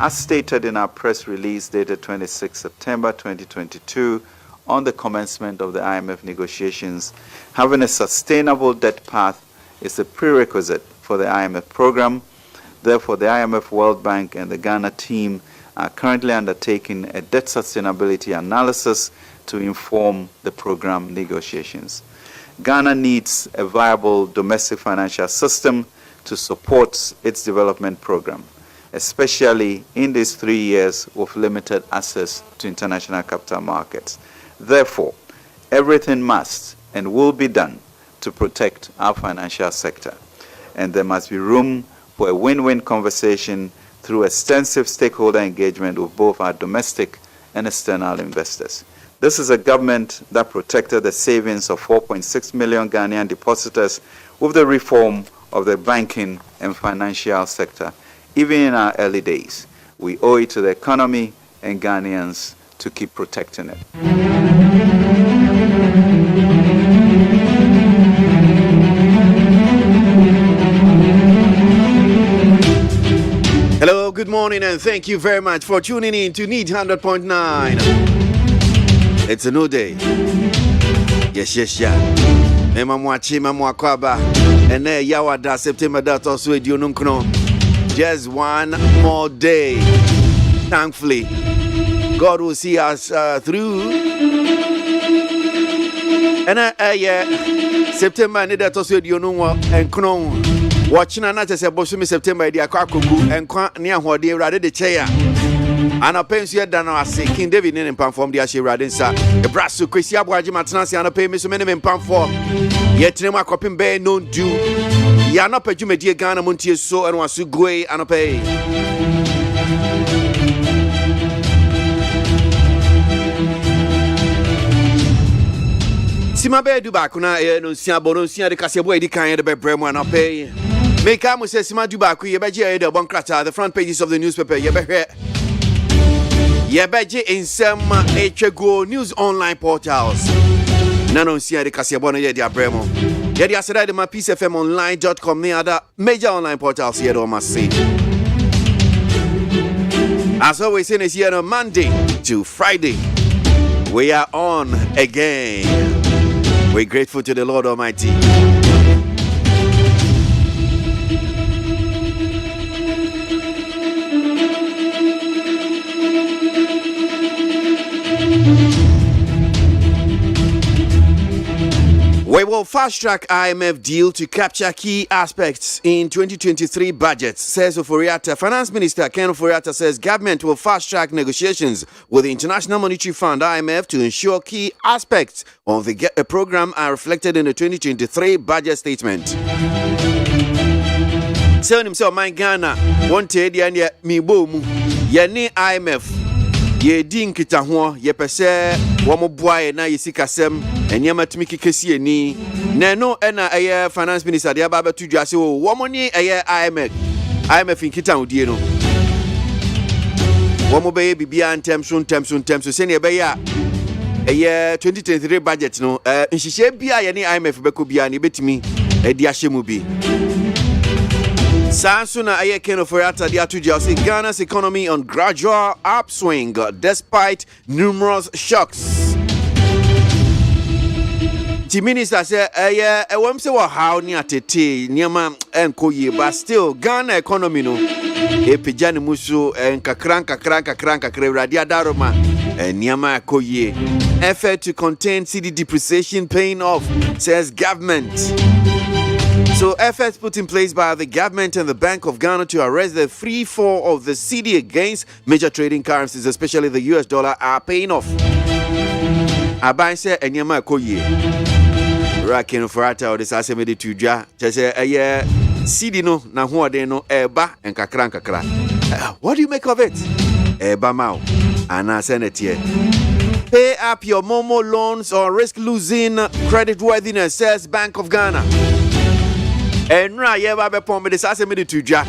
As stated in our press release dated 26 September 2022, on the commencement of the IMF negotiations, having a sustainable debt path is a prerequisite for the IMF program. Therefore, the IMF, World Bank, and the Ghana team are currently undertaking a debt sustainability analysis to inform the program negotiations. Ghana needs a viable domestic financial system to support its development program, especially in these 3 years with limited access to international capital markets. Therefore, everything must and will be done to protect our financial sector, and there must be room for a win-win conversation through extensive stakeholder engagement with both our domestic and external investors. This is a government that protected the savings of 4.6 million Ghanaian depositors with the reform of the banking and financial sector. Even in our early days, we owe it to the economy and Ghanaians to keep protecting it. Hello, good morning, and thank you very much for tuning in to Need 100.9. It's a new day. Yes. Mema mwachi, mema kwaba. Ene yawada September that also edionunkuno. Just one more day. Thankfully, God will see us through. And September need that also edionunwa and kuno. Watching another September September dia kwakugu enkwa ne ahode urade de cheya ana pensu da na ase King David ne mpamfom dia hye urade nsa e braso KWASI ABOAGYE matenase ana pe me so me ne mpamfo yetrem akopem be no do ya na padwumadie Ghana MONTIE so eno aso goe ana pe Sima be du ba kuna no sia bono sia de kase boy di kan de be bremu ana pe Make a say Sima Dubaku, Yebeji, the Bonkrata, the front pages of the newspaper, Yebeji in some HGO news online portals. Nano Sia de Casiabona, Yedia Bremo. Yedia said my peacefmonline.com, the other major online portals here on must see. As always, in is here on Monday to Friday. We are on again. We're grateful to the Lord Almighty. We will fast-track IMF deal to capture key aspects in 2023 budget, says Oforiatta. Finance Minister Ken Oforiatta says government will fast-track negotiations with the International Monetary Fund, IMF, to ensure key aspects of the program are reflected in the 2023 budget statement. Saying himself, my Ghana, one day and yet me boom, ye IMF. Ye din kita ho ye pese wo mo boae na yesikasem enyama tumiki kesi eni na no na eye finance minister de aba betu dwase wo mo ni eye IMF nkita odie no wo mo be bibia ntem so se ne be ya eye 2023 budget no nhihye bia ye ni IMF beko bia ne betimi edi ahyemu bi Sansuna aye Ken Oforiatta dia tuja say Ghana's economy on gradual upswing despite numerous shocks. The minister say wam say wa how ni atete niama enko ye but still Ghana economy no e pejane muso enkakran radia daroma niama koye effort to contain cedi depreciation paying off, says government. So efforts put in place by the government and the Bank of Ghana to arrest the free fall of the cedi against major trading currencies, especially the US dollar, are paying off. Abai say enyama koye. Rakin Oforiatta or this asemedi tuja. Say cedi no na huade no eba enkakra. What do you make of it? Eba mau. Ana senetie. Pay up your Momo loans or risk losing creditworthiness, says Bank of Ghana. And right, yeah, Babe Pombe, this has a minute to ja.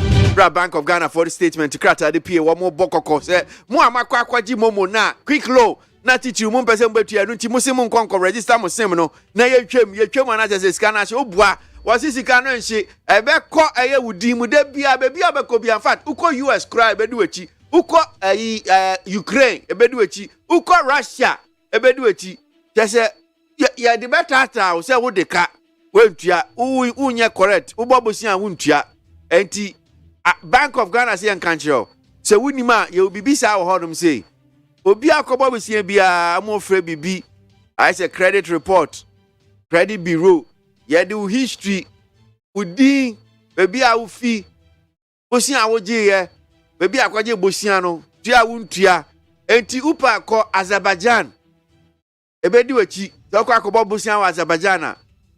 Bank of Ghana for the statement to crater the PA one more bokoko. Say, Muamakwa Momo na quick low. Na teach you 1% but you are not Musimun Conco register Mosemino. Na ye chem manager says Scanash Obwa. Was this Ghana and she? I bet caught a year with Dimu Debia, baby, Abacobi and fat. Uko US cry, Beduchi. uko Ukraine ebedu echi uko Russia ebedu echi tese ya the better ta say wo de ka wentua unye correct ubobosia wuntua enti Bank of Ghana say enkanchiro se wunima ye obibisa wo hodum say obi akobobosia bia amofre bibi I say credit report credit bureau ye do history udin bebi a ufi bosia woje ye bebi akwaje bosia no tua wuntua enti upa akọ Azerbaijan ebedi wachi tọkọ akọbọ bosia wa Azerbaijan a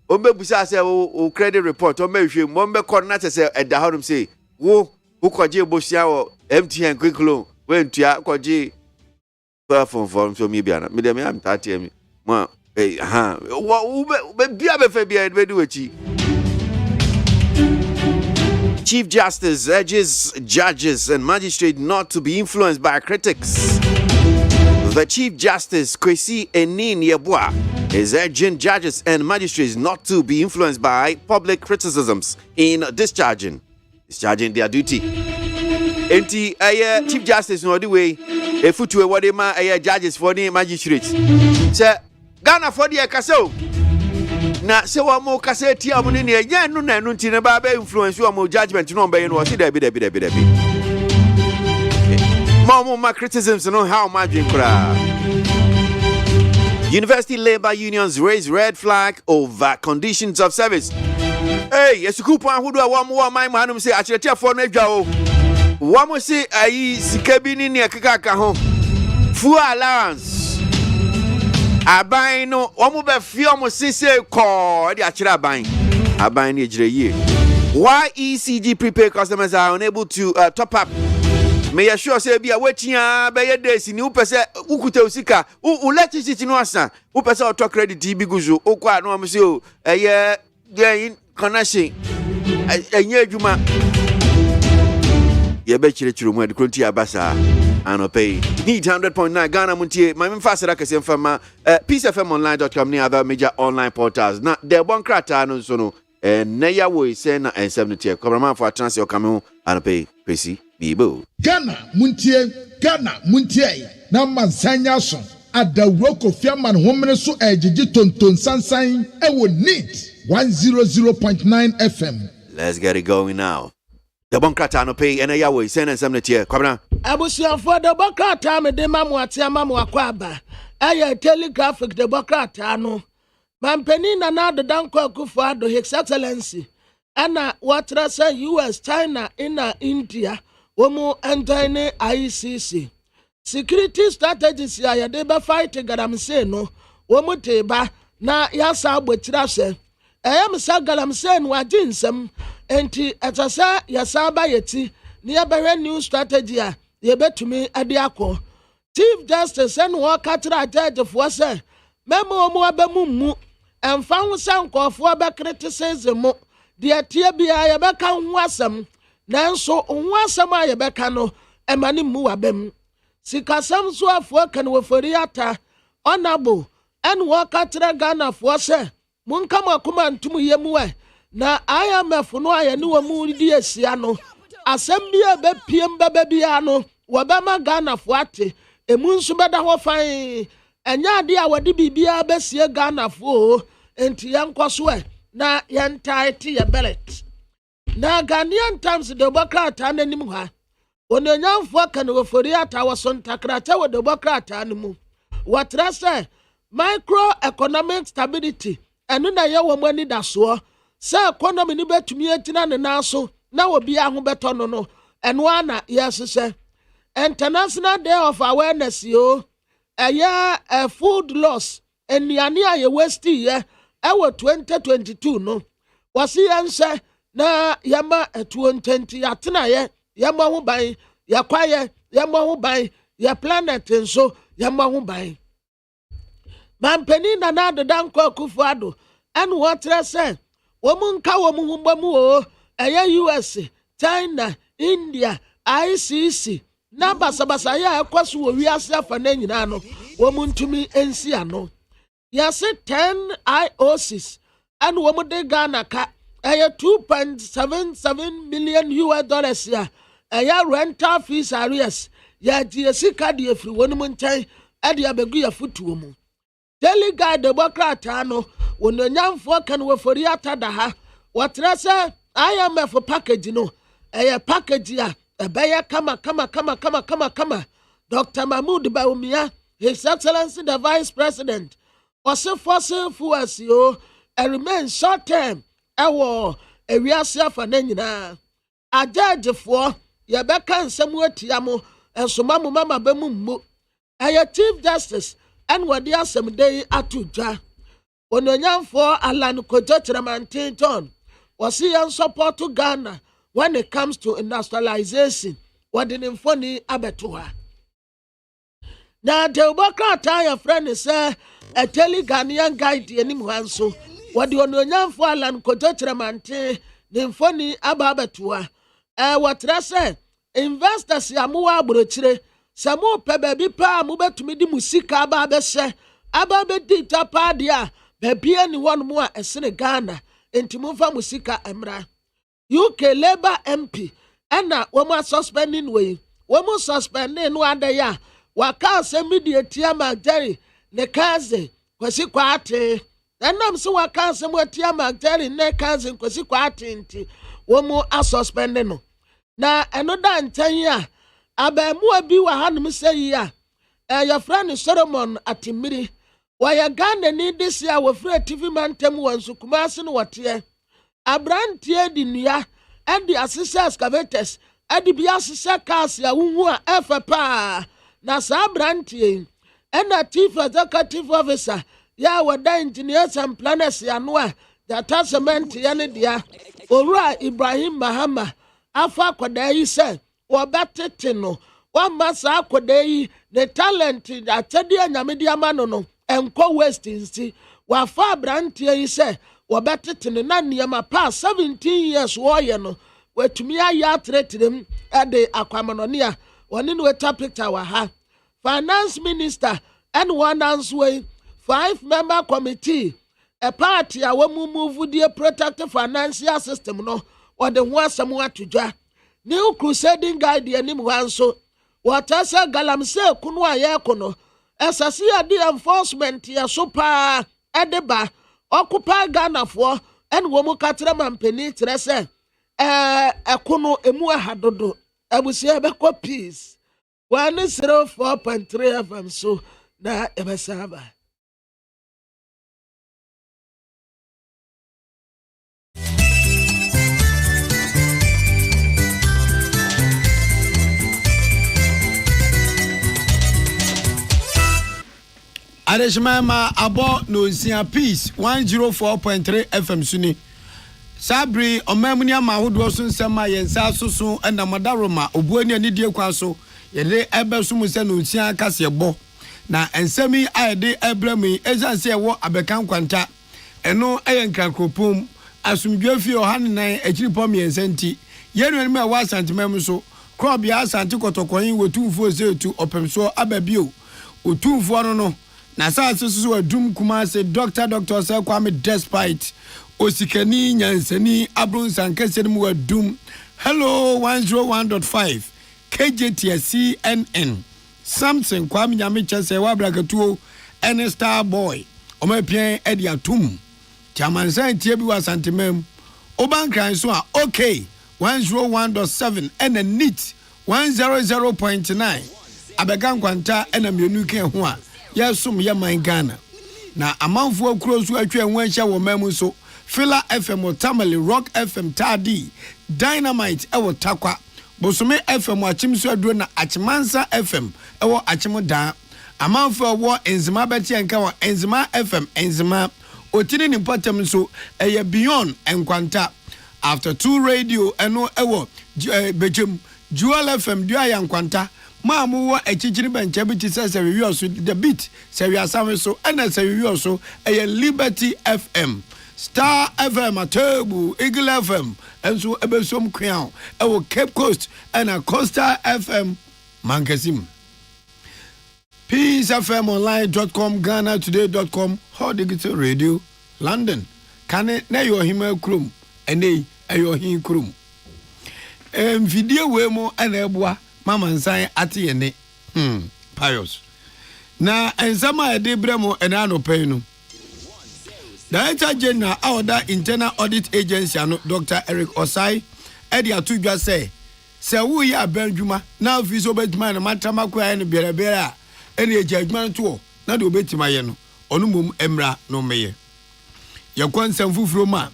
ombebusa say o credit report omehwe mombe kọ na tese eda horum say wo ukọje bosia wo MTN quick loan wentua kọje phone so me bia na me dem am 30 me ma wo be bia be fe bia ebedi wachi. Chief Justice urges judges and magistrates not to be influenced by critics. The Chief Justice, KWASI ABOAGYE, is urging judges and magistrates not to be influenced by public criticisms in discharging their duty. Enti Chief Justice no the way efutu ewode ma judges for the magistrates. Say Ghana for the kaseo. Na se wa mo kase ti amu ni ye nu na nu nti ne ba be influence wa mo judgment no be no si da bi ma criticisms no how margin kra. University labor unions raise red flag over conditions of service. Hey, yesuku pon hudu wa mo man manum say achirete for no adwa o. Wa mo say ayi sika bi ni akaka ka ho. Fuel allowance aban no omo be fi omo sise ko de akira aban ni ejire ye. Why ECG prepaid customers are unable to top up? May you sure say bia wetia be ye days ni upese ukuta usika electricity no asa upese auto credit bi guzo okwa no am say o eye connection enye adwuma ye be chire mu adkonti abasa Anopay. Need 100.9 Ghana Montie. My faster akase mfama peacefmonline.com ni other major online portals. Na de bon krata no so no neya wo ise na ensem no tie. Komraman for transfer come Anopay KWASI Bibo. Ghana Montie na mansanya so adawro kofiaman homene so ejiji tonton sansan e wo need 100.9 FM. Let's get it going now. The Bonkrata no pay and a Yahweh send and some netia. Come Abusia for the Bonkrata me de mamuatia mamu akwaba. Aya telegraphic the Bonkrata no. Mampenina na the Danko Kufado His Excellency. Anna Watrasa US, China, India, Womo Antine ICC. Security strategies ya deba fight galamse no. Womo teba na yasa bwetrase. Ayam sagalamse no ajinsem. Enti etasa yasaba yeti ni abere new strategy a yebetumi ade akọ. Chief Justice and wakatra judge for say memo omo abemummu emfa ho sankofo be criticism de tie bia yebeka ho asem nanso ho asem a yebeka no emani mu wabem sikasam so afo kan wofori ata honorable and wakatra Ghana for say munka makoma ntum yemu na IMF no ayani wa mu di asia no asem bia be piem baba bia no wabama Ghana fo ate emu nso beda ho fan enya ade a wade bibia be sie Ghana fo enti yankoso na yantaite ya bellet na Ghanaian Times de Bokrata nanim ha ononyamfo kan wofori ata wason takrata wo de Bokrata nemu watrase microeconomic stability enu na ye wo mani daso sa economy ni betumi atina ne naso na obi aho beto no eno ana yesese International Day of Awareness yo a food loss eniane aye waste ye ewo 2022 no wasi yanse na yama 2020 atena ye yama ho ban yakwaye yama ho ban ya planet nso yama ho ban mampeni na na dodanko Akufo-Addo and what say womunka womuhumbamu o US, China, India, ICC na basabasa ya ekwaso wo wiase afa na nyina no womuntumi ensi ano ya se 10 IOCs and womude Ghana ka 2.77 million US dollars ya rental fees arrears ya die sika de afiri wonum nkyɛn ade abegu ya futuo mu daily guide Democrat ano wononyamfo kan wofori atada ha wotra sɛ IMF package no package a ɛbɛyɛ kama Dr. Mahmoud Bawumia, His Excellency the Vice President, also fossil fuels remain short term ɛwɔ ewiase afa na nyinaa agyaagyefoɔ yɛbɛka nsɛm atia mo nsoma mo mama bɛmu mmu Chief Justice and wɔde asɛm de ato dwa ononyamfoɔ Alan Kojo Chiramantin John wɔse yɛn support to Ghana when it comes to industrialization wɔde ne mfoni abɛto ha na Democrat yɛ friend sɛ a tele Ghanaian guide anim hɔ nso wɔde ononyamfoɔ Alan Kojo Chiramantin ne mfoni aba abɛto ha wɔtrɛ sɛ investors amowa abrokyire sɛ mo pɛ baabi pa mo betumi di musika aba abɛhyɛ aba bɛdi tapa de a baabi ani wɔn mo a ɛsene Ghana enti mo fa musika emra UK Labour MP ɛna wɔn suspending way wɔn suspending no adaya waka asɛm media tia Magdari ne kaze kwasi kwate ɛnam so waka asɛm tia Magdari ne kaze kwasi kwate nti wɔn suspending no na ɛno da nkyɛn a abɛɛmoa bi wɔ hanom sɛ yi a yɛfrɛ no Solomon Atimiri wɔyɛ Ghana ni de si a wɔfrɛ TV mantam wɔ Nsukumase no wɔteɛ abranteɛ di nnua ɛde asesɛ excavators ɛde bi asesɛ cars a wohu a ɛfɛ paa na saa abranteɛ ɛna Chief Executive Officer yɛ wɔda engineers and planners ano a data cement yɛ ne dea owura Ibrahim Mahama afa akwadaa yi sɛ wɔbɛtete no wɔmma saa akwadaa yi ne talent akyɛdeɛ nyamede ama no ɛnkɔ waste nsi wɔafa abranteɛ yi sɛ wɔbɛtete no na nneɛma pa 17 years wɔyɛ no wɔatumi ayɛ atrɛtrɛm ɛde akwamanɔne a wɔne no wɔatwa picture wɔ ha finance minister ɛne wɔn nso yi 5-member committee a party a wɔn move die protective financial system no wɔde ho asɛm ato dwa new crusading guide anim hɔ nso wɔta sɛ galamsey kunu a yɛko no ɛsɛse yɛde enforcement yɛ so paa ɛde ba occupy Ghanafoɔ ɛne wɔn kakyerɛ mampani kyerɛ sɛ ɛko no emu ahadodo abusua bɛkɔ peace 104.3 FM so na ɛbɛsa aba Adeshima abo no nsia peace 104.3 FM suni Sabri omamuni ama hodo so nsema yensa soso na madaroma obuani ani die kwa so yede ebeso mu se no nsia kase bo na ensemi ayede ebrami ezanse wo abekan kwanta eno eyenkrakropom asumdwafi ohanenan akiripom yensenti yenu ani ma wa santimam so krobia asante kotokoyin wotumfo setu opemso ababio otumfo no na saa susu adum Kumase Dr. Sir Kwame despite osikani nyansani abrunsan kese mu adum hello 101.5 KJTS CNN Samson Kwame Nyame chese wa brakatuo ene star boy omapien edi atum chamansan tie bi wa santemam obankran so a okay 101.7 ene neat 100.9 abegan kwanta ena mienu ken ho a yesum yaman Ghana na amanfo akuro so atwa enwa hya wo mamu so Fila FM Tamale Rock FM Tadi Dynamite ewo takwa Bosome FM achim so aduro na Achimansa FM ewo achim da amanfo wo enzima beti enka wo enzima FM enzima otini ni potem so eye beyond enkwanta after 2 radio eno ewo bejem Jewel FM dua yankwanta maamu wa echichiri benche bi tise we wi so the beat se we asame so ena se we wi so eye Liberty FM Star FM Atebu Eagle FM enso ebesom kwan ewo Cape Coast ena Coastal FM Mankasim peacefmonline.com GhanaToday.com Hot Digital Radio London kane na yo hima krum ene ayo hin krum video we mo ena eboa mama nsan ate yene pious na ensama e de bremo ena no pay no Director General Order Internal Audit Agency ano Dr. Eric Osai edi atudwa say wo ya abadwuma na office obetuma na matama kwa ne bere a ene ejadwuma to na de obetima ye no onu mum emra no meye ye kwansam fufuro ma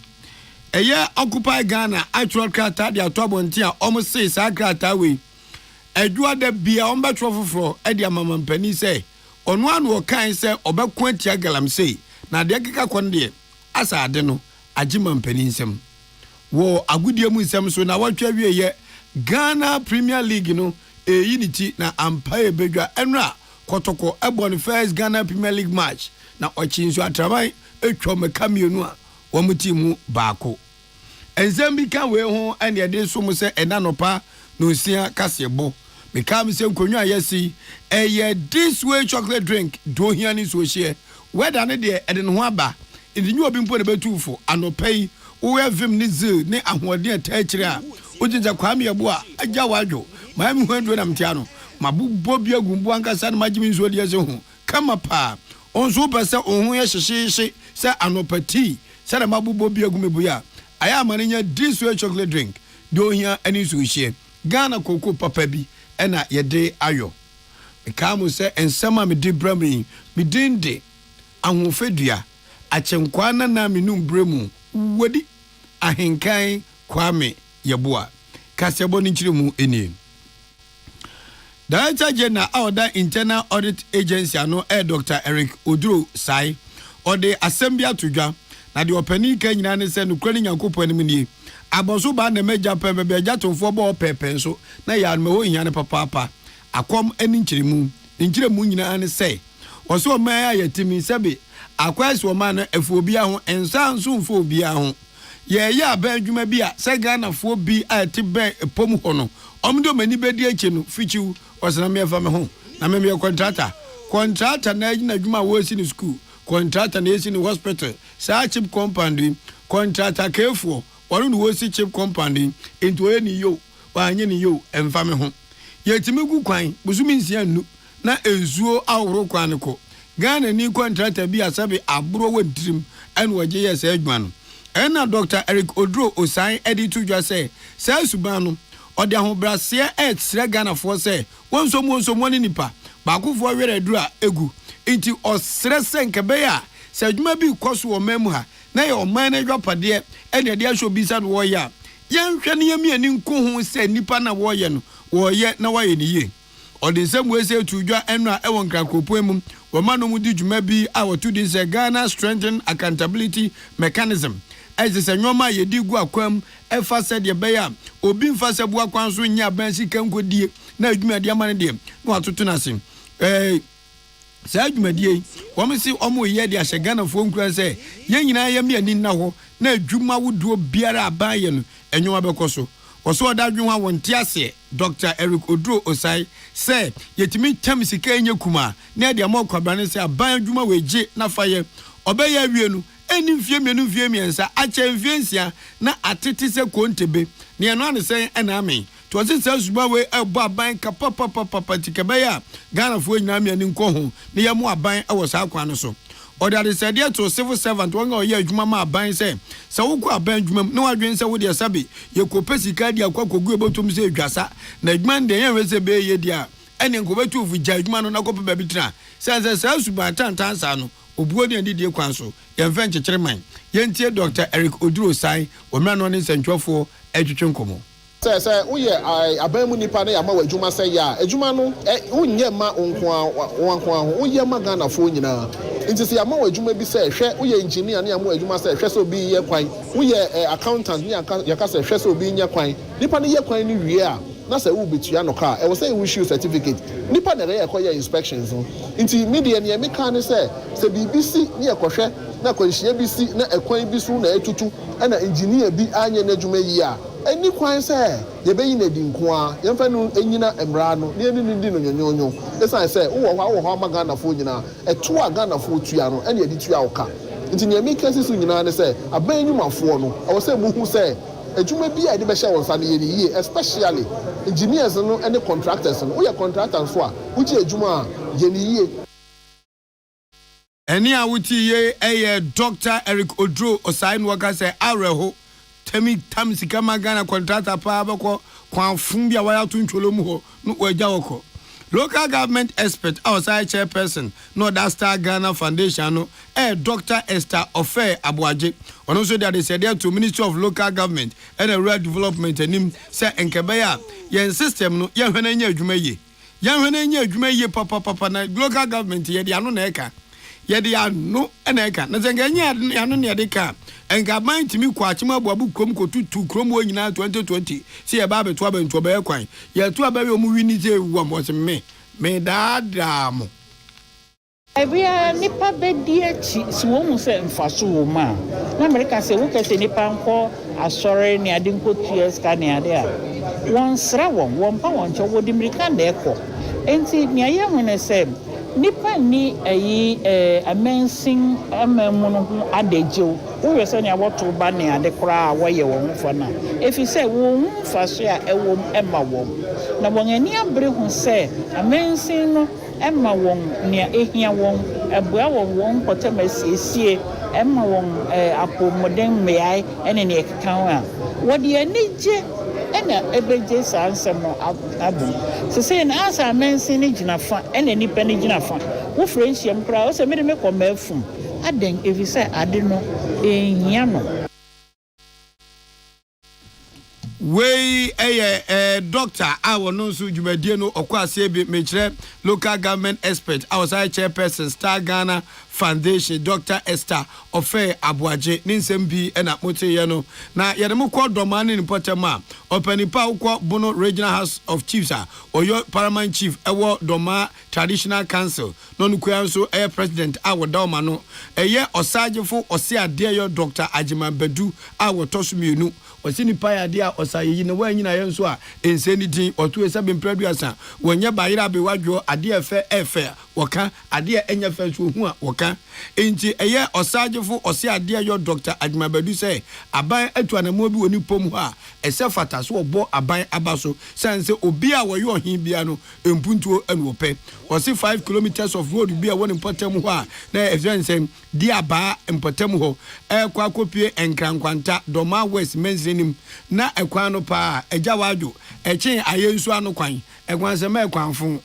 eye occupy Ghana actual krata de atobonti a omse sa krata we adwa da bia ombetro fufuro edi amama mpani say onu anu okan say obekwa tia galamsey na de keka konde asa ade no agima mpani nsem wo agudie mu nsem so na watwa wie ye Ghana Premier League no unity na Empire bedwa enra kotoko ebon first Ghana Premier League match na ochinso atrabai etwa mekamienu a womuti baako enzambi kan we ho ene ede so mu se enanopa no sia kasebo mekam se nkonwa yesi this way chocolate drink do hiani so hie weda ne de ede no ho aba edinyu obi mpo ne betufo anopai wo evim ni zil ne ahode atachire a ojinja kwame yebo a agya wadwo maami hwando na mtia no mabubo bia gumbu ankasa na magimi nso de ese ho kama pa onso pese ohun ye hyehye se anopati se na mabubo bia gumebuya aya amanya this way chocolate drink do hia ani so hie Ghana koko papa bi ena yede ayo mekamu se ensama me di brami me dinde ahofedua achenkwana na minum bremu wodi ahenkan kwame yeboa kasebo ni chiremu eni Director General Order Internal Audit Agency ano Dr. Eric Oduro Sai ode assembly atudwa na de opani kan nyina ne se no kwani nyankopɔ anim nie abonso ba na meja pembe ajatomfo bo pepe so na ya me ho hia ne papa akom ani nchiremu nyina ne se oso o man ayatimi sebe akwasi o man na afuobi aho ensa nso mfo obi aho ye ya ba adwuma bi a se Ghana fo bi a te ben pom ho no omdo mani bedi ache no fichiu osana me fa me ho na me contractor na agina adwuma wo si ni school contractor na esi ni hospital sa chip compound contractor kefo wonu no wo si chip compound into eni yo wa anye ni yo emfa me ho ye timi gu kwan busumi nsia nu na enzuo aworo kwan ko Ghana ni contractor bi asabe aburo wadirim en waje yes adwuma no ena Dr. Eric Oduro Osai editu dwa say suban no ode ahobrase etre Ghana fo say wonso ni nipa baakofo were adura egu inti osrese nkebe ya se adwuma bi koso wo mamu ha na ye oman na dwapade ene de ahwo bi sa no wo ya yenhwe ne yemi ani nko ho se nipa na wo ye no wo ye na wo ye ni ye ode nsem we se tudwa enu a ewon krakopo emu wo ma no mu di dwuma bi a wo tudi se Ghana Strengthen Accountability Mechanism as se nyoma ye di gu akwam efa se de be ya obi mfa se bu akwan so nya ban sika nkodie na adwuma de amane de no atoto na se sa adwumadie wom si omo ye de ahye Ghana fo nkura se ye nyina ye me ani na ho na adwuma wuduo biara aban ye no enwoma bekoso oso odadwen ha wonte ase Dr. Eric Oduro Osai say yetimi tam sika enye kuma na de amokwabane se aban adwuma weje na faye obeya awienu eni mfie miensa ache mfiensia na atete se kontebe ne eno ane se ena amen to se suba we ebo aban ka papa tikebeya Ghana fo nyina me ani nko ho ne yamo aban ewo sa akwa no so odade se de to civil servant wonga oye adwuma ma aban se woko aban adwuma na wadwen se wo de sabe ye kopesika dia kwakogu ebotum se adwasa na adwuma de yen we se be ye dia ene nko betu fu gya adwuma no na kope ba bitra se suba tantan sa no obuo de adidie kwan so yemfa nkyekere man yentie Dr. Eric Oduro Sai omra no ne sentwofo atwetwe nkomo say uye abamu nipa na yama wadwuma say ya adwuma no unye ma onko uye ma Ghana fo nyina nti se yama wadwuma bi say hwe uye engineer na yama wadwuma say hwe so bi ye kwan uye accountant ni yaka say hwe so bi nya kwan nipa ne ye kwan ni wie a na say wo betua no car e wo say we issue certificate nipa na ye koye inspections nti media ne me kan say BBC ni ekohwe na kwanhia bi si na ekwan bi so na etutu na engineer bi anye na adwuma yi a eni kwan say ye beyi na di nko a ye mfa no enyina emra no ne eni di no nyonyonyo esan say wo ho ama Ghana fo nyina eto a Ghana fo tua no ene edi tua oka nti ne me kesi so nyina ne say aban nyumafo no e wo say muhu say adwuma bi a de be hye won sa no ye ni especially engineers no and the contractors no we contractors so a uchi adwuma a ye ni ye. Eni awuti ye Dr. Eric Odro osain waka say areho temi tamsika magana contractor pa abako kwanfum bia waya tuncholo mu ho no waja woko. Local government expert outside chairperson no that Star Ghana Foundation no Dr. Esther Ofe Aboagye ono so that they said there to Ministry of Local Government and Rural Development enim say enkebeya yen system no ye hwena nya adwuma ye adwuma ye papa na local government ye dia no na eka ye dia no na eka na zenga nya ya no ne de ka enga man timi kwa chima abuabu krom ko tutu krom wo nyina 2020 see ye ba beto abento ba ekwan ye to aba we mu wini je wu am wose me da mo Ebia nipa bedi achi si wo mu se mfaso wo ma na America se wo kese nipa nko asore ne ade nko tues ka ne ade a won sra won pa won che wo di America na ekọ enti ne aye hune se nipa ni ayi amensing amemu no ho adejew wo yese ne aboto ba ne ade kora wo ye wo mfo na efi se wo mfaso a ewo ema wo na won ani abre hu se amensing no Emma won near ehia won ebua won potamasiesie emma won apomodem mei ene ne kan a wodi anije ena ebeje sansem no abu se na asa mensi ni ginafa ena nipa ni ginafa wo friendship kra o se me de me komafum aden evise ade no ehia no we doctor our no so dwumadie no okwase be mechire local government expert outside chairperson Star Ghana Foundation Dr. Esther Ofe Aboagye ninsem bi na moteye no na yede mo kọ domane ni potema opanipa ukọ Bono Regional House of Chiefs oyo paramount chief ewo doma traditional council no nukua so president awodoma no osagefo ose ade yo Dr. Ajima Bedu awotosumienu osini paya dia osayi ne wanyina yenso a enseni din otu esa bempraduasa wonye bayira be wadwo ade efe woka ade enya fe so hu a woka enti osagefo ose ade yo Dr. Ajima Bedu say aban atuanamo bi woni pom ho a ese fata so obo aban abaso sense obi a woyo ohin bia no empuntuo enu ope osi 5 kilometers of road bia woni potem ho a na efense di aba empotem ho kwa kopie enkrankwanta doma west menzinim na ekwan no pa eja wadwo echen ayensu anu kwan ekwan se ma ekwanfo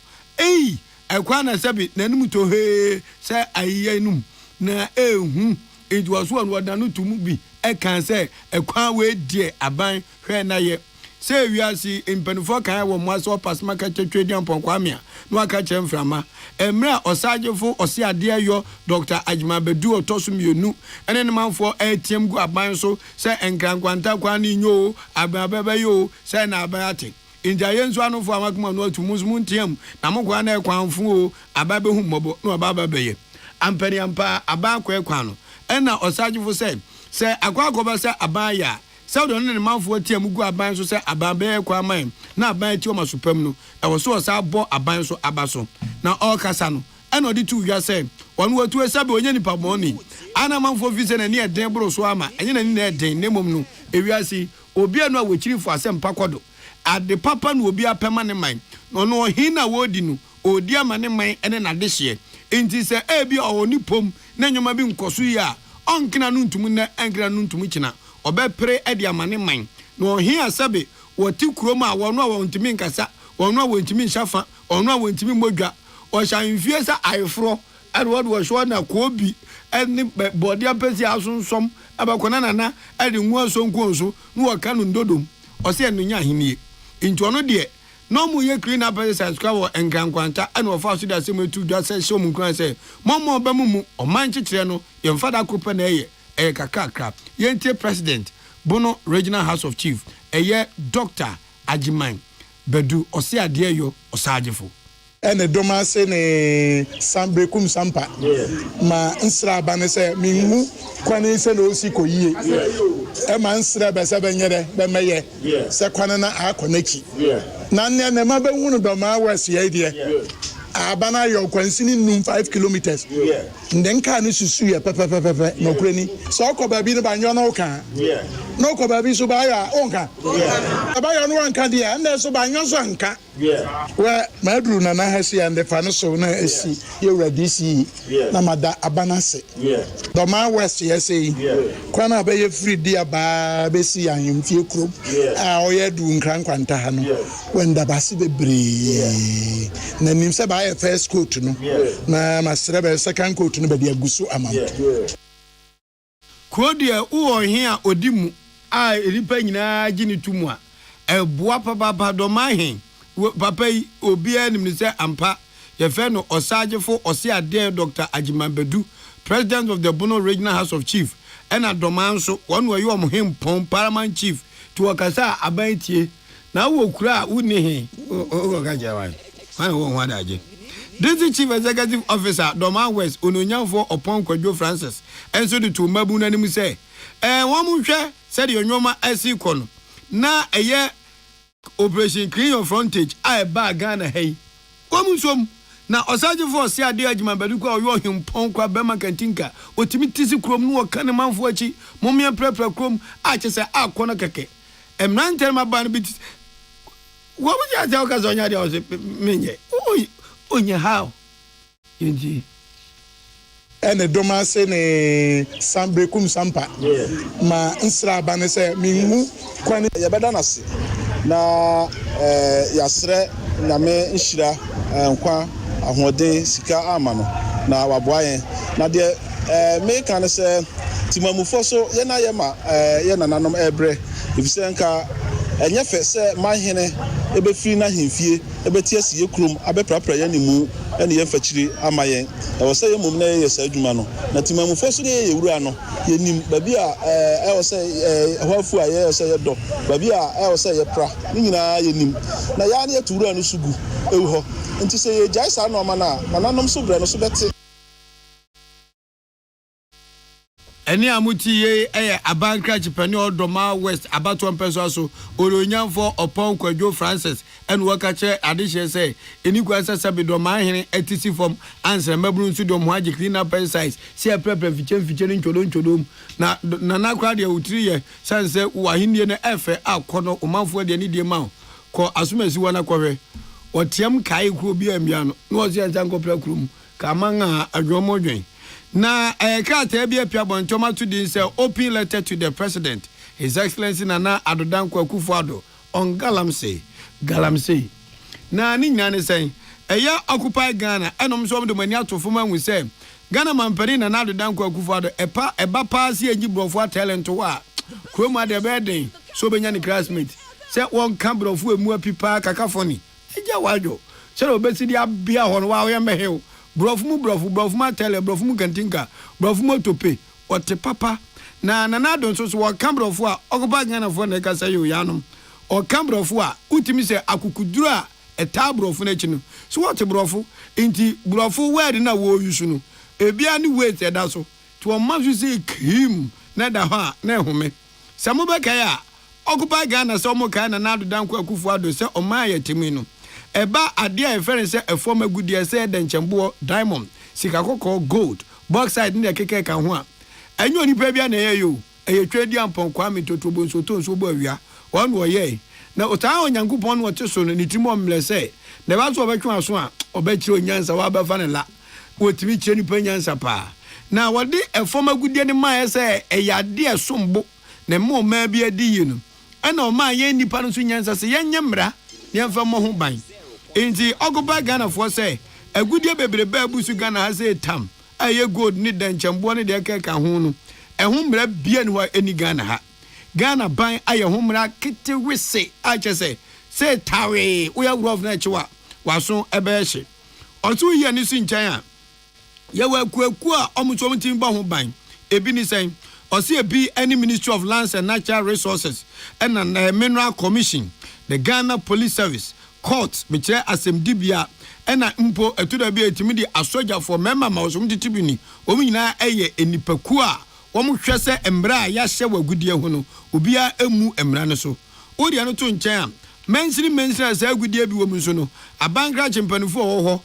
ekwan na sabi nanum to he se ayenum na ehu edwaso anu odanu tumu bi ekan se ekwan we die aban hwe na ye se wiasi impenfo kan wo mwaso pasma ka twetwedi amponkwamia no aka chemframa emra osagefo ose ade yo Dr. Ajima Bedu otosumienu ene ne manfo atiem gu aban so se enkankwanta kwa ni nyo abababa yo se na abate inja yenso anofo amakuma no atumusum ntiem na mokwa na ekwanfo o ababehu mmobo no abababaye ampani ampa abakwa ekwano ena osagefo se akwakoba se abaya Saudo ne manfo atia mugu aban so se aban be kwa man na aban ti o masopam no e wo so sa bo aban so abaso na all kasa no e no di tu wi se wonu watu esabe onye nipa moni ana manfo fi se na ne eden bro so ama enye na ni na eden ne mom no ewiase obi anu a wechirifo asem pakodo ade papa no obi apema ne man no no hina wodi no odi ama ne man ene na dehye enti se ebi oni pom na nyoma bi nkoso yi a onkina no ntumu na enkira no ntumu kina obepre edi amane man no hia sabe woti kroma a wono a wontimi nkasa wono a wontimi nshafa wono a wontimi modwa o shanfie sa ayefro ade wo hwo na kobi eni body apesi asunsom abakona nana ade nwa sonkonso no waka no ndodom o se enu nya henie nti ono de no mu ye clean up pesi squawo enkankwanta ene ofa so da se metu dwa se show mu kran se momo ba mu o man chichire no ye mfada kropa na eye kakakra yentie president Bono Regional House of Chief Dr. Ajima Bedu ose ade yo osagefo ene doma se ne sambre kum sampa ma nsra ba ne se minhu kwani se no si koyie e ma nsra ba se benyere be meye se kwana na akoneki na ne ma be hunu doma wasi ye de abana yo kwansini num 5 kilometers nden ka ne susu ye pepepepe no kurani so ko ba bi ne ba nyo no ka no ko ba bi so ba ya onka ba ya no anka dia na so ba nyo so anka we madru na hasi and the fan so na esi ye ready si na mada abana se Doma West yesi kwana ba ye free dia ba be si ahemfie krom a oye du nkran kwanta ha no wenda ba si bebre na nim se ba first coat no na masrebe second coat no be dia gusu amam Kodia uo hia odimu a eripa nyina gini tumu a eboa papa Doma hen papa obia nim se ampa ye fe no osagefo ose ade Dr. Ajimabedu, President of the Bono Regional House of Chief and Doma nso one way you am him pon paramount chief to wakasa abantie na wo kura uni he o ga jawan man wo hwan aje. This Chief Executive Officer Doma West ononyanfo Opon Kwadwo Francis enso de to mabu nanim say wo mu hwe said yonwoma asi kono na eye Operation Clean Your Frontage a ba Ghana hey wo mu som na osaje for se ade Ajimabedu kwa yo himpon kwa bema kantinka otimi tisi krom no kan manfo achi momia prepre krom a chese akono keke emrantel maba no bit wo bu ja ja ka zonya de o se menye onye how yinji ene Doma se ne sambre kum sampa ma nsra ba ne se minhu kwani ye beda na se na yasre na me nhira nkwa ahode sika amano na waboayen na de me kan se timamufo so ye na ye ma ye nananom ebre ifise nka enye fe se mahene ebefiri na hemfie ebetie sie krom abeprapra ye nimu ene ye fachiri amayen e wo se ye mum na ye sa adwuma no na timamufo so ye wura no ye nim babi a e wo se hwafu a ye se ye do babi a e wo se ye pra ni nyina ye nim na ya na ye tuwura no sugu ewu ho nti se ye jai sa no ma na nananom so bre no so bete eni amuti ye abankra chipani Doma West abato mpeso so oronyanfo Opon Kwadwo Francis en wakache adishe say eni kwasa sabe Doma hene etisi form answer mabru nsu dom haji clean up size se prepare fiche nchodom na nakwa de utiri ye sanse wahindie ne efe akono omanfo de ni die ma ko asumasi wana kwwe otiam kai kro bi amia no no ozi anko prakrum ka manga adwomodwen na kata bia pia bontoma to din say open letter to the president His Excellency Nana Adodankwa Akufo-Addo on galamsey na ni nyane say eya occupy Ghana enom so de mani atofo ma hu say Ghana mampani Nana Adodankwa Akufo-Addo eba pass ye gibrofo talent wa kroma de beden so benya ni classmate say won cambrofo emu apipa kakafoni eja wajo say obesi dia bia ho no wa ye mehew brofu ma tele brofu mu kantinka brofu mo tope ote papa na Nana Addo so wa cambrofo a ogoba Ghana fo na ka say yo yanom o cambrofo a utimi say akukuduru a eta brofu na chi no so what brofu inti brofu word na wo yusu no ebia ni wait eda so to o mazu say cream na da ha na ehome samu be kai a ogoba Ghana so mo kai Nana Adodankwa Akufo-Addo say o ma yetimi no eba ade a efere se efom agudie se de nchembo diamond sika kokko gold bauxite ne keke ka ho a enyo nipa bia na yeyo eyetwedi ampon kwa mitotobo nso to nso bo awia won wo ye na otaa onyankopon no te so no nitimo mlese na ba so obetwa aso a obekire onyansa wa ba fa ne la wotimi kire nipa nyansa pa na wode efom agudie ne ma se eyade esombo na mo ma bia di yi no ana o ma ye nipa no so nyansa se yenye mra ne mfa mo ho ban inti ogoba Ghana for say agudie bebrebe abusu Ghana ha say tam aye gold ni danchembo ne de keka ho no ehumra bia ni wa eni Ghana ha Ghana ban aye humra kete wese ache say tawe we rough na chiwa waso ebeche otu ye ni si nchan a ye wa kuaku a omuso mtim ba ho ban ebi ni sen ose ebi any Ministry of Lands and Natural Resources and Mineral Commission, the Ghana Police Service, court biche asemdibia ena mpo etuda bi etimi di asoja for member ma osum titibini omu nyina eye enipaku a womu hwese embra ya hye wagudie ho no obia emu emra ne so odi ano to nchen a mensiri sa agudie bi womu so no abankra chempanifo ho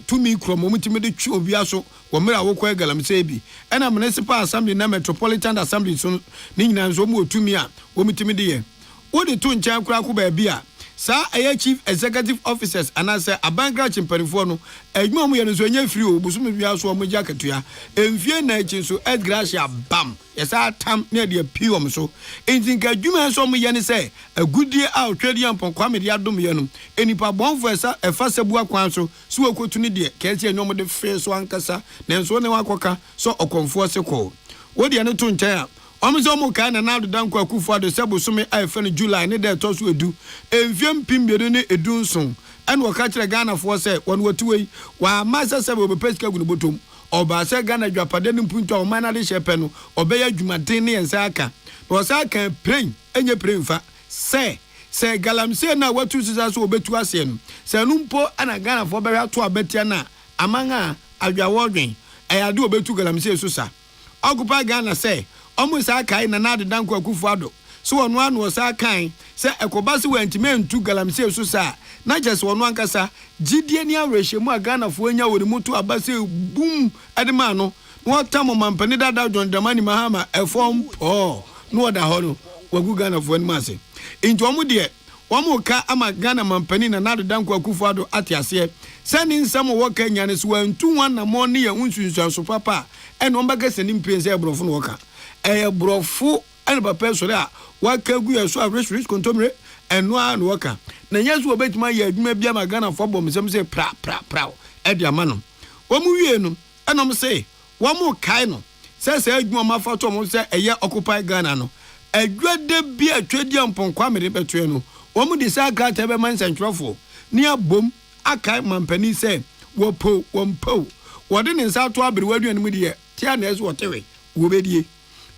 tumi krom omutimi de twi obi aso wo mera wo kwa galamsey bi ena municipal assembly na metropolitan assembly so ni nyina nso mo tumi a wo mutimi de ye wo de to ncha kura ko ba bia sa aye chief executive officers anase abangra chimpanifo no adwuma mo ye no so nya free o busumi bia so mo jakatua emfie na echi so edgracia bam yesa tam na de piom so entinka adwuma so mo ye ne se agudie a otwedi ampon kwame de adom ye no enipa bonfo esa efa sebu akwan so so akotu ne de kesi enwom de fe so ankasa na enso ne wakoka so okonfo se ko wo de ne to ncha a Omizo mo ka na nadu danko akufo ado sebo some afa no July ne de to so edu emfiem pimbiedu ne edunson ene wo ka kire Ghana fo se won watuwei wa masa sebo be pesika gunu botom oba se Ghana dwapade ne mpunto o mana de shepe no obeya dwumaden ne ensa aka no sa kan pren enye prenfa se galamse na watu sisa so obetu ase no se numpo ana Ghana fo be ato abetia na amanga adwawodwen ayade obetu galamse so sa ogupa Ghana se omu sa kai na nadu danko akufo ado so wonu anu o sa kan se ekoba se wantime ntu galamse so sa na jese wonu ankasa gidie ni awrehemu a Ghana fo anya woni mutu abase bum adema no no tamo mampani dada John Dramani Mahama efom no da ho no wagu Ghana fo ni mase injo omu de omu ka ama Ghana mampani na nadu danko akufo ado atiase se ni nsam wo ka nya ne so wantu wan na mo ne ya unsunsu so papa ene ombaga se ni mpense ebrofo no woka brofo ene papa so a wakagu ya so rich kontomre eno a no waka na nyesu obetima ya adwuma bia ma Ghana fo bom se pra e dia ma no omu wie no enom se wo mu kai no se adwuma ma fa to mo se eye occupy Ghana no adwade bia twedi amponkwa mere beto no wo mu di sa grata be man centrofo ni abom akai mampani se wo po wo de ne sa to abere waduan mu de tia na eso wotewe wo bedie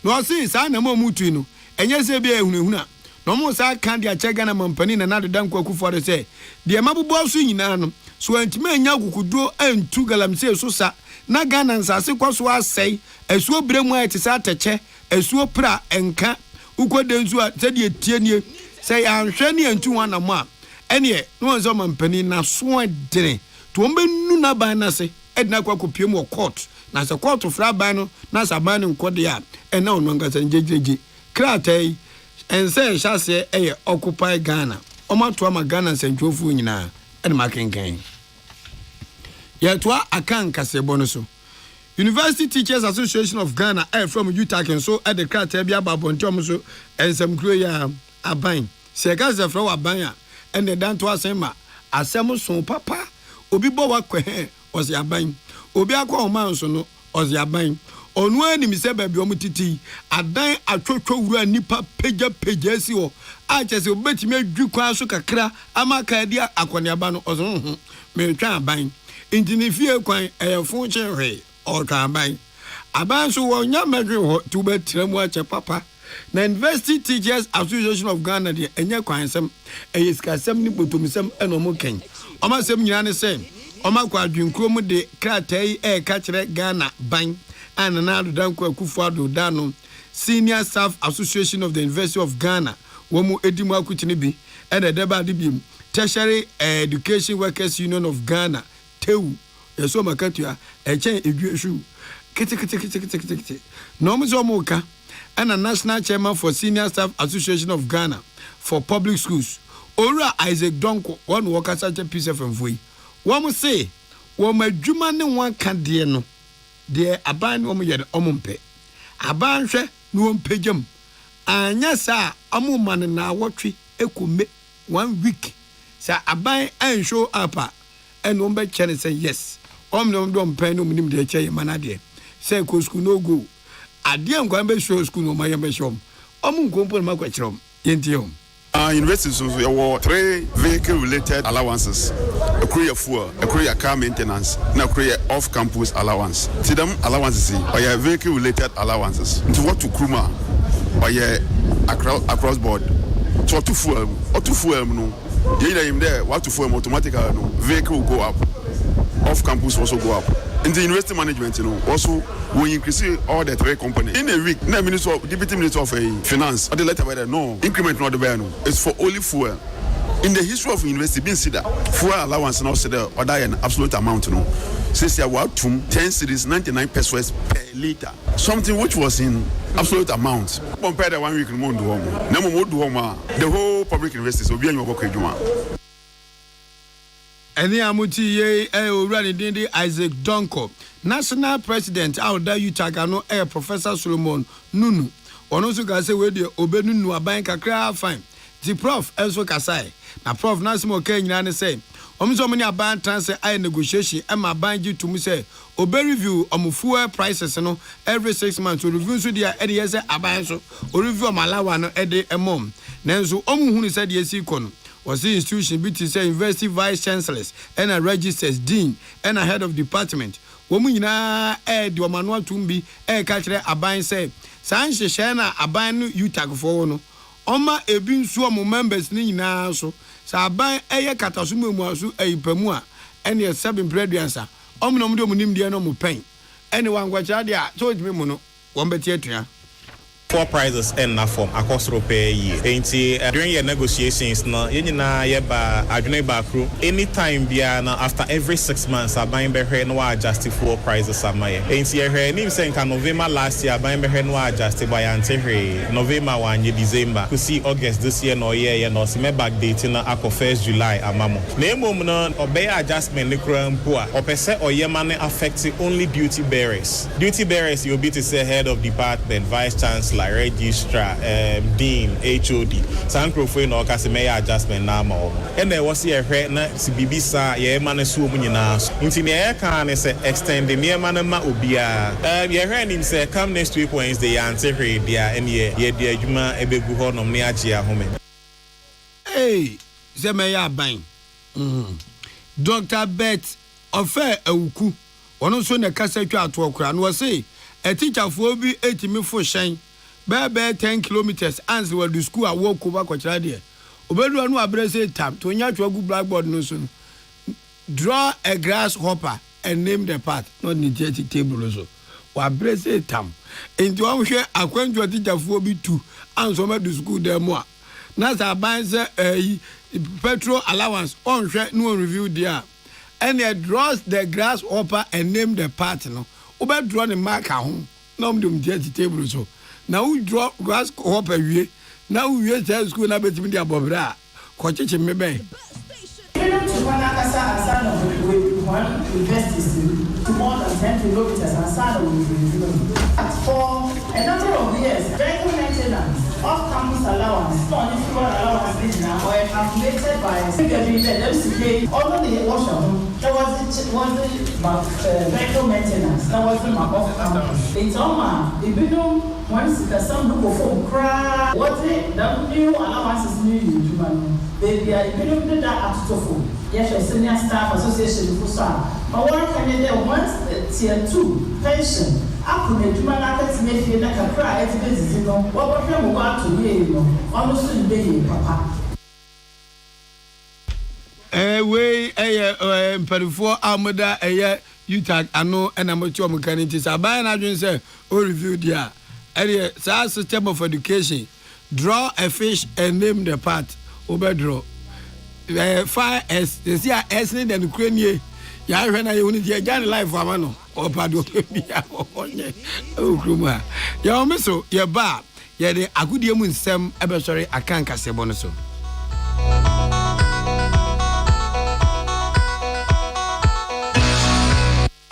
no see sa na mo mutu no enye se bia ehunahuna no mo sa kan dia che Ghana mampani na nadu danko akufo de se de mabubo so nyina no so antima anya gukudo antu galamse so sa na Ghana nsase kwaso asai esuo bremu a ete sa teche esuo pra enka ukode nsu a se de tie nie se ya hwe ne antu wan na mo a ene no nso mampani na so adene to mbe nu na ban na se edna kwa kopiem wo court na se court fra ban no na saban nkode ya ena ono ngasa njejeje kratai ense chase eye occupy Ghana omato ama Ghana sentwofu nyina ene makenken yetwa akan kasebo no so University Teachers Association of Ghana from Utaken so at the kratai bia babontom so ensem kro ya aban se gaza fra aban a ene dan to asema asem so papa obi bo wakwe ozi aban obi akwa oman so no ozi aban onu ani mi se baabi omutiti adan atwotwo wura nipa peja si ho a chese obetimi adwi kwa so kakra amaka dia akoniaba no ozo me twa aban intini fie kwan eyefo chenhwe o twa aban so wonya medwe ho tu betremu ache papa na University Teachers Association of Ghana de enye kwansem eyiskasem ni botomsem enomo ken omasem nyina ne se omakwa adwinkrom de kratai ka kire Ghana ban ananado danko akufo ado dano Senior Staff Association of the University of Ghana womu edimu akutini bi ene deba de bi Tertiary Education Workers Union of Ghana tewu yeso makatua echen edweshu kete no mzo moka ana National Chairman for Senior Staff Association of Ghana for Public Schools Ora Isaac Donko one worker such a piece of envoy womu say wo madwuma ne wan kade no de aban wo yede omumpe aban hwe no mpejam anya sa amuma ne na wotwe ekome 1 week sa aban an show up and wo be chere say yes omno do mpan no munim de che manade say ko school no go ade nkwan be show school no maye be show omun kompo ma kwa chirom yentiom university so there were 3 vehicle related allowances a career fuel a career car maintenance and a career off campus allowance see them allowances or your vehicle related allowances into what to kruma or your across board so to fuel no you know there what to fuel automatically no vehicle will go up off campus also go up in the university management, you know, also we increase all the 3 companies in a week. No deputy minister of finance, or the letter by no increment not the no. It's for only fuel. In the history of university, been see that fuel allowance and also the other an absolute amount, no. Since you are 10 cedis 99 pesos per liter, something which was in absolute amount. Compare the 1 week in Mondo, the whole public universities will be in your work. Any amuti ye already did Isaac Donko, national president out there you tagano Professor Solomon Nunu. Onosu kase we de obenu nu aban kakra fine. The prof also kasai. Na prof Nasimo Kenya ne say. Omso many aban transfer I negotiation and my banji to me say obe review fuel prices no every 6 months to review so dia e dey say aban so o review malawa no e dey emom. Nanso omuhunu say dey si kono. Was the institution be to say university vice chancellors and a registers dean and a head of department. Woman na the manual tumbi catch aban say Sanche Shana aban you tag for no. Oma ebin so members ni nyina so. Sa aban katasumu muasu pemua and your seven prediansa. Omnom do munim dia no mu pen. Anyone kwacha dia so it me no one betia. 4 prizes in na form across Europe year. During your negotiations, na yenina yeba adwene ba crew. Anytime bia na after every 6 months, aban be no adjust 4 prizes amaye. Enti ye nim say nka November last year aban be no adjust by ante November 1 December. To see August this year no year no see me back date na akọ 1st July amamo. Na emom no obey adjustment ne kura mpo a opese oyema ne affect only duty bearers. Duty bearers you be to say head of department, vice chancellor, like registrar, dean, HOD. Sankrofo no kasi may adjustment na mo. And there was here na si bibisa ye man su mu nyina. Nti ne kan say extend the man ma obia. Ye hwe nim say come next week Wednesday ante hwe dia and ye dia adwuma ebegu ho nom ne agye ahome. Hey, ze me ya ban. Dr. Bet ofe awuku. Ono so ne kasa twa ato okra no say a teacher for bi etimi fo hyen. Bebe 10 kilometers ans we do school a walk over kwachira there. Obedu anu abrese tam to nya twa gu blackboard no so. Draw a grasshopper and name the part, not the genetic table so. Wa abrese tam. Enti wa hwe akwantu teacher for bi 2 ans o me do school there more. Na sa ban say petrol allowance on hwe no review there. And he draws the grasshopper and name the part no. Obedu draw the mark ahun. Na mdum genetic table so. Now we draw grasshopper we. Now we use school na betimi dia bobra. Ko cheche mebe. One invests to more than 10 kilometers and start for a number of years. Vehicle maintenance, off-campus allowance, non-fuel allowance, or calculated by MCK. Although the washer, there was vehicle maintenance. That wasn't my off-campus. It's on my once the sun look for cry. What's it? The new allowance is new. Baby, I did that at Stofu. Yes, a senior staff association for some. But one candidate once tier 2 pension. I could make my make you like a cry. It's busy, you know. What was your about to hear, you know? Almost in the papa. We for Amada, you tag, I know, and I'm a chum mechanic. I buy an agent, say, or review there. SAS system of education. Draw a fish and name the part. Overdraw. Fire as they see as in the Ukraine. Ya when I unit your journey life for mano or pado. Oh, Kruma. Ya miso, ya ba, ya de agudium sem ebersori akanka sebonoso.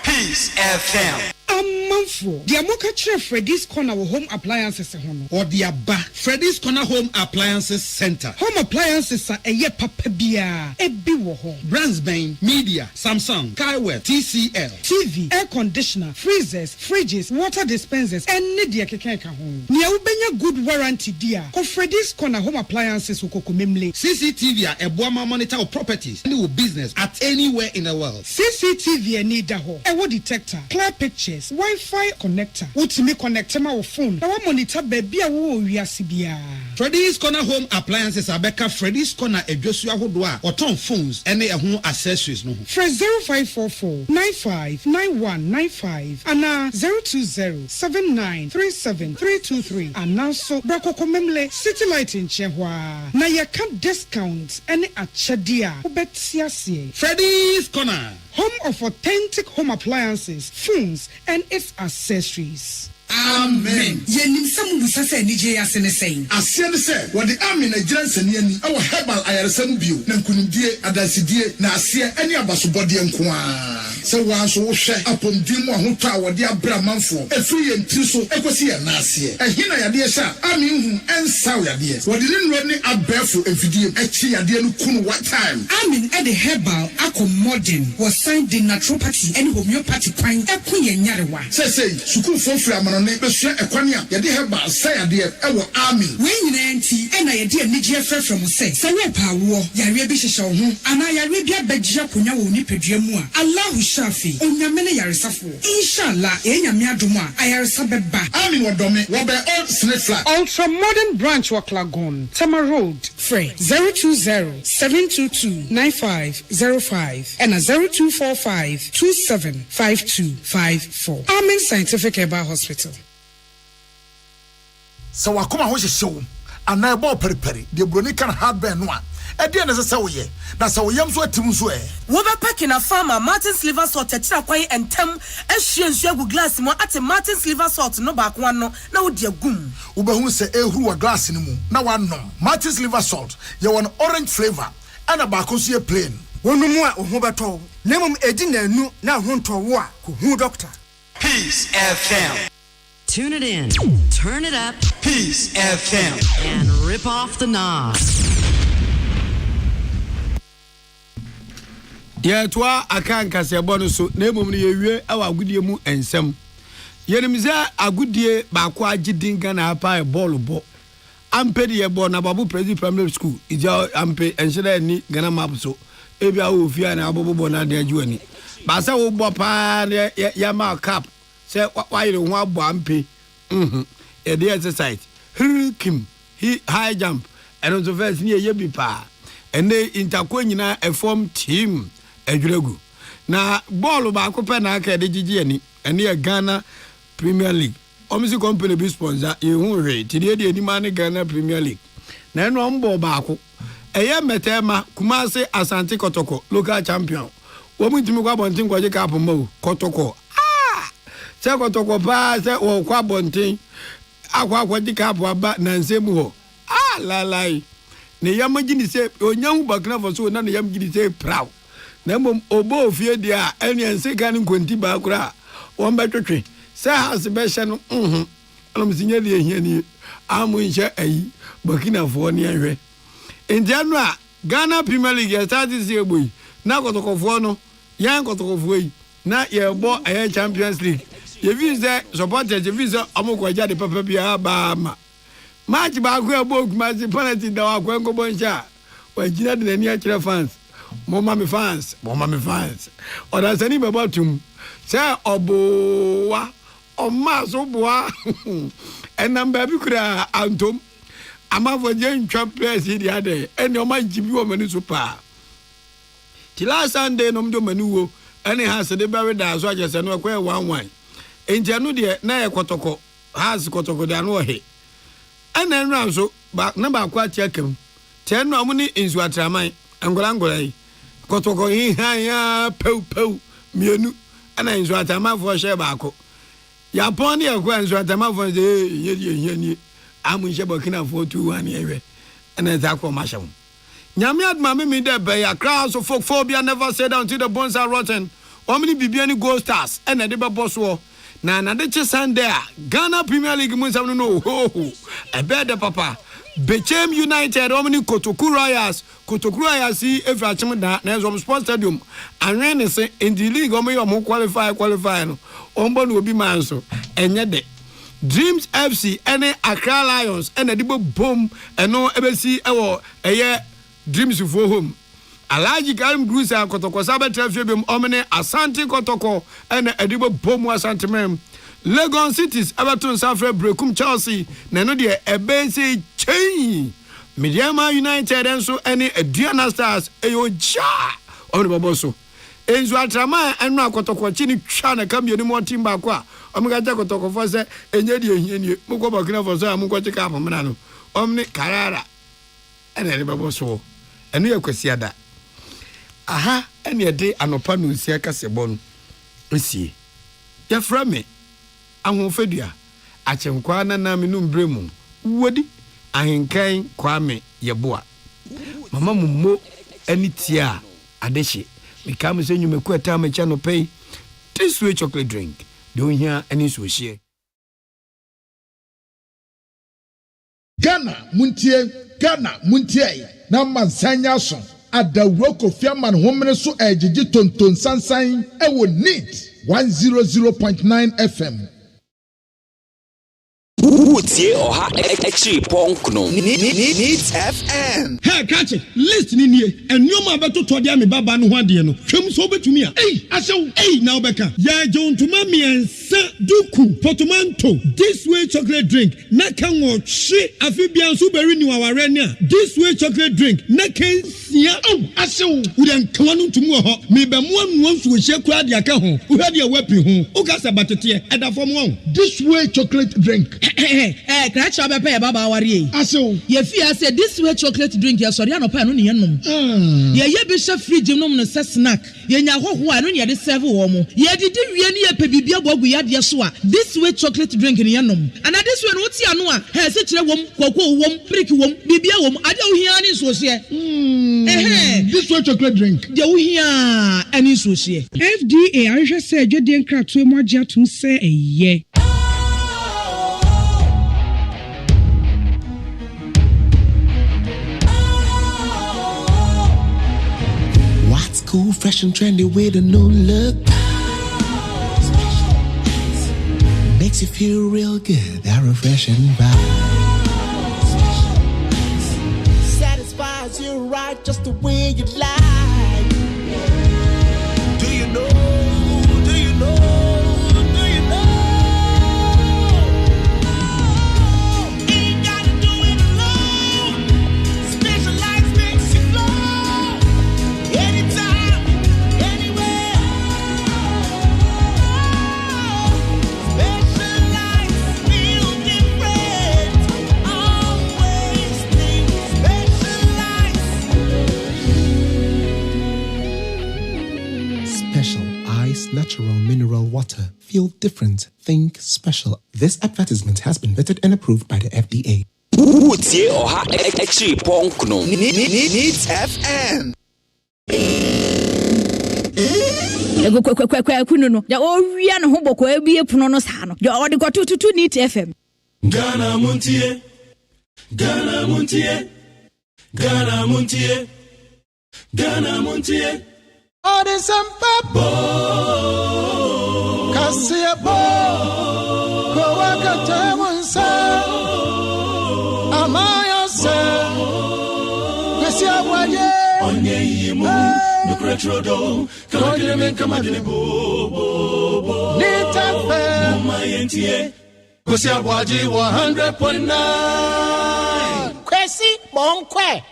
Peace FM. The Amoka Chef Freddy's Corner Home Appliances or the Abba Freddy's Corner Home Appliances Center. Home appliances are a ye papabia, a biwo home. Brandsbane, Media, Samsung, Kaiwell, TCL, TV, air conditioner, freezers, fridges, water dispensers, and Nidia Kekeka home. Nia ubenya good warranty dear. Ko Freddy's Corner Home Appliances ukokumemle. CCTV a Boama monitor of properties and business at anywhere in the world. CCTV need a home. A detector, clear pictures, Wi-Fi Wi-Fi connector. Utimi connect ma wo phone. Na wa monitor baby a wo wiase bia. Freddy's Corner Home Appliances Abeka Freddy's Corner Edwosu ahodo a oton phones ene ehun accessories no. Fresh 0544 959195 ana 02079373323 ana so brakoko memle City Light in Chehwa. Na ye can discount ene achede a obetiasie. Freddy's Corner, home of authentic home appliances, phones and its accessories. Amen. Yenim samu busase nije asene saying. Asiane se wode amen agiran sane ani awo herbal ayaresam bio na nkunimdie adasidie na asie ani abasobode nkoa. Se wanso wo hwe apomdim ahoto a wode abra manfo efiri yentri so ekosi ya na asie. Ehina yade sha amen hu ensaw yade. Wode ne nro ne abefo efidie echi yade no kunu what time. Amen e the herbal accommoding was signed in naturopathy and homeopathy kwan ekunye nyarewa. Say suku fofra ne besua ekwania yade heba sayade ewo army we nyina enti ena yade anigye frefrem say sanye paawo yare bi hyehye wo ho ana yare bi abagye konya wo nipadua mu a Allahu shafi onyame ne yaresafo inshallah enyame adom a ayaresa beba army wodome wo be old snake flat ultra modern branch Waklagon Tama Road free 020-722-9505 and 0245-275254 Amen Scientific Herbal Hospital. So wakoma ho hyehyew ana ebo periperi de broni kan hardware no a e de nese wo ye na se wo yam so atim so e wo be packing a farmer Martin's liver salt tetira kwai entem ehwie nsu agu glass mo ate Martin's liver salt no ba ko no na wo de agum wo be hu se ehuru wa glass ni mu na wanom Martin's liver salt ye won orange flavor ana ba ko so ye plain wonumu a ho beto nemum edi nanu na ho ntowo a ko hu doctor. Peace FM. Tune it in, turn it up, Peace FM, and rip off the knob. Yeah, twa akan kase bono so na emom ne yewie awa agudie mu ensem. Yenimze agudie ba kwa agidinga na apa e ball bo. Ampe de ye bo na babu President Primary School. Ija ampe ensheda ni Ghana map so. Ebi a ofia na abobo na de ajuani. Ba se wo bo pa ya ma cap. Se why you want bo ampe. E dey exercise. Kim he high jump. And on the first near ye bi pa. And they interko nyina a form team adwregu. Na ball ba ko pe na aka de gigi ani. Ene Ghana Premier League. Omisi company bi sponsor e hu hwe. Ti de ani ma ne Ghana Premier League. Na eno mbo ba ko. Eye metema Kumasi Asante Kotoko local champion. Wo mutimi kwa bontin kwaje ka apombo Kotoko. Se Kotoko pa se wo kwa bontin akwa kwaje ka aba na nsemu ho. Lalai. Ne yam gini se onyahu bakna fo so na ne yam gini se proud. Na mom obo ofie dia ene ense kan nkonti ba kura. Wo mbetwetwe. Se has be hye no Olom sinye de hiani amu nche ayi bakina fo ne ehwe. Indianu a Ghana Premier League start this year boy. Na Kotokofo no, yan Kotokofo yi. Na ye bo aye Champions League. Ye vise supporters ye vise amokwaja de papa bia ba ma. Match ba ko ebo Kumasi penalty da wa kwenko boncha. Wa jina de ni akire fans. Mo mama fans. Oda sani be batum. Se obowa o ma so boa. Enamba bi kura antom. Ama for jen champions here the other and your man jibi wo mani super. Till last Sunday no mdo mani wo any has the bury da so just no kwa 1-1. Enjanu de na e Kotoko has Kotoko da no he. Ana nran so ba na ba kwa tiakem. Ten no amuni insu atraman angola yi. Kotoko hi ya pew mienu ana insu atraman for share ba ko. Ya pon ne kwa insu atraman for ye amu shebo kina 421 yewe and za ko masham nyame adma me de be ya crowd so folk phobia never said until the bones are rotten omni bibia ni gold stars and de be boss wo na de che Sunday Ghana Premier League mun sam no ho e be de papa Bechem United omni Kotoku Royals si efra chim da na zo sports stadium anwen se in the league omyo qualify no ombo no obi man so enye de Dreams FC ene Accra Lions ene dibo boom eno ebesi ewo eye Dreams for home Alaji Karim Grusa Kotoko sabe traffic bem omne Asante Kotoko ene edibo boom Asante mem Legon Cities Everton Safre Brekum Chelsea nano de ebense chain Mediama United and so any Diana Stars eyo cha on baboso enzo atrama enu akotokwachi ni twa na kam yeni mo team ba kwa omgaja kotokofo se enye de ehie mukwo bakina fo so amukwo chika apomna no omni karara ene baboso enu yakwasiada aha ene de anopa no nsia kasebo no osie ya frame ahofadua achenkwa na na me no mbremu wodi ahenkan kwame yeboa mama mummo anitia adeshi mikam se nyumeku eta ma cha no pay this way chocolate drink don here any so share Ghana muntie na mansanya so adawro kofiaman homene so ejiji tonton sansan ewo neat 100.9 FM. Utie oha echi ponkno needs FM. Hey catch it list ni nie enyo ma beto to dia me baba no ho ade no twem so betumi a asew na obeka ya jontuma miensa duku potomanto this way chocolate drink na kan wo hwe afibia nso beri ni waware ni a this way chocolate drink na kan sia asew udan kan no ntumu ho me be mo anu nso hwe kura de aka ho wo hade a wapi ho o ka sa batete eda fom wo this way chocolate drink Crash up a baba worry. Aso, ye fear said this way chocolate drink, ya sorry, no pan on yenum. Ye bishop free gymnum no snack. Ye nya ho ho anu ye de serve wo mo. Ye did we any pebibia bogu ya de so a. This way chocolate drink in yenum. And this one what ya no a. He se kire wom, koko wom, prick wom, bibia wom. Ade wo hia ni so se. This way chocolate drink. De wo hia ani so se. FDA ahwe se adwede nkratoe mo agye atum se eye. Cool, fresh and trendy with a new look. Makes you feel real good, that refreshing vibe. Satisfies you right just the way you like. Do you know? Do you know? Do you know? Ain't gotta do it alone. Specialized makes you flow. Anytime. Natural mineral water. Feel different. Think special. This advertisement has been vetted and approved by the FDA. Utie oha echi ponkno needs FM. Ego kunu no. Ya o wia no ho boko ebie puno no sa no. Ya o de tutu neat FM. Ghana Montie. Ghana Montie. Ghana Montie. Ghana Montie. Ode sampa Kasia bo Kowaka temunsa Amaya se Kasia aboagye Onye yimu Nukretrodo Kamakile menka madini bo Nitafe Muma yentie Kasia aboagye 100.9 Kwesi Monkwe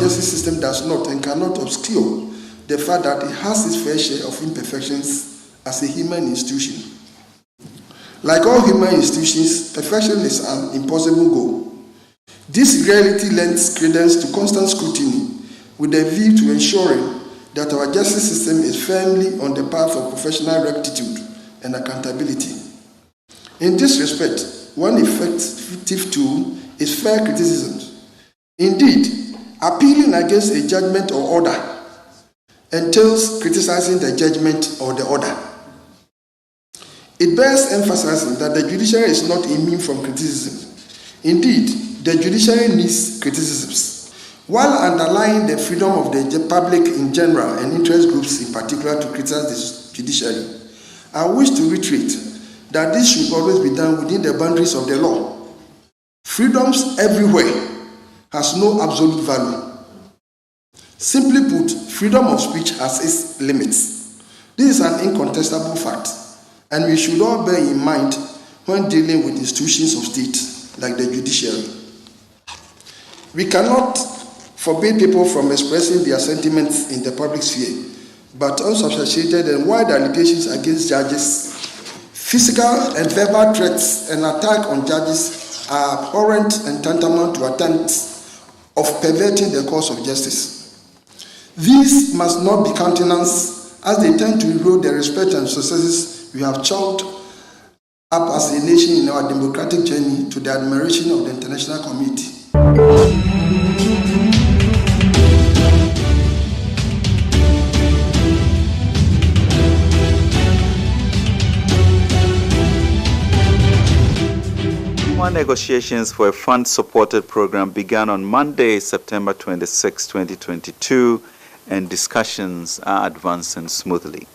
System does not and cannot obscure the fact that it has its fair share of imperfections as a human institution. Like all human institutions, perfection is an impossible goal. This reality lends credence to constant scrutiny with a view to ensuring that our justice system is firmly on the path of professional rectitude and accountability. In this respect, one effective tool is fair criticism. Indeed, appealing against a judgment or order entails criticizing the judgment or the order. It bears emphasizing that the judiciary is not immune from criticism. Indeed, the judiciary needs criticisms, while underlying the freedom of the public in general and interest groups in particular to criticize the judiciary. I wish to reiterate that this should always be done within the boundaries of the law. Freedoms everywhere has no absolute value. Simply put, freedom of speech has its limits. This is an incontestable fact, and we should all bear in mind when dealing with institutions of state like the judiciary. We cannot forbid people from expressing their sentiments in the public sphere, but unsubstantiated and wide allegations against judges, physical and verbal threats and attack on judges are abhorrent and tantamount to attempts of perverting the course of justice. These must not be countenanced as they tend to erode the respect and successes we have chalked up as a nation in our democratic journey to the admiration of the international community. Negotiations for a fund-supported program began on Monday, September 26, 2022, and discussions are advancing smoothly.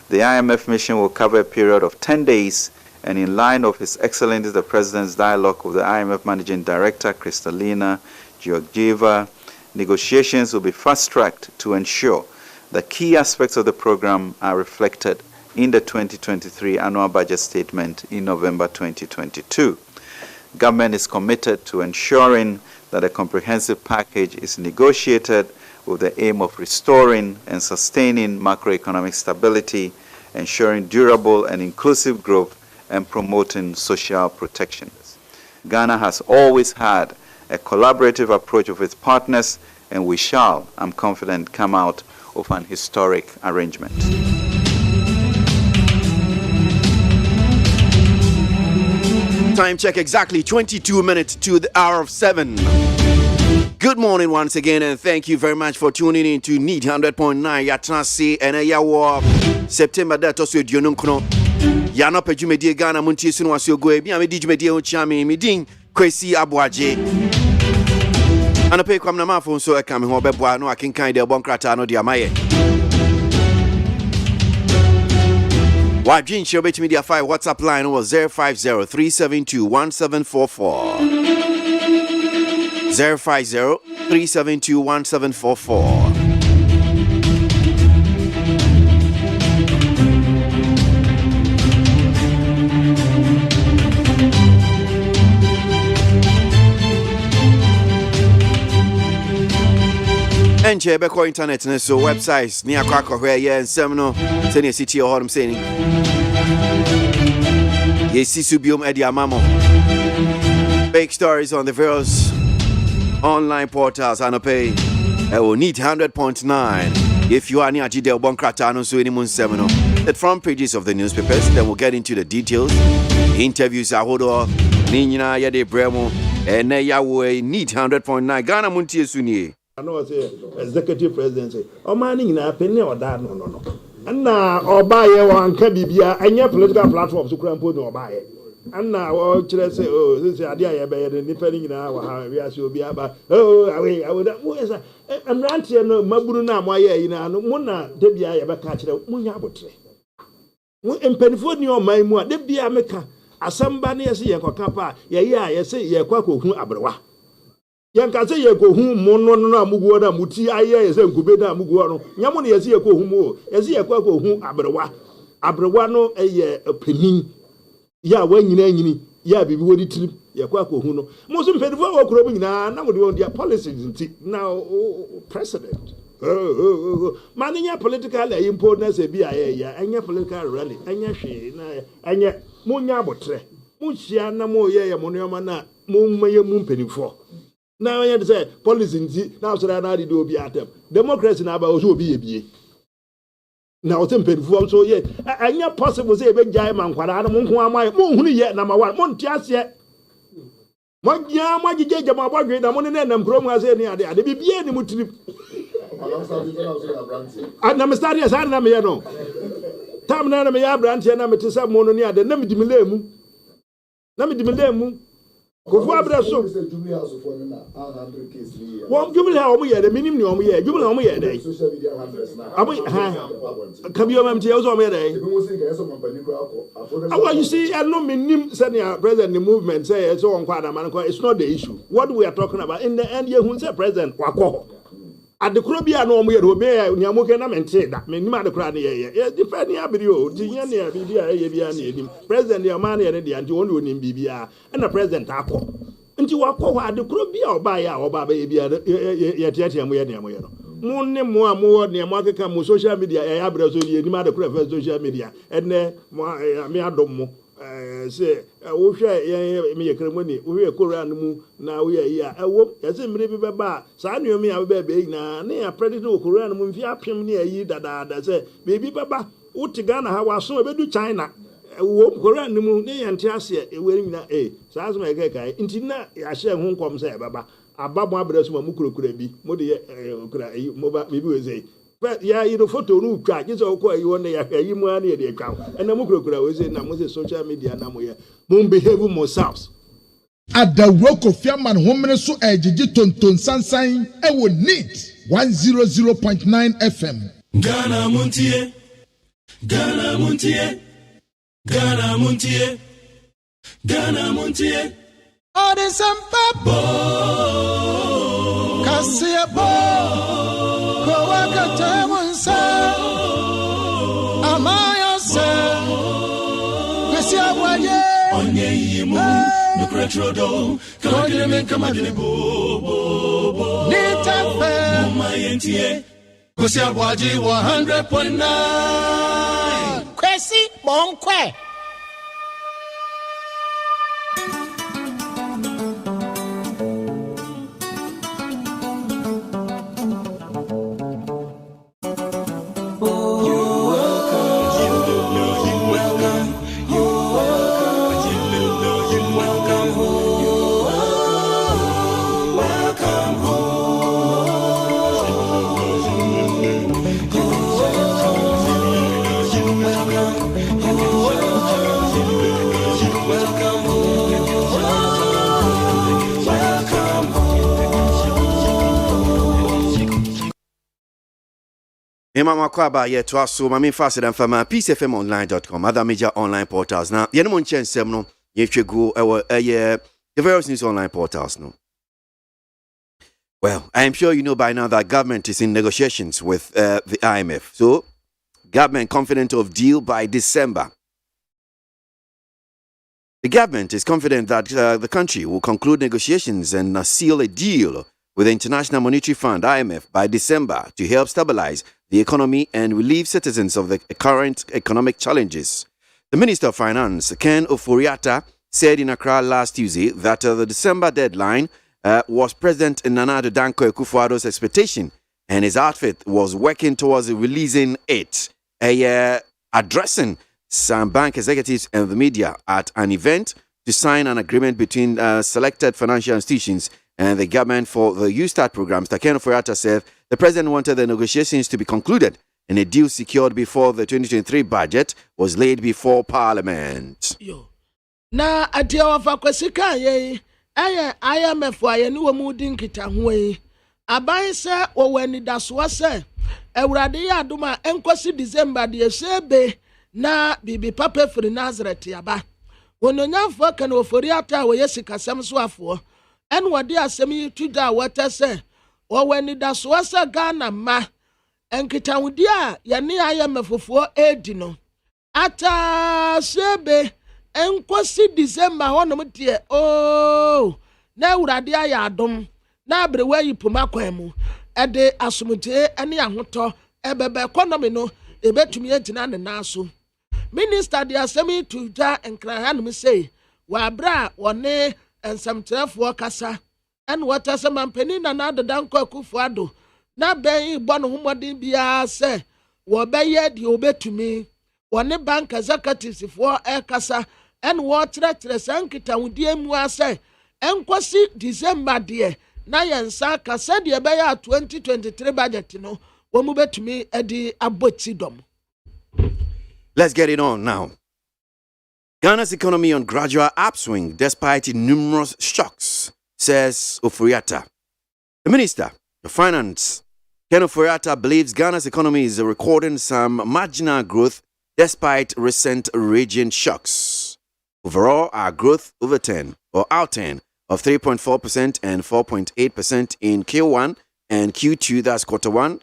The IMF mission will cover a period of 10 days, and in line of His Excellency the President's dialogue with the IMF Managing Director, Kristalina Georgieva, negotiations will be fast-tracked to ensure that key aspects of the program are reflected in the 2023 annual budget statement in November 2022. Government is committed to ensuring that a comprehensive package is negotiated with the aim of restoring and sustaining macroeconomic stability, ensuring durable and inclusive growth, and promoting social protection. Ghana has always had a collaborative approach with its partners, and we shall, I'm confident, come out of an historic arrangement. Time check exactly 22 minutes to the hour of 7. Good morning once again, and thank you very much for tuning in to Need 100.9 Yatrasi and Ayawa September that also Dionunkono. Yana Pejumedi Ghana Montie Sunwasio Goe, Biame Dijumedi Ochami, Midin, KWASI ABOAGYE. And a pay come na phone so I come home, Beboa, no, I can kind of Bonkrata no Diamaye. Wajin Shobet Media 5 WhatsApp line was 050-372-1744. 050-372-1744. And Chebeko internet so websites near Kwako where and Semino Senior City or Horm saying Yes, Subium Edia Mamo. Fake stories on the various online portals and pay. I will need 100.9 if you are near Gidel Bonkratano so any moon Semino. The front pages of the newspapers, then we'll get into the details. Interviews are Hodo, Nina Yade Bremo, and Yawe need 100.9 Ghana Montie Suni. I know say executive presidency. O man na penny or that no. And na obaye wan ka bibia anya political platforms krampo no obaye. And na o kire say oh this ade aye be ye ni pani nyina wa ha wi ase obi aba. Oh awe da mo esa amrantie no maburu na mo aye yi na no mo na de bia ye be ka kire mo nya abotre. Mo empanifo ni o man mu a de bia meka asamba na ye se ye koka pa ye ye a ye se ye kwa kohu abrewa. Yankase ye ko hu mono no amuguo da muti aye ye se nkube da amuguo no nyamo ne ye se ye ko hu mo ye se ye kwa ko hu abrewa no eye penin ya wanyina nyini ya bibi wodi trip ye kwa ko hu no mo so mpedifo wa kuro bu nyina na mo de on dia policies nti now president maninya political importance bi aye ya anya political rally anya hwe na anya mo nya abotre mo hia na mo ye mo no ma na mo maye mu mpedifo. Now I say policy now so that I did obi atem. Democracy na ba oso obi ebie. Now tem pedifo so ye anya possible say be jai man kwara na mo nko amai mo hunu ye number 1 mo ntiase. Mo gya mo gije ma bodwe na mo ne nam krom ase ni ade bibie ni mo trip. na me start yes na me no tam na me ya branch na me tesa mo no ni ade na me di me lemu Kofu Abreso. One Jubilee Homu yet, the minimum Homu yet, Jubilee Homu yet. Social media handlers now. Come you MT also made a. You see, I know minimum senior president the movement say it's on Quadaman. It's not the issue. What we are talking about in the end, you who say president Wako. At the Krobia no we will be Yamuka and say that many mother cranny. Yes, depending on you, Tiania, Bidia, President Yamani and the Antonio in Bibia, and the President Ako. And you are called the Krobia or by our baby, yet we are near more near market come social media, Abrazo, the mother prefer social media, and me adomo. Say, we share me a ceremony, we are Korean now we are here. I hope as a maybe baba, San you me a baby now, near predator Korean moon, if you have him near you that say, baby baba, Utigana, how I saw do China. Korean moon, and Tiasia, wearing that a Sas my guy, Intina, I share home comes there, baba. Above my brothers, Mukuru could be, Modi, maybe we say. But yeah, you know, photo no track. It's all quite you want to money at the account. And I'm going to say, I'm social media. Won't behave more south. At the rock of Yaman Homer so edgy ton sunshine, I would need 100.9 FM. Ghana Montie, Ghana Montie, Ghana Montie, Ghana Montie. Oh, there's some papa. Cassia Bo. KWASI Aboagye 100.9 KWASI Bonkwe. Mama Kwaba yet to us so my faster than from peacefmonline.com, other major online portals. Now, the animal chance no, if you go the various news online portals no. Well, I am sure you know by now that government is in negotiations with the IMF. So, government confident of deal by December. The government is confident that the country will conclude negotiations and seal a deal with the International Monetary Fund, IMF, by December to help stabilize the economy and relieve citizens of the current economic challenges. The Minister of Finance, Ken Ofori-Atta, said in Accra last Tuesday that the December deadline was President Nana Addo Dankwa Akufo-Addo's expectation, and his outfit was working towards releasing it. Addressing some bank executives and the media at an event to sign an agreement between selected financial institutions and the government for the U-Start programs, Ken Ofori-Atta said the president wanted the negotiations to be concluded and a deal secured before the 2023 budget was laid before Parliament. Na adia wafa kwesika ye IMF wa ye ni wo mudi nkita ho yi aban se wo wani daso se ewurade ya adoma enkwasi December de sebe na bibi papa firi Nazareth yaba wononyafo kan Ofori-Atta wo yesikasem so afo en wode asem yi tuda wata se wo wani daso se Ghana ma enkita hudi a ye ne IMF fofo edi no ata sebe enkwasi December honom tie na urade aya adom na abrewa yi poma kwan mu ede asomte ene ahoto ebebe economy no ebetumi agyina ne naso minister de asemi tuja enkrahanum say wa bra wone ensamtrefo kasa en wata se mampani na Addo Dankwa Akufo-Addo na ben igbo no homodin bia se wo beye de obetumi wone bank executives for kasa en wo tretre sankita wudie mu ase enkwasi December de na yɛnsa ka sɛdeɛ ɛbɛyɛ 2023 budget no wɔn betumi ɛde abɔti dɔm. Let's get it on now. Ghana's economy on gradual upswing despite numerous shocks, says Oforiatta. The Minister of Finance, Ken Oforiatta, believes Ghana's economy is recording some marginal growth despite recent region shocks. Overall, our growth over 10 or out 10 of 3.4% and 4.8% in Q1 and Q2, that's quarter one,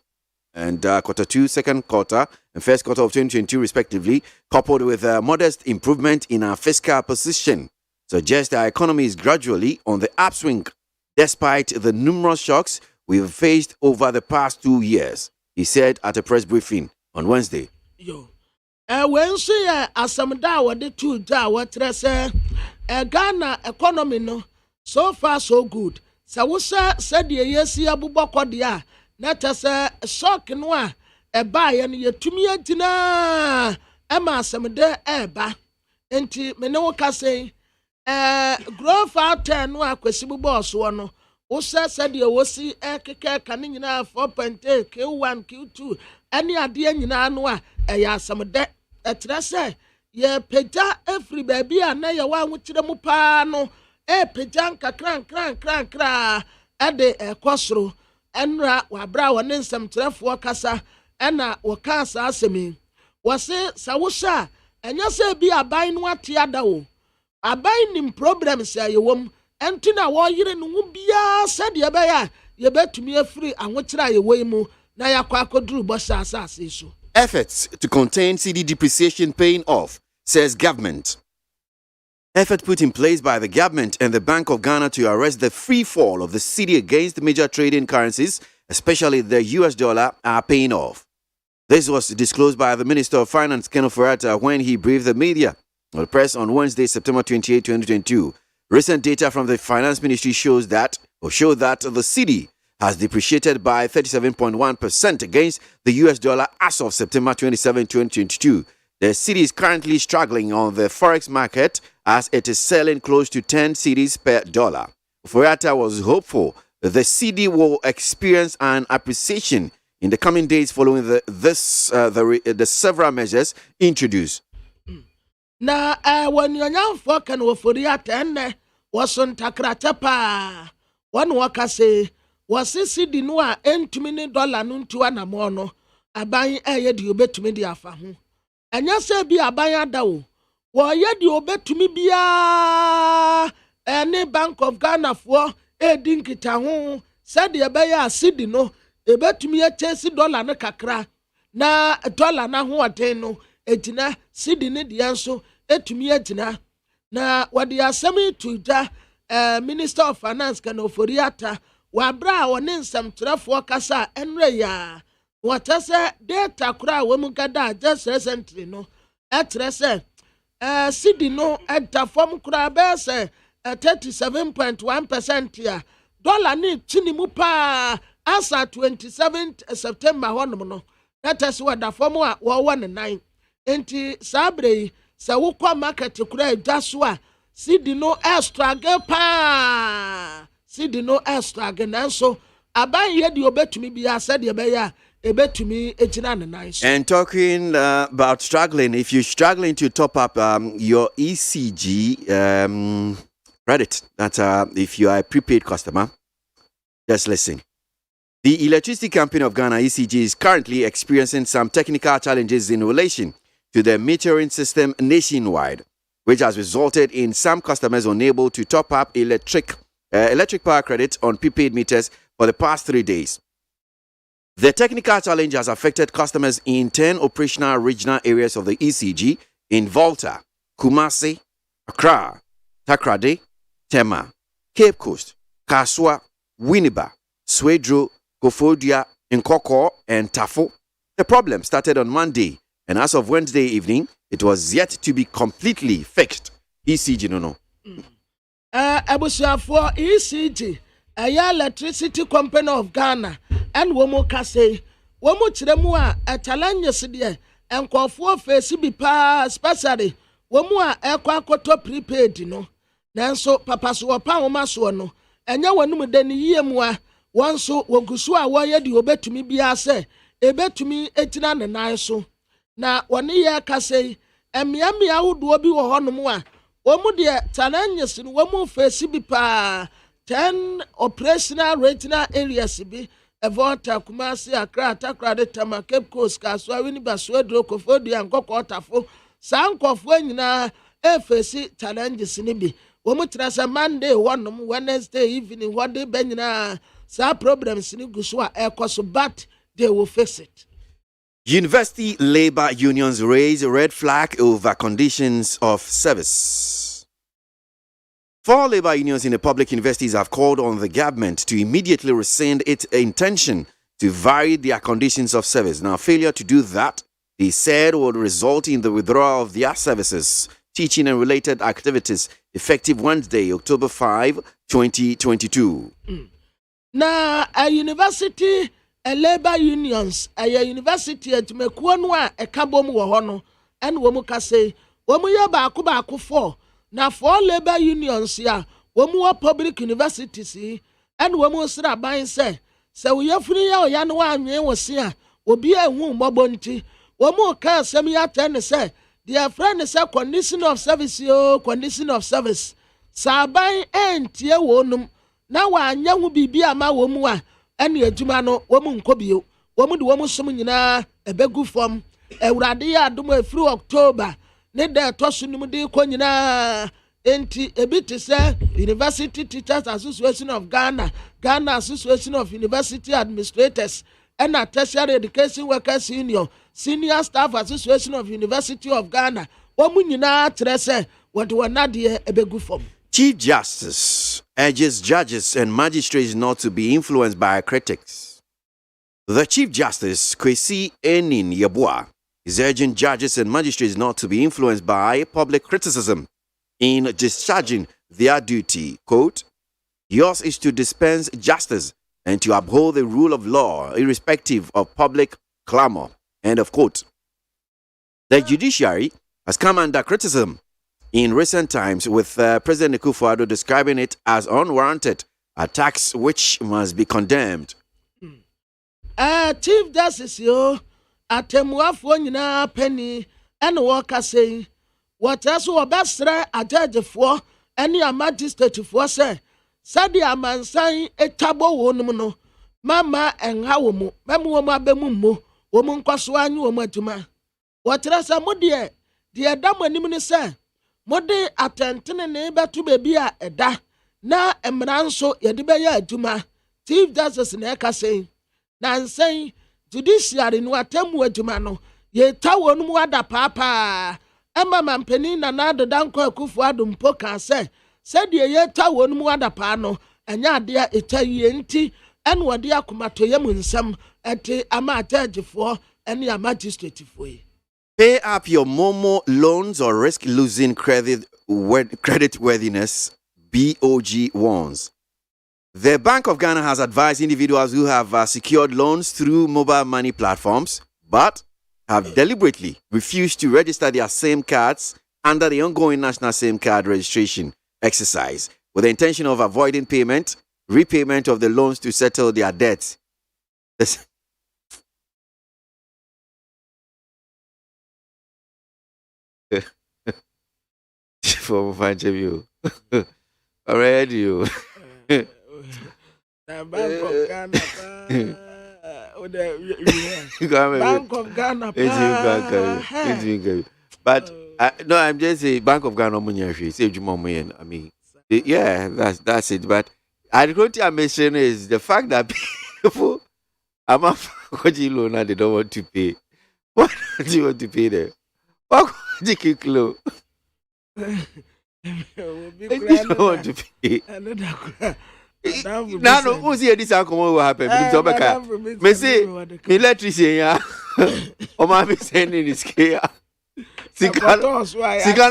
and quarter two, second quarter, and first quarter of 2022, respectively, coupled with a modest improvement in our fiscal position, suggests our economy is gradually on the upswing, despite the numerous shocks we've faced over the past 2 years, he said at a press briefing on Wednesday. When she asamda wade two da watrese Ghana economy no so far so good. Sa wusa said ye yesi abubakwa dia na tese shock no a eba ye no yetumi atina ema asamda eba enti me ne wo ka sei growth out no akwesi bubo so no wusa said ye wosi ekeke kan nyina 4.8 Q1 Q2 ani ade nyina no a eya asamda etrese ye peja every baby na ye wa nwuchire mu pa no peja nkakran ade ekosoro enra wabra wone nsem trefo kasa ena wokasa asemi wose sawusha enya se bi aban no ate adawo aban nim problems ya yewom entina wo yire no bia sade ye beya ye betumi afiri anwochire ye woimu na yakwa akoduru bosha asase so. Efforts to contain cedi depreciation paying off, says government. Effort put in place by the government and the Bank of Ghana to arrest the free fall of the cedi against major trading currencies, especially the US dollar, are paying off. This was disclosed by the Minister of Finance, Ken Oforiatta, when he briefed the media or the press on Wednesday, September 28, 2022. Recent data from the Finance Ministry show that the cedi has depreciated by 37.1% against the US dollar as of September 27, 2022. The cedi is currently struggling on the forex market as it is selling close to 10 cedis per dollar. Oforiatta was hopeful that the cedi will experience an appreciation in the coming days following the several measures introduced. Na when yonyamfo kan Oforiatta enne waso ntakrata pa wan waka say wasisi di no a entumi ne dollar no ntua na mo no aban eye di obetumi di afa ho anya se bi aban adawo wo ye di obetumi bia ene Bank of Ghana fo edi nkita ho said ye be ya sidi no ebetumi ye chesi dollar no kakra na dollar na ho oden no etina sidi ne de nso etumi etina na wadi asemi tuja Minister of Finance Ken Oforiatta wabra wone nsem trefo kasa enre ya watase data kura wemu gada just recently no etrese cedi no enta form kura be se 37.1% ya dollar ni chini mu pa asa 27 September honom no etase wada form a wo 19 enti sabre se wo kwa market kura edwaso a cedi no extra ge pa cedi no extra again so aban ye de obetumi bia said ye be ya ebetumi ejina ne nice. And talking about struggling, if you're struggling to top up your ECG credit, that if you are a prepaid customer, just listen. The Electricity Company of Ghana, ECG, is currently experiencing some technical challenges in relation to the metering system nationwide, which has resulted in some customers unable to top up electric power credit on prepaid meters for the past 3 days. The technical challenge has affected customers in 10 operational regional areas of the ECG in Volta, Kumasi, Accra, Takrady, Tema, Cape Coast, Kaswa, Winneba, Swedru, Kofodia, Nkoko, and Tafo. The problem started on Monday, and as of Wednesday evening, it was yet to be completely fixed. ECG no. Abusuafo ECG, Electricity Company of Ghana, and womo kase, womo chiremu a challenge sidie, enkofo face bi pa especially womo a ekwa koto prepaid no. Nanso papa so pa woma so no, enya wanum de ne yie mu a wonso wogusu a woyɛ de obetumi bia sɛ ebetumi etina ne nan so na wɔne yɛ kasɛi emiamia ahodoɔ bi wɔ hɔnom a wɔn de challenges no wɔn face bi paa 10 operational regional areas bi Evota Kumasi Accra Takra de Tama Cape Coast Kaswa Winneba Swedro Kofodi and Kokotafo Sankofo nyina efesi challenges ni bi wɔn trasa Monday one Wednesday evening what they benyina sa problems ni guso a ekoso but they will fix it. University labor unions raise a red flag over conditions of service. 4 labor unions in the public universities have called on the government to immediately rescind its intention to vary their conditions of service. Now, failure to do that, they said, would result in the withdrawal of their services, teaching and related activities effective Wednesday, October 5, 2022. Na a university a labor unions a university at mekuonwa a kabom wohono and womuka say womuya baako 4 na 4 labor unions ya womu public universities and womu sra ban say we yafuni ya oya no anwen wose a obi ehun mmobọ nti womu ka asem ya ten say their friend say condition of service condition of service saban entie wonum na wanya hu bibia ma womu a ene adwuma no womu nkobio womu de womu som nyina ebegu fam ewurade ya adom afiri October ne de toso nim de ko nyina enti ebiti say University Teachers Association of Ghana Association of University Administrators and Tertiary Education Workers Union Senior Staff Association of University of Ghana womu nyina trese what wona de ebegu fam. Chief Justice urges judges and magistrates not to be influenced by critics. The Chief Justice, KWASI AbOAGYE, is urging judges and magistrates not to be influenced by public criticism in discharging their duty. Quote, yours is to dispense justice and to uphold the rule of law irrespective of public clamor. End of quote. The judiciary has come under criticism in recent times, with President Akufo-Addo describing it as unwarranted attacks which must be condemned. Chief Justice yo atemuafo nyina penny and worker saying what else will bestra a judge for any a magistrate for say sadi a man sign a tabo woman mama and how mu memuoma bemumo woman kwaswanyu womatuma what else a modie dear damanimini say mode atentene ne betu baby a eda na emranso yede beya adwuma Chief Justice na eka say na nsen judiciary no atemu adwuma no ye tawo no mu ada papa ema mampani na nado danko Akufo-Addo mpo ka say de ye tawo no mu ada pa no enya ade a etayi enti en wode akomato yam nsam ete ama judgefo ene a magistrate fo. Pay up your Momo loans or risk losing credit worthiness, BOG warns. The Bank of Ghana has advised individuals who have secured loans through mobile money platforms but have deliberately refused to register their SIM cards under the ongoing National SIM Card Registration exercise with the intention of avoiding repayment of the loans to settle their debts. For find you already you. Bank of Ghana. Bank of Ghana. But no, I'm just saying Bank of Ghana. I mean, yeah, that's it. But I don't think mention is the fact that people, I'm a loan and they don't want to pay. What do you want to pay them? What do you keep low? You don't want to pay. Now, who's here? This uncle will happen. Me say, me electrician, yeah. O ma me sending this care. Sikano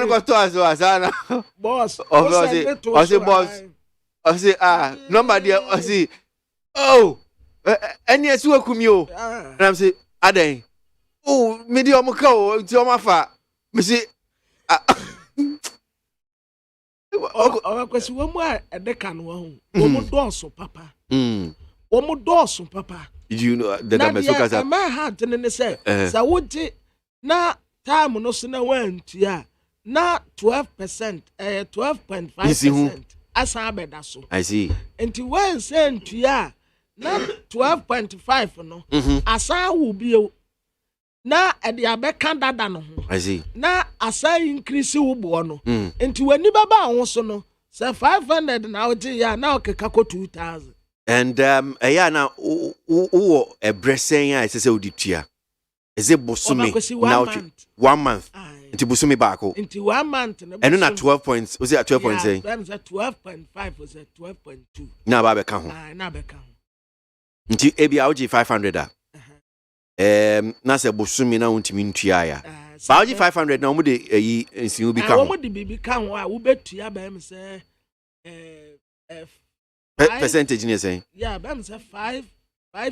ko to aso asana. Boss. I say boss. I say number there. I say, oh, any esu akumio. And I'm say, aden. Oh, me di omo ka o, ti omo fa. Me say Kwasi womu a edeka no ho. Womu dɔɔso papa. Womu dɔɔso papa. You know that I'm so kasa. Na ma ha tene say sa woje na time no so na wantua na 12% 12.5% asa abeda so. I see. Enti when say ntua na 12.5 no asa wo bio na ede abeka dada no ho. I see. Na asa increase wo bo no. Enti wani baba ho so no say 500 na woje ya na okeka ko 2000. And yeah now a bressing I say oditua. Is it bosumi now 1 month? Into bosumi back. Into 1 month. And not 12 points. Was it at 12 points? Yeah, 12.5 was at 12.2. Now babe count. Now babe count. Into ABOG 500. Na se bosumi na untimi ntua ya. Ba 500 na omude yi nsi obi count. Omude bibi count wa wo betua ba em say percentage you saying? Yeah, ba em say 5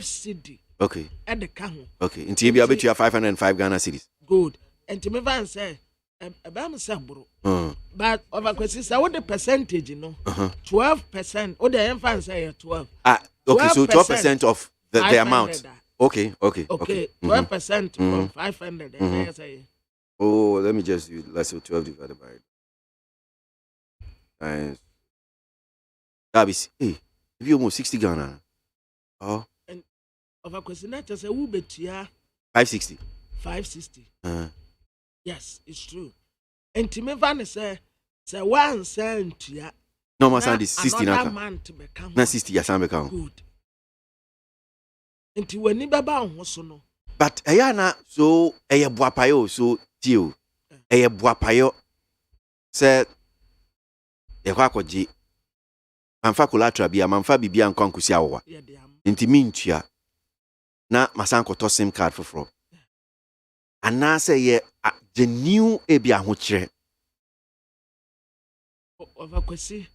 cedi. Okay. At the count. Okay. Until you be able to have 505 Ghana cedis. Good. And to me van say about say bro. But over question say what the percentage you know? 12%. What the enfan say 12. Okay, so 12% of the amount. Okay. 12% from 500 and I say. Oh, let me just do let's say 12 divided by times. That is if you almost 60 Ghana. Oh. Of a question that say who betia 560. 560. Yes, it's true. And to me van say 1 cent ya. No more sand is 60 now. Na 60 ya sambe count. Good. Enti wani baba ho so no. But na so boapayo so deal. Boapayo say akwaji amfa collateral bia amfa bibia nkwankusi awowa. Enti mintua na masan koto sim card foforo. Ana say the new ebia ho kire. Ovakwesi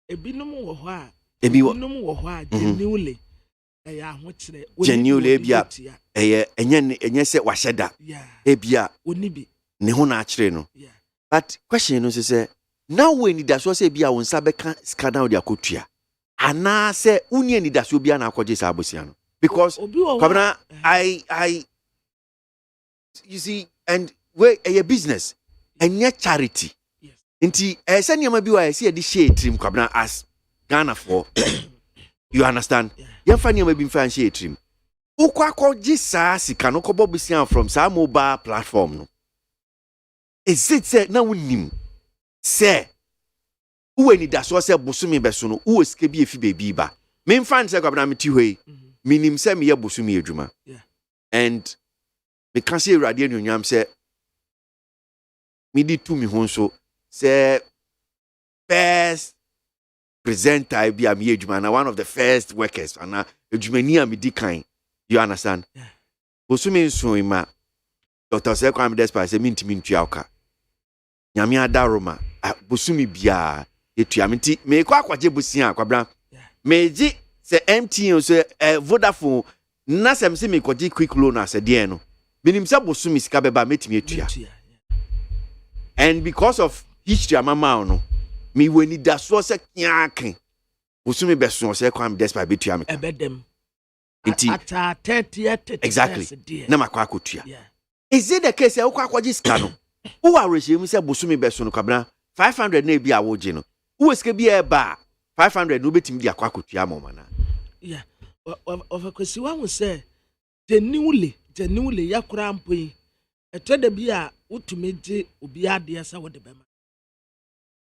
ebinom wo ho a ebinom wo ho a genuinely ho kire. Genuinely ebia enye se waheda. Ebia onibi ne ho na akire no. But question no say now when you daso say bia won sabeka skada odi akotua. Ana say unie ni daso bia na akoje sa abosia no. Because Kabana, I you see, and we a business and yet charity. Yes. Inti send you maybe I see a share trim Kabana as Ghana for you understand? You find you maybe fan share trim. Ukwako jisa sika no kobo bisia from some mobile platform no. Is it say na unim say who any da so say bosumi beso no who escape efi baby ba. Me fan say Kabana meti hoi. Minim se me ye bosumi adwuma. And me kan say radio nyam say me di to me ho so say first presenter bi am ye adwuma na one of the first workers and adwumani am di kan. You understand? Bosumi nso ima Dr. Sekwam Despa say me ntimi ntua oka. Nyame adaroma bosumi bia etua menti me kwa akwaje bosia kwabra. Meji se MTN so Vodafone na sem se me kwaje quick loan as de no. Minim se bosumi sika beba metimi etua. And because of history amama no me weni da so se kiaken bosumi beso se kwam despa betua me. Ebedem. Inti ata 30 exactly. Na makwa akotua. Is it the case e ukwa kwaje sika no? Who are regime say bosumi beso no kabra 500 na bi awoje no. Who esike bi e ba 500 no betimi di akwa akotua mo mana. Yeah. Of course one will say genuinely yakura mpoyi. Etwe de bia utumeje obi ade asa wo de bema.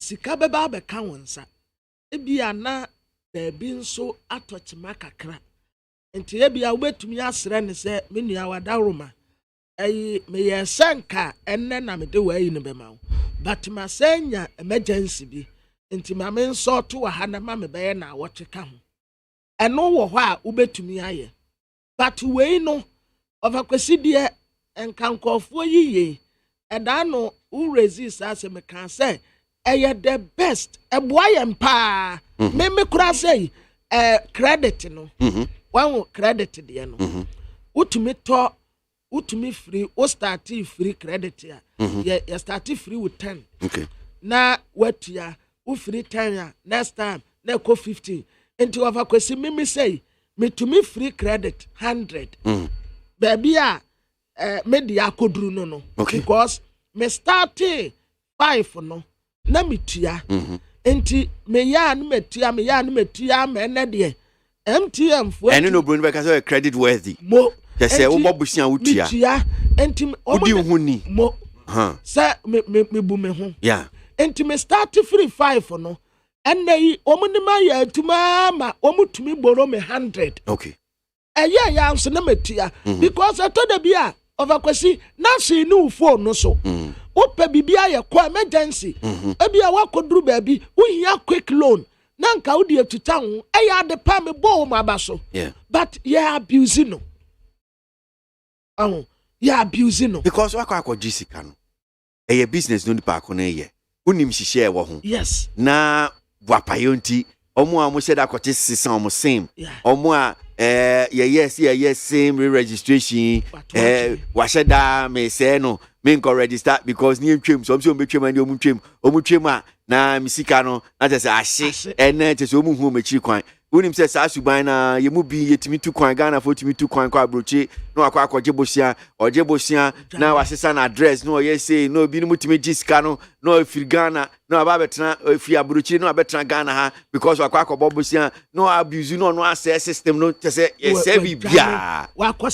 Sika beba be ka wonsa. Ebia na da bi nso atochima kakra. Enti ebia obetumi asre ne se menua wadaroma. Me yesanka enne na me de wa yi ne bema wo. But ma senya emergency bi. Enti ma me nso to wa ha na ma me be na wotweka ho. Eno wo ho a ubetumi aye. But we no overkwesi de enkankofo yiye. Eda no u resist as me can say the best. Eboa yem pa. Me kura say credit no. One credit de no. Utumi free o start free credit ya. You start free with 10. Okay. Na wetia free 10 next time na ko 15 enti over kwesi me say me to me free credit 100 baby a me di akodru no because me starting 5 no na me tua enti me ya no metua me na de MTM for eno no bro no be say credit worthy mo say wo bobusia wo tua enti odi hu ni mo say me bu me ho yeah enti me start free 5 no enne yi omunima ya atuma ma omutumi boro me 100 okay ya nso na metua because atoda bia overkwesi na se ni phone no so opa bibia ye kwa emergency ebia wakoduru baabi wohia quick loan na nka wodi atuta ho eya de pa me bo ma baso but abuse no abuse no because wakwa jisika no business no ni pa ko na ye unim hihye wo ho yes na wapayonti omo a mo sheda akote sisan omo same omo a yes same registration washeda me say no me nko register because ni ntwem so omo betwem ani omo twem a na misika no na tese ahye ene tese omo hu mechiri kwan unim se sa suban na yemu bi yetimi tu kwan Ghana for timi tu kwan kwa abrochi no akwa akwaje bosia na wasesa na address no ye say no bi no mutimi gisika no afiri Ghana no aba betena afiri abrochi no abetena Ghana ha because akwa akwa bosia no abuse no access system no tese ye bibia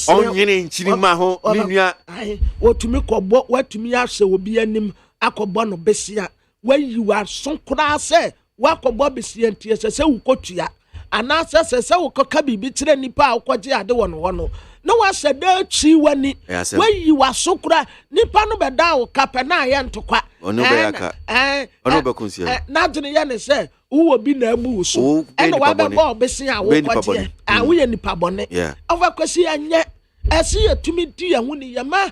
onyene nchiri ma ho ninua otumi kobo watumi ahye obi anim akobo no besia when you are so kura say wakobo besia ntie se wukotua anasa se wokoka bibi kire nipa akwaje ade wono no wase da chi wani when you are so kura nipa no beda wo kapa na ye ntokwa ono be aka ono be kunsia na dwene ye ne se wo bi na abu so ene wa be bo besia wo kwaje wo ye nipa bone overkwesi anye esi yetumi di ehun ni ye ma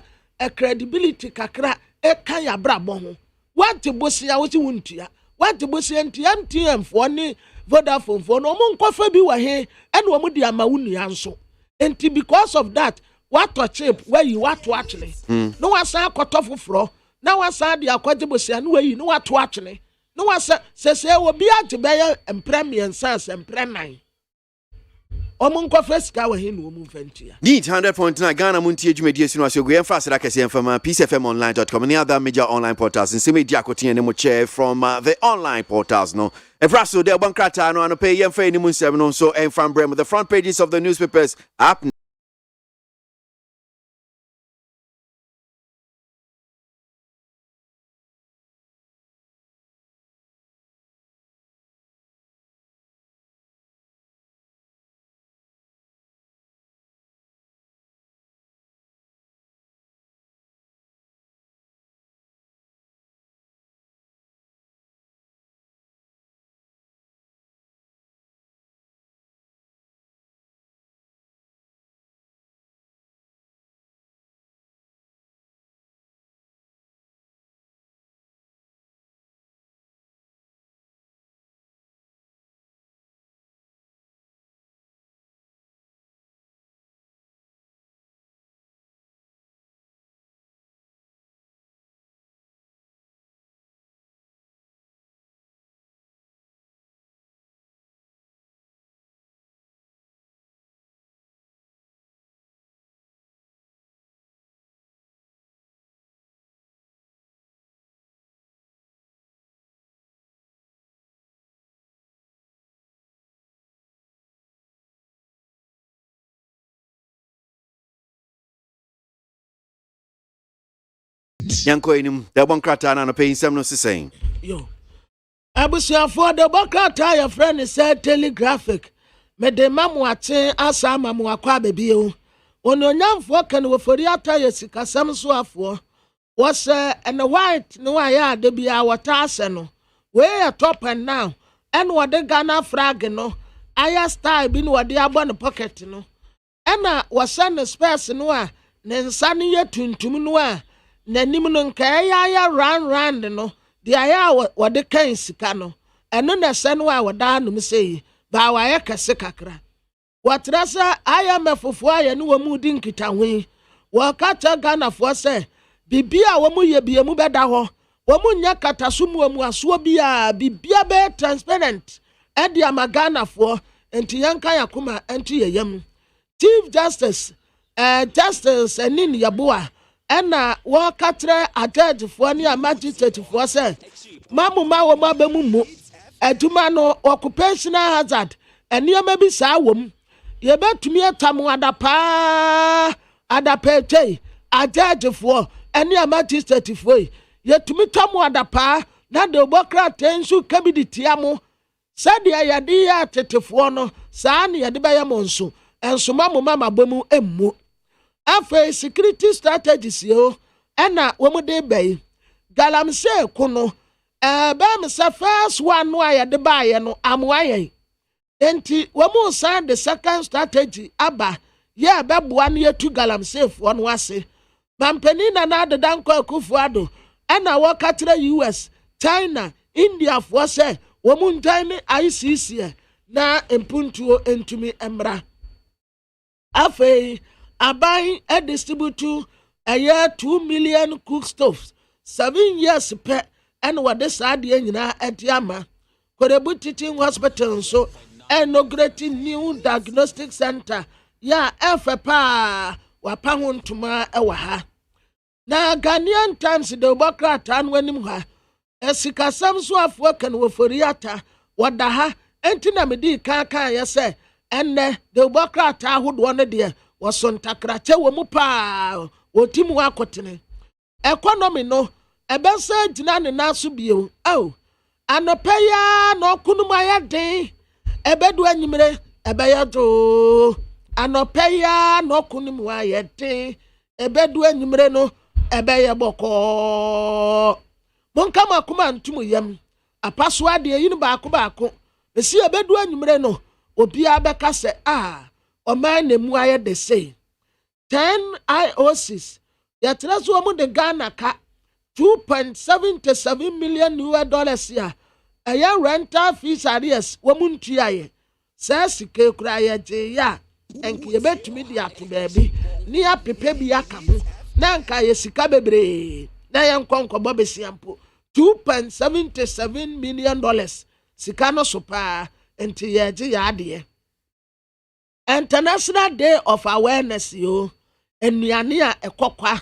credibility kakra kan ya brabo ho wante bosia wo ti wuntua wante bosia MTM fo ni Vodafone for no mon kofa bi wa he and wo di ama wunua nso enti because of that what to chip where you want to actually no wasa akotofo fro na wasa di akwaje bosia no we no what to actually no wasa se wo bi ate be empremian sans emprenan omon kofa sika wa he no mu fantia need 100.9 Ghana Montie dwumadi esinu asogo yem fast like say from peacefmonline.com and other major online portals and semi diakotin ne mo chair from the online portals no Evraso de Bankrata no pay yem fa ni mu nsem no so en from brem the front pages of the newspapers up Yanko enim the Bankrata na pay nsem no sesen yo abusia for the Bankrata your friend said telegraphic me de mamu ate asa mamu akwa bebi o ononyamfo kan wo fori ata yesika sam so afo was and white no ya de bia wata ase no we a top and now and what the Ghana flag no aya style bi no de abo no pocket no ena wasan space no a ne nsa ne yetuntum no a nanim no nka ya round no de aya wode kan sika no eno na se no a woda no sei ba wa ya kase kakra watrasa aya mefofo aya no wamu di nkita hwen wakata Ghana fo se bibia wamu ye bia mu beda ho Womunya katasumu amuasuo bia bibia be transparent edi amagana for enti yanka yakuma enti yeyam Chief Justice Justice Enin Yabua ena wo katre judge for ni magistrate for say mamu ma wo ma bemu mu aduma no occupational hazard enioma bi saa wom ye betumi atamu adapete judge for eni magistrate for yetumi tamu adapa na de obokra tensu kabiditi amo sadia yade ya tetefo no saa ne yade baya monso enso mama bomu emmu afa security strategies yo ena womude bay galamse kuno bam sa first one no ayade baye no amwaye enti womu san the second strategy aba ya beboa ne yetu galamse fo no ase mampani na de danko akufuado ena wakatra US China India for say womuntane ICC na empuntuo entumi emra afei abai distribute a year 2 million cook stoves 7 years pe and what the sad nyina etiama Korebu Teaching Hospital so inaugurating new diagnostic center ya efepa wapahun tuma ewa ha na Ghanaian Times de Obokrata anwanim ha esika samso afo kan woforiata wada ha enti na medi kaka ya se enne de Obokrata ahodo no de wasontakrache wo mu pa wotimu akotene economy no ebesa gina ne naso bio anopeya no kunum ayade ebedu anyimre ebeya do anopeya no kunum ayade ebedu anyimre no ebeye boko monka makuma ntumu yam apaso ade yin baako esi ebedu anyimre no obi abeka se oman ne mu aye de say 10 IOCs yatraso omu de Ghana ka $2.77 million ya aya rental fees arrears womu ntuaye sa sike kura ye je ya enke yebetumi di ato baabi ni apepe bi aka mu na nka ye sika bebre na ye nkonkobo besiampo $2.77 million sika no sopa enti ye je ya ade International Day of Awareness yo enuane a ekokwa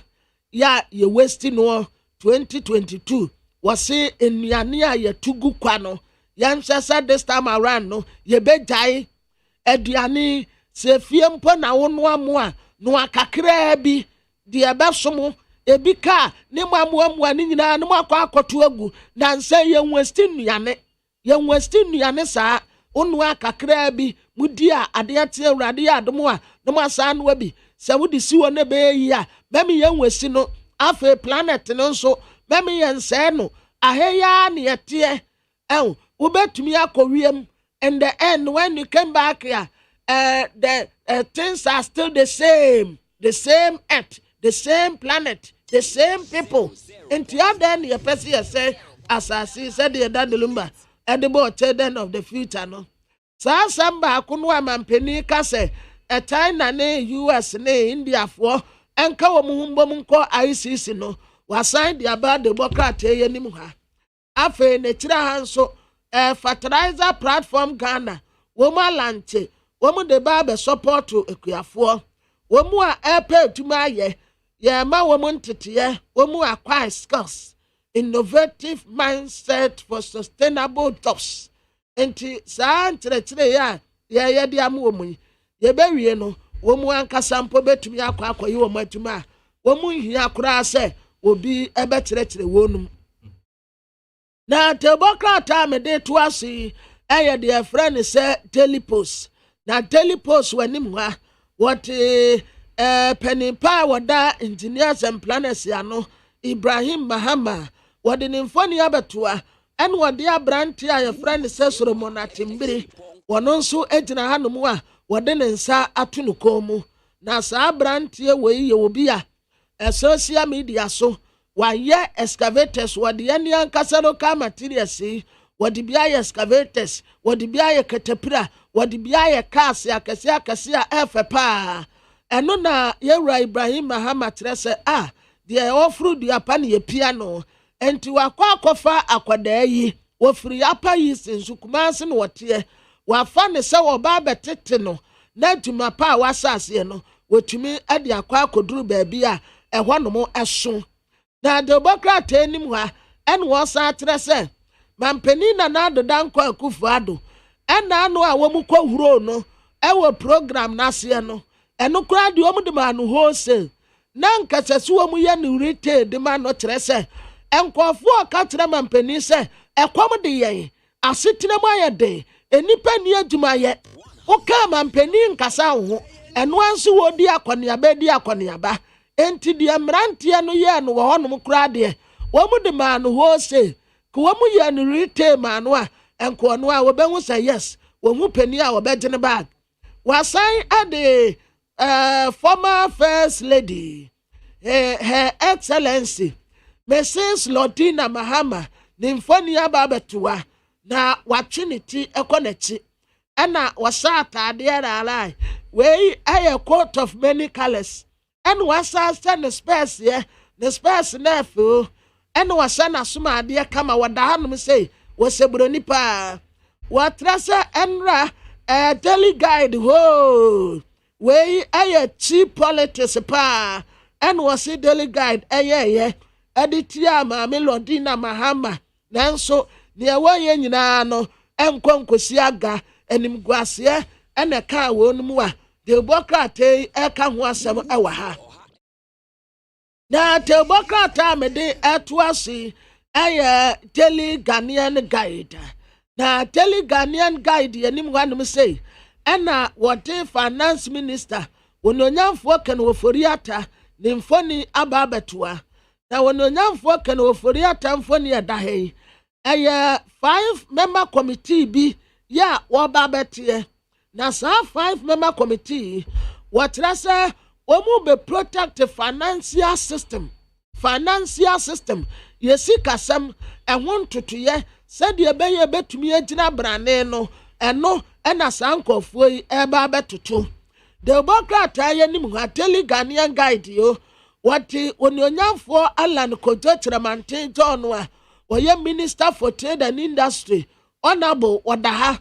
ya ye waste no 2022 wase enuane a ye tugu kwa no yanhwesa this time around no ye bejai aduane se fie mpo na wono amoa no akakra bi de ebesomo ebika ne mamoa ni nyina no akoto agu na nse ye waste nuane saa onu akakra bi mudia ade ate awrade ya adomo a no masa no bi se wodi siwo ne be yi a memi ye nwasi no afa planet no nso memi ye nse no aheya ne yete ubetumi akowiem in the end when you came back here the things are still the same earth, the same planet, the same people enti adan ye pese say asasi said the dadulumba edible children of the future no sa samba akunu amampeni ka se China ne US ne India for enka wo muhumbom nko ICC no wasan dia ba Democrat yenim ha afa ne kira hanso fertilizer platform Ghana wo ma lanche wo mu de ba be support ekuafo wo mu a epe tuma ye ma wo mu ntete wo mu acquire skills innovative mindset for sustainable jobs enti saa ntere ya di amu omu ye bewie no wo mu ankasa mpo betumi akwayi wo matuma wo mu hia akura se obi ebetere wonum na Democrat me de to asi de friend say Daily Post na Daily Post wanim ha what penipa wada engineers and planners ya no Ibrahim Mahama wade ne mfoni abetua en wade abranti a friend say Solomon Atimbiri wono nso agina hanom a wade ne nsa ato no komu na sa abranti we ye obi a social media so waye excavators wade yani ankasa local materials wade bia excavators wade bia katapira wade bia cars akase a efepa eno na yewra Ibrahim Mahama trese de ofru du apane ye piano enti wakɔ akɔfa akwadaa yi wofiri apa yi sinsu kumase no wɔteɛ wafa ne sɛ wɔba abɛtete no na adwuma pa a wasase no wotumi de akɔ akɔduru baabi a ɛhɔ nom ɛso na demokrata anim ha ɛne wɔsan atrɛ sɛ mampanin na n'adoda nkɔ Akufo-Addo ɛna ano a wɔn kɔ huro no ɛwɔ program n'aseɛ no ɛno koraa deɛ wɔn de ma no wholesale na nkasa so wɔn yɛ no retail de ma no kyerɛ sɛ nkɔfoɔ ɔka kyerɛ mampanin sɛ ɛkɔm de yɛn asetena mu ayɛ den enipa ni adwuma yɛ woka mampanin nkasa ho ɛno nso wɔdi akɔneaba enti deɛ mmeranteɛ no yɛ no wɔ hɔnom koraa deɛ wɔn de ma no wholesale ko wɔn yɛ no retail ma no a nkɔno a wɔbɛhu sɛ yes wɔn mu panin a wɔbɛgye ne bag wasan ade former first lady her excellency Mrs. Lordina Mahama ne mfoni aba abɛtoa na watwe ne ti ɛkɔ n'akyi ɛna wɔsa ataadeɛ raalai wei ɛyɛ coat of many colors ɛna wasa sɛ ne space na afeo ɛna wɔsa n'asoma adeɛ kama wɔda hanom sɛ wɔsɛ buroni paa wɔtra sɛ ɛnra daily guide ho wei ɛyɛ cheap politics paa ɛna wɔsi daily guide ɛyɛ editia maame Lordina Mahama nanso nea wɔyɛ nyinaa no ɛnkɔ nkosi aga animguaseɛ ɛna ka wɔn mu a demokrata ɛka ho asɛm ɛwɔ ha na demokrata mede ɛto ase ɛyɛ daily Ghanaian guide na daily Ghanaian guide yɛnim hɔnom sɛ ɛna wɔde finance minister wɔnonyamfoɔ kan wɔfori ata ne mfoni aba abɛtoa na wɔnonyamfoɔ kan wɔfori ata mfoni ɛda ha yi ɛyɛ 5-member committee bi ya wɔba abɛteɛ na saa 5-member committee wɔkyerɛ sɛ wɔn be protect the financial system yɛsi kasɛm ɛho ntotoyɛ sɛdeɛ ɛbɛyɛ bɛtumi agyina brane no ɛno ɛna saa nkɔfoɔ yi ɛba abɛtoto demokrata yɛ nim ha daily Ghanaian guide yo wɔte onyonyamfoɔ Alan Kojo Kyerɛmanten John a wɔyɛ minister for trade and industry honorable wɔda ha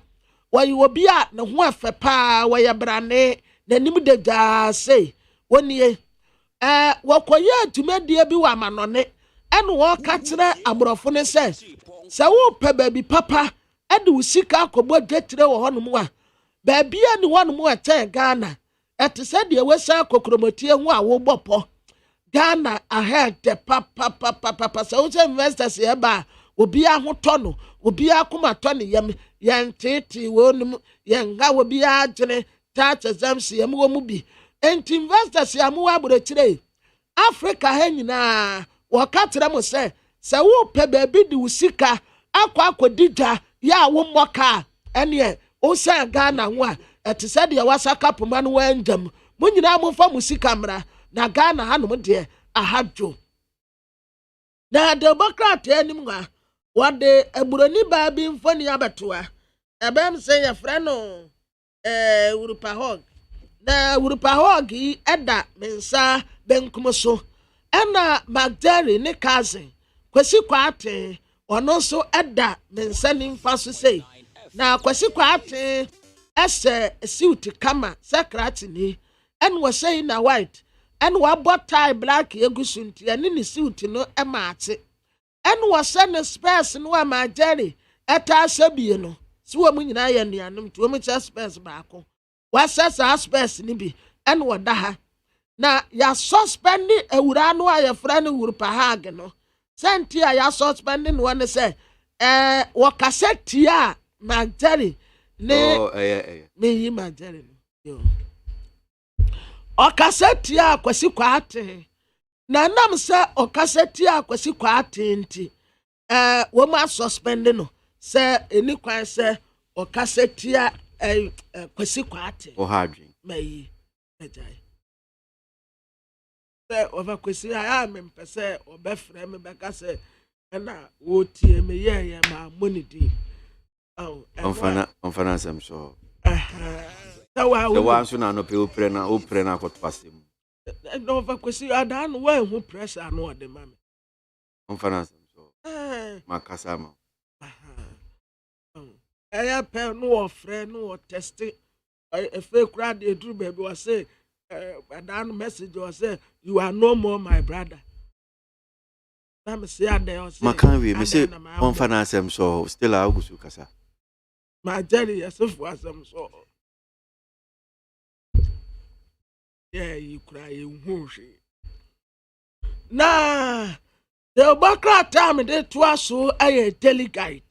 wɔyɛ obi a ne ho afɛ paa wɔyɛ brane n'anim de gyaa sei wɔnie wɔkɔyɛ adwumadie bi wɔ amanɔne ɛna wɔka kyerɛ aborɔfo no sɛ wopɛ baabi papa ɛde wo sika akɔbɔ dwetire wɔ hɔnom a baabi a ne hɔnom a kyɛn Ghana ɛte sɛ deɛ wɔsa akɔkromotie ho a wɔbɔ pɔ Ghana ahead papa sɛ wosɛ investors yɛba a obi ahotɔ no obi akoma tɔ ne yɛn tete wɔnum yɛn ha obi agyene tax exemption yɛm wɔ mu bi enti investors yɛm wɔ aborɔkyire Africa ha nyinaa wɔka kyerɛ mo sɛ wopɛ baabi de wo sika akɔdi dwa yɛ a wo mmɔka ɛneɛ wosɛ Ghana ho a ɛte sɛ deɛ wasaka poma no wɔangyam mo nyinaa momfa mo sika mmra na Ghana hanom deɛ ahadwo na demokrata anim ha wɔde aburoni baa bi mfoni abɛtoa ɛbɛm sɛ yɛfrɛ no Wurupahog na Wurupahog yi ɛda mensa benkum so ɛna Magdari ne cousin Kwasi Kwate ɔno nso ɛda mensa nimfa so sei na Kwasi Kwate ɛsɛ suit kama secretary ɛna wɔhyɛ na white ɛna wɔabɔ tie black egusu nti ɛne ne suit no ɛmaate ɛna wɔhyɛ ne spares no a Magdari ɛta ahyɛ bie no so wɔn nyinaa yɛ nuanom nti wɔn kyɛ spares baako wɔahyɛ saa spares no bi ɛna wɔda ha na ya suspend ewura no a yɛfrɛ no Wurupahag no senti a ya suspend no one sɛ wɔkasa tia Magdari ne me Magdari no ɔkasa tia Kwasi Kwate na nam sɛ ɔkasa tia Kwasi Kwate nti wɔn a suspend no sɛ eni kwan sɛ ɔkasa tia Kwasi Kwate ɔhadwi mayi ɛgyae sɛ ɔvakwasi a mempɛ sɛ ɔbɛfrɛ me bɛka sɛ ɛna wɔtie me yɛyɛ ma monidi ɔmfana asɛm so sɛ wa nso na anɔpɛ woprɛ na akɔto asɛm na ɔvakwasi adaa no woahu pressure no ɔde ma me ɔmfana asɛm so makasama ɛyɛ pɛ no wɔ frɛ no wɔ teste ɛfɛ kura de duru baabi wɔ sɛ ɛdan message wɔ sɛ you are no more my brother. Na me say ade o say makan we me say on fa na asem so still a ogusu kasa ma jeri yesofo asem so yeah you cry you hwe na the bakra time de to aso aye daily guide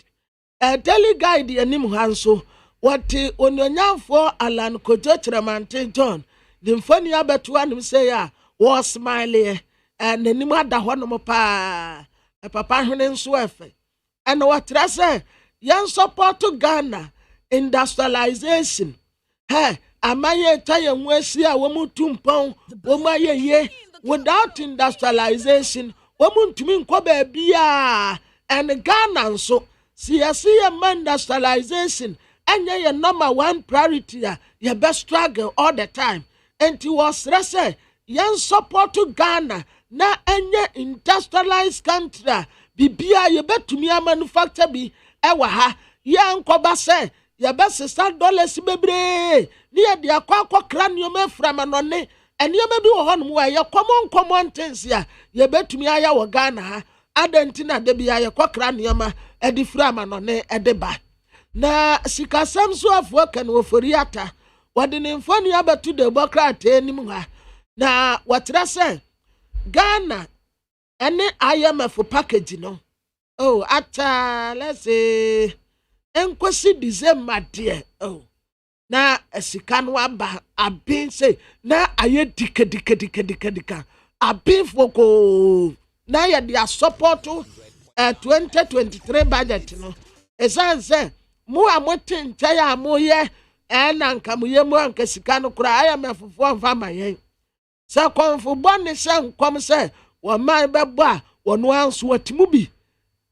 daily guide anim hanso what ononyamfo Alan Kojo Chiremante John the mfoni abeto anim say ya was smile and anim ada ho no pa papa hwene nso efe and what say yan support to Ghana industrialization hey amaye taye nwasi a wo mutumpon wo maye ye without industrialization wo muntumi nko ba bia and Ghana nso siya industrialization enye ye number one priority ya best struggle all the time and he was say yan support to Ghana na enye industrialized country bibia ye betumi manufacture bi ewa ha yan koba say ye best $6 bebre ni ye de akwa cranium from anone ene ye bi wo hono wa ye common things ya ye betumi aya wo Ghana ha adentina de bia ye cranium edi from anone edeba na sikasam so afo kan wo foriata wode ne mfoni abetu de bokrata enim ha na watra say Ghana ene IMF package no oh ata let's say enkwesi December there oh na sika no aba abin say na aye dika abin foko na ye dia support 2023 budget no esan say mu amotin taya amoye na nkamuye mu anka sika no kura IMF fo mfa mayen sa konfo bone se nkom se wo man bebo a wono anso atimu bi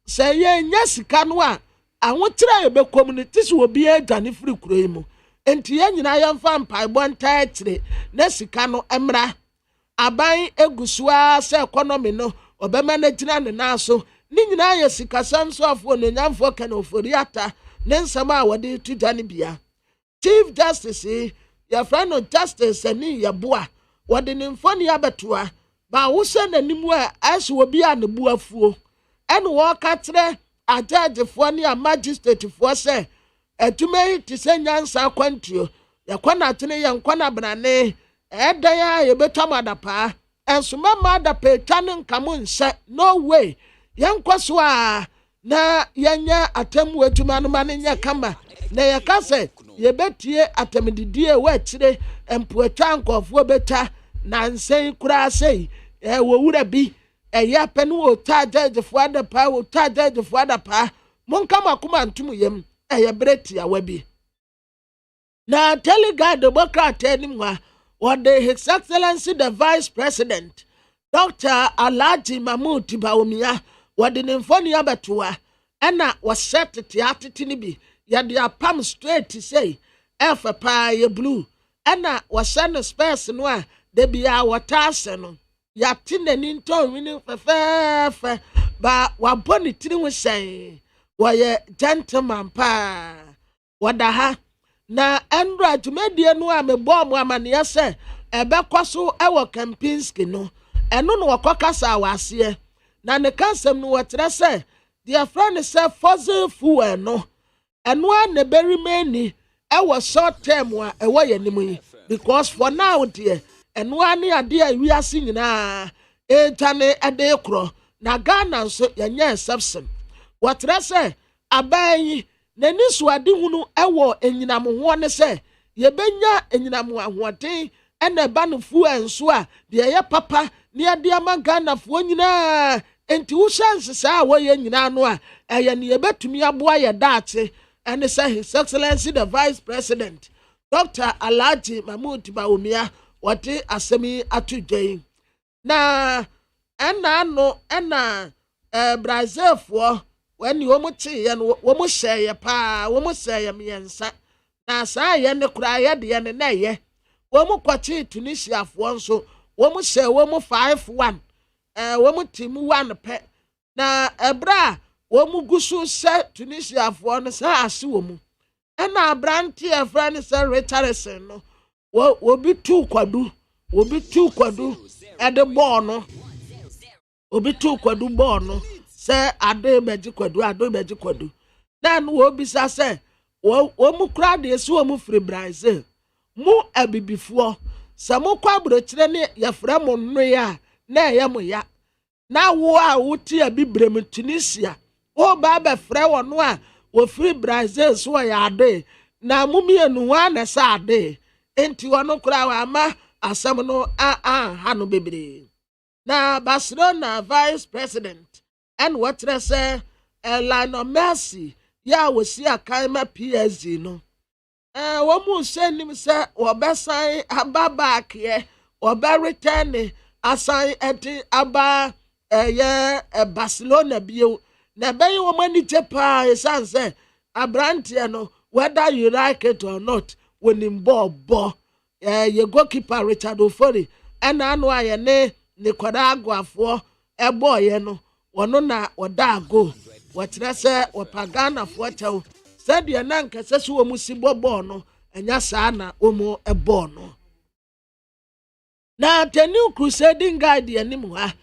se ye nya sika no a ahotira ye be community so obi agane firi kuro mu enti ye nyina ye mfa mpai bonta tire na sika no emra aban egusua se economy no obema na gina ne naso ni nyina ye sika samso afo no nyamfo kana oforiata ne nsama a wode tudane bia Chief Justice your friend of justice ani yaboa wode ne mfoni abetoa ba wo se nanimu a aso obi a ne buafuo ene wo ka kire a judge fo ne a magistrate fo se atuma ti se nyansa kwantio yakwana tene yankwana brane edan ya ye betamada pa enso mama da pe tane nkamo nse no way yankwaso a na yanya atemu atuma no mane nya kama na yakase ye betie atemdidie wa kire empuatwa nkofo beta na nsen kura sei wo wura bi ya penu wo ta judge fo adapa wo ta judge fo adapa monka makoma ntum yem ye breti awabi na telegard democrat ni mwa wode his excellency the vice president Dr. Alhaji Mahmoud Bawumia wode ne mfoni abetoa ena wo set tiatete ni bi ya de apam straight say efa pa ye blue ena wo send space no a de bia wotase no ya tinani nton wini fefe ba wa boni tiri wo sen wo ye gentleman pa wada ha na endra tumedie no a mebom amane se ebe kwaso ewo Kempinski no eno no wakokasa wase na ne kansem no wotre se their friend say fossil fuel no eno a ne beri mani ewo short term a ewo yanimu because for now dear eno ani ade a wiase nyina etane ade kro na Ghana nso yenye exception wotre se aban nani so ade hunu ewo enyinam ho ne se yebenya enyinam ahoden ena ba no fu enso a de ye papa ne ade ama Ghana fo nyina enti wo chance sa wo ye nyina no a eye ne yebetumi aboa ye daate ene say his excellency the vice president Dr. Alhaji Mahmoud Bawumia wate asemi atudwen na ena Brazil fo when you womuti ye no womu sheye pa womu sheye miensa na saa ye ne kura ye de ne na ye womu kwachi Tunisia fo nso womu sheye womu 5-1 womu team 1 pe na ebra wɔn gu so sɛ Tunisiafoɔ no sɛ ase wɔ mu ɛna aberante a ɛfrɛ no sɛ Richardson no obi tu kwadu ɛde bɔɔl no obi tu kwadu bɔɔl no sɛ ade bɛgye kwadu na no wɔbisa sɛ wɔn mu kura deɛ si wɔn mu firi Brazil mu abibifoɔ sɛ mo kɔ aburokyerɛ ne yɛfrɛ mo nnoe a na ɛyɛ mo ya na wo a wote abibire mu Tunisia wo ba bɛfrɛ wɔn no a wɔfiri Brazil so wɔyɛ ade na mo mienu wa na sɛ ade enti wɔn kura wɔ ama asɛm no ha no bebree na Barcelona vice president ɛna wɔkyerɛ sɛ Lionel Messi ya wɔsi akan ma PSG no wɔn mu sɛ nim sɛ wɔbɛsan aba baakɛ wɔbɛretɛn asan ɛde aba Barcelona bio na bɛyɛ wɔn ani gye paa esan sɛ aberanteɛ no whether you like it or not wɔnim bɔɔl yɛ goalkeeper Richard Ofori ɛna ano a yɛ ne Nicaragua ɛbɔɔyɛ no wɔno na wɔda ago wɔkyerɛ sɛ wɔpa Ghanafoɔ kyɛw sɛdeɛ na nkɛsɛ so wɔn si bɔɔl no ɛnya saa na wɔn ɛbɔɔl no na the new crusading guide anim ha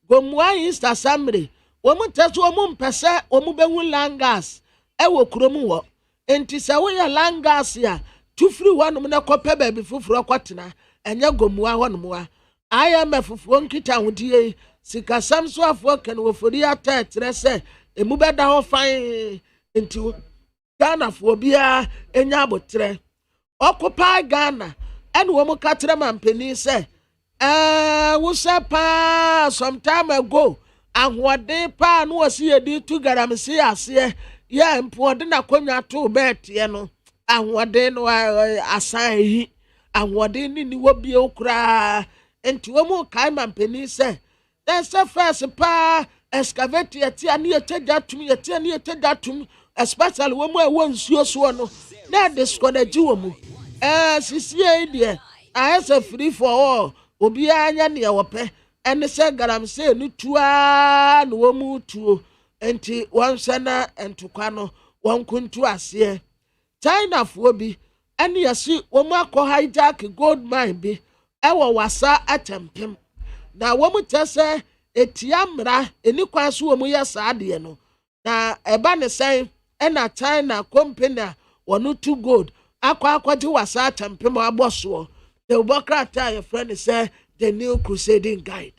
gomua Easter Samre wɔn tɛ so wɔn mpɛ sɛ wɔn bɛhu langas ɛwɔ kurom wɔ enti sɛ wɔyɛ langas a tufiri hɔnom na kɔpɛ baabi foforɔ kɔtena ɛnyɛ gomua hɔnom a IMF foforɔ nkita ahodie sikasɛm so afoɔ kan wɔfori ata ɛtrɛ sɛ emu bɛda hɔ fan enti Ghanafoɔ biara enya abotrɛ occupy Ghana ɛna wɔn ka kyerɛ mampanin sɛ wosɛ paa sometime ago ahoɔden paa no wɔsi yɛdi tu garamsi aseɛ yɛ mpɔɔde na konya to bɛɛteɛ no ahoɔden no asan ehi ahoɔden ni wɔ bie okura enti wɔn kae mampanin sɛ ɛsɛ first paa excavate yɛte ani yɛte tum especially wɔn mu a ɛwɔ nsuo soɔ no na ɛde skɔdagye wɔ mu sisie yi deɛ ayɛ sɛ free for all obiara anya nea wɔpɛ ɛne sɛ galamsey no tuaa na wɔn mu tuo enti wɔn hyɛ na ntokwa no wɔn kuntu aseɛ Chinafoɔ bi ɛne yɛsi wɔn mu akɔ hijack gold mine bi ɛwɔ wasa atɛmpem na wɔn mu kyɛ sɛ etia mmara eni kwan so wɔn yɛ saa adeɛ no na ɛba ne sɛn ɛna China company a wɔn tu gold akɔgye wasa atɛmpem abɔ soɔ the Bokrata yɛ friend sɛ the new crusading guide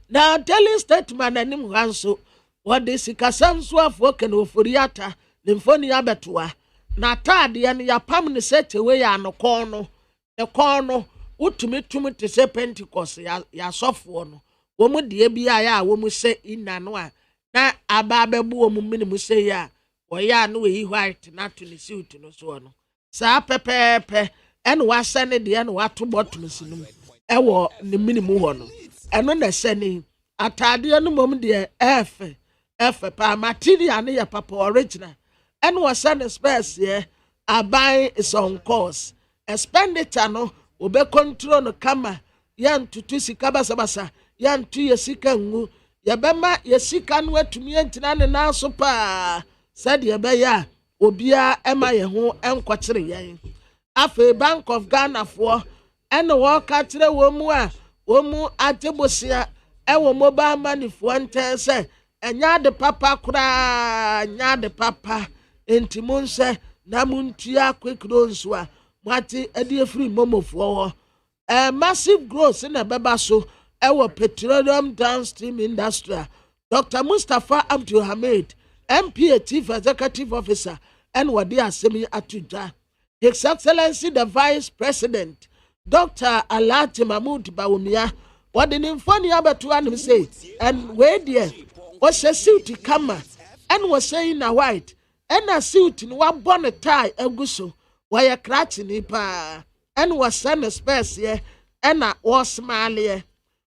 na daily statement anim hɔ nso wɔde sikasɛm so afoɔ kan ofori ata ne mfoni abɛtoa na ataadeɛ no yapam ne sɛ tewe yɛ anokɔn no ɛkɔn no wotumi te sɛ Pentecost yasɔfoɔ no wɔn deɛ bi a wɔn sɛ ina no a na aba abɛbu wɔn minim sɛ yɛ a wɔyɛ a no wɔyi white na to ne suit no so no saa pɛpɛɛpɛ ɛna wasɛ ne deɛ na wato bɔttom si no ɛwɔ ne minim hɔ no ɛno na ɛsɛ ne ataadeɛ no mom deɛ ɛfɛ paa material no yɛ papa original ɛna wɔsɛ ne spares yɛ aban is on course expenditure no obe control no kama yantutu sika basabasa yantu yesika ngu yabema yesika no atumi entina ne naso pa said yebeya obia ema ye ho enkwakere yen afa Bank of Ghana for ene wo ka kire wo mu a wo mu atebosia ewo mobile money for nten se enya de papa kura nya de papa entimun se na muntua kwekro nso a mwati edi free momofo massive growth in a beba so our petroleum downstream industry. Dr. Mustafa Abdul Hamid, MPA Chief Executive Officer, and Wadia Semi Atuja. His Excellency the Vice President, Dr. Alhaji Mahmoud Bawumia, what the Nymphony Abatuan say, and where dear was a suit kama, and was saying a white, and a suit in one bonnet tie and gusso. Why a cratch in pa and was sent a space ye and a was smile.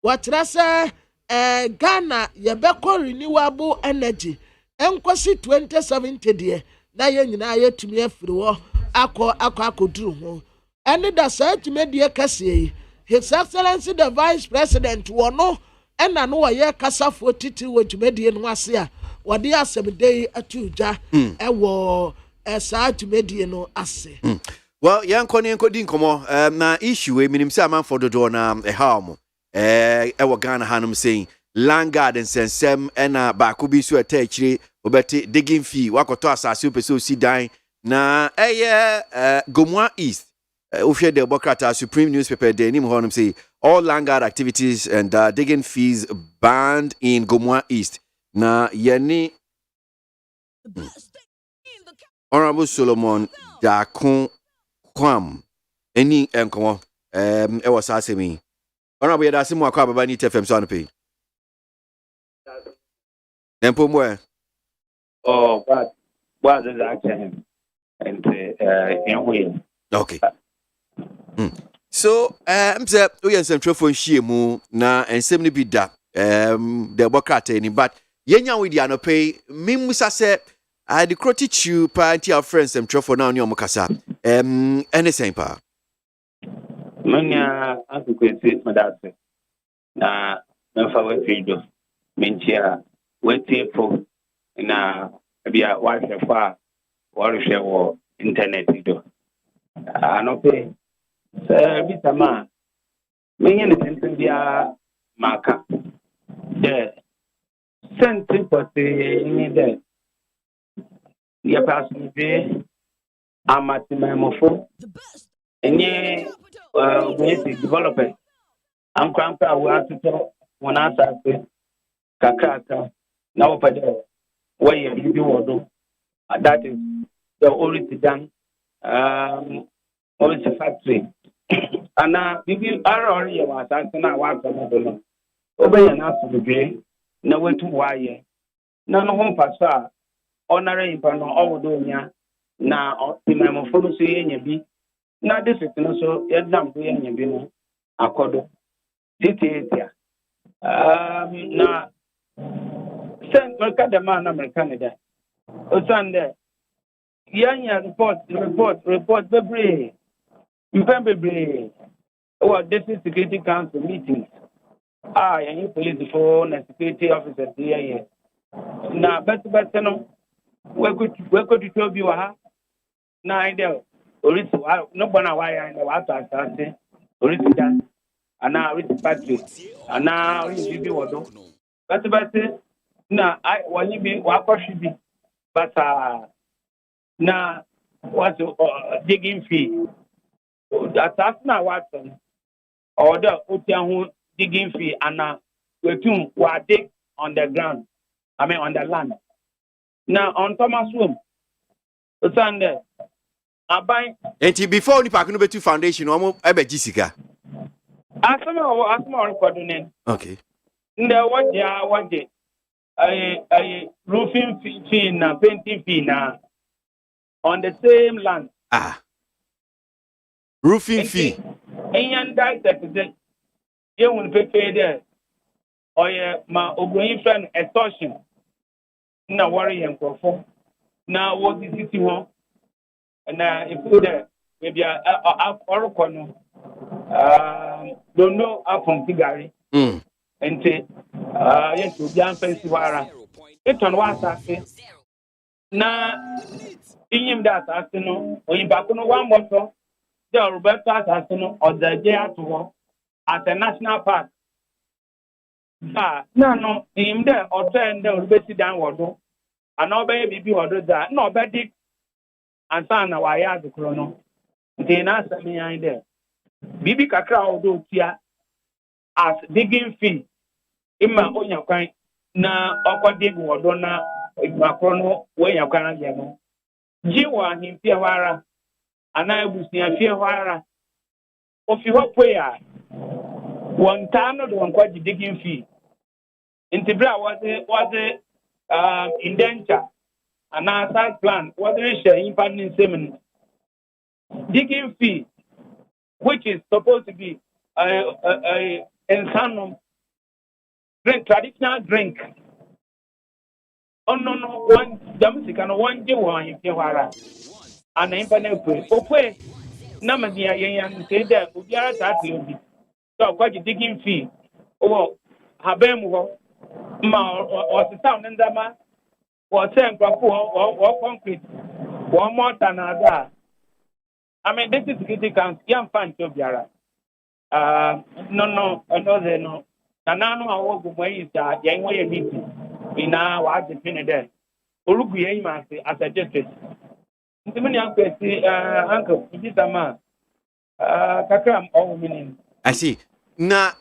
What rasa Ghana Yabeko renewable energy and quasi 2070 dear. Na ye to me through ako drew. And it does say to me dear Cassie. His Excellency the Vice President wano ɛna no wɔyɛ kasafoɔ titi wɔ dwumadie no ase a wɔde asɛmde ato gya ɛwɔ saa dwumadie no ase. Well, yanko ni yanko din komo na issue we minim say amanfo dodo na ɛha mo ɛwɔ Ghana hanum saying Langard nsensem ɛna baako bi so ɛta akyire obɛte digging fee wakoto asase opese osi dan na ɛyɛ Gomwa East ofie the Bokrata Supreme newspaper de nim honum say all Langard activities and digging fees banned in Gomwa East na yeni Honorable Solomon Dakon Kwam any enkomo e was asemi Honorable Yadasimu akwa baba ni TFM so anpe Nempo mwe Oh what is him and in okay so mse we nsentro fo nhie mu na ensem ni bi da the Bokrata ni but yenya we di anope mimusa se the crotich pa anti our friends ntro now ni omukasa anything pa manya akwese madase na mfa we fido mentia we fo na bia wa hwefa wa hwe wo internet do anope bitama menye ne tenten bia maka de senti pote ni de ya pasu be amatimemofo enye we development ankrampa wa tuto wona asase kakaka na opade we bibi wodo that is the already done always factory ana bibi arori ya wa asase na wa tomo do obeye na asubwe na wetu waye na no ho mpasa onare impa no owodo nya na imemofo so yenya bi na district no so yedam do yenya bi no akodo titiatia na send work the man American da o sande yanya report bebre bebre o district security council meetings yani police for na security officers here na bet no we go to tell you ha na ide orisi no bona why na wa ta asase orisi dan ana orisi factory ana orisi bi wodo bet na I wani bi wa kwashi bi but na what digging fee that na what or the otiahu digging fee ana wetum wa dig on the ground on the land. Now on Thomas Room, Sunday, abai. Enti before ni park no betu foundation, omo ebe jisika. Asma recording. Okay. Nda waje ay roofing fee na painting fee na on the same land. Roofing fee. Enyan dissect the you will pay there. Oye ma ogoyin friend extortion. Na worry and perform. Now what is it you want? And if you there, maybe or don't know up from Tigari. And say, yes, you young fancy wara. It's on one side. Now, in him that afternoon, when you back on one more, the Roberto afternoon or the day after at the national park. No, him there or turn the Roberto downward. And no baby be ordered that no bad and son of why the chrono. They answer me in there. Bibi Kakra do tia as digging fee in my own kind na dig wadona Macrono when you can get Jiwa him Piawara and I was near Piawara. Of your prayer 1 time not one quite digging fee. In Tibra was it indenture and our side plan was in funding semen digging fee, which is supposed to be a drink, traditional drink. Oh no, one domestic and one Jew in Piawara and the internet way. Okay, Namadia and say that we are that will be so quite a digging fee. Oh, haban mu hɔ ma ɔsesa ne ndama wɔsɛ nkurɔfo wɔ concrete wɔn mortar na ada I mean this is security council yɛn fa nkyɛn biara no na nanu a wɔwɔ gumu ayi sa yɛn wɔyɛ meeting nyinaa wɔagye fi ne dɛ olugu yɛn ma ase as a district nti mi ni akwesi uncle ibi sama kakra ɔwɔ mi ni. I see. Na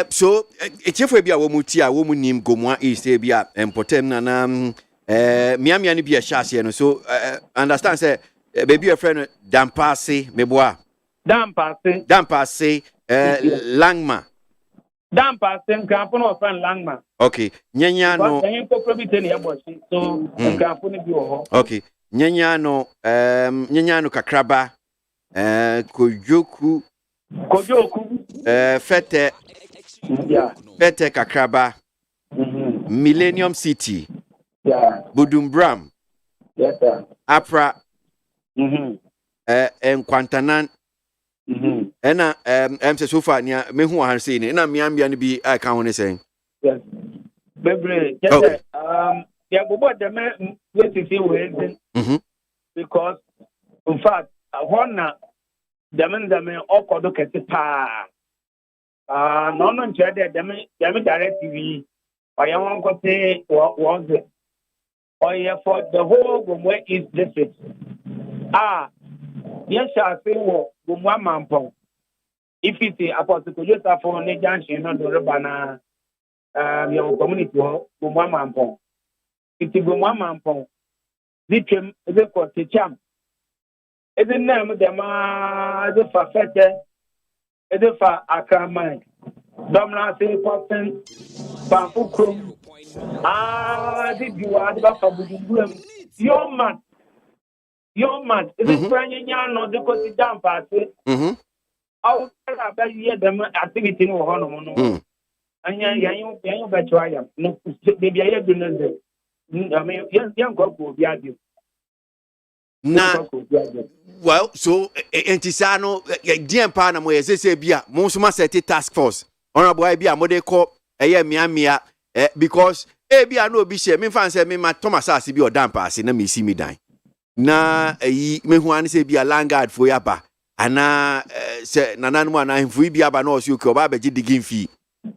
so echefo bi a wo muti a wo munim gomwa east bi a empotem na miamia no bi a hyase no so understand say baby a friend dampase meboa dampase langma dampase nkrafo no friend langma okay nyanya no so nkrafo no bi wo ho okay nyanya no kakraba kojoku fete fete kakraba Millennium City Budumbram Apra Nkwantanan ena se sofa nia mehu han sei ni na miambia ni bi aka ho ne sen yes bebre just ya bobo de me letisi we because in fact hona dame okodo kete pa no nche de dame direct TV oya won ko say was oya for the whole Gomwe East district yes I say wo Gomwa Mampong if it is apostle Joseph for ne junction no do bana your community Gomwa Mampong it is Gomwa Mampong ditwem ebe ko techam ebe na mu dem ebe fa fete ebe fa akraman domna say person Bafukrum did you add back for Budumbram? Your man, is it brand no the cause down pass it? I'll tell you them activity no honor. And you bet I am. No, maybe I have been I mean, young couple be you. Na well, so Entisano, dear Pana, where say bia, Monsuma set task force. Honorable Ibia, Mode Corp. Miamia because I no be share me fan say me ma Thomas asi bi odam pass na me see me dan na me hu an say bi a landguard for yaba ana say nananu ana fu bi aba na osu ke oba beji digin fi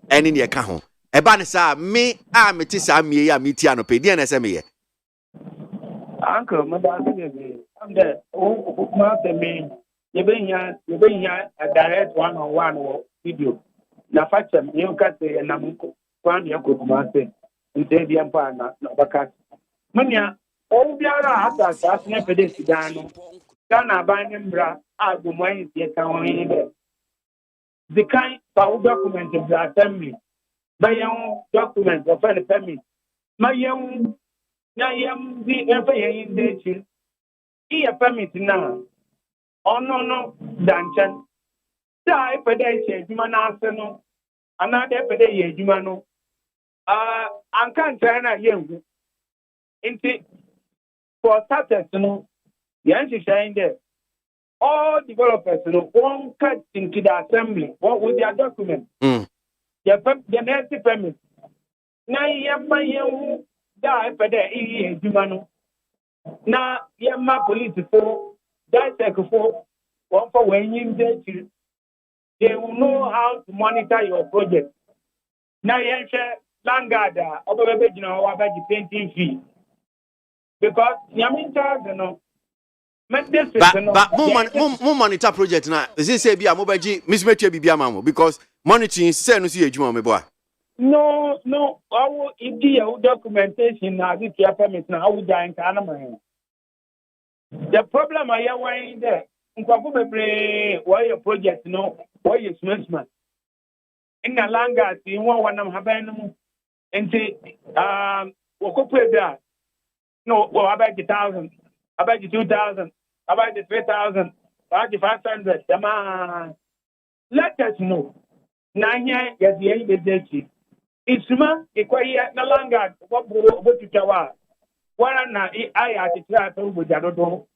eni ne ka ho e ba ne sa me a me ti sa me ya me ti anope dia na say me ye uncle me da say am there ma say me ye be nya a direct one-on-one video na fachem you can say na mko kwani yako kumase ndedi ampa na bakati mania o biara hata asase na pede sidano kana abanye mbra agumwan tie kan woni be the kind of document of the assembly bayan document of the permit mayan na yam di efa yin dechi iya permit na ono danchan da epede che juma na ase no anade epede ye juma no anka ntana yengu inti for starters no yanchi shine there all developers no one cut into the assembly with their document the next permit na yema yengu da epede ye juma no na yema police for that for one for when you dey they will know how to monitor your project. Now, you share Langada, painting fee. Because Yamin charge, you know. But more monitor project now. They say be a mobile Miss Metro be a mammo because monitoring say no see a juma me boy. No. I will give documentation now. This year permit now. I will die in Canada. The problem I have there. Why your project no why you smart in the langa see one happen and no about 1,000 about 2,000 about 3,000 about 500 let us know nanya ya the bezechi isuma ikwaya na langa what to tawa wana na I ati to bujadodo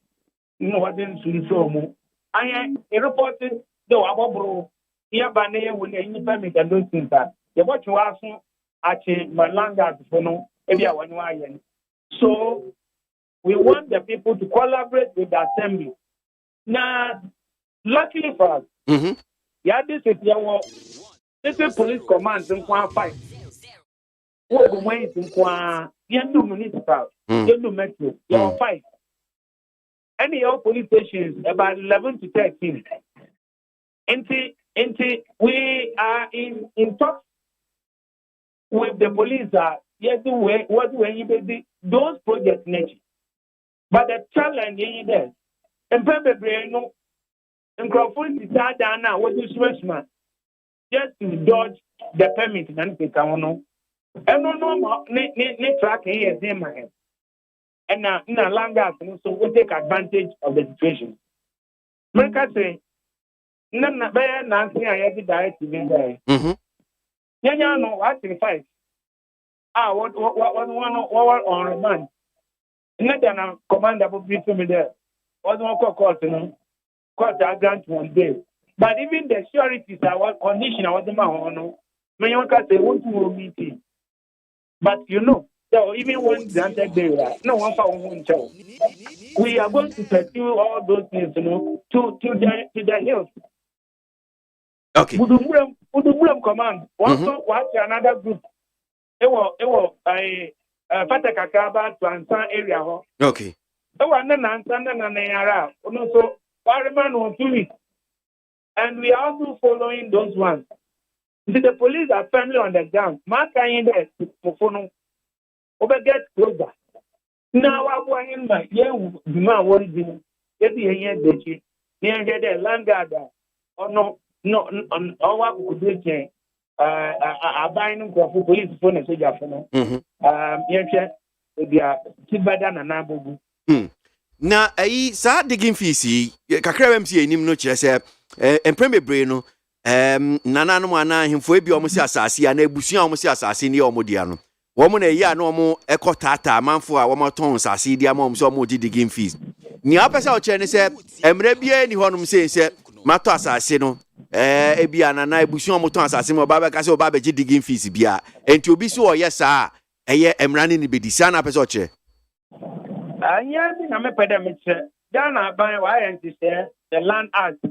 no wasn't soon so mo. I reported the Abobro, here by name when any permit and don't think that. The what you ask actually malanga for no area one. So we want the people to collaborate with the assembly. Now, luckily for us, yeah, this is police command in Kwan fight. What the way in Kwan, you municipal, you metro, you fight. Any of police stations about 11 to 13. We are in talks with the police. Yes, what when you those projects nature. But the challenge is there. And probably no, and Crawford is down now. What is man? Just to dodge the permit and take on. And no, track here, man. And now, longer, so we take advantage of the situation. America say, none of the Nancy, I have died to be there. Yeah, no, I think five. What on remand? Not that commander will be to me there. What one court, court I grant one day. But even the sureties are what condition I was the man. May you can say, want to meeting. But so even one granted day, no one for one show. We are going to pursue all those things, to the hills. Okay. Udumulam command. Also, watch another group. It was a Fatakakaba to Ansan area. Okay. So Parliament was doing. And we are also following those ones. See, the police are firmly on the ground. Mark in there to get closer. Now I'm going my man worried. Get the here, the near the land guard. Or no, our could be buying for police phone and soldier phone. Yes, they are better than Nabu. Na sa digging fees kakra MC enim no kire se empreme bre no nananom ana hemfo ebi omo si asase ya na ebusuan omo si asase ne omo dia no womo na eya na omo ekotata amanfo a womo ton asase dia ma omo so omo di digging fees ni apesa o kire ne se emre bia ni honom se mato asase no ebi anana ebusuan omo ton asase mo baba ka se o baba gi digging fees bia enti obi so oyesa eye emrane ni bedisa na apesa o kire Yeah, I'm a pedamist. Ghana by why the land act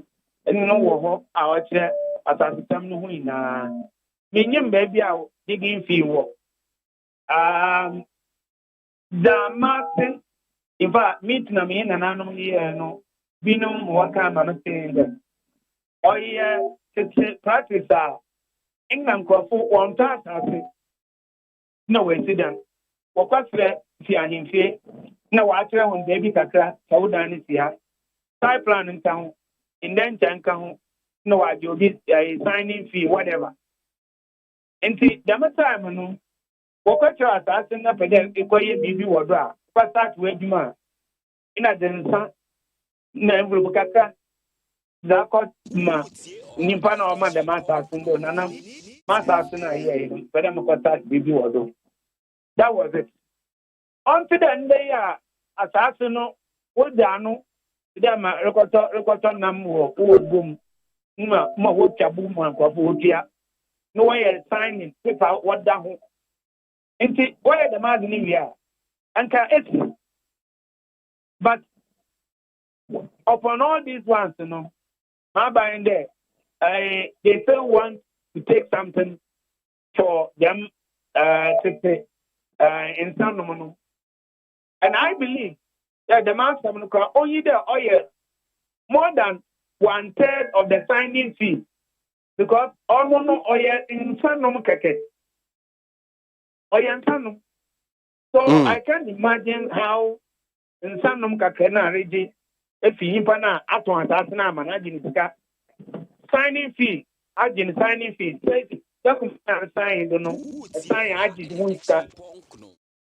and no our chair as a system no win. Minium baby out digging fee work. The Martin, in fact, meeting me in an animal here, no, binum waka man saying. Oh, yeah, practice. England call for 1 task. No incident. What was there? Him fee. Na waatre hon baby kakra sawudan ni sia pipeline ntan indentan kan na waje obi signing fee whatever enti the time no wokocho assassin na pede ikoye bibi wodo a start we adwuma ina densa na envelope kakra da ko ma nipa na o ma the master do na master na here pede mo ko start bibi wodo. That was it. Until then, they are assassin. What they are no, they are record number or boom. No, what ya boom and coffee. No way signing paper what down. And where the man in here and can it. But upon all these ones, my buying there, they still want to take something for them to say in some. And I believe that the master only there more than 1/3 of the signing fee because almost no oil in Sanum keke. So I can't imagine how in Sanum kakena regi if you pana aton asasna managing signing fee, agent signing fee. Sign don't know sign agent won't start.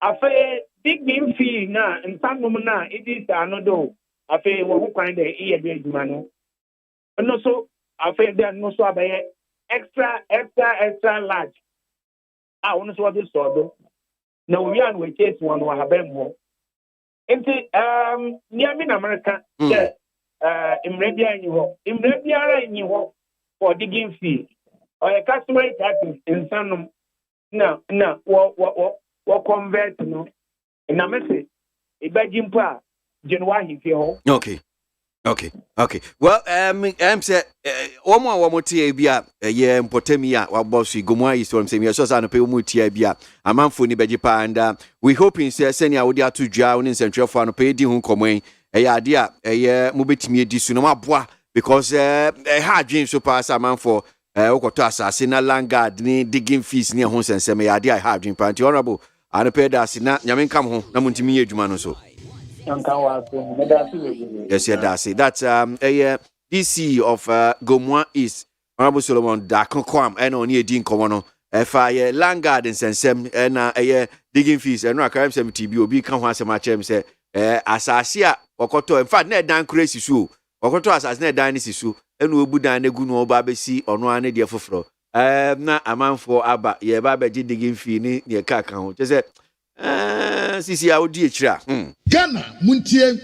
Afe digging fee na in some na it is another afe wo kwan de e be adwuma no no so afe de no so abaye extra large no so this so na we an we case one wa habem ho enti near me in America imrebia ni ho for digging fee or a customer tax in some na wo convert no na message ibaji mpo a January fi ho. Okay. Well, say one tie bia ye mpotemi a waboss igomwa is what I'm saying. So say no pe omu tie bia amanfo ni beji pa and we hoping say senia wo dia to dwa woni central for no pe di hu komwen ade a mo betimi edi su no maboa because ha dream so pass amanfo okoto asase na landguard ni digging fees ni ho sensem ade a ha dream pa anti honorable and pe da sina nyame nkam ho na montimi ye adwuma no so. Yes, that's it. That's DC of Gomwa East, Honorable Solomon Dakonkwam, and on ye din komono. If I landguard and sensem and digging fees and rock some TBOB come once a match say Asasia Okoto. In fact, net dan crazy su Okoto as net dynasty su and we budan the guno babesi on one idea for floor. Na a man for Abba, ye babaji digging fee near Kakao. Just say sisi ya odi echira Ghana muntie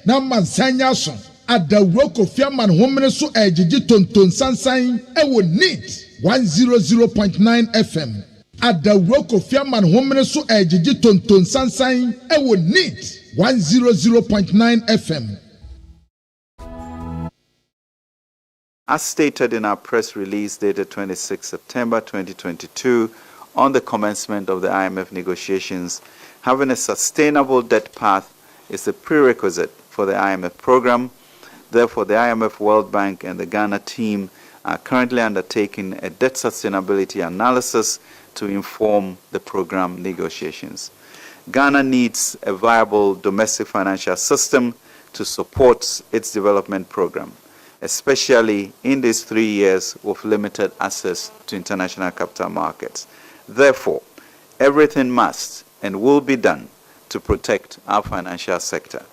na mansanya so adawro kofiaman homene so ejiji tonton sansan ewo neat 100.9 FM adawro kofiaman homene so ejiji tonton sansan ewo neat 100.9 FM. As stated in our press release dated 26 September 2022, on the commencement of the IMF negotiations, having a sustainable debt path is a prerequisite for the IMF program. Therefore, the IMF, World Bank, and the Ghana team are currently undertaking a debt sustainability analysis to inform the program negotiations. Ghana needs a viable domestic financial system to support its development program, especially in these 3 years with limited access to international capital markets. Therefore, everything must and will be done to protect our financial sector.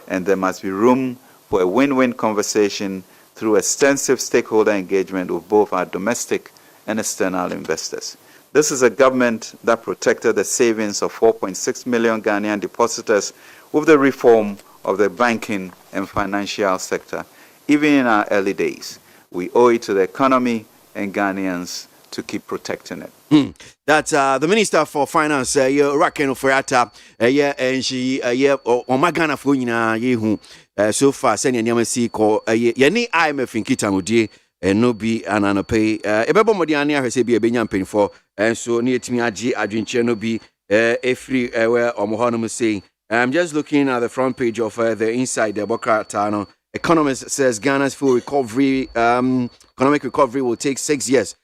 And there must be room for a win-win conversation through extensive stakeholder engagement with both our domestic and external investors. This is a government that protected the savings of 4.6 million Ghanaian depositors with the reform of the banking and financial sector. Even in our early days, we owe it to the economy and Ghanaians to keep protecting it. That's the Minister for Finance, Raken Ofurata, and she, Omagana Fuina, Yehu, so far, sending Yamasi call, Yani IMF in Kitamudi, and no be an anopay, Ebebo Modiania has a be a Benyan paying for, and so near to me, Adrian Chernoby, a free, where Omohonom saying, I'm just looking at the front page of the Inside the Boca Tano. Economist says Ghana's full recovery, economic recovery will take 6 years.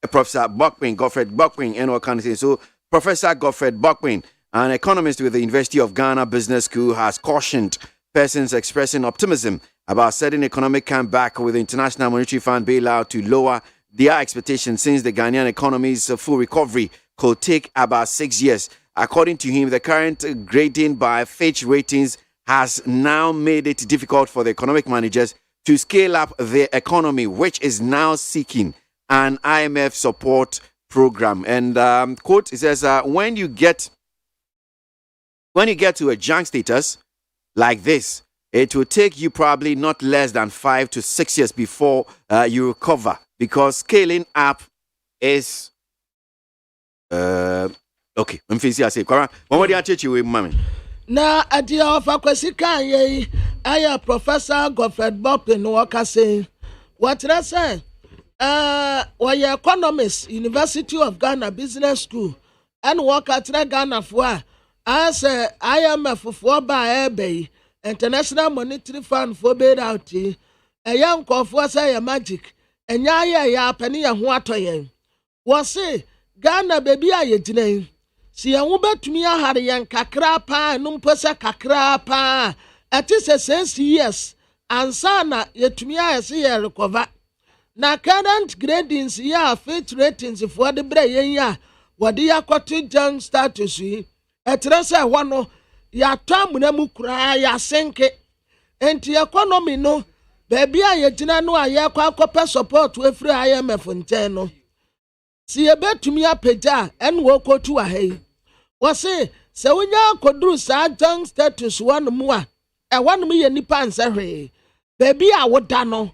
Professor Godfred Buckwin, and all kinds of. So, Professor Godfred Buckwin, an economist with the University of Ghana Business School, has cautioned persons expressing optimism about certain economic comeback with the International Monetary Fund bailout to lower their expectations, since the Ghanaian economy's full recovery could take about 6 years. According to him, the current grading by Fitch Ratings has now made it difficult for the economic managers to scale up their economy, which is now seeking an IMF support program. And quote, it says, when you get to a junk status like this, it will take you probably not less than 5 to 6 years before you recover, because scaling up is okay. I'm facing. I say, Kora, what do you teach you, mommy? Na adia of akwasika ye aya Professor Godfred Buckley no waka say what did I say? Why economist, University of Ghana Business School, and work at Ghana for as IMF for by Bay, International Monetary Fund for bailout. A young call for say a magic, and ya penny and water. Was say Ghana baby I name. Si ya wubetumi ahare yan kakra pa numpesa kakra pa at is a 6 years ansa na yetumi ayese ye recover na current gradings ya Fitch Ratings for the bre yen ya wode yakoto junk status yi etrese ho no ya tamuna mu kura ya senke enti economy no baby ayegina no ayekwa akope support we free IMF nten no si ebetumi apagya en wo kotu ahai wose se wonya koduru sa junk status one mu a e one mu ye nipa ansa hwe baby a woda no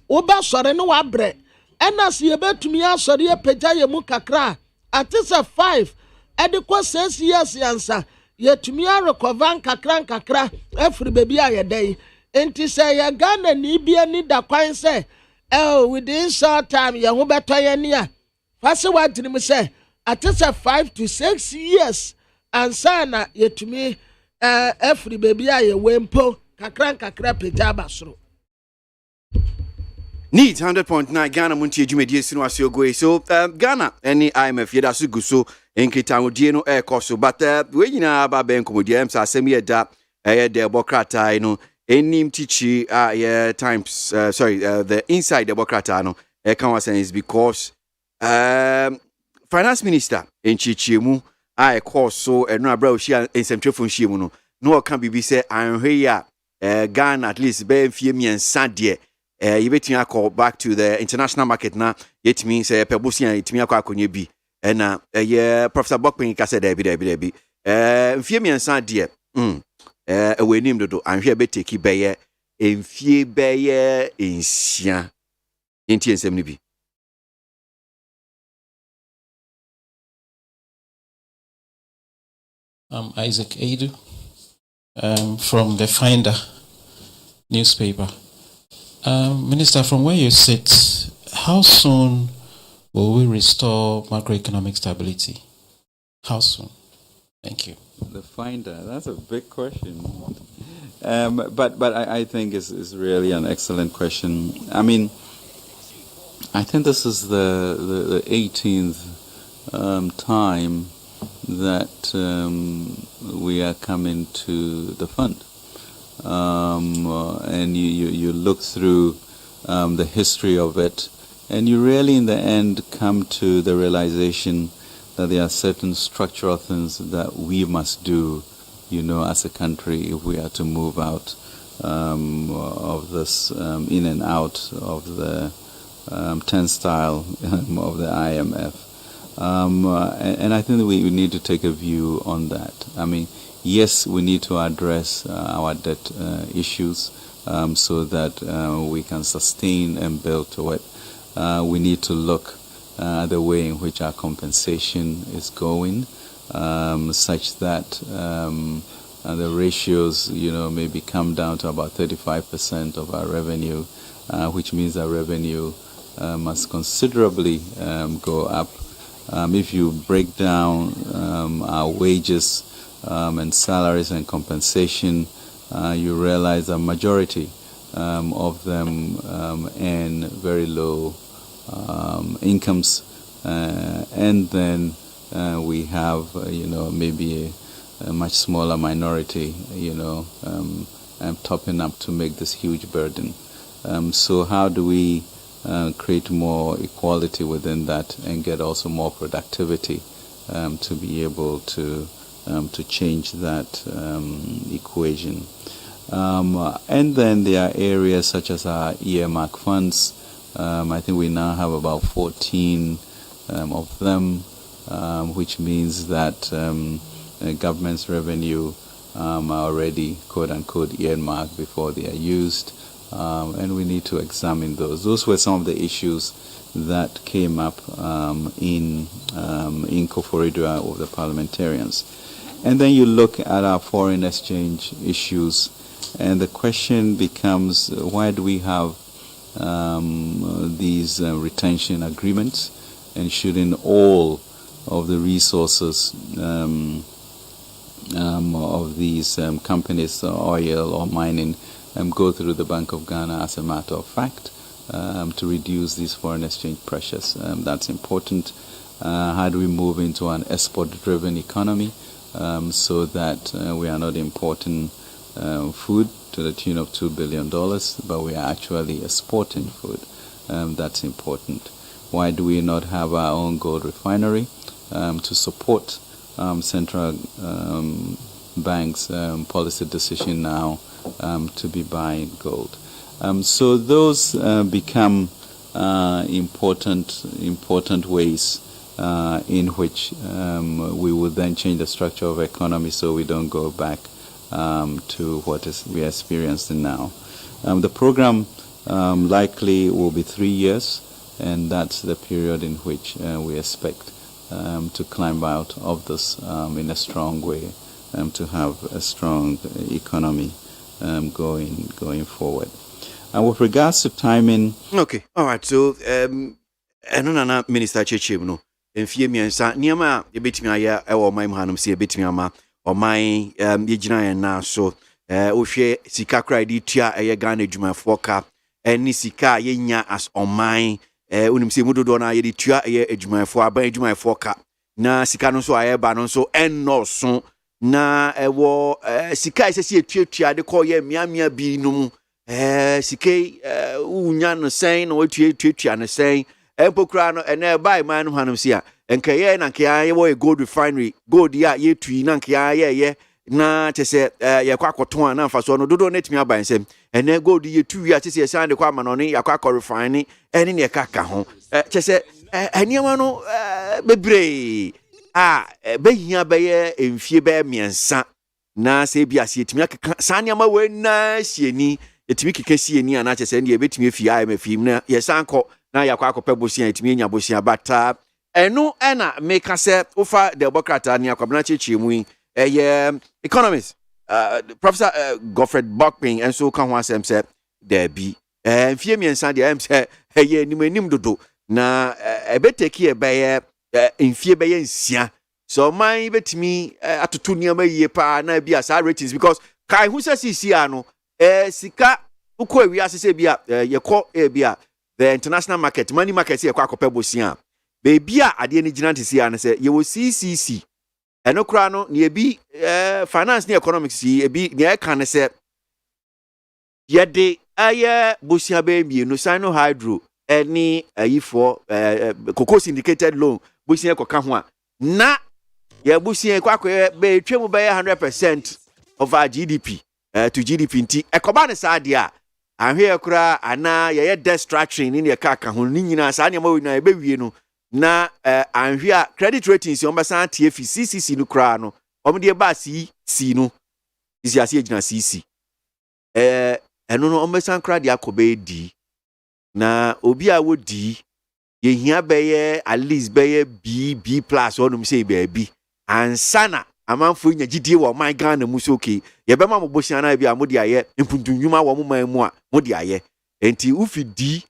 wo ba sore no wabre ena si ebetumi asore apagya ye mu kakra ate sɛ 5 ɛde kɔ 6 years yansa yɛtumi arekɔva nkakra afiri baabi a yɛda yi nti sɛ yɛ Ghana ni bia ni da kwan sɛ within short time yɛn ho bɛtɔ yɛn ni a fa sɛ wɔatirim sɛ ate sɛ 5 to 6 years ansa na yɛtumi afiri baabi a yɛwɔ mpo kakra pagya aba soro. Need 100.9 Ghana Montie Jumedi Sinu Asiogo. So Ghana any IMF yeda su guso enkitangodie no ekoso but we nyina ba ben komodie am sa asem ye da de bokrata no enim tichi times the inside the bokrata no can was is because finance minister enchichiemu ekoso eno abra ohia ensemtrefo nhyiemu no kan bibi se anhwe ya Ghana at least be mfie miensa de you bet me call back to the international market now. Yet means Pebusian, it me a quack be. And Professor Bockpin said, Debbie. Fear and son, dear. Away named do. I'm here, bet take bayer, and fear bayer in Sia. In TSMB. I'm Isaac Aidu from the Finder newspaper. Minister, from where you sit, how soon will we restore macroeconomic stability? How soon? Thank you. The Finder, that's a big question. But I think is really an excellent question. I mean, I think this is the 18th time that we are coming to the fund. And you look through the history of it, and you really in the end come to the realization that there are certain structural things that we must do, as a country, if we are to move out of this in and out of the turnstile of the IMF. And I think we need to take a view on that. I mean, yes, we need to address our debt issues so that we can sustain and build to it. We need to look at the way in which our compensation is going, such that the ratios, maybe come down to about 35% of our revenue, which means our revenue must considerably go up. If you break down our wages and salaries and compensation, you realize a majority of them earn very low incomes, and then we have maybe a much smaller minority topping up to make this huge burden. So how do we create more equality within that and get also more productivity to be able to change that equation? And then there are areas such as our earmark funds. I think we now have about 14 of them, which means that government's revenue are already quote-unquote earmarked before they are used, and we need to examine those. Those were some of the issues that came up in Koforidua of the parliamentarians. And then you look at our foreign exchange issues, and the question becomes, why do we have these retention agreements, and shouldn't all of the resources of these companies, oil or mining, go through the Bank of Ghana as a matter of fact to reduce these foreign exchange pressures? That's important. How do we move into an export-driven economy so that we are not importing food to the tune of $2 billion, but we are actually exporting food? That's important. Why do we not have our own gold refinery to support central banks' policy decision now to be buying gold? So those become important ways in which we will then change the structure of economy so we don't go back to what we are experiencing now. The program likely will be 3 years, and that's the period in which we expect to climb out of this in a strong way, to have a strong economy going forward. And with regards to timing, okay, all right. So, Nana Minister Chechim no, mfie miensa niema ye betimi aya e wo man hanom se ye betimi ama o man ye gina ye na so ohwe sika kra di tua eye Ghana adwumafo ka eni sika ye nya as o man unim se mudodo na ye di tua eye adwumafo aban adwumafo ka na sika no so aye ba no so enno so na ewo sika isesi etuatua de ko ye miamia bi no mu sike unya no sen no tuatua no sen empokra no ene bai man no hanum sia enka ye na nka ye wo gold refinery gold ya ye tui na nka ye na tese ye kwa koton na mfa so no dodo netimi aban sem ene gold ye tui ya tese ye san de kwa ma no ne ya kwa refine ene ne kaka ho tese eniema no bebre behia beye emfie be miensa na se bia se etimi akaka saniama we na sieni etimi keka sieni ana tese ne betimi afia ai mafim na ye sanko na yakwa akopɛ bosia etimi nya bosia bata enu ena meka se ofa democrat ani akwabna chechiemu economist professor Godfred Buckpin enso ka ho asem se there be mfie miensa de am se eye anim dodo na ebeteki ebeye mfie beye nsia so man betimi atoto niam yie pa na bia sa ratings because kai hu se sisi ano sika ukọ wi asese bia yekọ bia the international market money market here kwa bosia baby a ade ni gina ntisi an say ye wo CCC eno kra no ne ebi finance ne economics yi ebi ne ka ne say ye de aye bosia be mi no sino hydro any ayifo cocoa syndicated loan bosia koka ho a na ye bosia kwa be twemu be 100% of our GDP to GDP nti ekoba ne sa ade a ahwe kura ana ye debt structuring ni kaka ho ni nyina sa ne ma we na e be wie no na ahwe a credit ratings on basa TF CCC no kura no omde ba CC no isi ase gina CC eno no ombesan kura dia kobe di na obi a wodi ye hia beye at least beye B+ onum say be ansana amanfo nya gidie wo man Ghana muso okay ye be ma mo bosia na bia mo de aye mpuntunwuma wo mo man mu a mo de aye enti ufidi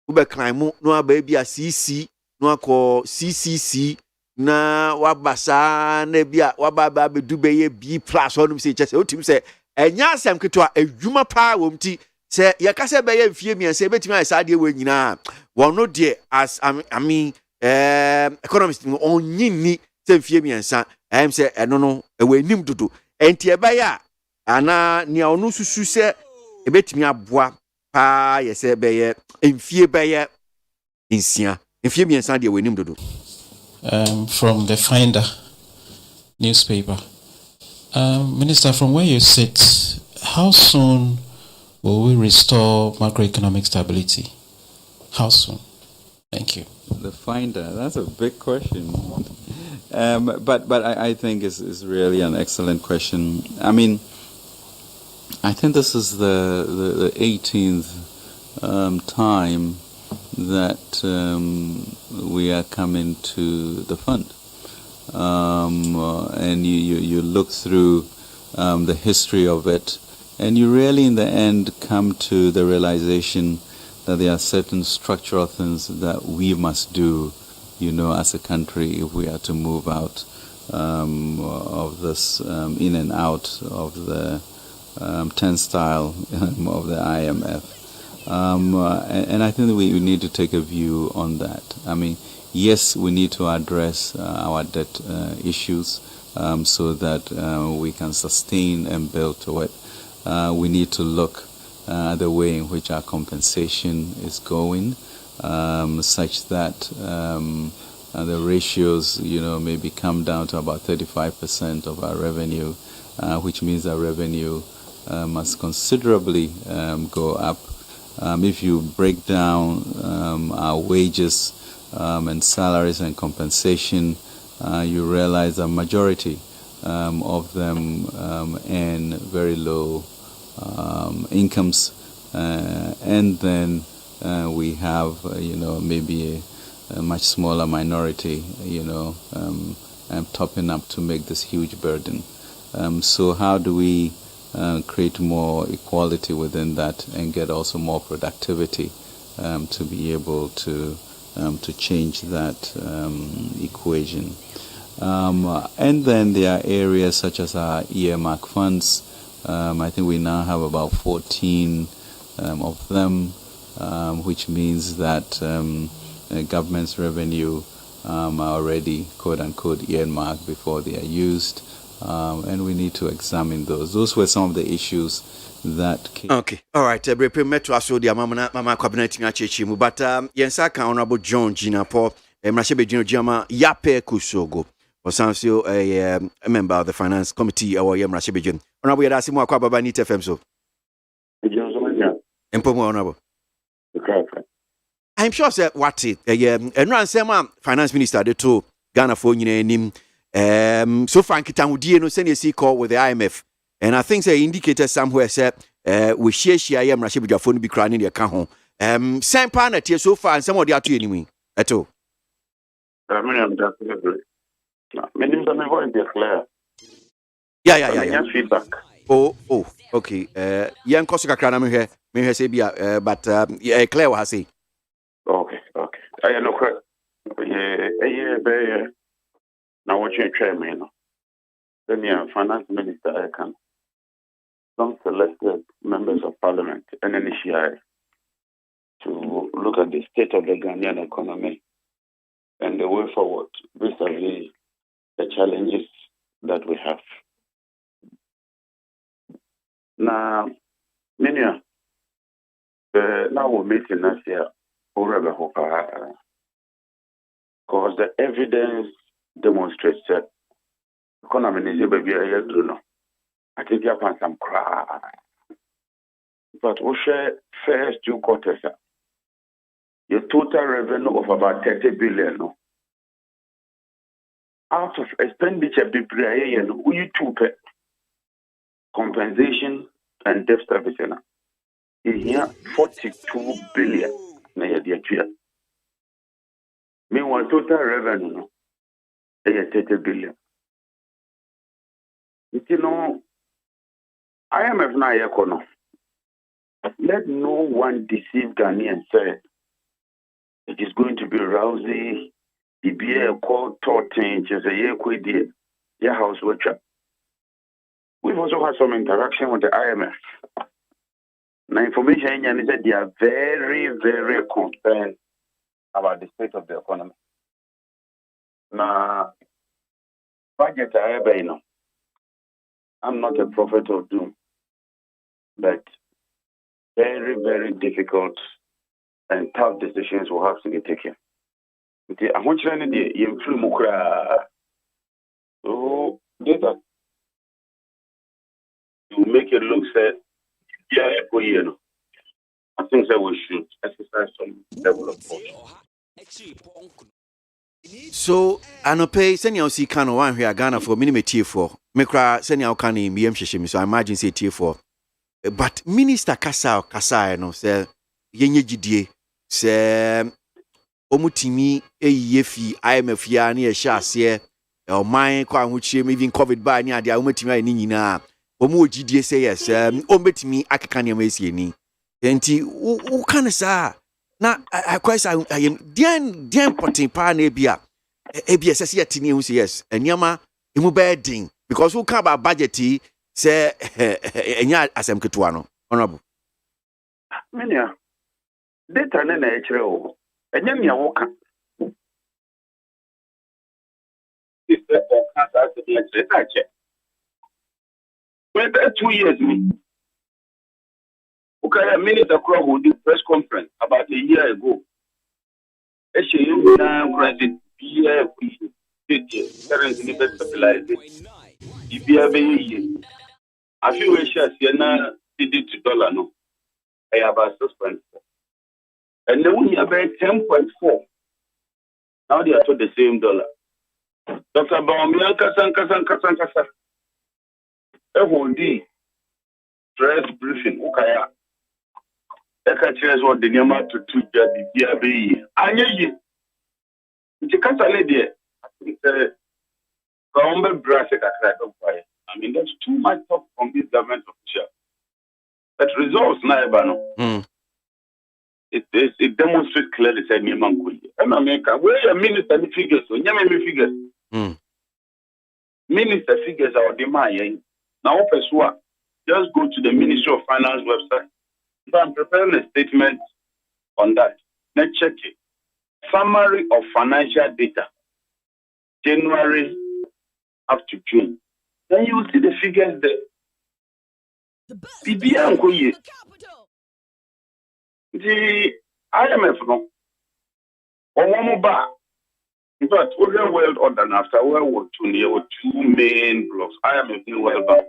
wo be kran mu no aba bia CC no akọ CCC na wabasa na bia wababa be du beye B+ onum say chese otim say enya asem keto a adwuma pa wo mti se ye ka se beye mfie miense betimi asa de we nyina wono de as I mean economist onyini se mfie miensa em se eno no ewe nim dodo enti ebaya ana nia onu susu se ebetimi aboa pa ye se beye mfie beye insia mfie miensa de ewe nim dodo from the Finder newspaper. Minister, from where you sit, how soon will we restore macroeconomic stability? How soon? Thank you. The Finder, that's a big question. But I think is really an excellent question. I mean, I think this is the 18th time that we are coming to the fund. And you look through the history of it, and you really in the end come to the realization that there are certain structural things that we must do, as a country, if we are to move out of this in and out of the turnstile of the IMF. And I think that we need to take a view on that. I mean, yes, we need to address our debt issues so that we can sustain and build to it. We need to look at the way in which our compensation is going, such that the ratios, maybe come down to about 35% of our revenue, which means our revenue must considerably go up. If you break down our wages and salaries and compensation, you realize a majority of them earn very low incomes, and then we have maybe a much smaller minority, topping up to make this huge burden. So how do we create more equality within that and get also more productivity to be able to change that equation? And then there are areas such as our earmark funds. I think we now have about 14 of them, which means that government's revenue are already, quote-unquote, earmarked before they are used. And we need to examine those. Those were some of the issues that came. Okay, all right. Brepe metro aso dia mama cabinet ngachechi mu, but yensa kan honorable John Gina Paul mrashe Gino Jama Yape Kusogo osanso a member of the finance committee or mrashe Gino. Honorable Yadasi mu akwa baba ni TFM so. Empomo honorable. I'm sure say what it enran sema finance minister de to Ghana for nyina nim so far nkitahudie no send a call with the IMF, and I think say indicator somewhere say we share mrashe bidwafo no bi kra ne de ka ho same pa na tie so far and some of the ato anyway eto yeah feedback. Oh okay yen koso kakra na me hwe say bia but clear what I say. Okay I no correct be now what you try me no then finance minister I can some selected members of parliament and NCI to look at the state of the Ghanaian economy and the way forward vis-a-vis the challenges that we have. Now, Minia, now we're meeting us here because the evidence demonstrates that economy is a year no. I think you have some cry. But we share first 2 quarters. Your total revenue of about 30 billion. No? Out of expenditure, we took compensation and debt service. Here, 42 billion. Meanwhile, total revenue is 30 billion. You know, IMF na yekono. Let no one deceive Ghanaians. Say it is going to be rousy. It be a call talking. Just a year quid. Your house watcher. We've also had some interaction with the IMF. Now, information is that they are very, very concerned about the state of the economy. Now, budget I know. I'm not a prophet of doom, but very, very difficult and tough decisions will have to be taken. I want you so data to make it look said, I think that we should exercise some level of caution. So, anope senior see can one here Ghana for minimum tier 4. Mekra senior can in BM Shishim, so I imagine say tier 4. But Minister Kasa no say yenye gidie say omutimi yefi IMF ya na ehya ase o man kwa hochie even COVID ba ni ade omutimi ani nyina omu ogidie say yes ombetimi akeka ne amasie ni enti u kan sa na akwasa ayem den potin pa na ebia sese yetini hu say yes eniama emu bedin because who can about budget say enya asem ketua no honorable Minia data na ekire o enya mia wo ka when 2 years me okay minister Crow hold the press conference about a year ago you na credit year currently best stabilized I feel we share na $2 no about 6.4 and then we about 10.4 now they are to the same dollar. Dr. Baumia Kasan FOD press briefing ukaya eka chires what the nyama to the BRB anye Nti kasa lady, I think government brass I mean, there's too much talk from this government official. But results now, it demonstrates clearly that Nyeman Kuyi. And America, where your minister figures, so Nyame figures. Minister figures are demanding. Now, Peswa, just go to the Ministry of Finance website. So I'm preparing a statement on that. Let's check it. Summary of financial data, January up to June. Then you will see the figures there. PBA Nkoye. The IMF no. Omomoba. In fact, over world order after World War II, there were two main blocks. IMF and World Bank.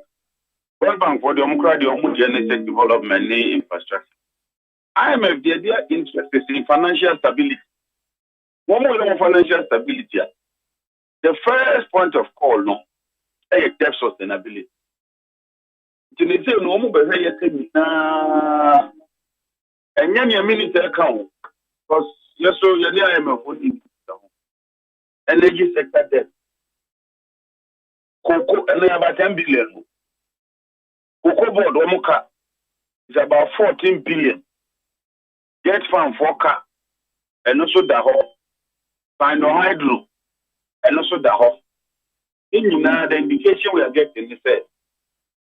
World Bank for the genetic development and infrastructure. IMF, their interest is in financial stability. One more financial stability. The first point of call, no, is debt sustainability. They say no more and your military account because yes, so you're the IMF energy sector debt. Cocoa and about 10 billion. Cocoa board Omoka is about 14 billion. Get farm for car and also the home. Find hydro and also the home. In the indication we are getting is that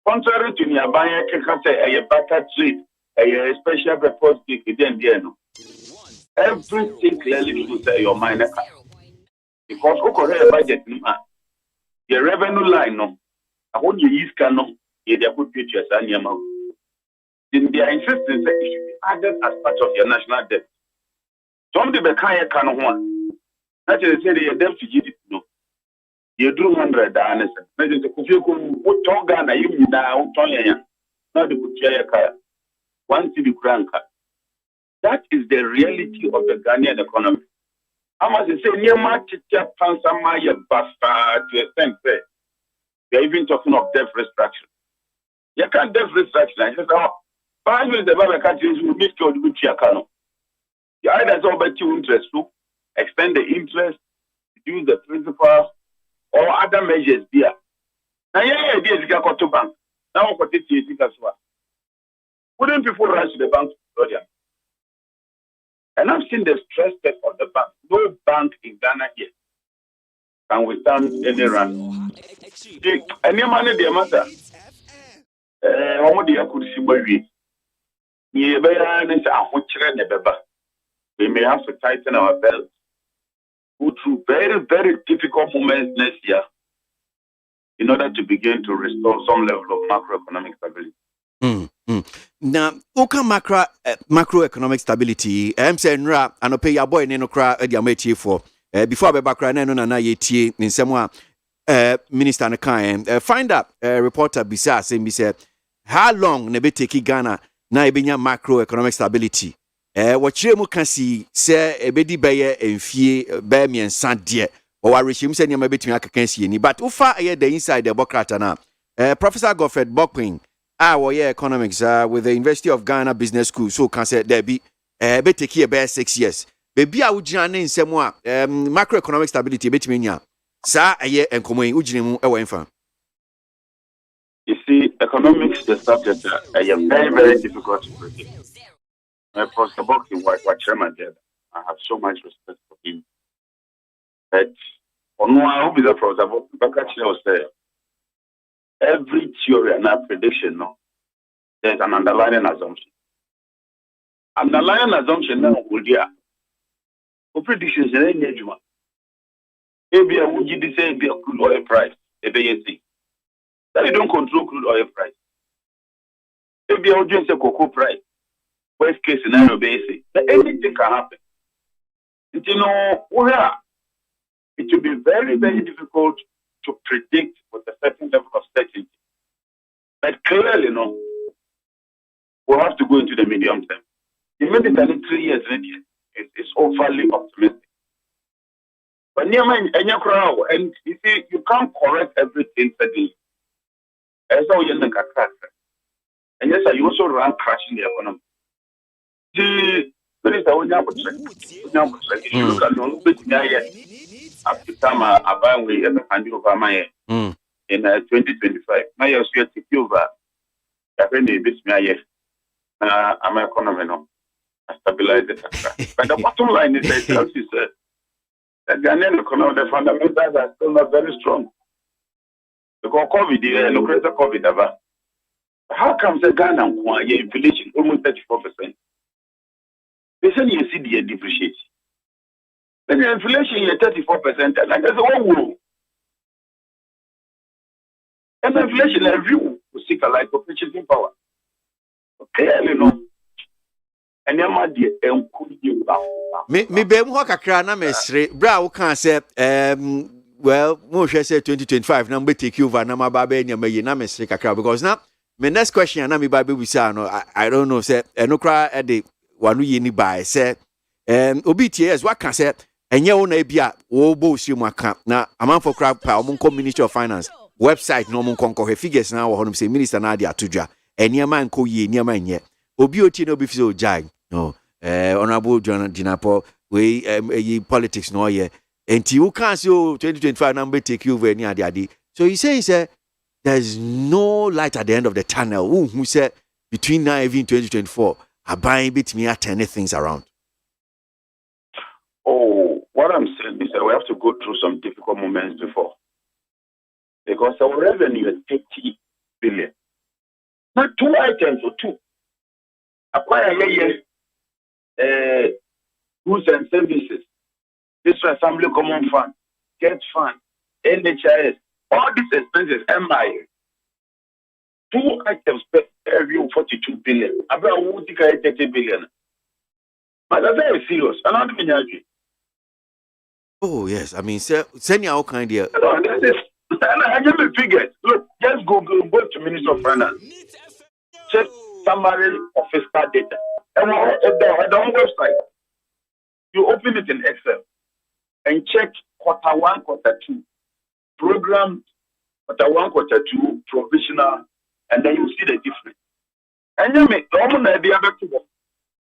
contrary to nearby, I can say a better trade, a special purpose gig, everything clearly should say your mind. Because okay, budget, the revenue line, no, I want you use canon, you put pictures and your mouth. Then their insistence that it should be added as part of your national debt. Some of the Bekaya can one. That's the say the debt to GDP, no. You do 100 and maybe the Kufiku, what Tonga, you now, Tonya, not the Kuchaya, one city cranker. That is the reality of the Ghanaian economy. I must say, near my teacher, Pansamaya Basta, to a sense, they're even talking of debt restructuring. You can't debt restructuring. Just how, but the other countries will need to do Chiacano. You either talk about your interest to extend the interest, reduce the principal, or other measures there. Now, yeah, idea is got to bank. Now, what it is as well. Wouldn't people rush to the bank to them? And I've seen the stress test of the bank. No bank in Ghana yet can withstand any run. Any money they matter. What they could see where we may have to tighten our belts. Go through very, very difficult moments next year in order to begin to restore some level of macroeconomic stability. Now, okay, macroeconomic stability. I'm saying, and pay your boy no cry at your for before I back right now, na yeti in some minister and kind. Find out reporter Bisa saying, said, how long ne be take Ghana na ebinya macroeconomic stability? What you can see, say a bedi baye and fee bear me and sand dear, or I regime send you maybe to any, but ufa the inside the Bokrata now. Professor Godfred Bokpin. Economics with the University of Ghana Business School. So can say there be take here about 6 years. Baby, I would join in some more macroeconomic stability between ya. Sa a year and come ujinimu a. You see, economics, the subject, are very, very difficult to predict. Professor Boki, what chairman did, I have so much respect for him. But on one, I hope the Professor Boki was there. Every theory and prediction, no, there's an underlying assumption. Underlying assumption now would be predictions in any age. Maybe I would say be a crude oil price, a BSC. That you don't control crude oil price. Maybe I would just say cocoa price. Worst case scenario, BSC. Anything can happen. And you know, it will be very, very difficult to predict with a certain level of certainty. But clearly, no, we'll have to go into the medium term. Immediately 3 years is overly optimistic. But near my crowd, and you see, you can't correct everything suddenly. As how you're and yes, you also run crashing the economy. Minister, when you look at the up to time, about we ever hand over my in 2025. Now you're sure to take over. I've been a bit my I'm an economy now. Stabilize the sector. But the bottom line is that the Ghanaian economy, the fundamentals are still not very strong. Because COVID, no greater COVID ever. How comes the Ghana inflation almost 34%? They say you see the depreciate. Then the inflation is 34%, and there's a one rule. And inflation review will seek a light of purchasing power. Clearly, no. And your money could you me be more kakra na mesre bra wo kan say well mo hwe say 2025 na mbe take over na mababa enya mayi na mesre kakra because now my next question na me ba be wisa no I don't know say eno kra e de wanu ye ni by say obi ties what can say enye wo na bia wo bo si mu aka na amanfo kra pa o mon Ministry of Finance website no mon konko figures na wo hono say minister na de atodwa eniema nko ye eniema nye obi oti na obi fi so jai no honorable John Dinapo we politics no ye enti who can say 2025 number take you over any ade so he says there's no light at the end of the tunnel who said between now and 2024 aban bit me at things around. Oh, what I'm saying is that we have to go through some difficult moments before, because our revenue is 50 billion, not two items or two. Acquire goods and services, this assembly common fund, get fund, NHIS, all these expenses, MI. Two items per every 42 billion. About 30 billion. But that's very serious. And I'm not oh yes, I mean, send your kind here. No, I give me figures. Look, just go to Minister of Finance. Check summary of fiscal data. And at the website, you open it in Excel and check quarter 1, quarter 2, program, quarter 1, quarter 2, provisional, and then you see the difference. And you make the idea back to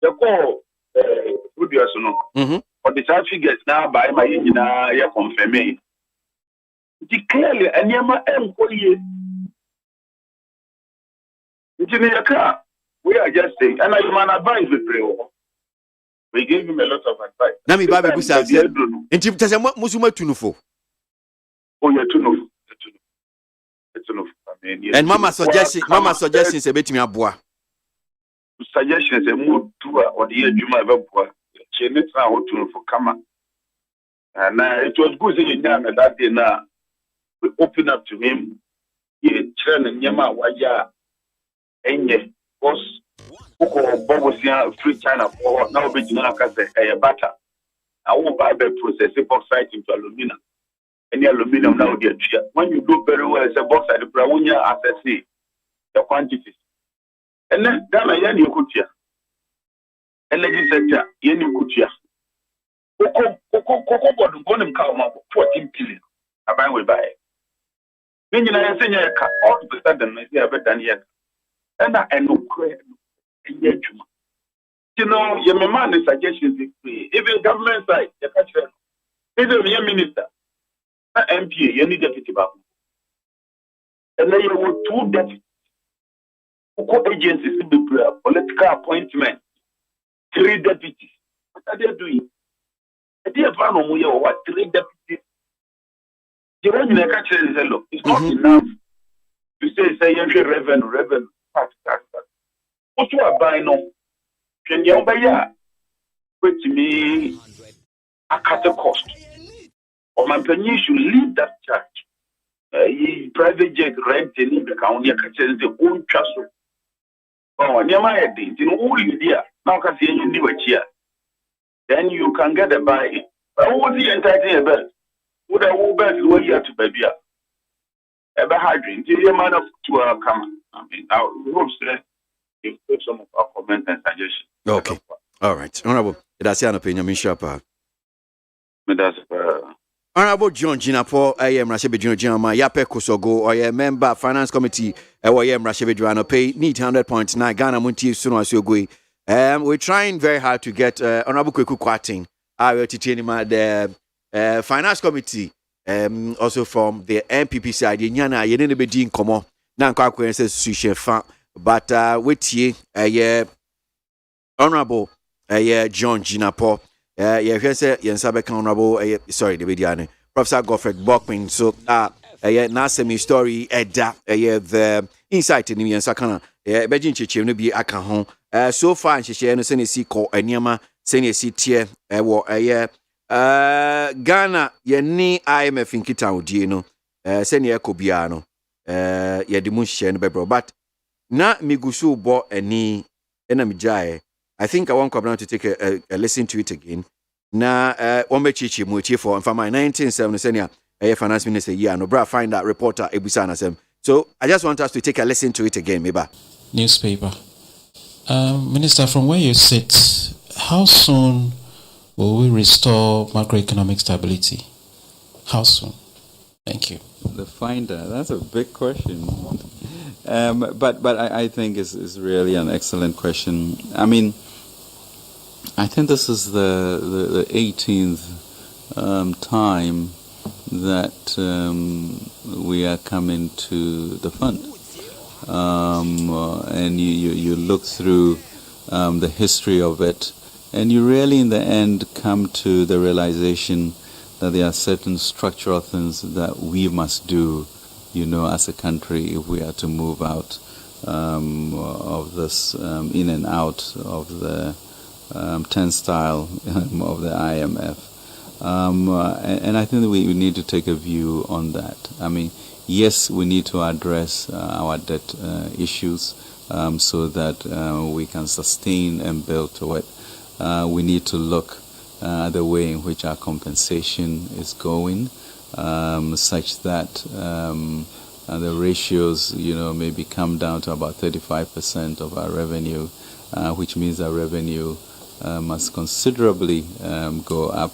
the call, or the side figures now by my engineer, confirming. Clearly, and Yama employee. Engineer car. We are just saying, and I man advise we pray over. We gave him a lot of advice. Nami Babi Busa said, and Jim Tazama Musuma Tunufo. Oh, you're Tunufo. And Mama suggestions a bit me aboa. Suggestions a move to or the year you might have boa. She needs now to for Kama. And it was good in Yama that day now. We open up to him. He trained in Yama Waya. Enye. Because Bob was free China for now, but you know, a butter. I won't buy the process bauxite into aluminum. Any aluminum now, dear. When you do very well, it's a bauxite, the Brownia assess the quantities. And then Ghana Yanni Kutia. And legislature Yanni Kutia. Cocoa Bonum Kalma 14 billion. I buy we buy. Then you know, I say, all of a sudden, I have done yet. And I know you know, your man is suggestions even government side, even your minister, MP, you need deputy back. And then you have two deputies, agencies, political appointment, 3 deputies. What are they doing? What 3 deputies? The one in the country is look, it's not enough. You say revenue. What you are buying on? Can you buy ya? Wait to me, a cut the cost. Or my penny should leave that charge. Private jet rent in the county, the own castle. Oh, near my head, you know, all you dear. Now can see you do it here. Then you can get a buy. But what the entire belt? Would I walk back to here to baby? Ever hydrant, your man of 2 hours come. I mean, I hope you put some of our comments and suggestions. Okay. All right. Honorable, that's your opinion, Mishapa. Honorable John Jinapo, I am Rashabe Jama, Yape Kosogo, I am member Finance Committee, I am Rashabe Joanna Pay, need 100.9 Ghana Montier Suno Asogui, We're trying very hard to get Honorable Kweku Kwatin, the Finance Committee, also from the MPP side. Nyana, you didn't be doing komo. Nan kwa kwense sushi fa, but with ye, Honorable John Jinapo, Yensabe Honorable, sorry, the video, Professor Godfred Bockman. So, Nasemi story, the insight in the Sakana, Bejin Chichi, no be akahon. So far, and she no send si call Anyama, send a seat here, Ghana, ye IMF in Kita Udino, send ye Kobiano, ye demonstration, but na migusu bo any enamijai. I think I want Kwabena to take a listen to it again. Na Omechichi Muchi for and for my 1970 finance minister year no bra find that reporter Ebusana Sem. So I just want us to take a listen to it again, maybe. Newspaper. Minister, from where you sit, how soon will we restore macroeconomic stability? How soon? Thank you. The finder, that's a big question. But I think is really an excellent question. I mean, I think this is the 18th time that we are coming to the fund. And you look through the history of it, and you really in the end come to the realization that there are certain structural things that we must do, as a country, if we are to move out of this in and out of the turnstile of the IMF. And I think that we need to take a view on that. I mean, yes, we need to address our debt issues so that we can sustain and build to it. We need to look at the way in which our compensation is going, such that the ratios, maybe come down to about 35% of our revenue, which means our revenue must considerably go up.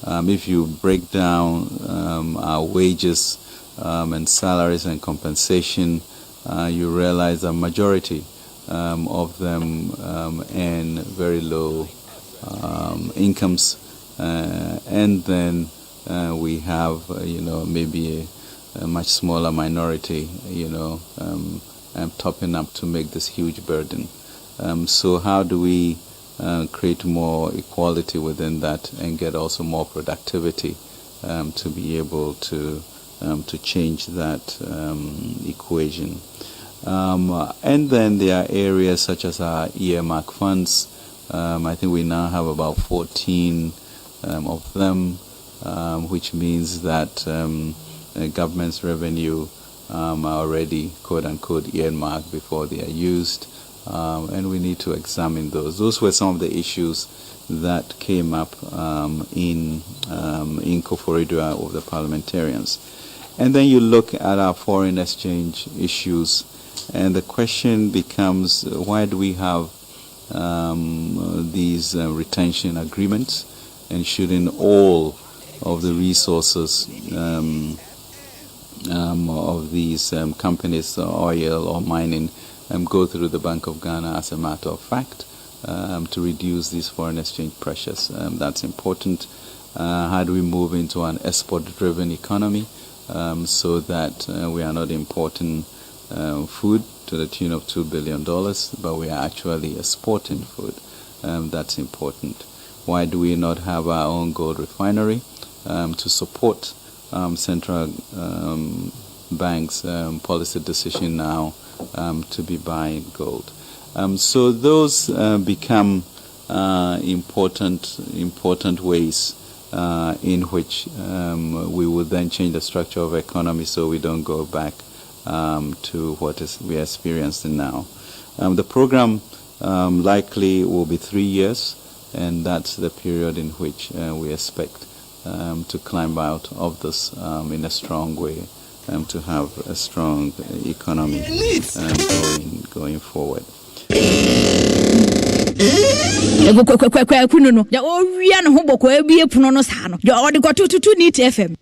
If you break down our wages and salaries and compensation, you realize a majority of them earn very low incomes, and then we have maybe a much smaller minority topping up to make this huge burden. So how do we create more equality within that and get also more productivity to be able to change that equation? And then there are areas such as our earmark funds. I think we now have about 14 of them, which means that government's revenue are already quote-unquote earmarked before they are used. And we need to examine those. Those were some of the issues that came up in Koforidua of the parliamentarians. And then you look at our foreign exchange issues, and the question becomes, why do we have these retention agreements, and shouldn't all of the resources of these companies, oil or mining, go through the Bank of Ghana as a matter of fact to reduce these foreign exchange pressures? That's important. How do we move into an export-driven economy so that we are not importing food to the tune of $2 billion, but we are actually exporting food? That's important. Why do we not have our own gold refinery to support central banks' policy decision now to be buying gold? So those become important ways in which we will then change the structure of economy so we don't go back to what we are experiencing now. The program likely will be 3 years, and that's the period in which we expect to climb out of this in a strong way, to have a strong economy going forward.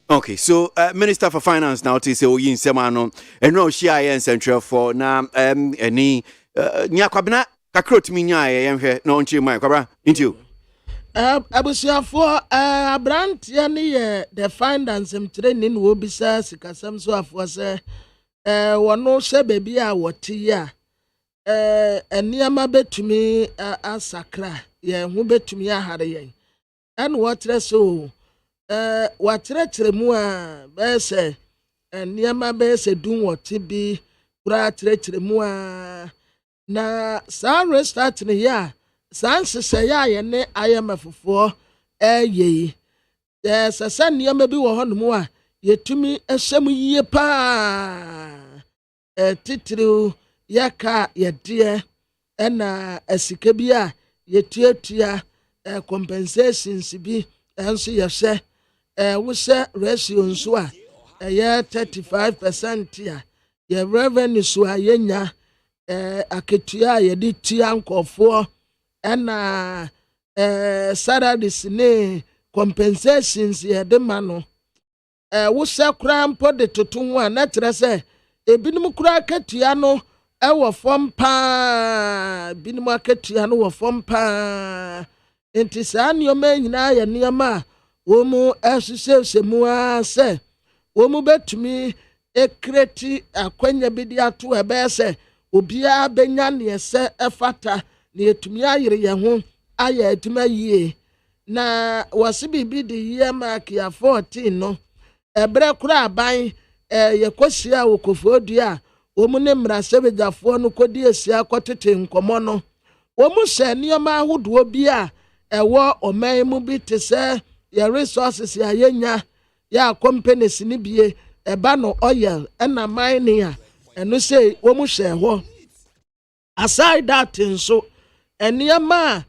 Okay, so Minister for Finance now to say Oyin Semano and no Shia and Central for now any Nyakwabna kakrot minya yɛhwɛ na onche mai kwabra into abusuafo abrantia ne ye the finance training wo bisa sikasam so afo se wono hye baby a wote ya eniama betumi asakra ye hu betumi ahare ye en wotre so watrɛtrɛ mu a bɛsɛ eniama bɛsɛ dun wote bi kura trɛtrɛ mu a na sa restart ne ya sanse ya ye ne ayamafofoɔ ɛyɛ sasa nneɛma bi wɔ hɔ no mu a yɛtumi ɛhyɛm yie paa titiriw yɛka yɛdeɛ ɛna asika bi a yɛtuatua compensations bi ɛnso yɛhyɛ wohyɛ ratio nso a ɛyɛ 35% a yɛ revenue so a yɛnya aketua a yɛde tua nkɔfoɔ ɛna salaries ne compensations yɛde ma no wohyɛ koraa mpo de toto ho a na kyerɛ sɛ ebinom koraa akatua no ɛwɔ fam paa binom akatua no wɔ fam paa nti saa nneɛma nyinaa yɛ nneɛma a wɔn mu ɛhyehyɛhyɛ mu a sɛ wɔn mu bɛtumi ekreti akwanya bi de ato ɛbɛyɛ sɛ obiara bɛnya neɛ sɛ ɛfata na yɛtumi ayere yɛn ho ayɛ adwuma yie na wɔse biribi de yie ma kia 14 no ɛbrɛ kora aban yɛkɔhyia wɔ Koforidua a wɔn ne mmarahyɛbadwafoɔ no kɔdi ahyia kɔtete nkɔmmɔ no wɔn hyɛ nneɛma ahodoɔ bi a ɛwɔ ɔman mu bi te sɛ yɛ resources a yɛnya yɛ companies ne bie ɛba no oil ɛna mining a ɛno sɛ wɔn hyɛ hɔ aside that nso nneɛma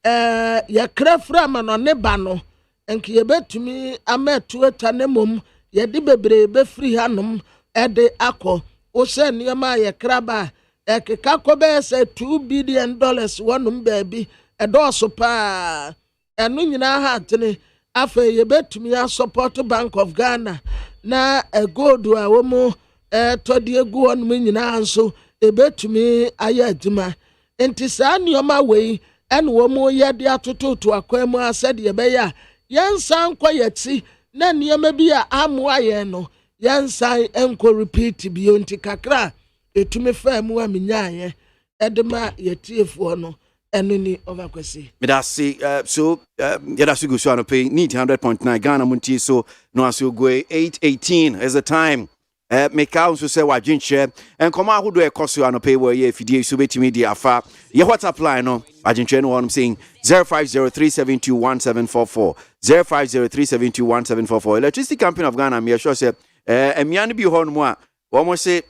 a yɛkrafra ma no ne ba no nka yɛbɛtumi amɛto ata ne mom yɛde bebree bɛfiri hanom ɛde akɔ wohyɛ nneɛma a yɛkraba ɛkeka kɔbɛyɛ sɛ $2 billion wɔnom baabi ɛdɔɔso paa ɛno nyinaa ha atene afei yɛbɛtumi support Bank of Ghana na gold a wɔn tɔde egu wɔnom nyinaa nso ebɛtumi ayɛ adwuma nti saa nneɛma wei ɛna wɔn yɛde atototo akwan mu asɛdeɛ ɛbɛyɛ a yɛnsan nkɔ yɛti na nneɛma bi a amoa yɛn no yɛnsan nkɔ repeat bio nti kakra etumi fa mu a menyaayɛ ɛde ma yɛtiefoɔ no ɛno ni overkwesi medase so yɛda go so anɔpɛ need 100.9 Ghana Montie so no aso go 8:18 is the time meka nso sɛ wadwenkyerɛ nkɔmɔ ahodoɔ ɛkɔ so anɔpɛ wɔ yɛ afidie so bɛtumi de afa yɛ WhatsApp line no wadwenkyerɛ no wɔnom saying 0503721744 0503721744 Electricity Company of Ghana me sure sɛ mmea no bi hɔ no mu a wɔn say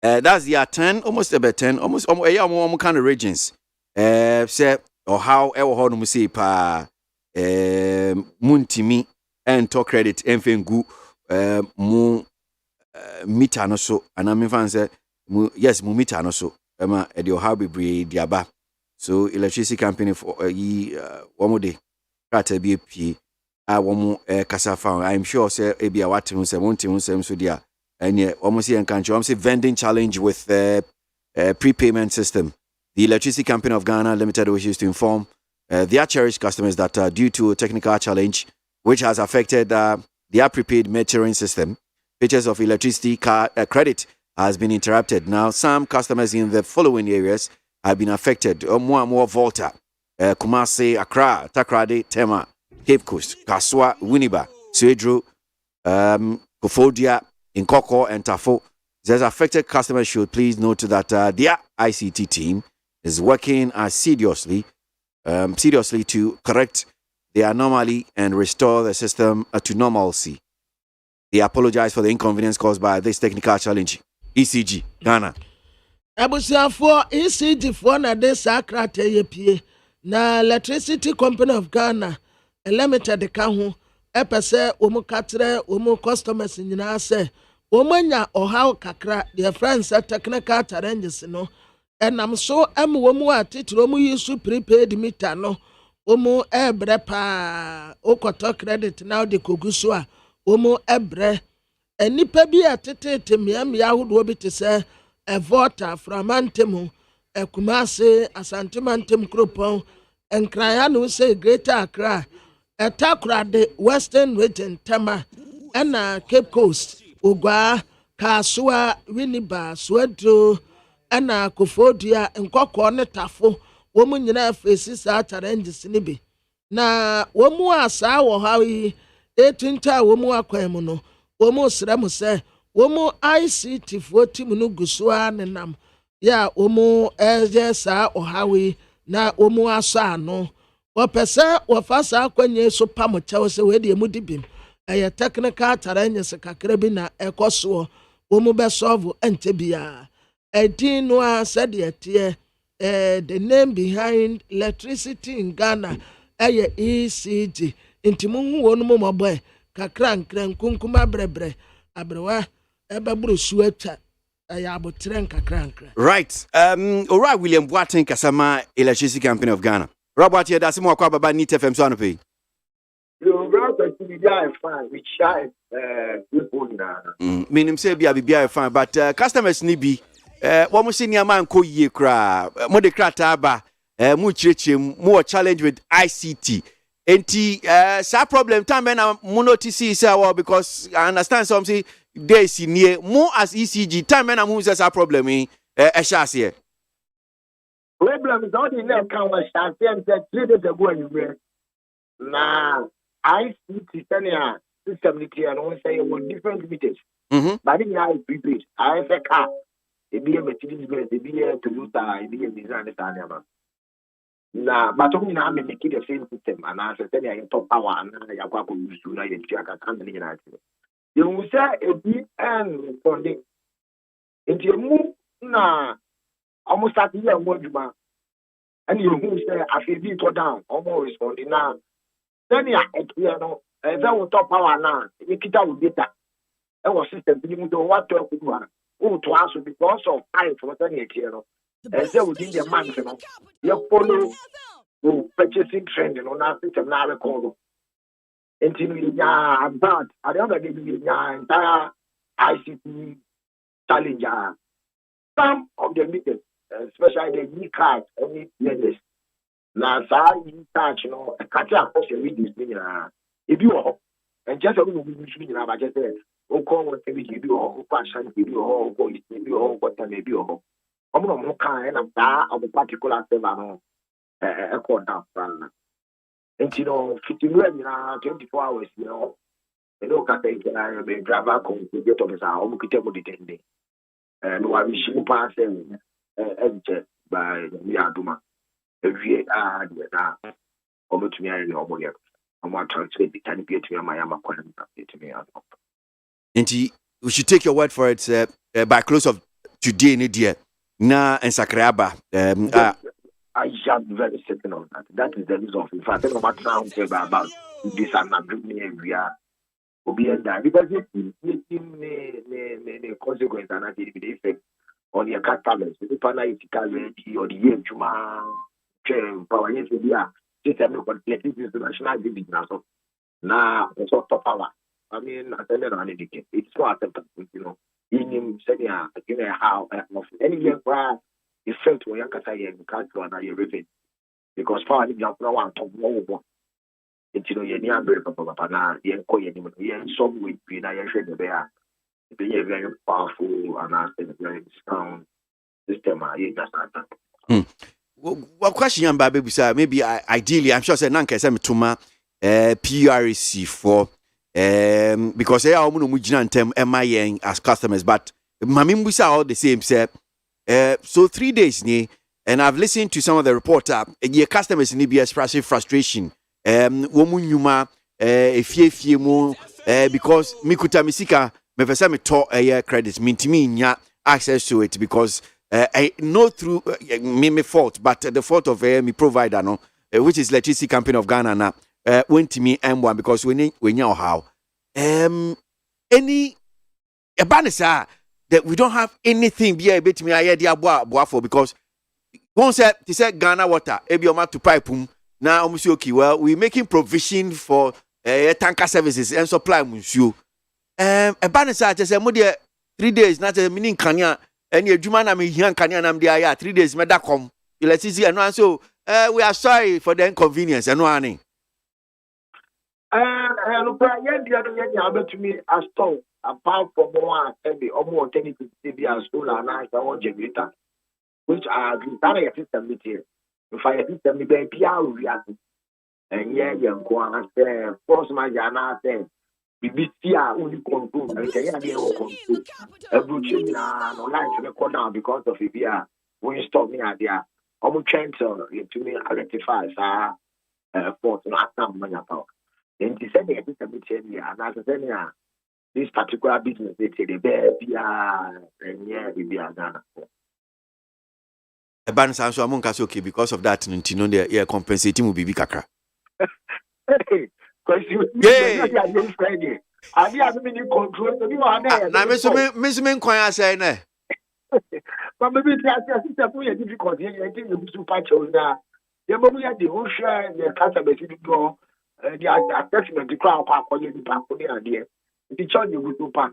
that's year 10 almost about 10 almost almost kind of regions say or how ɛwɔ hɔ no mu say pa muntimi ɛntɔ credit ɛmfengu mu meter no so ana me fan say yes mu meter no so ema e de how bebree di aba so Electricity Company for yi one day krata bi pie a womo kasa fa I'm sure say e bia wate hu say wonte hu say so dia ene womo say enkanche womo say vending challenge with prepayment system. The Electricity Company of Ghana Limited wishes to inform their cherished customers that due to a technical challenge which has affected their prepaid metering system, purchase of electricity credit has been interrupted. Now, some customers in the following areas have been affected. More and more Volta, Kumasi, Accra, Takrade, Tema, Cape Coast, Kaswa, Winneba, Suedru, Koforidua, Nkoko, and Tafo. These affected customers should please note that their ICT team is working assiduously to correct the anomaly and restore the system to normalcy. They apologize for the inconvenience caused by this technical challenge. ECG, Ghana. Abusiafo ECG for na de sakrate yepie na Electricity Company of Ghana limited ka ho epese omu katre omu customers nyina se omanya ohaw kakra their friends technical challenges no enam so am womu atitiro mu yisu prepaid meter no omu ebre pa okoto credit now de koguso a omu ebre enipa bi atete miamia ahodo bi te se Volta from Antemu Kumase Asantemantem Kropon Nkraya no say Greater Accra Etakra de Western Region Tama ɛna Cape Coast Ogwa Kasua Winneba Swedro ɛna Kofodia Nkɔkɔ ne Tafo wɔn nyinaa face saa challenges ne bi na wɔn mu asa wɔ ha yi etunta wɔn mu akwan mu no wɔn mu srɛ mu sɛ wɔn mu ICT fo team no gu so a nenam ya wɔn ɛyɛ saa ɔha yi na wɔn mu asɔ ano wɔpɛ sɛ wɔfa saa akɔnyɛ so pam kyɛw sɛ wɔde emu di bim ɛyɛ technical challenges kakra bi na ɛkɔ soɔ wɔn mu bɛ solve ɛnkyɛ biara ɛdin no a sɛdeɛ teɛ the name behind electricity in Ghana ɛyɛ ECG nti mu hu wɔn mu mɔbɔ kakra nkran kunkuma brɛbrɛ abrewa ɛbɛboro su atwa ɛyɛ abotrɛ nkakra nkran. Right. Ora William Boateng Kasama Electricity Company of Ghana. Robert here that's more about Neat FM so pay. Meaning say be fine but customers need be one more senior man ko ye kra mo de krata ba mo chirechim more challenge with ICT. Enti sa problem time na mo notice say well because I understand some say there is near more as ECG time na mo say sa problem e shas here. Problem is all the left can was shas and 3 days ago anywhere. Na ICT senior system and one say one different meters. But in I prepaid. I say car. It be a Mercedes Benz, it be a Toyota, it be a design stand. Nah, but only now make it the same system and I say I top power and I go to use to like a company in United. You will say a big and responding. Into your move na almost at the year one and you who say I feel be to down, almost responding now. Then you know, and that will top power now. You get out with data. That was system being to what to do. Oh, to answer because of time for 10 years, you know. And so within the month, you know, you follow purchasing trend, you know, now system now record. Until we are about, I don't know, the entire ICT challenge. Some of the meters, especially the e-card, only lenders. Now, so e-card, you know, a catch up of the readings, if you are, and just a little bit, I just said, oh, call what you do, or fashion, you do, or go, you do, or what I may be, or I'm not more kind of that of a particular seven, a quarter from. And you know, 24 hours, you know, the local driver come to get of his home, could tell the 10 days. And why we should pass them by Yaduma. Every hour, over to me, I know more yet. I'm not transferred the time to me, my Yama to me. And we should take your word for it by close of today, Nidia. Na and Sakraba. I am very certain of that. That is the reason. In fact, I don't know about this and not doing we are obedient because the consequence and the effect on your customers. The panel or the year power yes we are system of national division now it's top power. I mean, I tell you, it's so acceptable, you know. In him saying, how anywhere where you felt when you can't go and you repeat because power is not one top more. It's you know, you're near very now, you're calling you some way, you know, you're the bear. Be a very powerful and a very strong system. What question, baby? Maybe ideally, I'm sure say Nanka send me to my PRC for. Because they are mujina tem MIN as customers, but Mamimbusa all the same, sir. So 3 days ni, and I've listened to some of the reporter. Your customers need be expressing frustration. Womunyuma, efie mo, because mikuta misika me pesa me to credits mintimi nya access to it because I know through me fault, but the fault of me provider no, which is Electricity Company of Ghana na. Went to me M1 because we know how any a banner that we don't have anything be able to me I boa for because one said he said Ghana water ebioma to pipe now okay well we making provision for tanker services and supply monsieur a banner just say 3 days not a meaning kanya Any Juma na me hian kanya nam dia 3 days me da kom. Electricity and one so we are sorry for the inconvenience and one. Look, to me, as told, apart from one and the almost technical TV as solar and I want generator, which are the system meeting. If I system, the baby, I will react. And yeah, young one, force my Jana said, BBC are only control, and they are the own control. A butcher, no life record down because of it. Yeah, when you stop me at there, I'm trying to me rectify, force, not some money about. And he said, "I think and as I said, this particular business, they say the baby, and yeah, we are Ghana." A ban sounds among us okay because of that. You know, they are compensating will be kakra. Because you, yeah, I didn't mean you control. You are there. Now, Miss Minquire say, but maybe it's difficult. I think you super children. The moment you the ocean, the customer go. The assessment, the crowd, the back on the idea. The child you go to pack.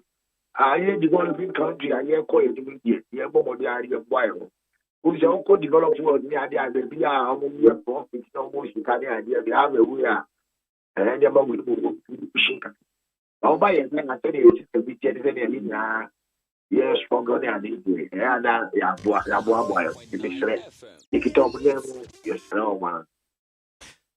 I hear developing country, I hear call it immediate. The idea of wild. Who's your uncle develop world near the idea? We are among profits, no more you can idea. They have a way. And the moment we go pushing. I'll buy it when I tell you it's a bit anything. Yes, for God, and it. Yeah, boy. If you talk them, yes, no man.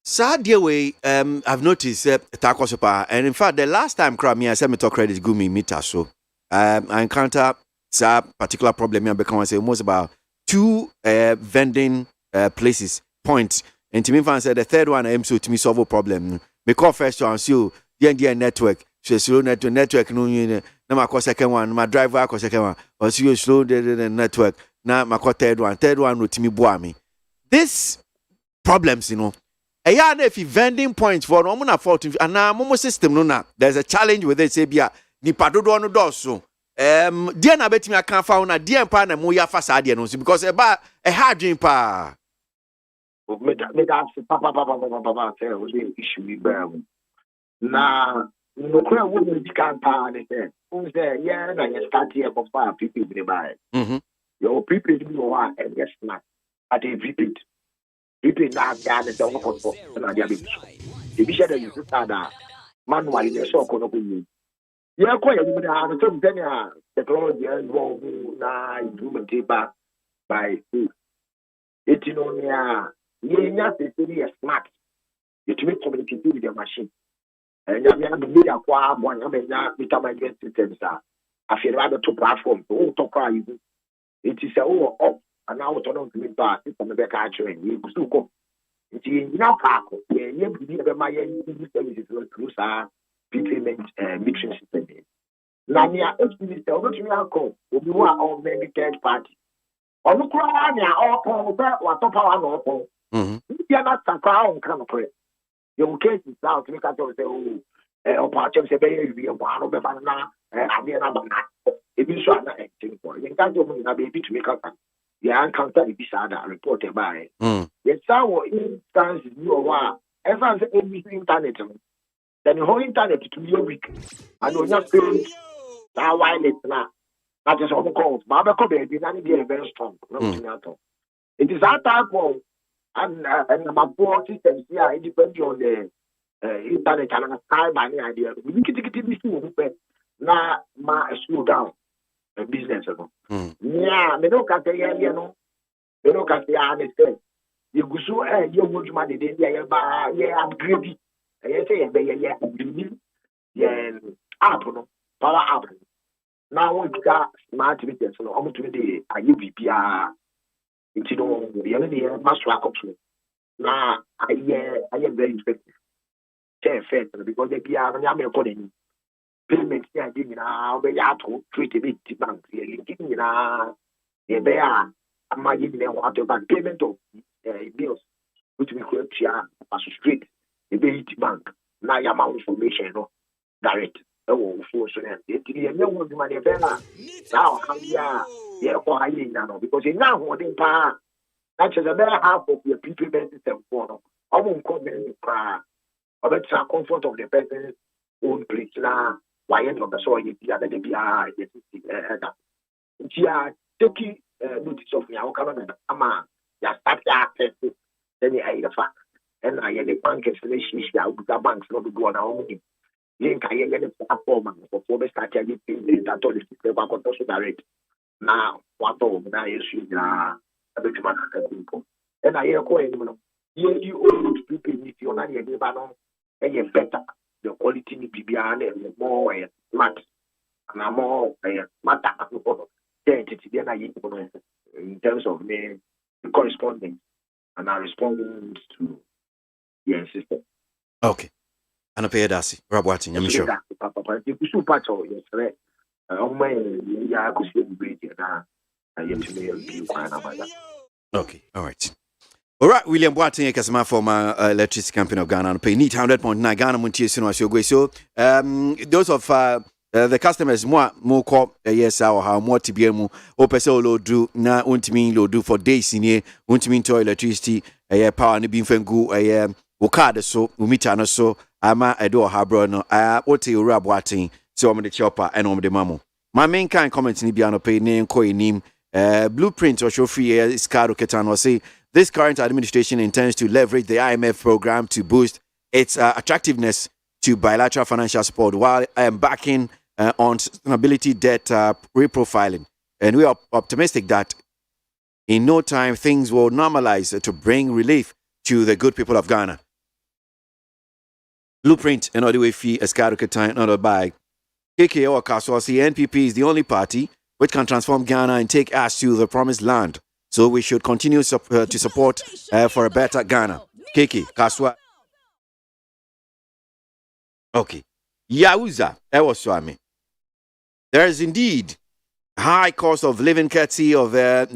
Sad dear way, I've noticed Takosopa, and in fact, the last time I said me talk credit go me meter so I encounter that particular problem. I become say almost about 2 vending places points, and to me, fan said the third one I am so to me solve a problem. Me call first one, so the network, so slow network no you na my call second one, my driver call second one, or see you slow the network. Now my call third one no to me boy me. This problems, you know. If you vending points for no na fault and na momo system no na there's a challenge with it say bia ni padodo no do so dia na betimi aka fa na dia pa na mo ya fa sa dia no so because e hard dream pa me that papa say we dey issue we bear na no kra wo me di kan pa ne say who say yeah na you start here for people dey buy your people do what and yes na at a repeat. People that guy that don't want to na dia be. The bishop that you start manually the so kono ku. Yeah, ko ya bi na so tell technology involved na improvement by it you know nya say smart. You to communicate with the machine. And you have to be akwa abo nya me nya meter management systems I feel rather to platform to talk you. It is a and now we don't mean that it's on the back actually. You still go. It's in now Kako. Yeah, be my services through payment mixing system. Now, near HPV, over to me, uncle, will be one of many third party. On the crowd, all call that or top our local. You are not some crown come for it. Your case is out to make us say, oh, part of the baby, one of the banana, and I mean, if you saw that thing for you, can't do a baby to make up. Yeah, encounter the bizarre reported by. Yes, our instance is you are ever everything internet. Then the whole internet to be a week. I know not feeling now wireless now. That is all calls. Baba Kobe be very strong. It is that type of and my poor systems here, it depends on the internet and a by the idea. We need to get now my slow down. Business yeah, me no can say you know. Me no can say I understand. You go so you go to money then yeah upgrade. I say yeah upgrade. Yeah app no power app. Now we got smart meters no almost to the IUPPR. It's no the master control. Now I am very effective. Fair because they be are me calling payment yeah give now be ya to treat it bank give me na e be a am give me what about payment of bills which we could share as straight e be bank na ya ma information no direct oh for so na e ti e no do money be na now yeah ko ayi na no because e na ho den pa that is a better half of your payment system for no omo nko be pra about the comfort of the person's own place na why not so you be at the BI taking notice of me. I will come and ama ya start ya test. Then you the fact. And I the bank explanation. I will go banks not to go on our own. Link I get the platform for the start ya get paid. That all is the bank of also direct. Now what all now you see na a bit man people. And I hear calling you old people if you're not your neighbor and you better the quality need to be and more smart and more matter in terms of me corresponding and our responding to the system. Okay. And I pay Darcy. Rob Watson, I'm sure. Okay, all right. All right, William Boateng, Kasama former electricity company of Ghana, and pay need 100.9 Ghana Montier so those of the customers more call yes or how more to be able to do na untimi lo do for days in here untimi to electricity power and being fengu card so umita no so ama edo habro no what you rab watching so I'm the chopper and the mamo. My main kind comment ni biano pay name ko nim blueprint or show free is card ketano say this current administration intends to leverage the IMF program to boost its attractiveness to bilateral financial support while backing on sustainability debt reprofiling. And we are optimistic that in no time things will normalize to bring relief to the good people of Ghana. Blueprint and all the way fee Escado Ketain not by KWASI NPP is the only party which can transform Ghana and take us to the promised land. So we should continue to support for a better Ghana. KWASI. Okay. Yauza, Ewoswami. There is indeed high cost of living courtesy of the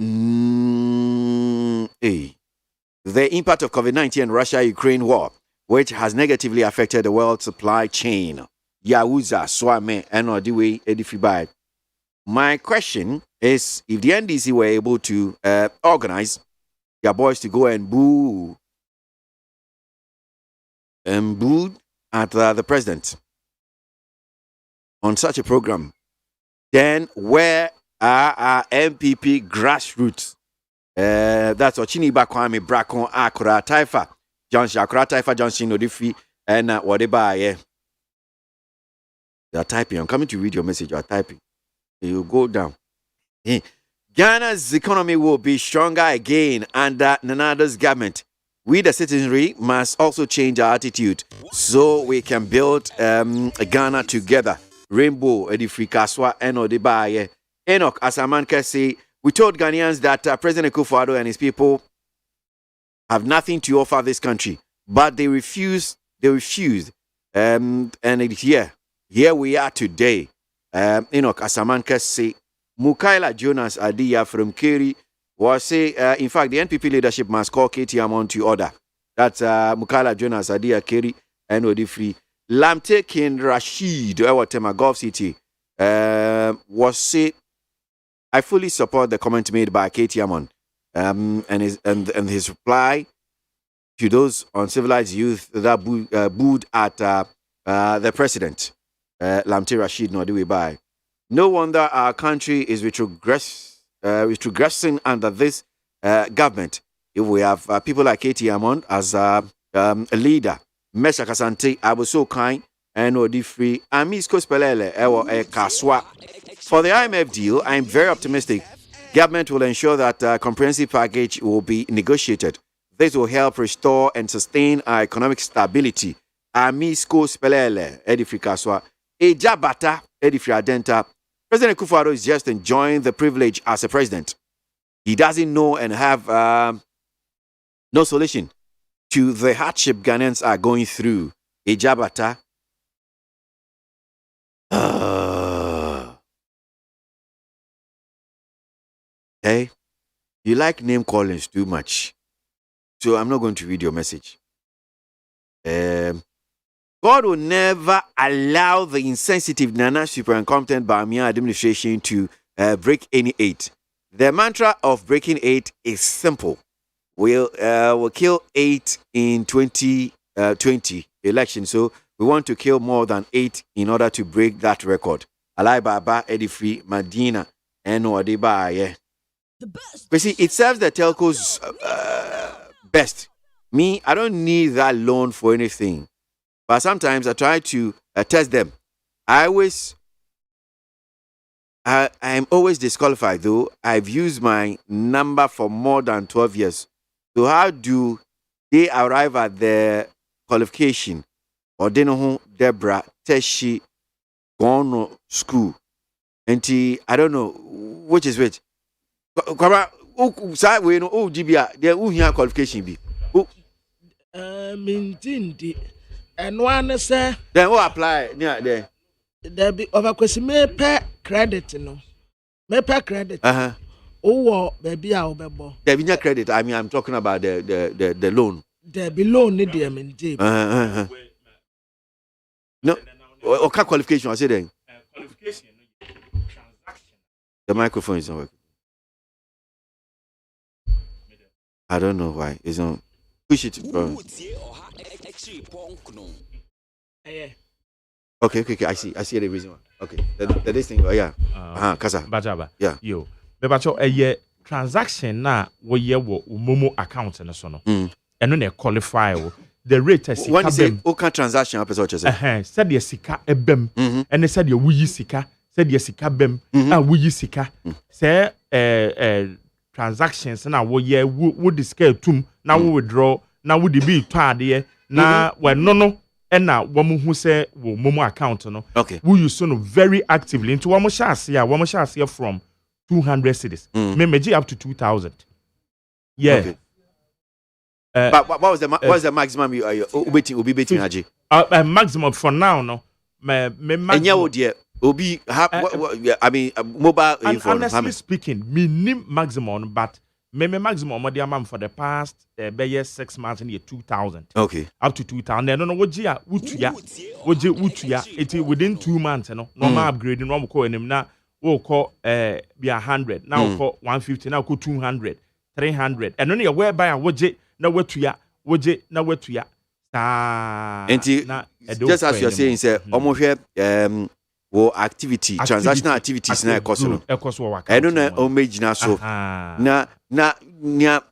impact of COVID-19 and Russia-Ukraine war, which has negatively affected the world supply chain. Yauza, Swame, Enodiwe, Edifibai. My question is, if the NDC were able to organize their boys to go and boo at the president on such a program, then where are our MPP grassroots? That's Ochiniba Kwame Brakon Akura Taifa Johnson Akura Taifa Johnson Odifi and whatever. They are typing. I'm coming to read your message. You are typing. You go down. Ghana's economy will be stronger again under Nanada's government. We, the citizenry, must also change our attitude so we can build Ghana together. Rainbow, Edifri Kaswa, Eno Debaye. Enoch Asamanka say, we told Ghanaians that President Akufo-Addo and his people have nothing to offer this country, but they refused. And here we are today. Enoch Asamanka say, Mukaila Jonas Adia from Keri was say, in fact, the NPP leadership must call KTM to order. That's Mukaila Jonas Adia Keri and Odifri. Lamte King Rashid, Ewatema Gulf City, was say, I fully support the comment made by KTM and his reply to those uncivilized youth that booed at the president. Lamte Rashid Nodiwe by. No wonder our country is retrogressing under this government. If we have people like Katie Amon as a leader, Mesha Kasante, Abuso Kain, and Odifri, Amisko Spelele, Kaswa. For the IMF deal, I am very optimistic. Government will ensure that a comprehensive package will be negotiated. This will help restore and sustain our economic stability. Amisko Spelele, Edifri Kaswa. Ejabata, Edifri Adenta. President Akufo-Addo is just enjoying the privilege as a president. He doesn't know and have no solution to the hardship Ghanaians are going through. Ejabata. Hey, you like name callings too much. So I'm not going to read your message. God will never allow the insensitive Nana super incompetent Bamia administration to break any aid. The mantra of breaking aid is simple. We'll kill 8 in 2020 election. So we want to kill more than 8 in order to break that record. Alai Baba, Edifri, Madina, and Wadeba. But see, it serves the telcos best. Me, I don't need that loan for anything. But sometimes I try to test them. I'm always disqualified, though. I've used my number for more than 12 years. So how do they arrive at their qualification? Or they know who Deborah Teshi gone to school. And I don't know which is which. Side we know GBA, there who here qualification be. Mintindi. And one say then who apply near there? There be over question me pay credit no. Me pay credit. Oh, baby, I'll be bo. There be no credit. I mean, I'm talking about the loan. There be loan need them in deep. No, okay, qualification. I say then. Qualification. The microphone is not working. I don't know why. It's not. Push it. Okay. I see the reason why. Okay. This thing. Yeah. Kasa. Bajaba. Yeah. Yo. Bebacho transaction na wo ye wo momo account na so no. Eno na qualify wo. The rate is when you say okay transaction episode said the sika ebem and said the wuyi sika said the sika bem wuyi sika say transactions na wo ye wo the scale tum na wo withdraw na wo the be to ade na when no na wo mu hu say wo momo account no we use no very actively into wo mo share from 200 cedis me up to 2000 but what was the maximum you be betting Aji? Maximum for now no me maximum obi I mean mobile phone. Honestly speaking me maximum but me maximum the amount for the past 6 months in year 2000 up to 2000 no wogia it within 2 months no normal upgrading no call him na we call be 100 now we call 150 now call 200 300 and only whereby woje na wetuya just as you are saying say omo wo activity transactional activities na ekoso I don't know o magina so na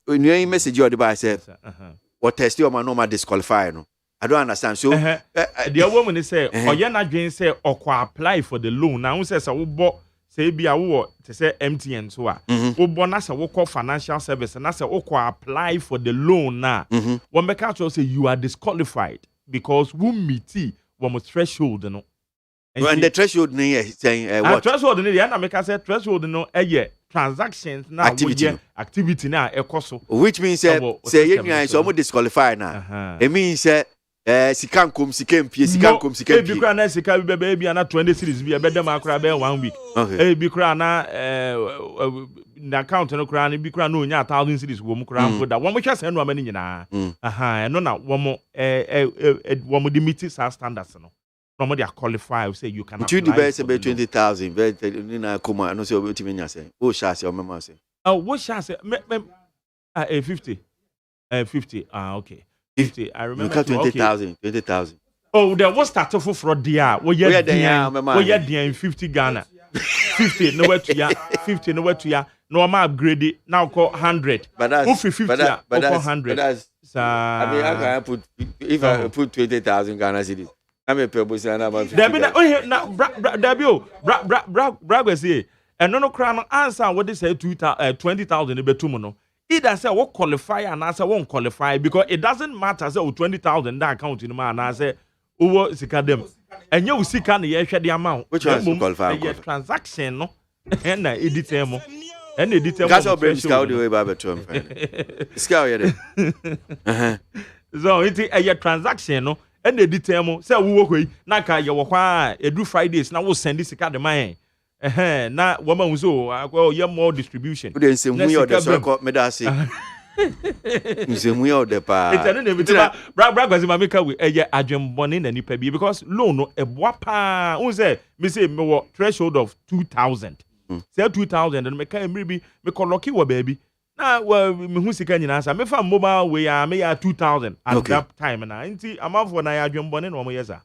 new message you dey say what test you man normal disqualify no I don't understand so the woman say oye na dwen say okwa apply for the loan na who say wo bo say bia wo te say MTN so a wo bo na say wo call financial service na say wo apply for the loan na when make out say you are disqualified because we meet one threshold no and the threshold no saying what threshold no na make say threshold no transactions na activity na ekoso which means say you are so disqualified na it means say sika nkom sika mpie bi kra na sika bi be bi na 20 series bi be dem akra be 1 week bi kra na na account no kra na bi kra na onya 1000 series wo mu kra mpo da wo mo hwe se no amani nyina eno na wo mo the meet standards no no mo dey qualify say you can apply to the best about 20,000 very na come no say obetimi nya say o sha say o mema say wo sha say 50 okay 50 I remember 20,000 oh there was start for fraud there we there 50 Ghana 50 no where to ya 50 no where to ya no ma upgrade it now call 100 but that's 50 but that's 100 I mean how can I put if I put 20,000 Ghana cedis I mean people say na about 50 there be na bra we say and no cry no answer what they say 20,000 e betum no either say what qualify and answer won't qualify because it doesn't matter say 20,000 that account in man and say over sika dem and you sika na ye hwe the amount which one to qualify transaction no and edit em and edit em because of brain scout the way by betum scout here so it a transaction no and edit em say we work we na ka ye wo kwa edu Fridays na wo send sika de man na woman who so yeah more distribution we dey say hu your the so me da say say hu your the pa it no dey bra gwazi ma make we adwembone na nipa bi because loan no eboa pa who say me say me wo threshold of 2,000 say 2,000 and me ka emri bi me ko lucky wo baby na me hu sika nyina sa me fa mobile we ya me ya 2,000 at that time na nti amount for na adwembone na mo yesa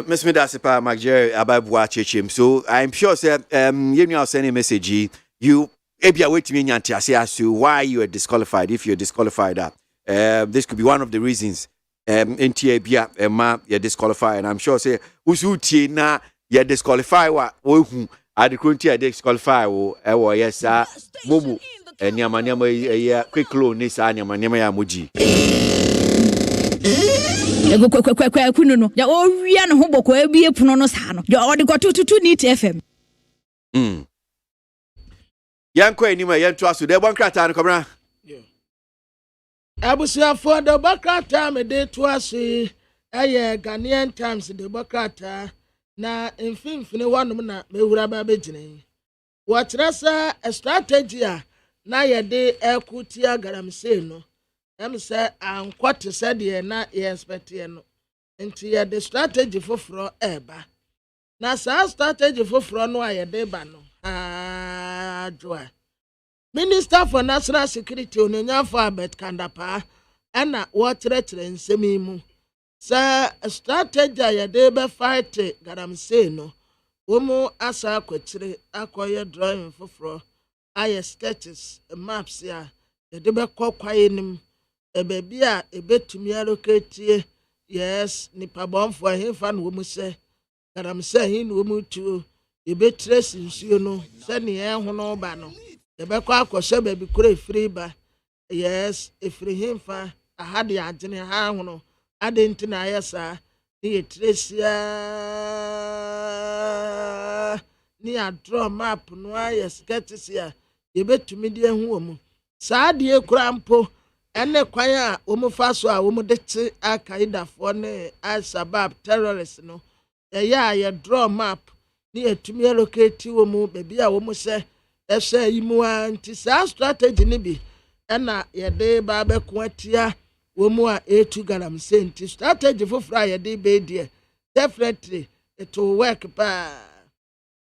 Miss Medasipa Magjer Ababuagye. So I'm sure say you know send a message you ebia wait me nyanti as to why you are disqualified. If you're disqualified, this could be one of the reasons. NTA bia ema you're disqualified, and I'm sure say usuti na you're disqualified wa wohu adekunti are disqualified wo ewo yes mobu niama ya quick loan ni sa niama ya moji kunu no ya owia no ho boko abie puno no sa no ya odi gotututu NIT FM yanko anima yanto aso de bon krata no komra abusuafo de bokrata me de to ase Ghanaian Times de bokrata na mfimfini wanom na mewura ba begine watrasa a strategy na ye de ekutia garamse no em se ankwate se de na ye expect ye no nti ye de strategy foforo eba na sa strategy foforo no aye de ba no joa Minister for National Security Onyanfo Abet Kandapa ana watrechre nsemi mu sa strategy ya de be fight garamse no womu asa akwetire akoye drawing foforo aye sketches maps ya de be kokwaye nim ebebi a ebetumi allocate yes nipa bonfo ahemfa no womu se garamse hin womu tu ebetrace nsuo no se ne ehunu ba no ebekọ akọshe baby kure free ba yes efiri himfa ahade agene ha hono ade ntina ayesa ni etresia ni a draw map no ayes getisia yebetumi de hu omu saade ekura mpo ene kwan a omu fa so a omu de ti akaida fo ne al-Shabaab terrorists no ye draw map ni etumi allocate omu baby a omu se ese imu anti sa strategy ni bi na yede ba be ko atia wo mu a etu garam senti strategy fofra yede be die definitely it will work pa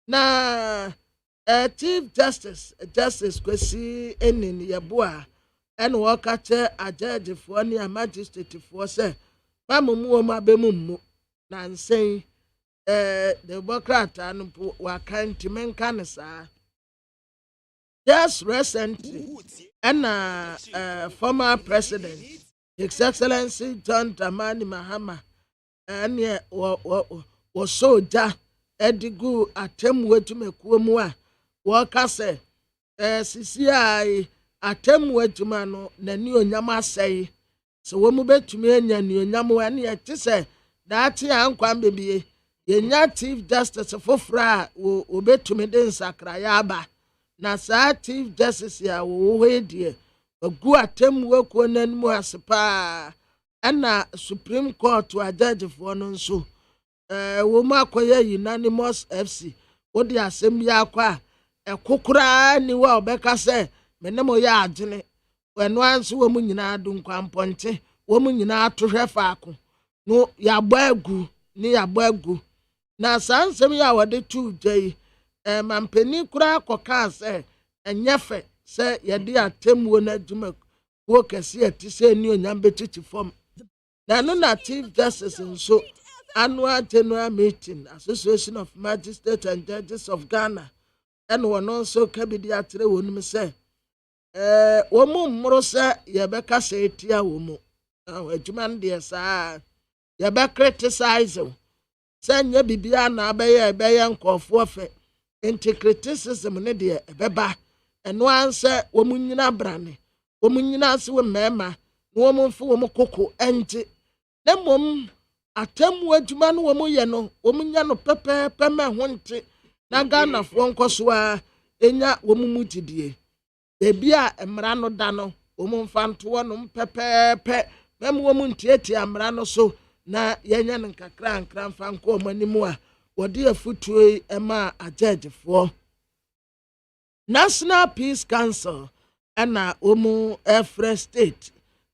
na Chief Justice kwesi enin yeboa en wo ka che judge fo ni a magistrate fo se mamumu wo ma be mummu na nsen the Democrat anu wa kan timenka ne sa. Just recently, and former President, His Excellency John Dramani Mahama, and was soldier Edigu Atemwe to me Kumwa, Walker say, CCI Atemwe to Mano, Nanu Yama say, so when we bet to me and Yamu and yet to say, that young Quam baby, your Chief Justice for Fra will bet to me then Sakrayaba. Na sa Chief Justice ya wo hedie ogu atem weko nanmu asepa ana Supreme Court wa judge fo no nso wo ma koye unanimous FC wo de asem ya akwa ekokura ni wa obeka se menemo ya agene wenu anso wo mu nyina adu nkwampɔnte wo mu nyina atohwe faako no ya gbagu ni ya gbagu na sa nsem ya wode tu dai mampeni kura koka se enyefe se yede atemwo na djuma wo kase atise ni onyam betichi form na no na Chief Justice nso annual general meeting Association of Magistrates and Judges of Ghana and one also kabidi atere wonum se wo mu mmoro se yebeka se etia wo mu adwuma nde sa yebe criticize se nya bibia na abeye nkofo fe criticism ne de ebeba eno anse wo munyina brane wo munyina se wo mema wo mumfo wo mukoko enti ne mom atemwo adwuma no wo muye no wo munya no pepepe ma honte na Ghana fo nkoso a enya wo mumudidie ebia emra no da no wo mumfa nto no pepepe mem wo muntieti amra no so na yenya nkakra nkra mfa nko manimu a wodi afutuo ema ajejefo National Peace Council ana omu Free State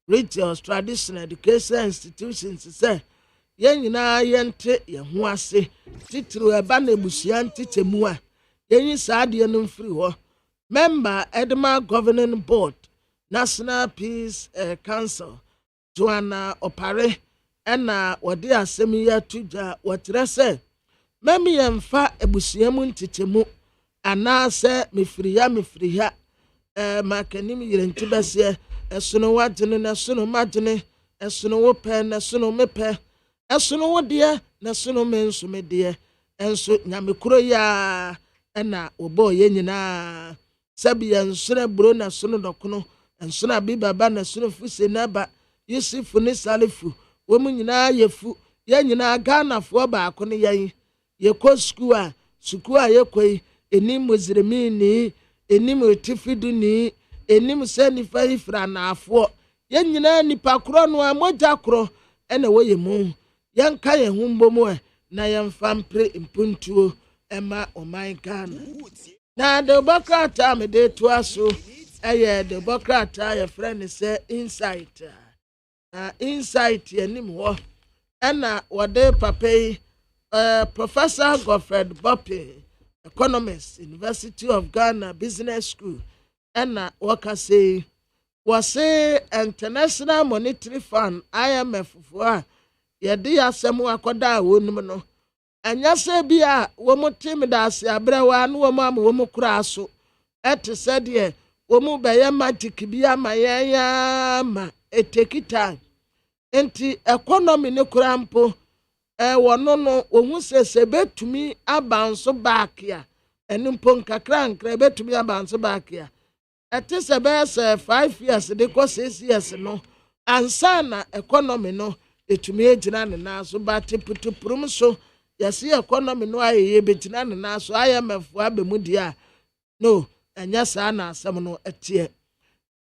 Religious Traditional Education Institutions say yenyina yente yehu ase titru eba na ebusia ntitemu a yenyi saade no mfiri ho member Edema Governing Board National Peace Council Joanna Opare ana wodi asemi ya tuja wotre say memi yemfa ebusiamu ntitemu anaasɛ mefiri ha makanim yere nti bɛseɛ ɛsono wadwene na ɛsono madwene ɛsono wo pɛ na ɛsono mepɛ ɛsono wo deɛ na ɛsono me nso me deɛ ɛnso nyame koro ya ɛna wɔbɔ yɛ nyinaa sɛbi yɛnsono buro na sono dɔkono ɛnsono abi baba na sono fuse na ba yusufu ne salifu wɔn nyinaa yɛfu yɛn nyinaa ghanafoɔ baako ne yɛn yɛkɔ sukuu a yɛkɔ yi enim muziremini enim otifiduni enim sɛ nifa yi fira naafoɔ yɛn nyinaa nipa korɔ no a mogya korɔ ɛna wɔyɛ mu yɛnka yɛn ho mbom na yɛmfa mpere mpuntuo ɛma ɔman ghana na de bɔkrataa mede toa so ɛyɛ de bɔkrataa yɛfrɛ ne sɛ insight na insight yɛnim hɔ ɛna wɔde papa yi Professor Godfred Boppin, economist, University of Ghana Business School, and wakase wase International Monetary Fund IMF for yɛde asɛm akɔda a wɔnum no ɛnyɛ sɛ bi a wɔn tim da ase abrɛwa no wɔn ama wɔn kura so ɛte sɛ deɛ wɔn bɛyɛ magic bi ama yɛn ma etekita nti economy ne kura mpo wɔno no ohun sɛ betumi abanso back ya ɛne mpo nkakra betumi abanso back ya ɛte sɛ bɛyɛ 5 years de kɔ 6 years no ansa na economy no etumi egyina ne na so ba tiputuprum so yɛsi economy no ayɛ begyina ne na so IMF abɛmu dia no ɛnyɛ saa na asɛm no ɛteɛ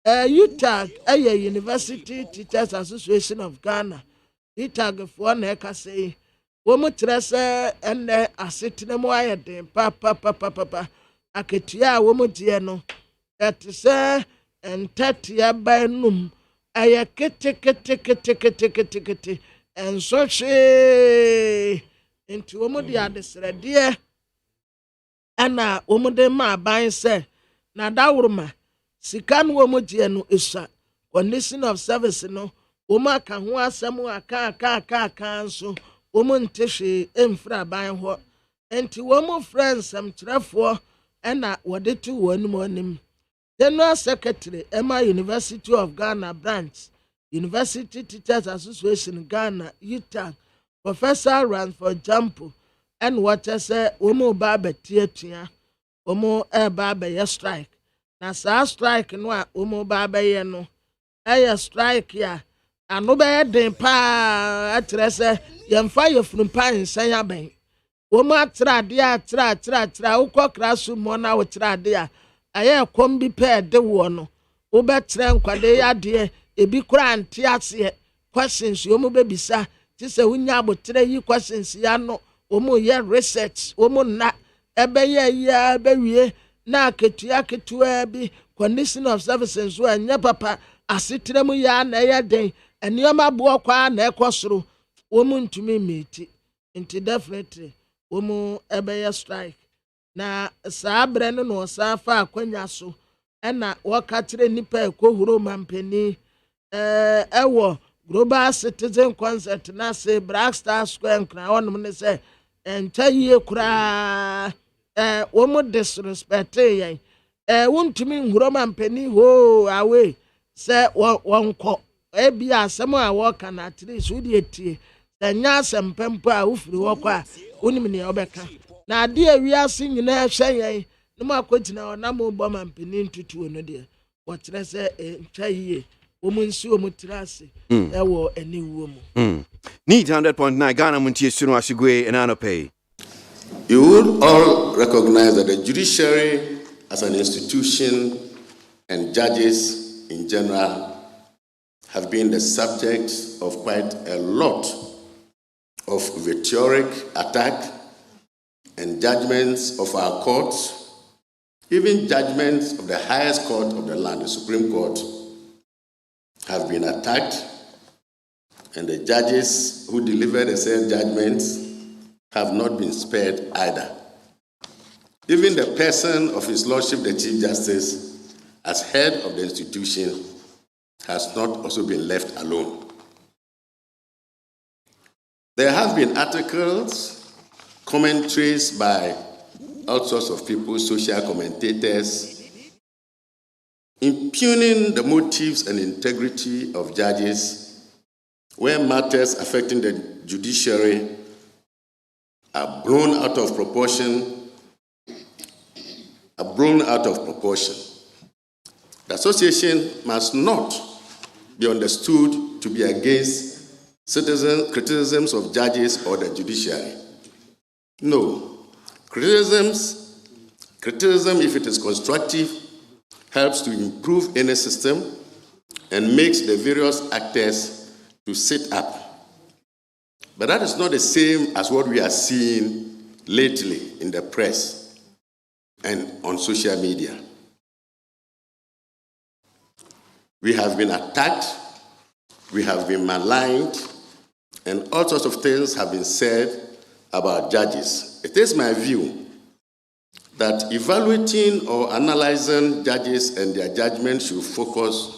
UTAG University Teachers Association of Ghana UTAG for na ɛka sɛ wɔn kyerɛ sɛ ɛnɛ asetena mu ayɛ den pa aketua a wɔn deɛ no ɛte sɛ ntɛteɛ banum ɛyɛ kete ɛnso hwee nti wɔn de adesrɛdeɛ ɛna wɔn de ma aban sɛ na daworoma sika no wɔn deɛ no esua condition of service no wɔn aka ho asɛm aka nso wɔn nte hwee mfra aban hɔ nti wɔn friends nsɛmkyerɛfoɔ ɛna wɔde to wɔn anim General Secretary Emma University of Ghana Branch University Teachers Association Ghana UTAG Professor Ransford Jampo and wɔkyɛ sɛ wɔn ba abɛtiatua wɔn ɛba abɛyɛ strike na saa strike no a wɔn ba abɛyɛ no ɛyɛ strike a ano bɛyɛ den paa akyerɛ sɛ yɛmfa yɛfunumpa nsɛn abɛn wɔn atra wokɔ kraso mu na wɔkyerɛ ade a ɛyɛ kɔm bi pɛ de wɔ no wobɛkyerɛ nkwade yadeɛ ebi kora ante aseɛ questions wɔn bɛbisa te sɛ wonya abotere yi questions ya no wɔn yɛ research wɔn na ɛbɛyɛ yia bɛwie na ketewa bi condition of services so ɛnyɛ papa asetire mu ya na ɛyɛ den nneɛma boɔ kwa na ɛkɔ soro wɔn ntumi meeti nti definitely wɔn ɛbɛyɛ strike na saa brɛ no na ɔsan fa akwanya so ɛna wɔka kyerɛ nipa ɛkɔhuro mampani ɛwɔ global citizen concert na se Black Star Square nkra wɔnom ne sɛ ɛnkyɛ yie koraa wɔn disrespect yɛn wɔntumi nhuro mampani hoo awe sɛ wɔnkɔ ebi asɛm a wɔka na akyerɛ so de etie sɛ nya asɛm pɛmpo a wofiri hɔ kɔ a wonim ne ɔbɛka na ade awiase nyinaa hwɛ yɛn no mu akɔgyina hɔ na mo bɔ mampani ntutuo no deɛ wɔkyerɛ sɛ ntwa yie wɔn nsi wɔn tiri ase ɛwɔ aniwuo mu. Need 100.9 Ghana Montie Sunu Asigwe and Anope. You would all recognize that the judiciary as an institution and judges in general have been the subject of quite a lot of rhetoric attack and judgments of our courts, even judgments of the highest court of the land, the Supreme Court, have been attacked, and the judges who delivered the said judgments have not been spared either. Even the person of His Lordship, the Chief Justice, as head of the institution, has not also been left alone. There have been articles, commentaries by all sorts of people, social commentators, impugning the motives and integrity of judges where matters affecting the judiciary are blown out of proportion. The association must not be understood to be against citizen criticisms of judges or the judiciary. No. Criticism, if it is constructive, helps to improve any system and makes the various actors to sit up. But that is not the same as what we are seeing lately in the press and on social media. We have been attacked, we have been maligned, and all sorts of things have been said about judges. It is my view that evaluating or analyzing judges and their judgment should focus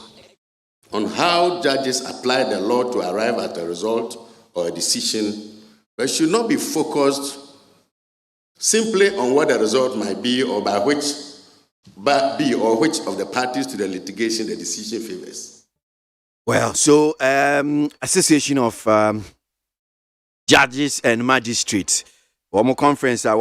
on how judges apply the law to arrive at a result or a decision, but should not be focused simply on what the result might be or which of the parties to the litigation the decision favors. Well, so Association of Judges and Magistrates, one conference, I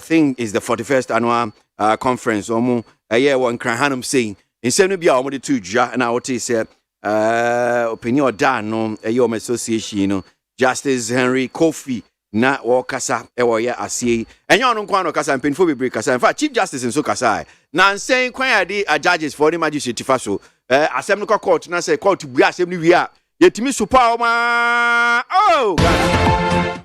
think is the 41st annual conference. One Kranhanum saying, in some be our two ja, and I would say, opinion done, no, a association, Justice Henry Kofi. Na wakasa ewoye asie enyo no kwa no kasa mpenfo bebre kasa in fact Chief Justice nso kasa na nsen kwan ade judges for the magistrate fa so asem no court na say court bua asem no wi a yetimi supa o ma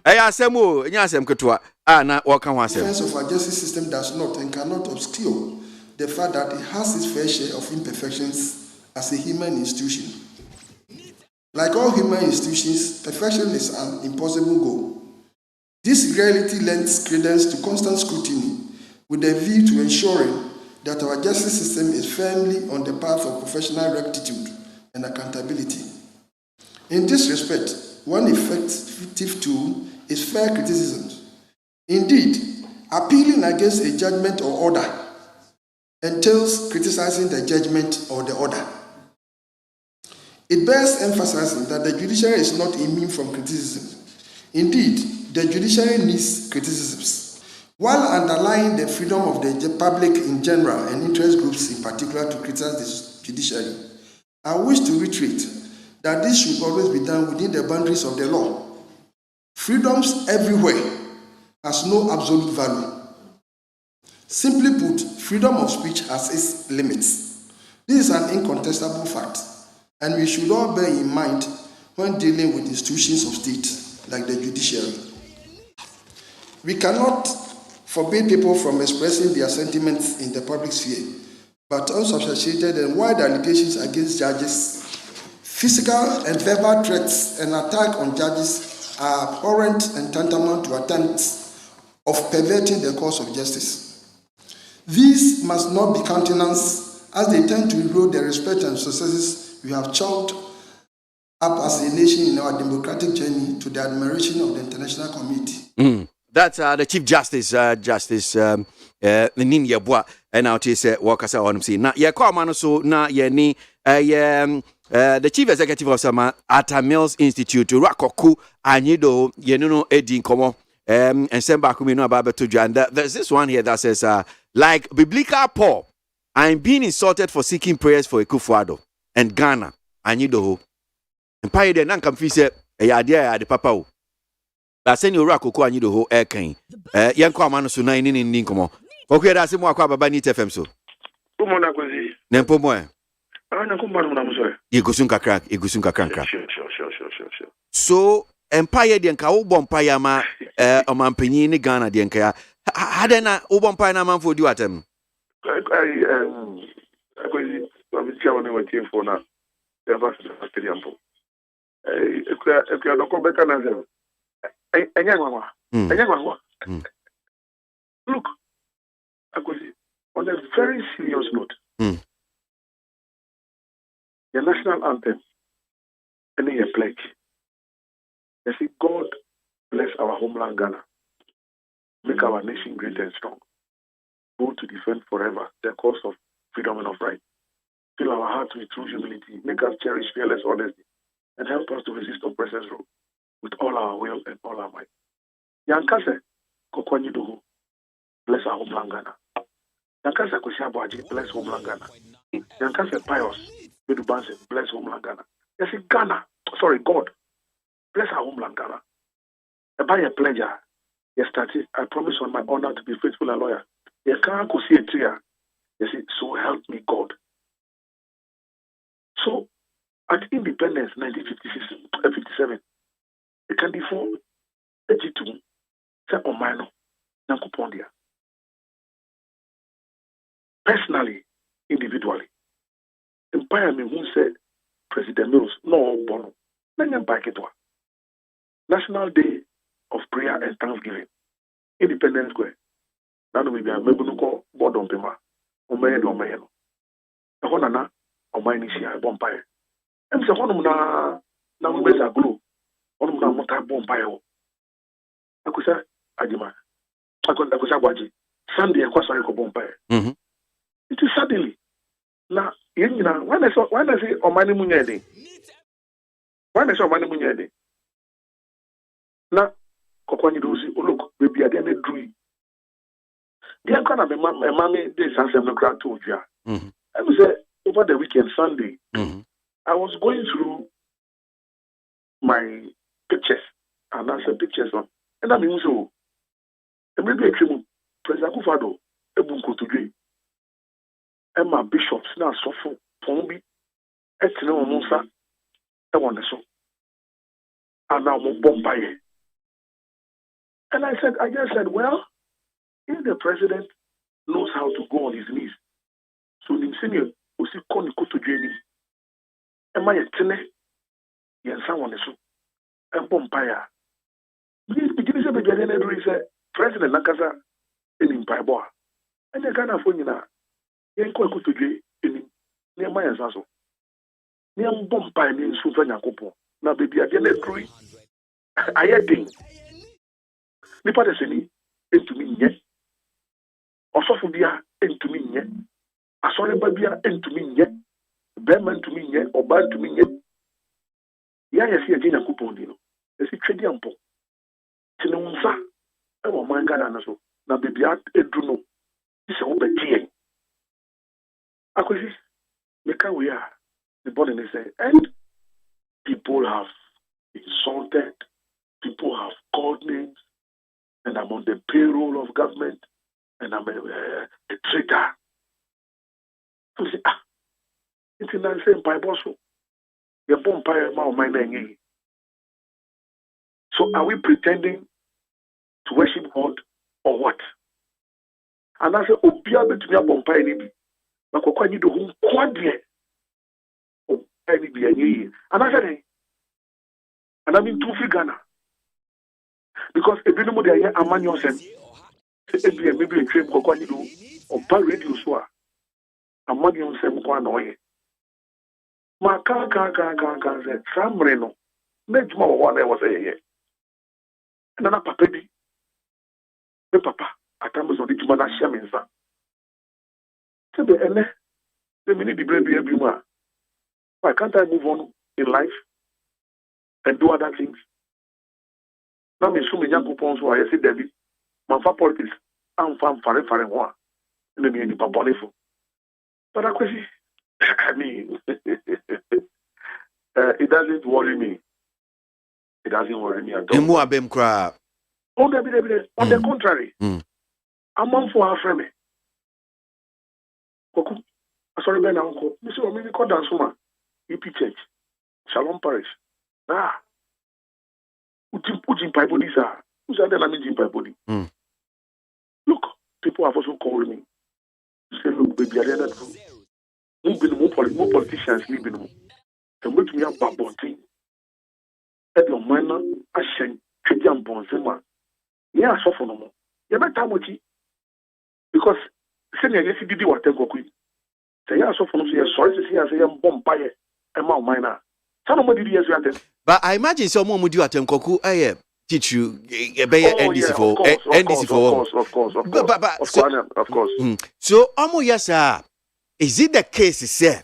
asem o enya asem ketoa na waka ho asem. Defense of our justice system does not and cannot obscure the fact that it has its fair share of imperfections as a human institution. Like all human institutions, perfection is an impossible goal. This reality lends credence to constant scrutiny with a view to ensuring that our justice system is firmly on the path of professional rectitude and accountability. In this respect, one effective tool is fair criticism. Indeed, appealing against a judgment or order entails criticizing the judgment or the order. It bears emphasizing that the judiciary is not immune from criticism. Indeed, the judiciary needs criticisms, while underlying the freedom of the public in general and interest groups in particular to criticize the judiciary. I wish to reiterate that this should always be done within the boundaries of the law. Freedoms everywhere has no absolute value. Simply put, freedom of speech has its limits. This is an incontestable fact, and we should all bear in mind when dealing with institutions of state like the judiciary. We cannot forbid people from expressing their sentiments in the public sphere, but unsubstantiated and wide allegations against judges, physical and verbal threats and attack on judges are abhorrent and tantamount to attempts of perverting the course of justice. These must not be countenanced as they tend to erode the respect and successes we have chalked up as a nation in our democratic journey to the admiration of the international community. That's the Chief Justice, Justice Nini Yabua, and now to say, Wakasa on see. Now, ye come so now ye ni the Chief Executive Officer at a Mills Institute, Rakoku, Anido, Yenuno Edin Komo, and send back me no about to Jan. There's this one here that says, like biblical Paul, I'm being insulted for seeking prayers for Ekufuado and Ghana, Anido. And Pay the Nankam Fise, a idea at the Papa. I send you Rakoku Anido, Erkin. Young Kwamano Suna in Ninkomo. Okay, that's more Kwaba Nit FM so. Nempomo. Igusunka crack. Sure. So, Empire the Nka Ubompire ma Omampini in Ghana the Nka. Hadena Ubompire man for do at them. I'm chairman of team for now. If you are not come back and look, on a very serious note, the national anthem, and then a pledge. They say, God bless our homeland Ghana. make our nation great and strong. Go to defend forever the cause of freedom and of right. Fill our hearts with true humility. Make us cherish fearless honesty. And help us to resist oppressor's rule with all our will and all our might. Yankase, Kokwanyi Dogo, bless our homeland Ghana. Yankase KWASI ABOAGYE, bless homeland Ghana. Yankase Pius, Bedubanse, bless homeland Ghana. Yes, Ghana, God, bless our homeland Ghana. And by a pleasure, yesterday, I promise on my honor to be faithful and loyal. Yes, so help me God. So, at independence, 1957, the candy for G2, say Omano, Nankupondia. Personally, individually, Empire me who said President Mills, no bono, Nanyan Paketwa. National Day of Prayer and Thanksgiving, Independence Square. Nano maybe I'm able to call board on Pema, Omayeno. The Honana, Omainisia, Bompire. I'm the one na mbeza glue. One na mota Bompire. Akusa Ajima. Akusa Abwaji. Sunday and Kwasari Bompire. It is suddenly. Now, when I say Omani Munyede. When I say Omani Munyede. Now, Kokwanyi Dozi, look, baby, I didn't do it. The uncle of my mommy did something no crowd told you. I was over the weekend, Sunday. I was going through my pictures, and I said pictures on. And I mean, so, maybe a tribute, President Kufado, a bunko to do. And my bishops now suffer for me. Etino Musa, I want to show. And now I'm Bombay. And I just said, well, if the president knows how to go on his knees, so the senior will see Koniko to Jenny. And my tene, yes, someone is so. And Pompire. Beginning of the President Nakasa in Paiboa. And the Ghana phone, Yan Koniko to J in near my Sasso. Near Pompire means Sufanya Copo. Now, baby, I get a tree. I had things. Nipa de seni entumi nye osofo bia entumi nye asore ba bia entumi nye bema entumi nye oba entumi nye ya yesi agina kupondi no esi twedi ampo tene unsa e wo manga na so na bibia edu no ise wo betie akosi meka we are the body they say and people have insulted, people have called names, and I'm on the payroll of government, and I'm a traitor. I say, it's in the same Bible. You're born by my name. So are we pretending to worship God or what? And I say, Obia between your bomb pie nibi. Na kwa ni do hum kwadie. O any bi anyi. And I say, and I mean to Ghana. Because a bit more than a man yourself. Maybe a trip kwa ni do or pa radio so a man yourself kwa no ye. Ma ka say samre no. Mejuma wa na was ye. And na papa bi. The papa atambos on the juma na share mensa. Sebe ene the minute the baby everyone. Why can't I move on in life and do other things? Now me so me nyanko pon so I say David. Man fa politics. Am fam fare ho. And me ni papa lefo. But I mean it doesn't worry me. It doesn't worry me at all. Emu abem kra. On the contrary, I'm on for our friend. Koku, sorry, Ben Uncle. Mr. Omini called Dansuma, EP Church, Shalom Parish. Ujim Pipodisa. Who's that? I'm in Pipodi. Look, people have also called me. Say, look, baby, I didn't know. More politicians living more. And what we have Babonti. And your minor, I shan't. Jam Bonzema. Yeah, so for no more. You better mochi because senior yes did what take go say yeah so for no say sorry to see as a bomb by a man minor. So no did yes. But I imagine some more do atem koku teach you NDC for NDC for of course. So yes is it the case say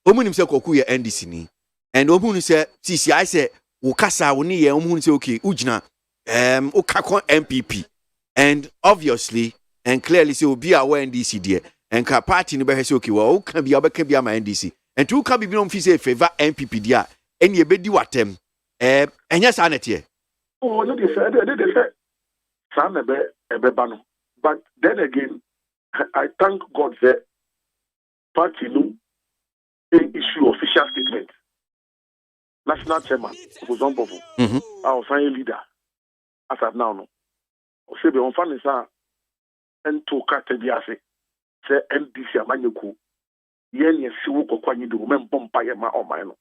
omunim say koku ye NDC ni and omunim say CCI say wo kasa wo ni ye omunim say okay ujina ukakon MPP and obviously and clearly say obi aware NDC there and ka party no be say okay well can be my NDC and two can be no fit say favor MPP there and ye be di watem enya sa na tie oh no they say some ebe but then again I thank God that party no issue official statement national chairman for example our final leader as of now no say be on fan say ento katebiase say NDC amanyeku yen ye siwo kokwanyi do mempo mpa ye ma oman no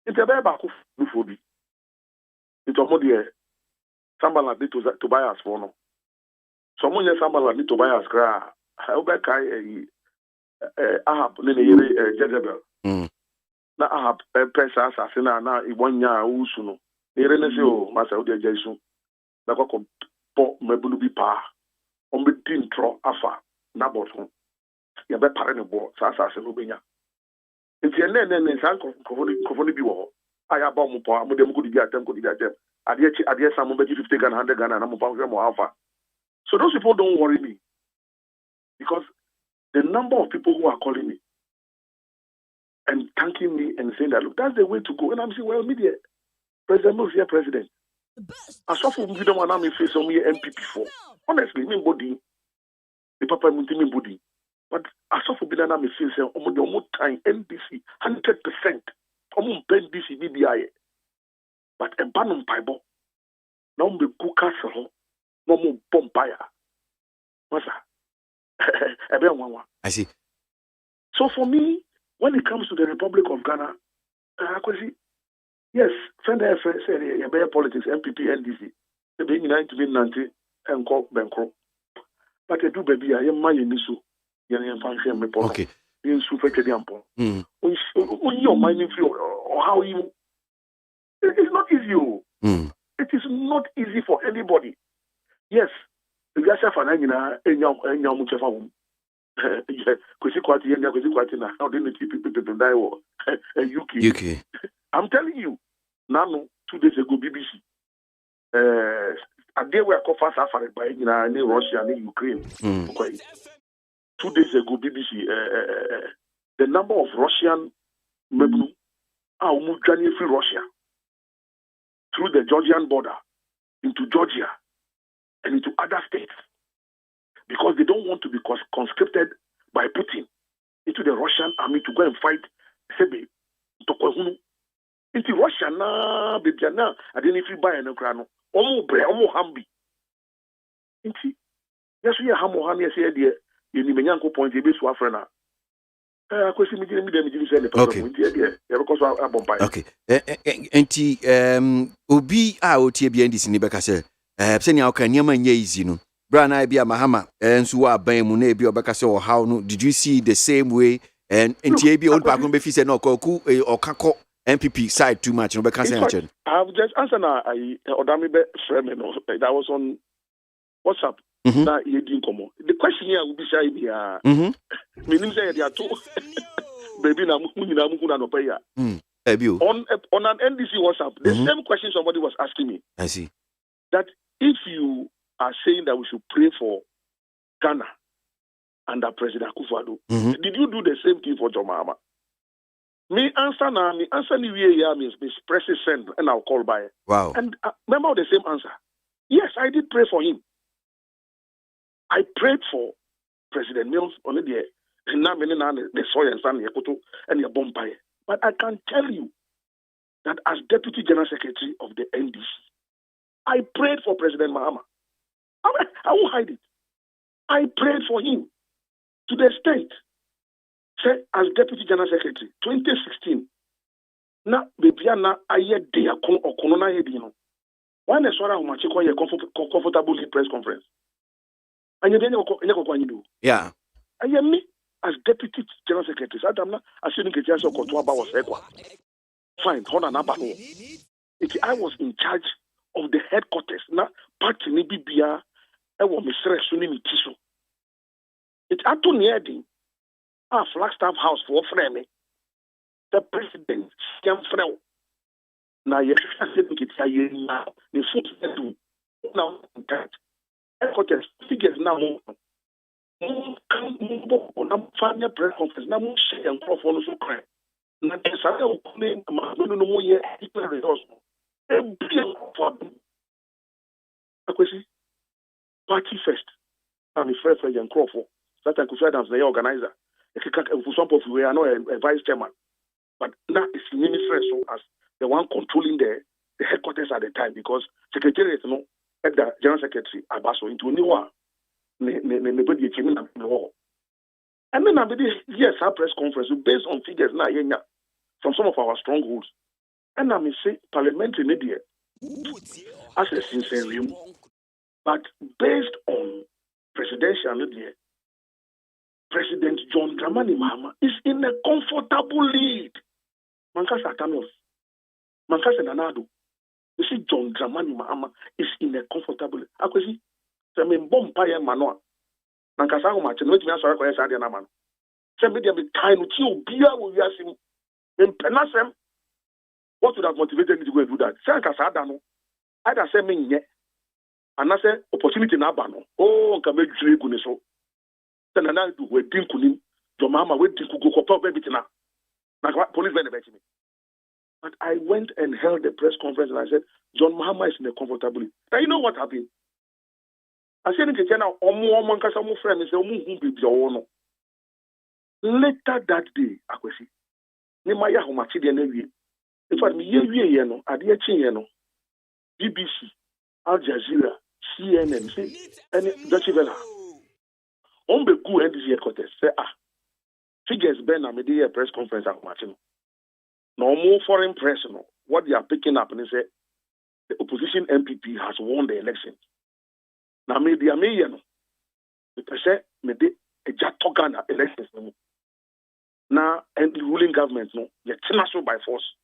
intebe ba ko nufo bi into mo de sambala de to buy us for no so mo nye sambala ni to buy us kra obe kai ahab ne yere Jezebel na ahab pesa asase na ibonya usu no yere ne se o masa odi ajesu na ko po mabulu bi pa on be dintro afa na boto ya be pare ne bo sa asase no benya nti ne san kofoni bi wo aya ba mo po amode mo ko di atem ade sam be 50 Ghana 100 Ghana na mo pa mo alpha. So those people don't worry me because the number of people who are calling me and thanking me and saying that, look, that's the way to go. And I'm saying, well, media, President Mills here, President. I saw for video when I'm face on me MPP for. Honestly, me body, the papa me body. But I saw for video when I'm face on the time NDC 100%. NDC BBI. But a banum pibo. Now me go castle. No more bombaya. What's that? I see. So for me, when it comes to the Republic of Ghana, yes, friend said a politics, MPP, NDC, the being 1990 and call Bankro. But I do baby, I am my inisu, Yan function, my point. Okay. In super Kediampo. When your mining feel or how you, it is not easy. It is not easy for anybody. Yes. Yasa fananyina enya muchefa wum kwesi kwati na how didn't people die war UK. I'm telling you now 2 days ago BBC a day where coffers are by Russia and Ukraine. 2 days ago BBC the number of Russian people are moving free Russia through the Georgian border into Georgia and into other states because they don't want to be conscripted by Putin into the Russian army to go and fight Sebe into Russia na baby na I didn't even buy an ukrano omo hambi into yes we hamo ham yes here you ni menyanko point e be so afrena kwesi mi dem say the okay enti obi a otie bia ndisi ni beka say senya oka niam anya easy no bra na bia mahama enso wa ban mu na bia obeka say o how no did you see the same way and enti bia old pakun be fi say no oku okako MPP side too much no beka say actually I've just answered I odami be frame no that was on WhatsApp na yedin komo the question here will be say bia meaning say they are two baby na munyina muku na no pay ya on an NDC WhatsApp the same question somebody was asking me. I see that if you are saying that we should pray for Ghana under President Akufo-Addo, did you do the same thing for John Mahama? Me answer ni we ya means press send and I'll call by. Wow. And remember the same answer. Yes, I did pray for him. I prayed for President Mills on the soil and sun and your bombay. But I can tell you that as Deputy General Secretary of the NDC, I prayed for President Mahama. I won't hide it. I prayed for him to the extent, say, as Deputy General Secretary, 2016. Na bebiana aye de akono na yedi no. One is wara umachi kwa ye comfortable press conference. Anye de nyeko kwa nyidu. Yeah. Aye me as Deputy General Secretary, Adamna asini ketia so koto aba was ekwa. Fine, hona na ba no. I was in charge of the headquarters. Na party ni bibia ewo misre so ni mitiso. It ato near the Flagstaff House for frame. The president came from now. You said we get here now. The food do now that headquarters figures now. Now final press conference. Now we say and perform so cry. Now the Saturday will come in. No more here. Declare results. For party first. I'm a friend for Young Crawford. That I could say as the organizer. For some of we are not a vice chairman, but now it's minister so as the one controlling the headquarters at the time because secretariat no at the general secretary Abaso into new one. And then I did yes our press conference based on figures now from some of our strongholds. And I may say parliamentary media as a sincere but based on presidential media. President John Dramani Mahama is in a comfortable lead. Mankasa Atanos. Mankasa Nanado. You see, John Dramani Mahama is in a comfortable lead. Akwesi, Semen Bompire Manoa. Mankasa Humachi, no Timia Sara Koya Sadia Naman. Somebody be kind with you, Bia will ask him. In Penasem, what would have motivated me to go and do that? Sankasa Adano. I'd have said me yet. And I said, opportunity Nabano. Oh, can make you so. Then I do we didn't kunim. Your mama we didn't go copy baby tina. Police went about me. But I went and held a press conference and I said, John Mahama is in a comfortable. Now you know what happened? I said in Kenya, Omo Kasa mo friend is Omo be no. Later that day, Akwesi. Ni maya ho machi de na wie. In fact, me ye no, ade chin no. BBC, Al Jazeera, CNN, and Deutsche Welle. On be good NDC headquarters say figures Ben and media press conference at Martin. No more foreign press no. What they are picking up and they say the opposition MPP has won the election. Now media me no. The person made a jatogana elections no. Now and the ruling government no. You're national by force.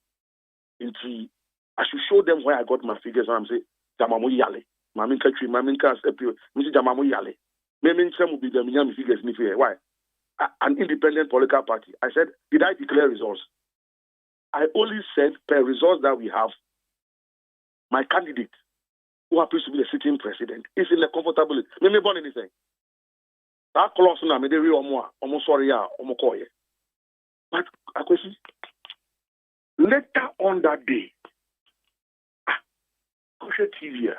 Into I should show them where I got my figures and I'm say Jamamu Yale. Maminka tree, Maminka appeal, Mr. Jamamu Yale. Maybe some will be the Miami figures. Why? An independent political party. I said, did I declare results? I only said, per results that we have, my candidate, who happens to be the sitting president, is in a comfortable. Maybe born anything. That clause now, maybe almost sorry, almost call you. But a question. Later on that day, TV,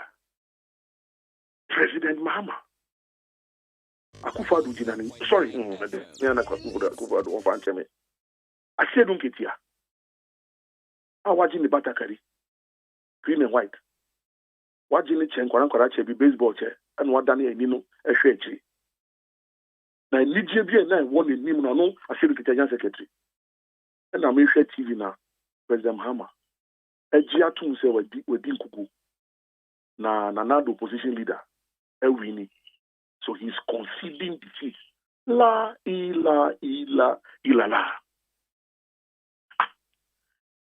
President Mahama. Akufo-Addo jinani. Sorry, I said don't get here. I watching the Batakari, green and white. Watching the chen kwara chebi baseball chair and what Daniel Nino a shrechi. Now Nigeria na one in Nimo no I said to the secretary. And I'm share TV now. President Mahama. Ejia tun say we din kuku. Na the opposition leader. Winnie. So he's conceding defeat. La.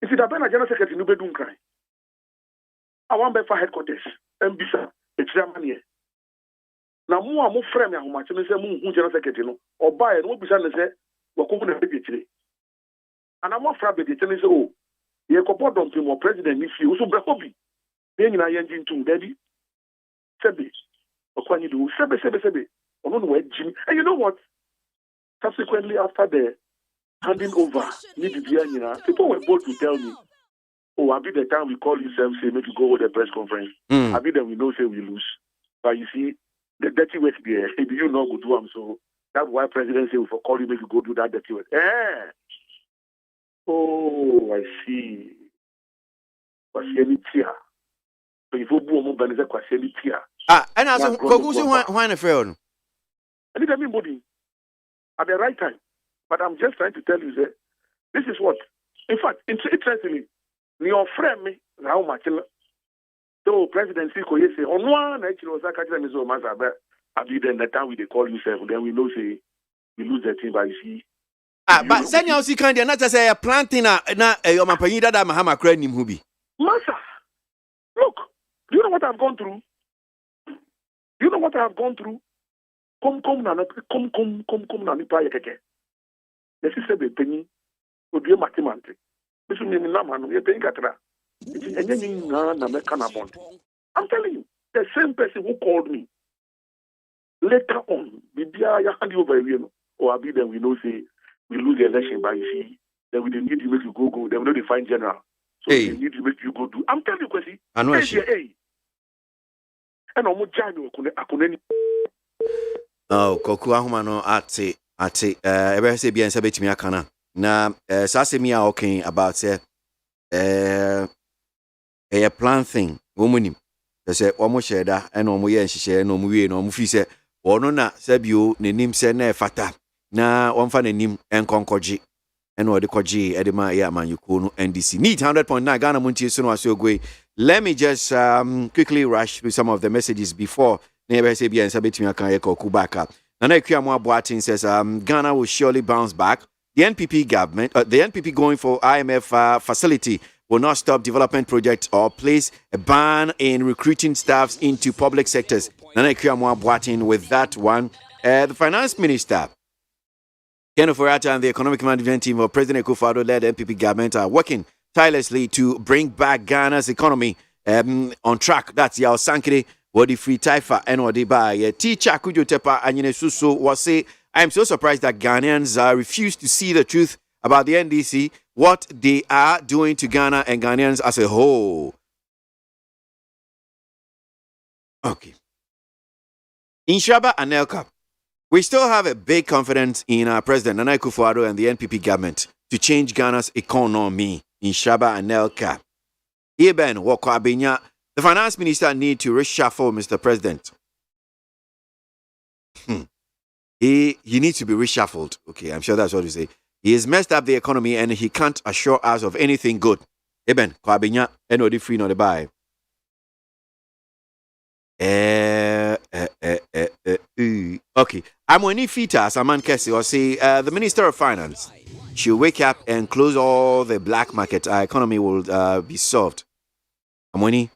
If it had been a general secretary, no bedroom cry. I want better headquarters. Mbisa, it's Germany. Now, more frame ya humachi me say mu general secretary no. Or buy no bisa ne say we ko na be tire. And I'm afraid be tire say oh, ye ko bodon to mo president ni fi so bre ko bi. Be nyina ye ngin tum daddy. Sebe. Okwani do sebe. And you know what? Subsequently, after the handing over, people were bold to tell me, oh, I'll be the time we call you, say, make you go hold a press conference. I'll be then we know, say, we lose. But you see, the dirty work there, maybe you know, go do them. So that's why President say, we for call you, make you go do that dirty work. Oh, I see. So if you go more than and also, why not fail? I need everybody at the right time. But I'm just trying to tell you that this is what. In fact, interestingly, your friend me, how much so President Siko say on one actually was catching me so much about then the time we they call you seven, then we know say we lose the team by see. But send you see kind not just say planting na your mampani that Mahama credit him who be. Massa, look, Do you know what I've gone through? Do you know what I've gone through? Come na nipa yekeke. The sister be penny. Odie matimante. Bisu ni na manu ye penny katra. I'm telling you, the same person who called me later on, Bibia ya hand over you or Abi then we know say we lose the election, but you see, then we need to make you go, then we know they find general. So we need to make you go do. I'm telling you, Kwesi. I know she. And I'm jani Oh, Koku Ahumano ate ebe se bien se betimi aka na sa se mi a okay about say a plan thing womunim say omo sheda and omo ye nhihye na omo wie na omo fi say wono na sabio nenim se na fata na wonfa nenim enkonkoji and odi koji edema ya manyuko no NDC need 100.9 Ghana Montie so no asogwe. Let me just quickly rush through some of the messages before Neighbor say bien sabetimi aka ye Koku back up. Nana Kwame Aboagye says Ghana will surely bounce back. The NPP government, the NPP going for IMF facility will not stop development projects or place a ban in recruiting staffs into public sectors. Nana Kwame Aboagye with that one. The finance minister, Ken Ofori-Atta, and the economic management team of President Akufo-Addo-led NPP government are working tirelessly to bring back Ghana's economy on track. That's Yao Sankere. Wodi free taifa and wodi by teacher Kujo Tepa Anyine Suso was say, I am so surprised that Ghanaians refuse to see the truth about the NDC, what they are doing to Ghana and Ghanaians as a whole. Okay. In Shaba and Elka, we still have a big confidence in our president Nana Akufo-Addo and the NPP government to change Ghana's economy. In Shaba and Elka, Eben Wokwabinya. The finance minister need to reshuffle Mr. President. He needs to be reshuffled. Okay, I'm sure that's what you say. He has messed up the economy and he can't assure us of anything good. Eben, Kwabinya, NOD free, not the buy. Okay. I'm when he features Aman Kesi or say the Minister of Finance should wake up and close all the black market. Our economy will be solved. I'm when he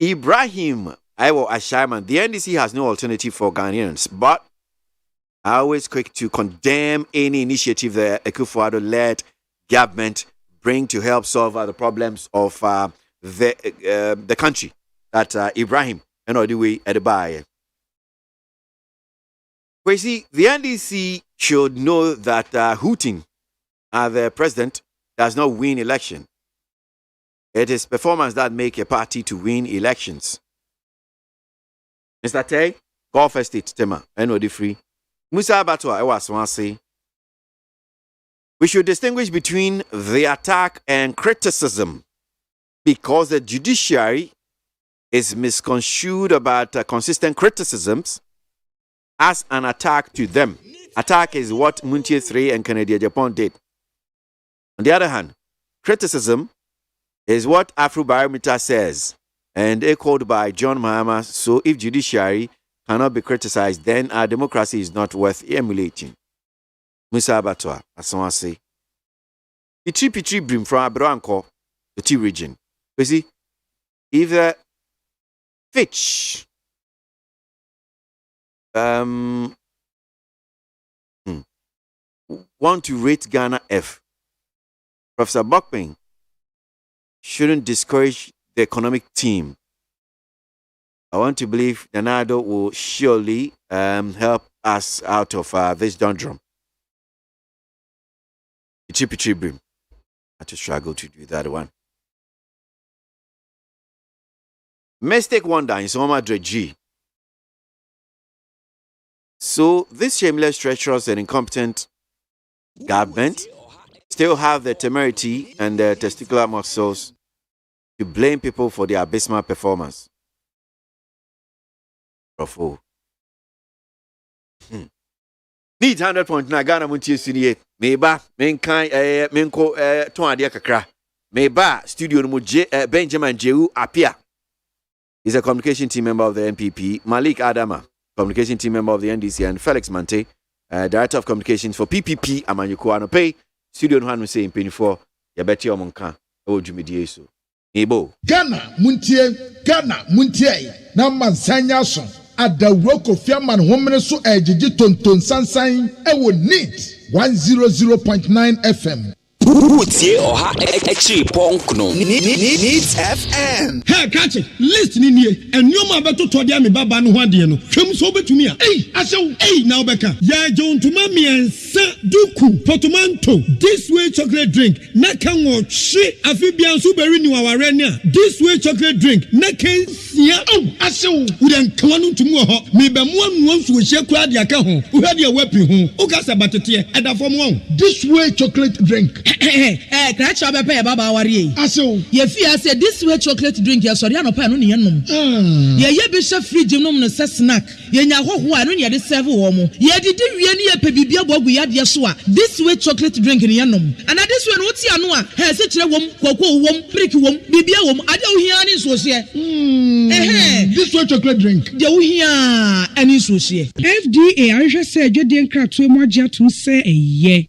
Ibrahim Iwo Ashaiman, the NDC has no alternative for Ghanaians, but I always quick to condemn any initiative the Akufo-Addo-led government bring to help solve the problems of the country. That Ibrahim and all the way at the buy. We see the NDC should know that hooting the president does not win election. It is performance that make a party to win elections. Mr. Tay, Gulf Estate Tema, NOD free. Musa Abatwa, I was one say. We should distinguish between the attack and criticism because the judiciary is misconstrued about consistent criticisms as an attack to them. Attack is what Montie 3 and Canada Japan did. On the other hand, criticism is what Afrobarometer says and echoed by John Mahama. So if judiciary cannot be criticized, then our democracy is not worth emulating. Musa Abatwa, as someone say. Pitri brim from Abranco, the T region. You see, if the Fitch want to rate Ghana F, Professor Bokpeng shouldn't discourage the economic team. I want to believe Nanado will surely help us out of this doldrum. Pitri brim. I had to struggle to do that one. Mistake wonder in Soma G. So this shameless, treacherous, and incompetent government still have the temerity and the testicular muscles to blame people for their abysmal performance. Bravo. Need 100.9 Ghana Montie Studio. Meba, menkai, menko, ton adia kakra. Meba, studio no Benjamin Jehu Apia. He's a communication team member of the NPP. Malik Adama, communication team member of the NDC, and Felix Mante, director of communications for PPP Amanyuko Anope. studio no hanu say mpanyinfoɔ yɛbɛte ɔmo nka ɛwɔ dwumadie so ebo Ghana muntie na mansanya so adawuro Kofi Aman homene so ejiji tonton sansan ewo NEAT 100.9 FM. Wotie oha actually ponkno Needs FM. Hey, catch it. List ni nie. Enyoma beto to dia me baba no ho ade no. Hwem so betumi a. Asew. Now beka. Ya jontuma miensa duku portmanteau. This way chocolate drink. Na kan wo hwe afibia so beri ni waware ni a. This way chocolate drink. Na kan sia. Asew. Wo den kan no ntumi wo ho. Me be mo anu nso wo hye kura de aka ho. Wo hwe de wapi ho. Wo ka sabatete eda fom wo. This way chocolate drink. Catch up a pair, Baba Warrior. Aso, ye fear said this way chocolate drink, your Soriano Pano Yanum. Ye bishop free Jimum snack. Ye Yaho, I don't yet serve womo. Ye did really a pebibia boguya yasua. This way chocolate drink in Yanum. And at this one, what's Yanua? Has it a wom, cocoa wom, pricky wom, bibia wom, I don't hear any socia. This way chocolate drink. You hear any socia. FDA, I just said you didn't crack too much to say a ye.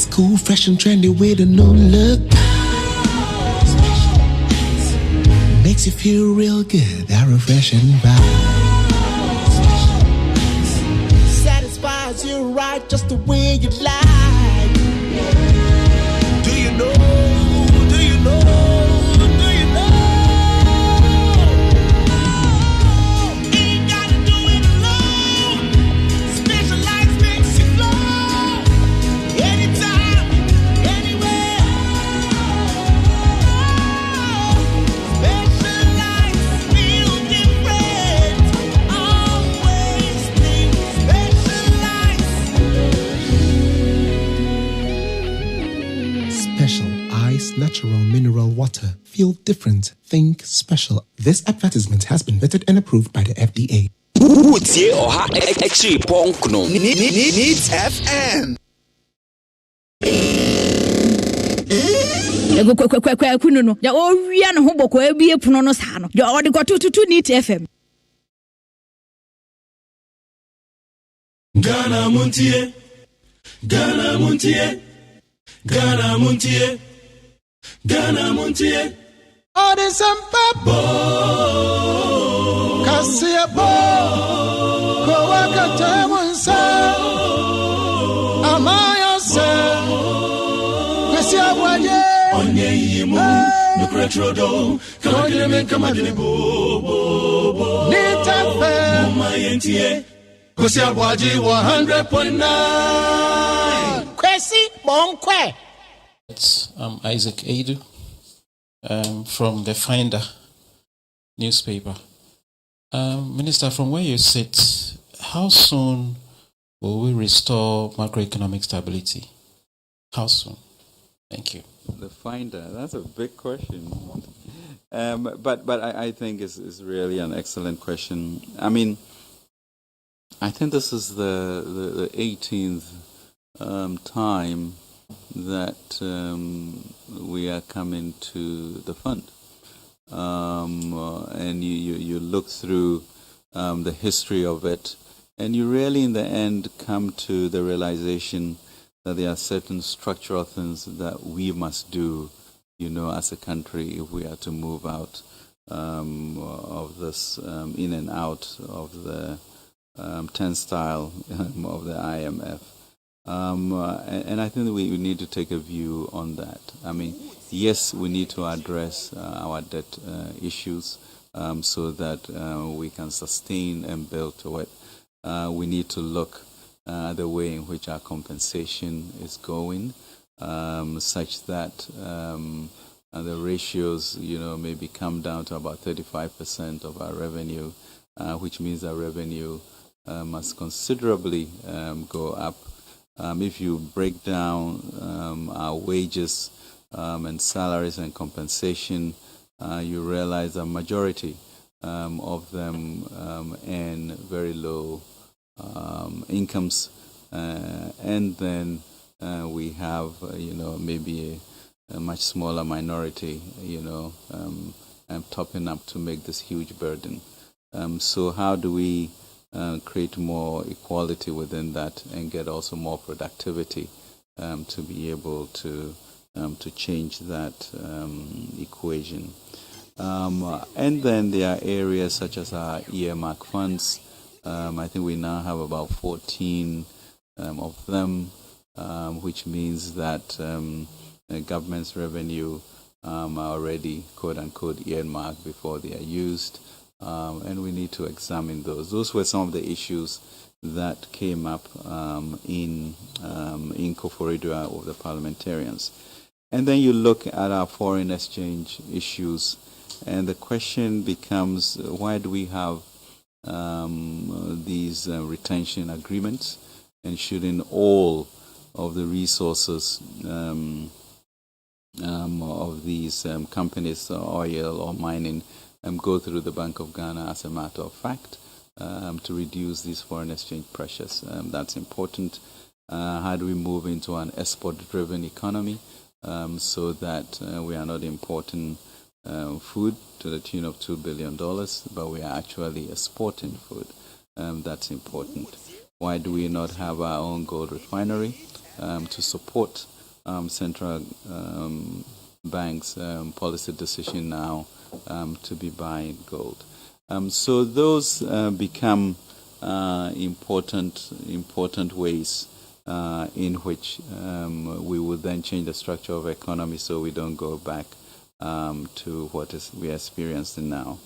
Cool, fresh and trendy with a new look. Makes you feel real good, that refreshing vibe. Satisfies you right just the way you like. Do you know? Do you know? Do you know? Ain't gotta do it alone. Specialized makes you flow. Anytime. Natural mineral water. Feel different. Think special. This advertisement has been vetted and approved by the FDA. Wotie oha actually ponkno Needs FM. Kunu no. Ya owia no ho boko ebie puno no sa no. Ya odi to NEAT FM. Ghana Montie. Ghana Montie. Ghana Montie. Ghana Montie. Ode Sampabo. Kasiabo. Kowaka Temunsa. Amaya se. Kwasi Abwaagye. Onye yimu. Nukretrodo. Kamadine kamadine bo. Nitafe. Mama yentie. Kwasi Abwaagye 100.9. Kwasi Bonkwe. I'm Isaac Adu from the Finder newspaper. Minister, from where you sit, how soon will we restore macroeconomic stability? How soon? Thank you. The Finder, that's a big question. But I think it's really an excellent question. I mean, I think this is the 18th time that we are coming to the fund, and you look through the history of it, and you really in the end come to the realization that there are certain structural things that we must do, as a country, if we are to move out of this in and out of the turnstile of the IMF. And I think that we need to take a view on that. I mean, yes, we need to address our debt issues so that we can sustain and build to it. We need to look at the way in which our compensation is going, such that the ratios, maybe come down to about 35% of our revenue, which means our revenue must considerably go up. If you break down our wages and salaries and compensation, you realize a majority of them earn very low incomes, and then we have, maybe a much smaller minority, topping up to make this huge burden. So how do we create more equality within that and get also more productivity to be able to change that equation? And then there are areas such as our earmark funds. I think we now have about 14 of them, which means that the government's revenue are already quote-unquote earmarked before they are used. And we need to examine those. Those were some of the issues that came up in Koforidua of the parliamentarians. And then you look at our foreign exchange issues, and the question becomes, why do we have these retention agreements, and shouldn't all of the resources of these companies, oil or mining, go through the Bank of Ghana as a matter of fact to reduce these foreign exchange pressures? That's important. How do we move into an export-driven economy so that we are not importing food to the tune of $2 billion, but we are actually exporting food? That's important. Why do we not have our own gold refinery to support central banks' policy decision now to be buying gold? So those become important ways in which we will then change the structure of economy so we don't go back to what we are experiencing now.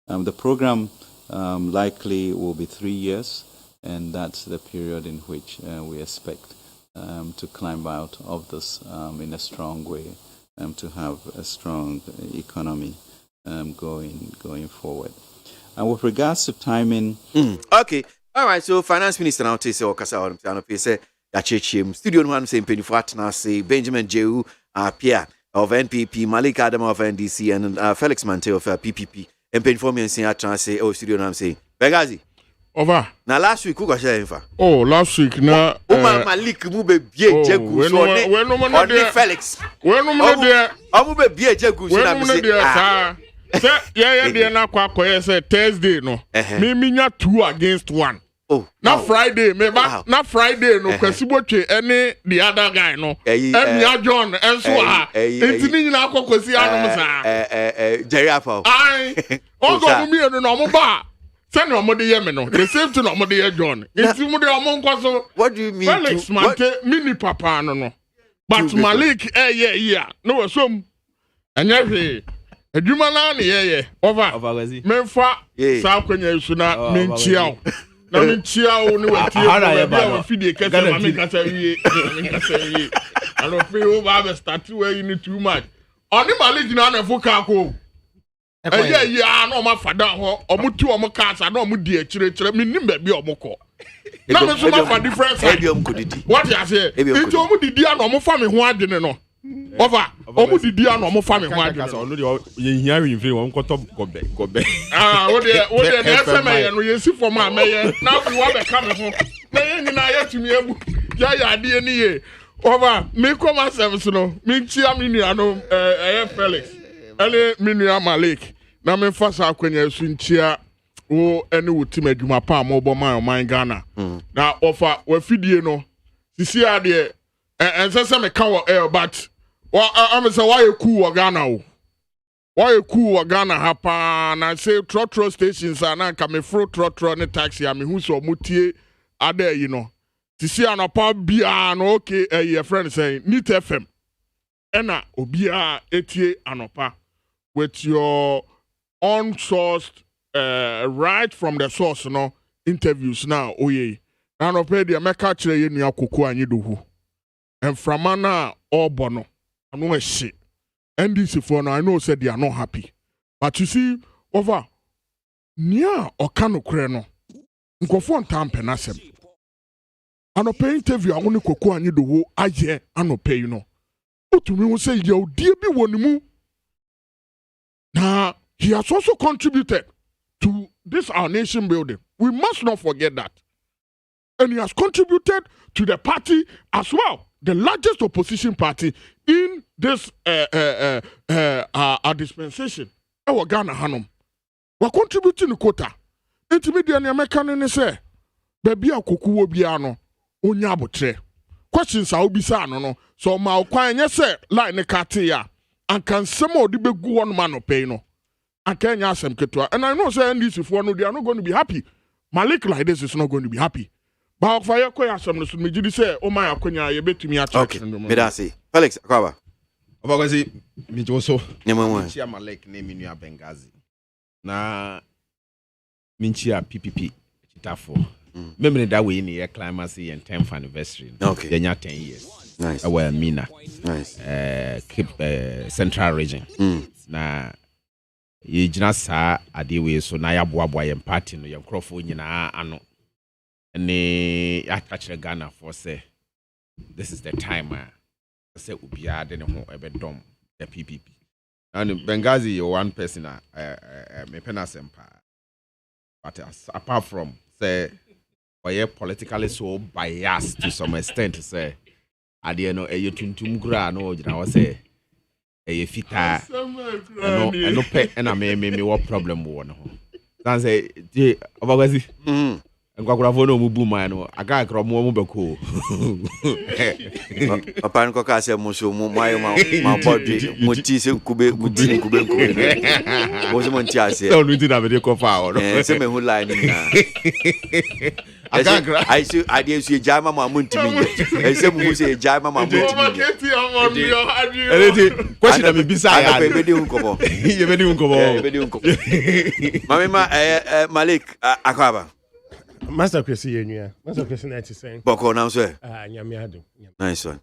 The program likely will be 3 years, and that's the period in which we expect to climb out of this in a strong way, to have a strong economy going forward. And with regards to timing... Okay. All right. So Finance Minister now say Okasa on say Yachechim studio one say Penny say Benjamin Jehu Pierre of NPP, Malik Adam of NDC, and Felix Mante of PPP. And Penny for me and say studio now say Begazi. Over. Now last week who got share info? Oh, last week na Malik mube bie Jegu so on Felix. When no there. Mube bie Jegu so na be yeah, they na kwa say Thursday no. Me nya 2 against 1. Oh. Na Friday me ba na Friday no kwasi botwe any the other guy no. Emia John enso ha. Entini nyina akokosi anom sa. Jerry Apple. Ai. Ogo mu no no mo ba. Send no mo de ye me no. The same thing no mo de ye John. Enti mo de omo nkoso. What do you mean? Felix Mante mini papa no. But Malik yeah. No wasom. Anya hwe. Adwuma na ne ye over memfa sa kwanya isu na menchiao na menchiao ne watie na fidie kese ma me kasa wie alo pe o ba start where you need too much oni Malik na na foka ko ya na o ma fada ho o mutu o mo kasa na o mu di akire me nim ba bi o mo ko na me so ma fa different side what you say it o mu didi na o mo fa me ho adwene no over omu didi ano omu fa me ho adwene so no de ye hia winfre won koto gobe wo de na fm ye no ye si form a me ye na we wa be ka me ho na ye nyina ye tumi ebu ya ade ni ye over me come service no me chia me nua no Felix ele me nua Malik na me fa sa akwanya su nchia wo ene wo tim adwuma pa ma obo man Ghana na offer wa fidie no sisi ade ensese me ka wo but I'm say why you cool Ghana? Why you cool Ghana hapa na say trotro stations na ka me fro trotro ne taxi am hu so mutie ade you know. To see an apa bia no okay your friend saying NIT FM. Ena obia etie anopa with your unsourced right from the source no interviews now oye. Na no pe dia meka kire ye nua kokko anyi do hu. Enframana obono. I know a shit. NDC for now, I know said they are not happy. But you see, over near or cano creno, Nkofo and Tam Penasem. I no pay interview, I want to cocoa and you do aye, I no pay you know. But to me, will say, yo, dear be one move. Now, he has also contributed to this our nation building. We must not forget that. And he has contributed to the party as well. The largest opposition party in this dispensation. ewo Ghana hanom wa contribute no quota intermediate ne meka ne se baby akokuwo bia no onya abotre questions a obisa no so ma okwan nye se line ne kate ya anka nsem odi begu won ma no pay no anka nya asem ketua and I know say NDC for no they are not going to be happy. Malik like this is not going to be happy. But for your koya asem no so me gidi say o ma akonya ye betumi a check no me da say Felix Akwaba Obagozi mi joso nyamwa chia Malik na emi nua Bengazi na minchia PPP chitafo Remember that way in the climax and 10th anniversary. Okay. Then 10 years. Nice. Our Mina. Nice. Central region. Na ye jina sa adewe so na ya boaboa ye party no ye nkrofo nyina ano. Ne atachre Ghana for say this is the time say ubia de ne ho ebedom the PPP. And Bengazi you one person me pena sempa. But apart from say or politically so biased to some extent to say at the end of a tuntum gra no I say a fita no pet and I may what problem one dan say Obagozi and Kwakuravono mubu man I got more mubeko papa nko ka se muso my body montie se kube mudini kube mo se montie ase so no na be ko fa o se me hu line na I see idea su jama ma muntimi e se mu se jama ma muntimi question me bisa ya be di unkobo ye be di unkobo mama Malik Akwaba Master Kwesi yenua Master Kwesi 90 boko na so nyame ado nice one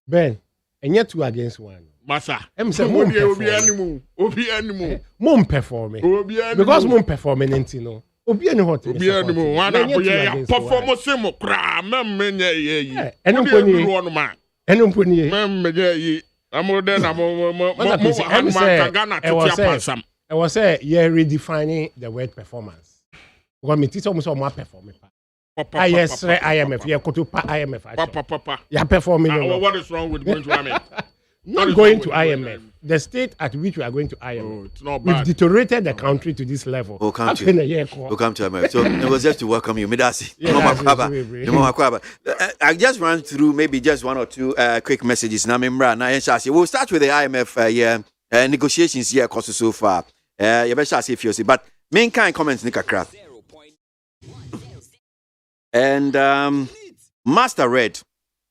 Ben enye 2 against 1 masa em say obi animu mom perform because mom perform nti no obi ani hot obi animu wana boye ya performance mo kra memmenye yi eno mponi memmenye yi amode na mo Ghana titia pasam I was say you're redefining the word performance. Because me teach almost all my performance. Yes, IMF. Yeah, go to IMF. Papa. You're performing. What is wrong with going to IMF? Not going to IMF. The state at which we are going to IMF. It's not bad. We've deteriorated the country to this level. We'll come to IMF. So it was just to welcome you. Midasi. I just ran through maybe just 1 or 2 quick messages. We'll start with the IMF negotiations here cost so far. But main kind comments Nikakra. And Master Red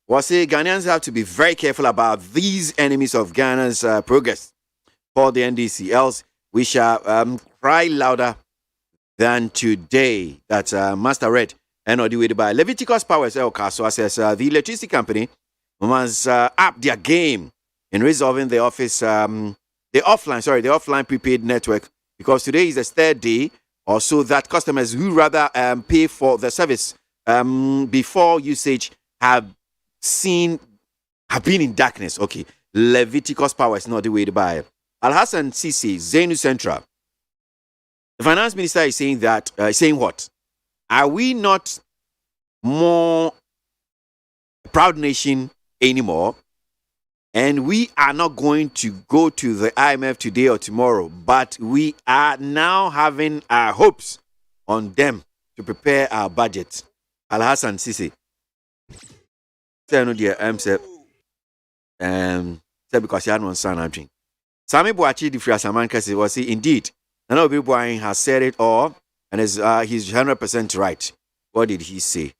was saying Ghanaians have to be very careful about these enemies of Ghana's progress for the NDC, else we shall cry louder than today. That's Master Red and the by Leviticus Powers El Caso says the electricity company must up their game in resolving the offline prepaid network, because today is the 3rd day or so that customers who rather pay for the service before usage have been in darkness. Okay, Leviticus Power is not the way to buy. Al-Hassan Sisi, Zenu Central. The finance minister is saying that, saying what? Are we not more a proud nation anymore? And we are not going to go to the IMF today or tomorrow, but we are now having our hopes on them to prepare our budget. Al-Hassan Sisi. Say no dear, say because you had one son I drink. Sami Boachi the Friasaman was say indeed. None of people has said it all, and he's 100% right. What did he say?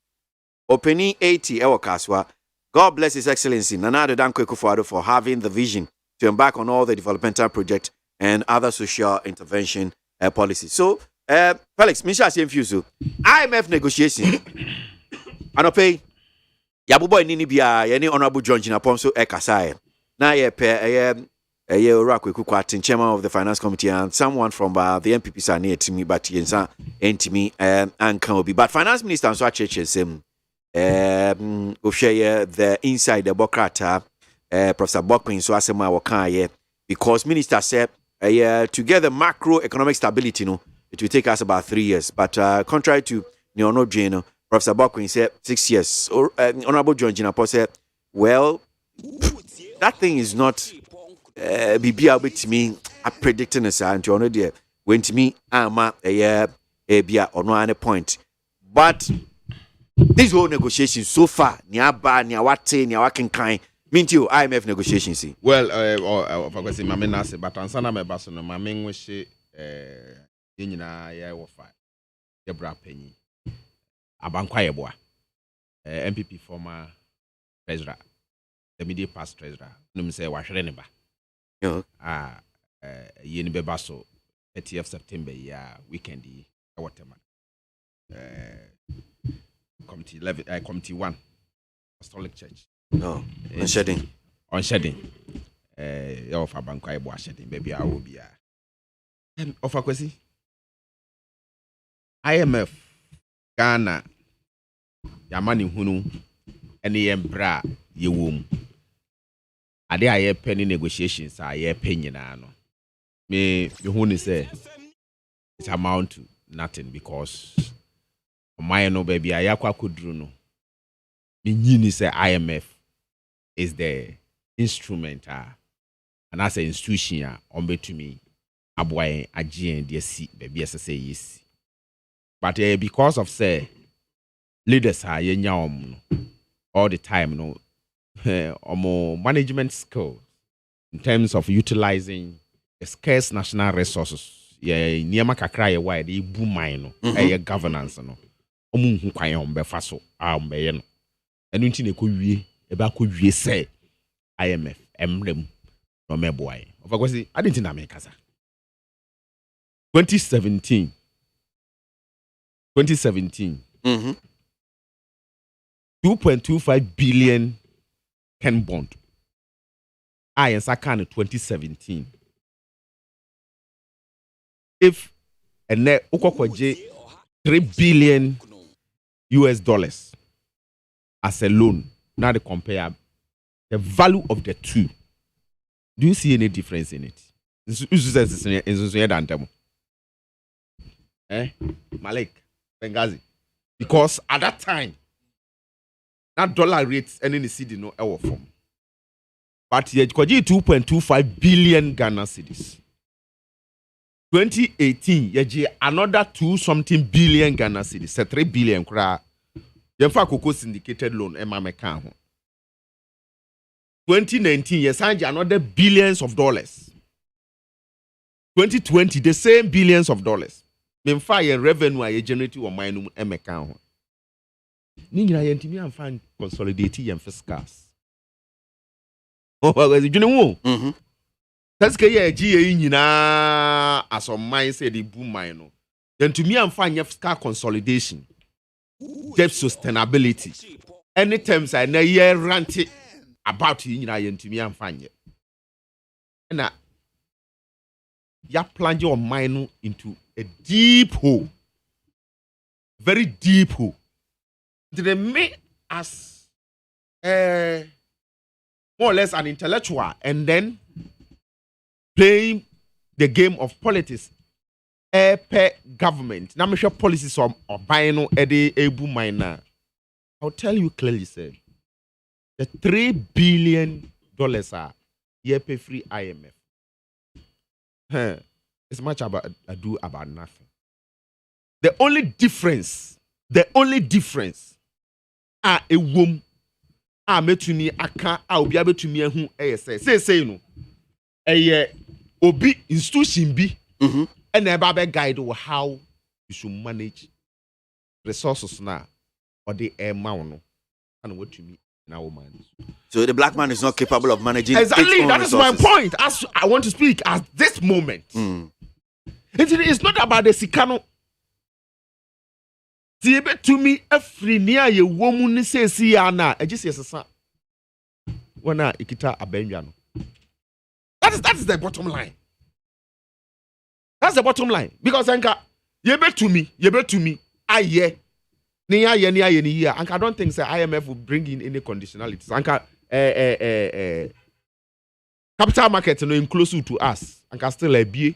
Opening 80 Ewakaswa. God bless His Excellency Nana Addo Dankwa Akufo-Addo for having the vision to embark on all the developmental projects and other social intervention policies. So, Felix, Misha Siemfuso, IMF negotiation. Anope, Yabubo Nini Bia, any Honorable John Jinapomso Ekasai. Now, chairman of the finance committee, and someone from the MPP are near to me, but Yensa and to me and can be. But finance minister and so churches the inside the Bokrata, Professor Bokpin, so asema wakaye, because minister said to get the macroeconomic stability, it will take us about 3 years. But contrary to Neono Jane, Professor Bokpin said 6 years. Honorable John Jinapo said, well, that thing is not BBA with me. I predicting this and you know there went me ama a bia or no point. But this whole negotiation so far, niaba, niawate, niawakin kind, mean you IMF negotiations. Well, of course, my men say, but answer my basso, my men wish in ya or five. Debra Penny. Abankwaya boy. MPP former treasurer. The media past treasurer. No say wash reneba. Yen bebaso 30th September weekend whatever. Committee 11 committee 1 Apostolic Church. No, on shedding. On shedding. Your for Bankwai boy shedding, baby. I will be of a question. IMF Ghana Yamani Hunu any embra ye womb. Are there penny negotiations? Are ye penny no? Me Huni say it amount to nothing because my no baby ayakwa kudru no. Me nyini say IMF is the instrument and as an institution on to me aboy agye de si baby say yes. But because of say leaders are yenya all the time no more management skills in terms of utilizing the scarce national resources niema kakra ye wide e bu mine no governance no omu hu kwan on be fa so be ye no enu nti na ekowie e ba kowie say IMF emrem no meboy of course I didn't na me kasa 2017 2.25 billion Ken bond. I can 2017. If a net $3 billion US dollars as a loan, now to compare the value of the two. Do you see any difference in it? Malik Benghazi. Because at that time, that dollar rates and any cedi no ever form. But yet, 2.25 billion Ghana cedis. 2018, yeji another 2-something billion Ghana cedis. 3 billion kra. Yemfa koko syndicated loan ema meka ho. 2019, yesanji another billions of dollars. 2020, the same billions of dollars. Memfa ye revenue ye generate wo man no emeka ho. Ni nyina ye ntimi amfa consolidate ye fiscals. Oh, well, you know, that's why ye nyina as on mine say the boom mine no. Then to me amfa ye fiscal consolidation. Debt sustainability. Any terms I na ye rant about ye nyina ye ntimi amfa ye. Na ya plunge your mind into a deep hole, very deep hole. They make us more or less an intellectual and then playing the game of politics. Per government. Now, I'm sure policies or buying ebu minor. I'll tell you clearly, sir. The $3 billion are year pay free IMF. It's much about about nothing. The only difference a womb metuni aka a obi abetumi ehu say no obi institution bi and eba guide how you should manage resources now or the air no and what you mean now man. So the black man is not capable of managing exactly that resources. Is my point. As I want to speak at this moment. It's not about the sikano. Tiebe to me every near ye woman say see ana just yes wana ikita abenjano. That is the bottom line. That's the bottom line because anka yebe to me aye ni anka I don't think say IMF will bring in any conditionalities. Anka capital market no inclusive to us. Anka still a BA.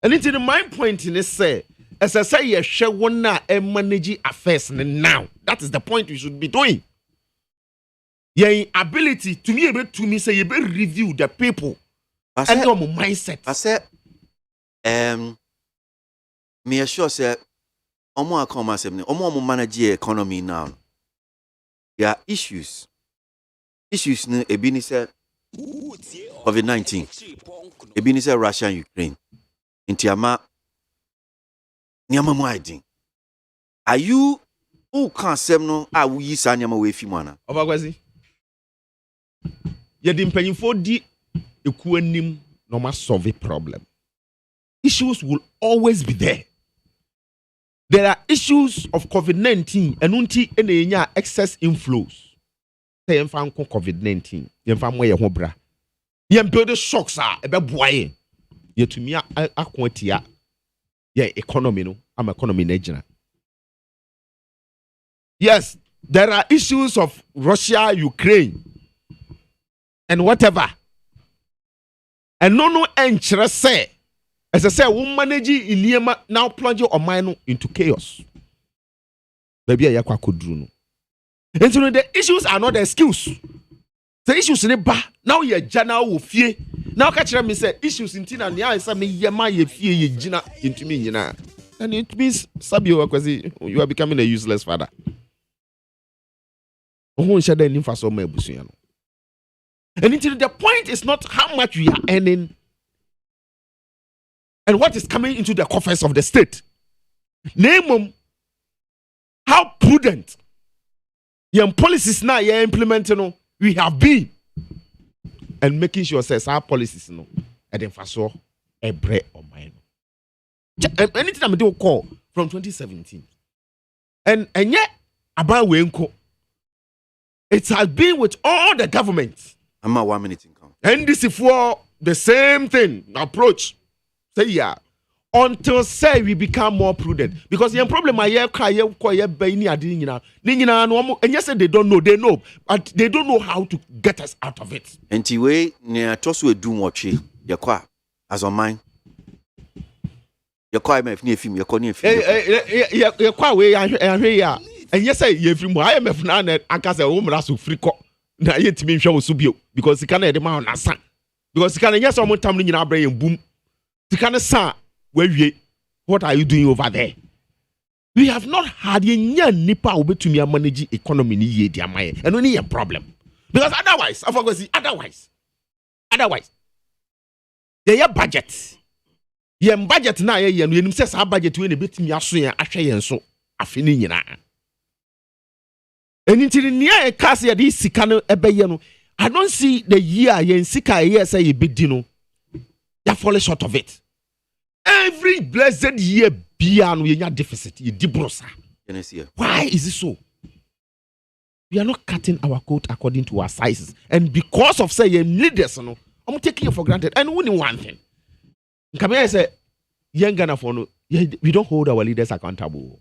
And it's in my point in this say, as I say, you share one now and manage affairs now. That is the point we should be doing. your ability to me able to me say you be review the people and your mindset. I said me assure say omo akoma asem ni omo manage the economy now. There are issues ni ebi ni say COVID-19, ebi ni say Russia and Ukraine. Inti ama nyama mo aidin. Are you who can say no we yi sa nyama we fi mu ana? Obakwasi. Ye di mpanyimfo di eku anim no ma solve problem. Issues will always be there. There are issues of COVID-19 and unti enya excess inflows. Say yemfa nko COVID-19, yemfa mo ye ho bra. Yem build shocks ebe boaye. Yetumi akwatia ye economy no, am economy na gina. Yes, there are issues of Russia, Ukraine, and whatever. And no enchre say, as I say, we manage in now plunge your mind into chaos. Maybe I yakwa kudruno. And so the issues are not the excuse. The issues in the now ye jana wo fie. Now catch me say issues in tina nia isa me yema ye fie ye jina into me yina. And it means Sabio Akwasi, you are becoming a useless father. And until the point is not how much we are earning and what is coming into the coffers of the state. Name how prudent your policies now you're implementing we have been and making sure says our policies no and then for so a bread or mine. Anything I'm doing call from 2017 and yet about Wenko. It has been with all the governments. I'm a 1 minute income. And this is for the same thing approach. Say yeah. Until say we become more prudent. Because the problem I hear and yes, they don't know, they know, but they don't know how to get us out of it. And the way near Tosu do watch yakwa as on mine. Yakwa me near film, yakwa near film. Yakwa way and here. And yes, I from IMF now and I can say woman so free cop. Na yet me show subio because he can't demand na san. Because he can't yes someone time in our brain boom. He can't san where what are you doing over there? We have not had any nipa obe to me manage economy ni ye dia maye. And only a problem. Because otherwise, I forgot see otherwise. There budget. Ye budget na ye you say sa budget we na betimi aso ye ahwe ye nso afini nyina. And until the near cast this Sikano Ebeyano, I don't see the year yen Sika year say a big dino. You fall short of it. Every blessed year beyond we are deficit, you debrosa. Why is it so? We are not cutting our coat according to our sizes. And because of say you need this, no, I'm taking you for granted. And only one thing. Come here, say, young Ghana for no, we don't hold our leaders accountable.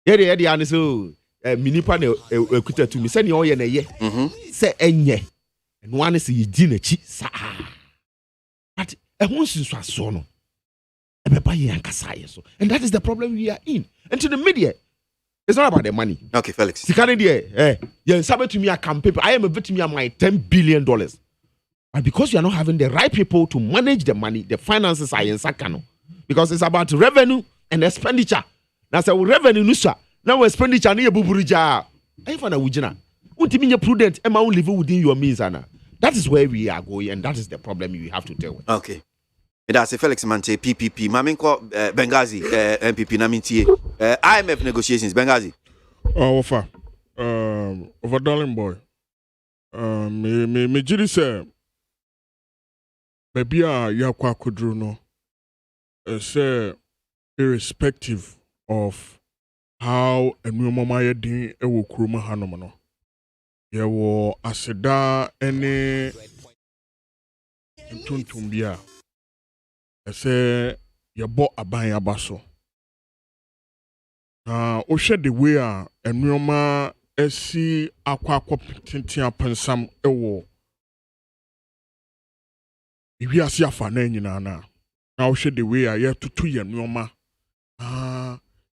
Yeah, the answer. Minipa ne ekuta to me say ni oye na ye say enye and one is ye di na chi sa but ehun sinso aso no e be ba ye ankasa ye so and that is the problem we are in. And to the media it's not about the money. Okay, Felix, sikane there ye sabe to me a campaign I am a bit me my $10 billion, but because you are not having the right people to manage the money, the finances are in sakano because it's about revenue and expenditure. Now say revenue nusa now expenditure na buburija. I find a wujina. Untimi prudent and ma live within your means, Anna. That is where we are going, and that is the problem we have to deal with. Okay. That's a Felix Mante, PPP. Maminko Benghazi, MPP Namintie. IMF negotiations, Benghazi. Over darling boy. Me jiri say baby yakwa kudru no. Say irrespective of how enu mama ye din e wo kuruma hanom no ye wo aseda ene ntuntum bia ese ye bo aban abaso o hwe the way a enu mama esi akwa tintin apensam e wo iwi asi afa na nyina na o hwe the way a ye tutu ye enu mama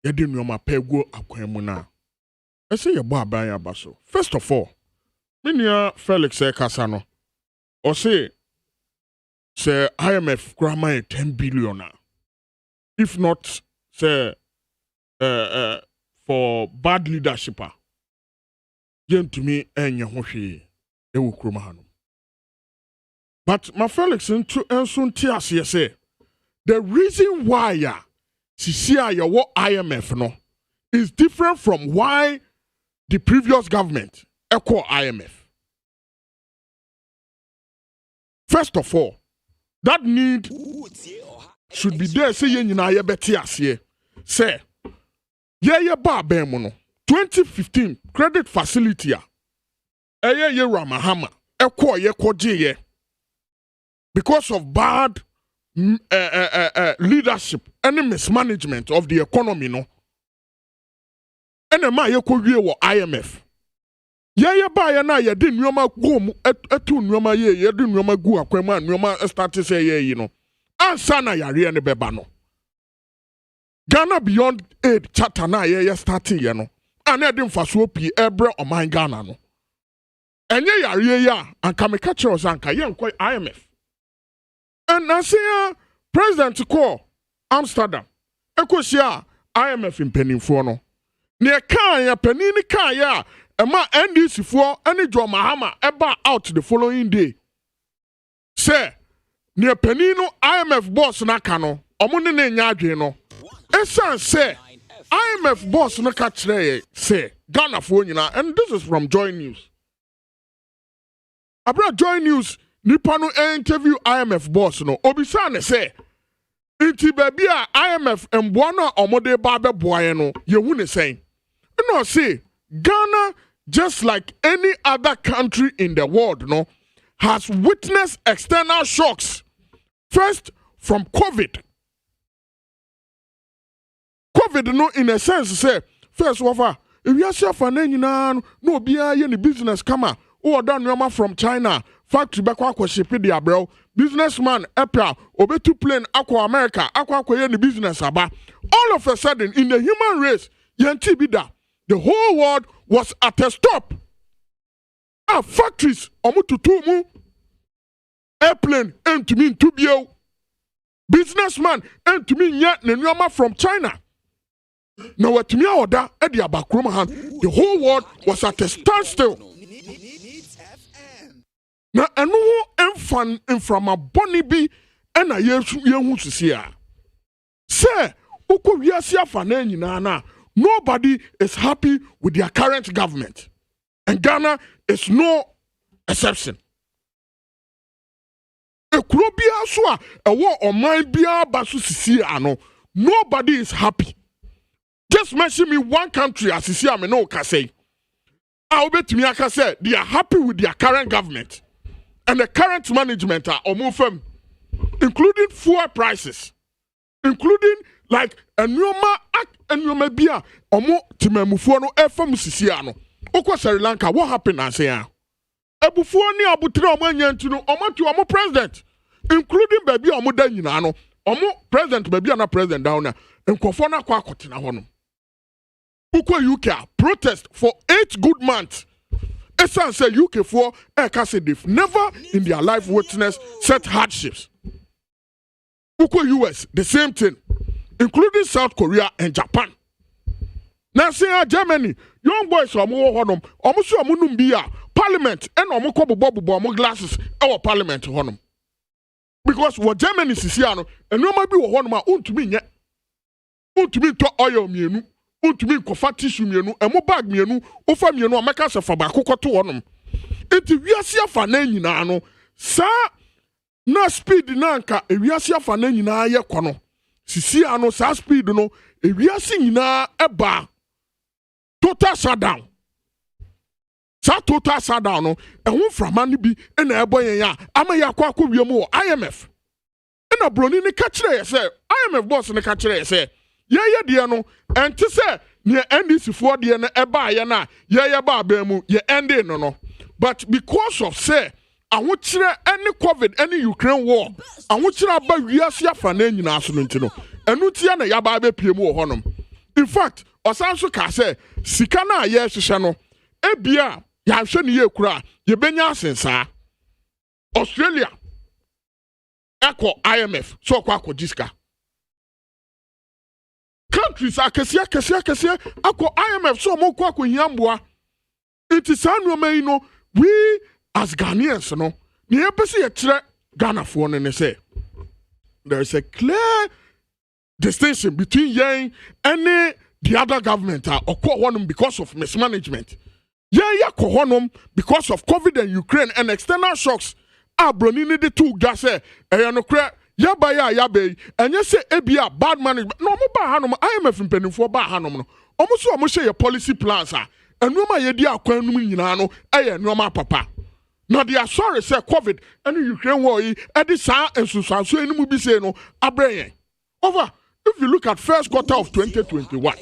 yedi nyoma pego akwan mu na ese ye bo aban abaso. First of all, Minia Felix Kasano. Or say IMF grammar 10 billion. If not, say for bad leadership. Yen to me enya hoshi ewu kromahano. But my Felix into ensun tiasi say the reason why your IMF no is different from why the previous government echo IMF. First of all, that need should be there. Say ye nyina ye beti asiye. Say ye ba bemono 2015 credit facility ye Ramahama echo ye koje because of bad leadership and mismanagement of the economy no. And ma ye kowie wo IMF. Ye ba ye na ye di nneoma go mu etu nneoma ye di nneoma gu akwama nneoma start say ye no. Ansa na yare ne beba no. Ghana Beyond Aid charter na ye starting ye no. Ana de mfaso pi ebre oman Ghana no. Enye yare ya anka me ka kire osanka ye nkoi IMF. And na say President call Amsterdam. Ekosia IMF impenifo no. Ne kan ya panini kan ya ema NDC for any John Mahama eba out the following day. Say ne panino IMF boss na kano omo ne nya adwe no. Esan say IMF boss na ka kire say Ghana for nyina, and this is from Joy News. Abra Joy News nipa no interview IMF boss no obisa ne say inti baby a IMF emboa no omode ba be boaye no yehu ne sen. No, see, Ghana, just like any other country in the world, no, has witnessed external shocks. First, from COVID. COVID, no, in a sense, say, first of all, if you are suffering, no, be any business come or done from China, factory back aqua bro, businessman, Apple, obetu plane, aqua America, aqua any business aba. All of a sudden, in the human race, yanti bida. The whole world was at a stop. Our factories, omututumu, airplane, and to me tubio, businessman, and to me yet nenyama from China. Now what me order at the Abakroma, the whole world was at a standstill. Now anu enfan from a bonny bee and a year to see her. Say, uko wiasia faneni na. Nobody is happy with their current government. And Ghana is no exception. Nobody is happy. Just mention me one country as you see, I know can say. I'll bet me I can say they are happy with their current government. And the current management are firm, including fuel prices, including like a nneoma bia omo timamufuo no efam sisia no okwa Sri Lanka what happened and say ebufuo ni abutre omo anyantu no omo to omo president including baby omo da nyina no omo president baby na president down na nkofo na kwa akotena ho no ukwa UK protest for 8 good months. Esan say UK for say they've never in their life witnessed such hardships. Ukwa US the same thing, including South Korea and Japan. Now say Germany, young boys are more honum, almost a munumbia, parliament, and omokobo bobo glasses, our parliament honum. Because what Germany is here, and no might be honuma to me yet. To me to oil mienu, to me cofa tissue mienu, and mo bag mienu, ofa mienu, make us a fabako to honum. It we are see for name no, sir. Na speed nanka, e we are see for name na ye kono. Sisi ano sa speed no ewiase nyina eba total shutdown. Sa total shutdown no ehun frama ni bi na ebo yen ya ama ya kwa wiemu IMF. Na broni ni ka kire ye say IMF boss ni ka kire ye say ye de no enti say ne NDC for de na eba ye na ye ba ba mu ye ending no. But because of say awuchire any COVID any Ukraine war awuchire aba wiase afa na nyina so no ntino enu tia na yaba be pie mu wo honom. In fact osanso ka say sika na ye hwehwe no ebia ya hwe ne ye kura ye benya asensa Australia echo IMF so kwa jiska countries akese akọ IMF so mo kwa hiamboa it is anuoma no we as Ghanaians no ne yepese ye kire Ghana fo ne say there is a clear distinction between yen and the other government or because of mismanagement. Yeah, because of COVID and Ukraine and external shocks. Bronini the two gas yabe and you say ebia bad management. No more hanum IMF in penny for hanum. Almost your policy plans and no my idea no no papa. Now they are sorry say COVID and Ukraine war edisa and Susan so any be say no abrayen. Over. If you look at first quarter of 2021,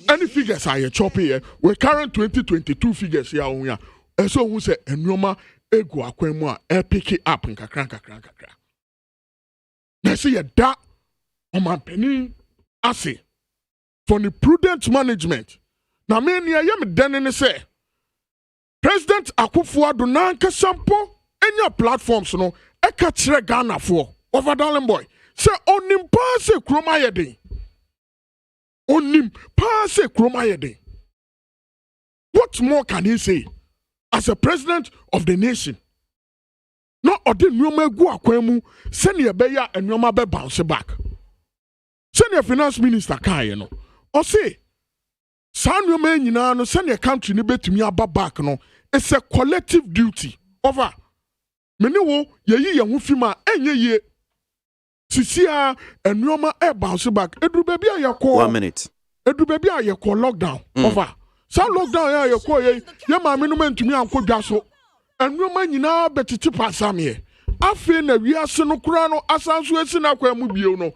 any figures are here choppy here. We current 2022 figures here on here. And so we say enoma ego akwemwa pick it up in kakra. Now see that on my penny assay for the prudent management. Now me ni ayam den say President Akufo-Addo nanka sample any platforms no e ka kire Ghana for over darling boy. Say onim pass kroma yede. Onim pass kroma yede. What more can he say as a president of the nation? No odi nneoma gu akwanu sene ye beya nneoma be bounce back. Sene finance minister kan no. O say sa nneoma nyina no sene country ni betumi aba back no. It's a collective duty. Over. Meni wo ye yi ye hu fima enye ye Sisia and Noma bounce back. Edu baby a 1 minute. Edu baby a lockdown. Over. Some lockdown ya call ye ma minimum to me uncle Gaso. And Noma nyina betiti pasame. Afe na wiase no kura no asanso esi na kwa mubio no.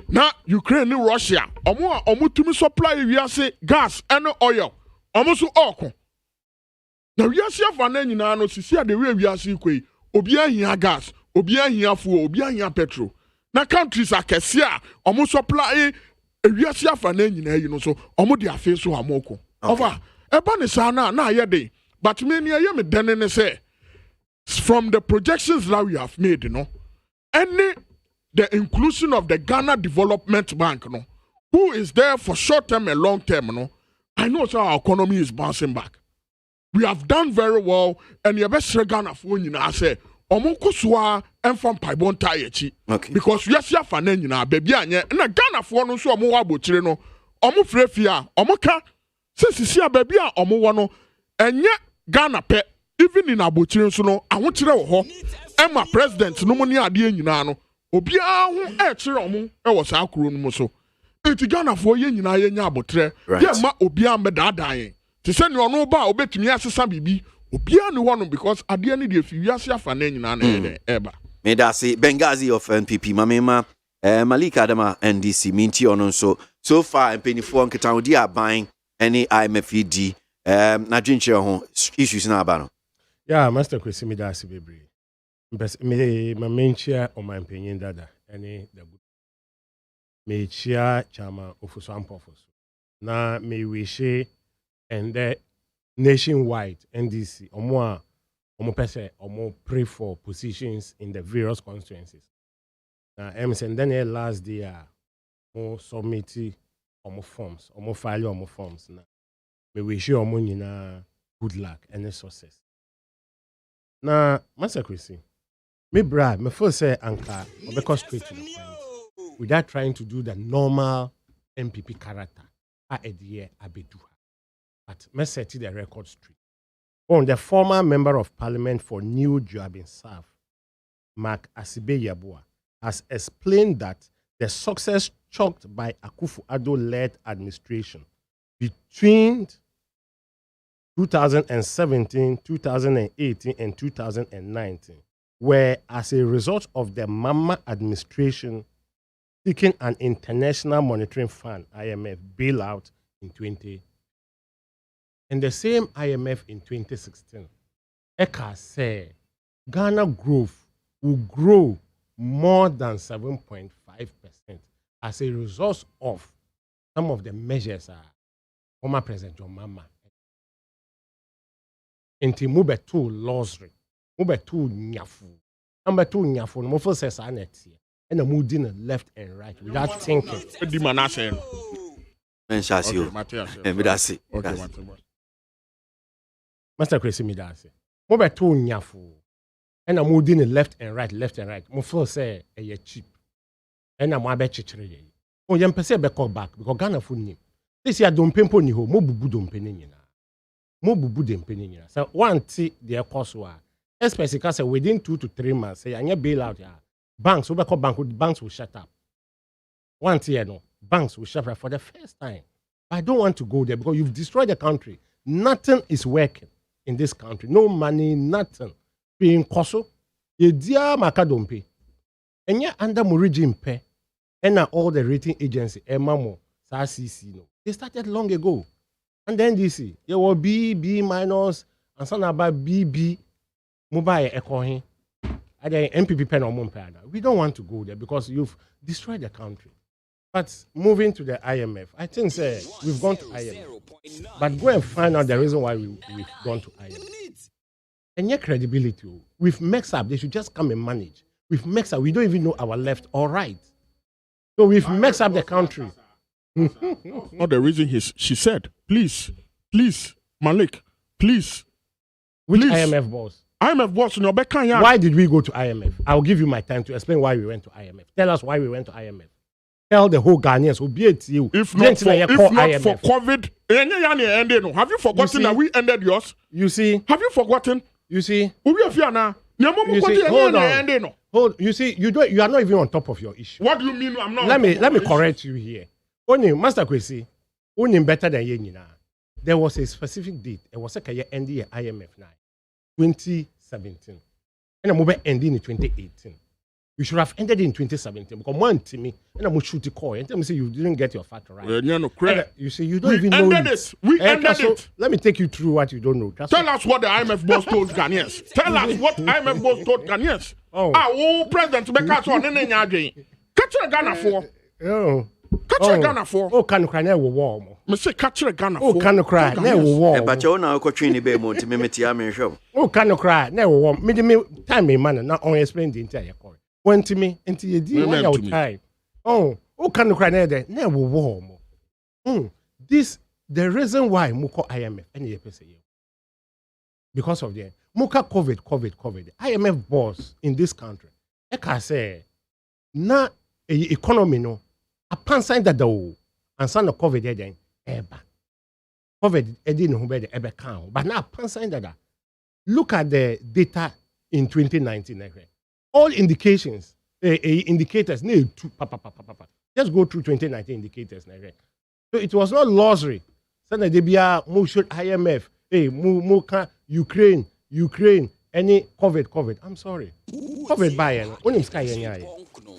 Na Ukraine ni Russia. Omo tumi supply wiase gas and oil. Omo so oko. Na wiase afa na nyina no sisia de wiase kwei. Obi ahia gas, obi ahia fuel, obi ahia petrol. Na countries akese a omo supply ewiase afa na nyina yi no so omo de afi so amoko over eba ne sa na ayede but me ne aye me dene ne say from the projections that we have made any the inclusion of the Ghana Development Bank who is there for short term and long term I know so our economy is bouncing back. We have done very well and you best Ghana for nyina say Omukoswa and from Paibonta yechi. Because yes, ya fanen nyina baby anye na Ghana for no so omo wa bochire no omo frefia omoka sisi baby a omo wo no enye Ghana pe even in abochire so no ahokire wo ho ema president no mo ni ade nyina no obi a ho e kire omo e wo sa akuro no mo so enti Ghana for ye nyina ye nya abotre ye ma obi a medadaye ti se ne ono ba obetumi asesa bibi Obia no one because at the end of the year, afa na nyina na eba. Me da say Benghazi of NPP mamema Malika Adama NDC minti ono so far mpenifo nketa odi aban any IMFD na dwinche ho issues na aba no. Yeah, Master Kwesi me da say bebre. Me menchia o my mpenyin dada any the good. Me chia chama ofuso ampofos. Na me wishe and nationwide NDC omo pese omo pray for positions in the various constituencies. Now and then last day omo submit omo forms omo file omo forms na me wish you omo nyina good luck and success. Now Master Kwesi me bra me first say anka obeko straight to the point without trying to do the normal MPP character edie abedu. But me set the record straight. On the former member of parliament for New Joabin South, Mark Asibe Yabua, has explained that the success chalked by Akufo-Addo-led administration between 2017, 2018, and 2019 were as a result of the Mama administration seeking an International Monetary Fund, IMF, bailout in 2020. And the same IMF in 2016, ECA said Ghana growth will grow more than 7.5% as a result of some of the measures former President John Mahama Inti mubetu losry. Mubetu nyafu. Number 2 nyafu. No first says anet. And a moving left and right without thinking. Di manase. Menshasio. Midasi. Okay, Master Chris Midasi. Mubetu nyafu. And a moving left and right. Mo first say a cheap. And a mabe chichiri. Oh, yam pese be call back because Ghana food name. This year don't pay ni ho. Mo bubu don't pay ni na. Mo bubu don't pay ni na. So one ti the cost wa. Especially because within 2 to 3 months, say anya bailout ya. Banks will shut up. One year no, banks will shut up for the first time. I don't want to go there because you've destroyed the country. Nothing is working in this country. No money, nothing. Paying koso, ye dia makadompe. And yet under my regime pay, and now all the rating agency, Emamo, SACC, no, they started long ago. And then DC, there will be B minus, and some about BB, mobile echoing. And then MPP pen or Montpellier. We don't want to go there because you've destroyed the country. But moving to the IMF, I think we've gone to IMF. But go and find out the reason why we've gone to IMF. And your credibility, we've mixed up. They should just come and manage. We've mixed up. We don't even know our left or right. So we've mixed up the country. Not the reason she said, please, Malik, please. Which IMF boss? IMF boss no be kan ya. Why did we go to IMF? I'll give you my time to explain why we went to IMF. Tell us why we went to IMF. Tell the whole Ghanaians who be it you. If not for COVID, have you forgotten that we ended yours? You see? Have you forgotten? You see? You see? Hold on. You see, you are not even on top of your issue. What do you mean I'm not? Let me correct you here. Only Master Kwesi, only better than you now. There was a specific date. It was like a year ending IMF now. 2017. And I'm moving ending in 2018. We should have ended in 2017 because one to me and I'm shoot the call and tell me say you didn't get your fact right. You say you don't even know. We ended it. Let me take you through what you don't know. Tell us what the IMF boss told Ghanaians. Tell us what IMF boss told Ghanaians. President Beka so nene nyadwen. Catch Ghana for. Catch Ghana for. Oh, can cry na wo war. Me say catch Ghana for. Oh, can cry na wo war. But you na ko twin be mo nti me metia me hwe. Oh, can cry na wo war. Me time me man na on explain the entire call. When to me into your deal time. Oh, can you cry there? Never warm. This the reason why Muko IMF any because of the Muka COVID. IMF boss in this country. I can say na economy no a pan sign that the and son of COVID then eba. COVID edin who be ebe count. But now pan sign that look at the data in 2019. All indications, indicators, just go through 2019 indicators. So it was not lottery. So that they be should IMF, Ukraine, any COVID. I'm sorry. COVID buy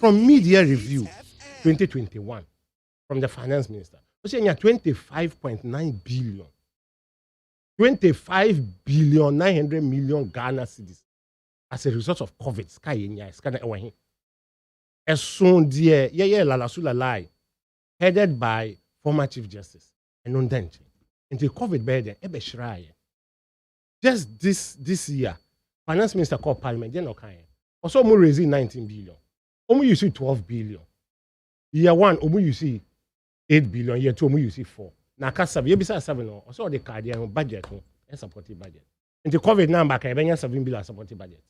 from media review 2021 from the finance minister. We say 25.9 billion. 25 billion 900 million Ghana cedis. As a result of COVID, sky in ya, sky na ewahin. As soon dear, Lalasula headed by former Chief Justice and on then until COVID bed ebe shraye. Just this year, Finance Minister called Parliament, then okay. Also, we raising 19 billion. Omu you see 12 billion. Year 1, omu you see 8 billion. Year 2, omu you see 4. Na kasa year bisa 7 no. Also the card budget no, and supportive budget. Until COVID number ka ebe 7 billion supportive budget.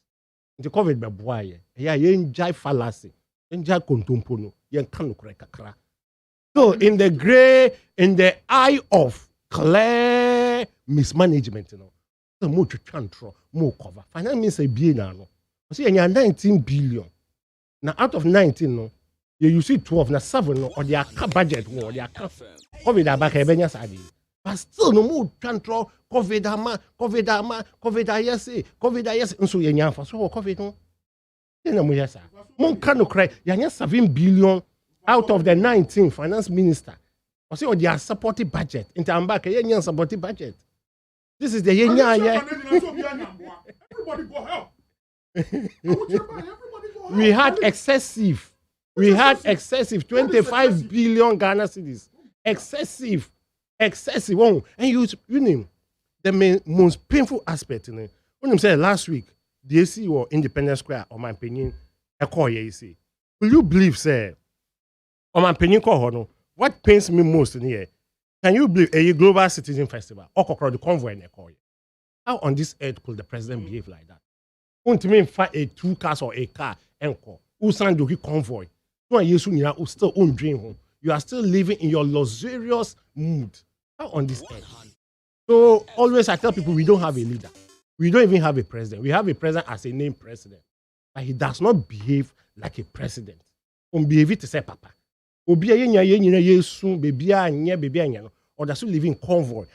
The COVID be boy, enjoy fallacy, enjoy contumpono, kakra. So in the eye of clear mismanagement, the more to control, more cover. Finance minister be now. See, and 19 billion. Now out of 19, no, you see 12, now 7, no, or their budget, or their COVID back ebenya sadi. But still no more control COVID yes. Nso yenya fa so COVID no. Then mo yesa. Mon kan no cry. Yanya 7 billion out of the 19 finance minister. O say o dia supporting budget. Into amba ka yenya supporting budget. This is the yenya Everybody go help. We had excessive 25 billion Ghana cedis. Excessive. And you name the most painful aspect in it. When you say last week, the AC or Independence Square, or my opinion, I call you AC. Will you believe, sir? Or my opinion, call what pains me most in here? Can you believe a global citizen festival or the convoy in a call? How on this earth could the president behave like that? Won't mean fight a 2 cars or a car and call? Who send the convoy? You are still own dream home. You are still living in your luxurious mood. How on this earth? So always I tell people we don't have a leader. We don't even have a president. We have a president as a named president. But he does not behave like a president. Behave to say papa. Obi soon baby or does live in convoy.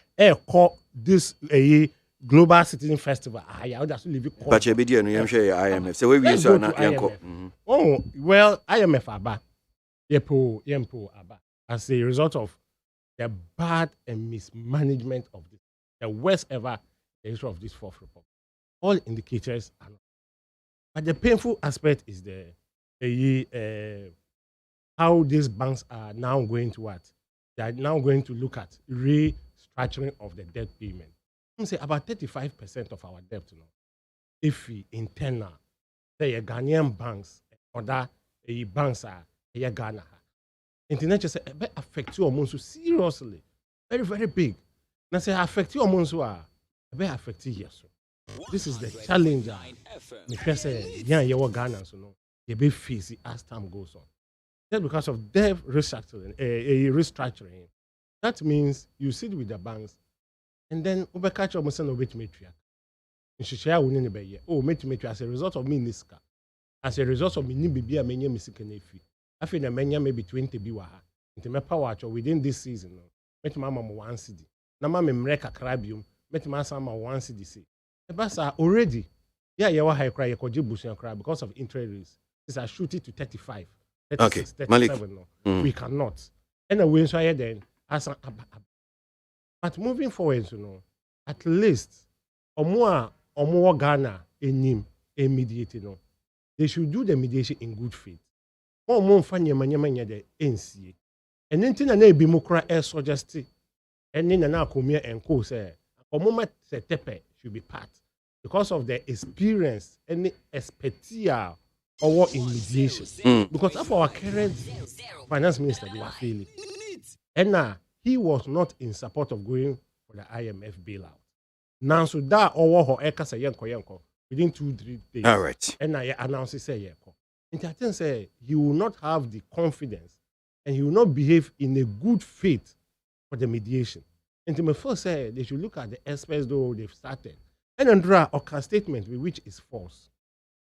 Call this a global citizen festival. Does live in convoy. But you be doing IMF. So we use IMF. Oh well, IMF aba. Yempo aba. As a result of the bad and mismanagement of this, the worst ever history of this fourth republic. All indicators are not. But the painful aspect is how these banks are now going to what? They are now going to look at restructuring of the debt payment. I'm saying about 35% of our debt now, if we internal, say Ghanaian banks, other banks are Ghana. Internet just affect you almost seriously, very, very big. Now say affect you almost very affected here. So this is the challenge. Because Ghana, so no, you be facing as time goes on. Just because of debt restructuring, that means you sit with the banks, and then we catch almost no bit matriarch. You should share with anybody. Oh, matriarch as a result of me niska, as a result of me ni bibi a menya misikenefi. I feel the menya maybe 20 biwaha. Into my power within this season. Met mama 1 CD. Na mama mreka krabium. Met mama sama 1 CD. The bus are already. Yeah, you are high cry. You could bush cry because of interest rates. It's a shoot it to 35. 36, okay, 37 no. We cannot. And then we say then as an but moving forward, at least or more Ghana in mediating. They should do the mediation in good faith. More funny manya the NCA. And then tina na be mukra air suggested. And then na come and co say a moment se tepe should be part because of the experience and the expertise or in mediation. Because of our current finance minister, they were failing. And now he was not in support of going for the IMF bailout. Now so that or her eka say yanko within 2-3 days. All right. And I announced say yanko. And I think say he will not have the confidence and he will not behave in a good faith for the mediation. And to my first say they should look at the experts though they've started and then draw a statement with which is false.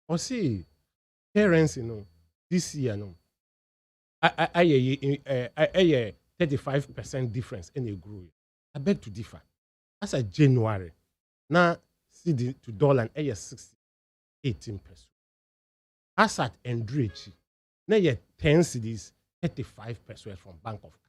Or see, parents, this year, I 35% difference in a growth. I beg to differ. As a January, now CD to dollar and 18%. As at Andrechi, now 10 CDs, 35% from Bank of Canada.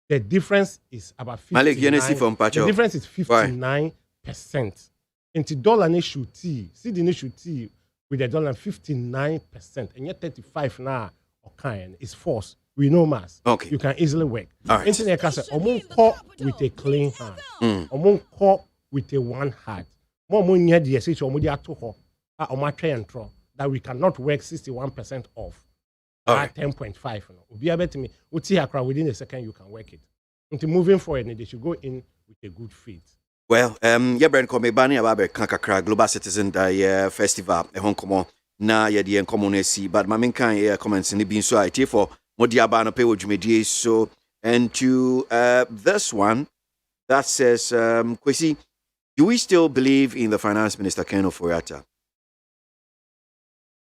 The difference is about 59%. The difference is 59%. Into dollar issue T, CD issue T with the dollar 59%, and yet 35 now kind is false. We know mass. Okay. You can easily work. All right. Internet can say, call with a clean hand. Call with a one hand. More money the SH or media to her, that we cannot work 61% off. At 10.5. Be able to me, within a second you can work it. Until moving forward, they should go in with a good faith. Well, Brand Komebani about Kakakra Global Citizen Festival, a Hong Kong, na the community, but Maminkan comments in the being so I for Modiabano pay with media. So, and to this one that says, Kwesi, do we still believe in the Finance Minister Ken Ofori-Atta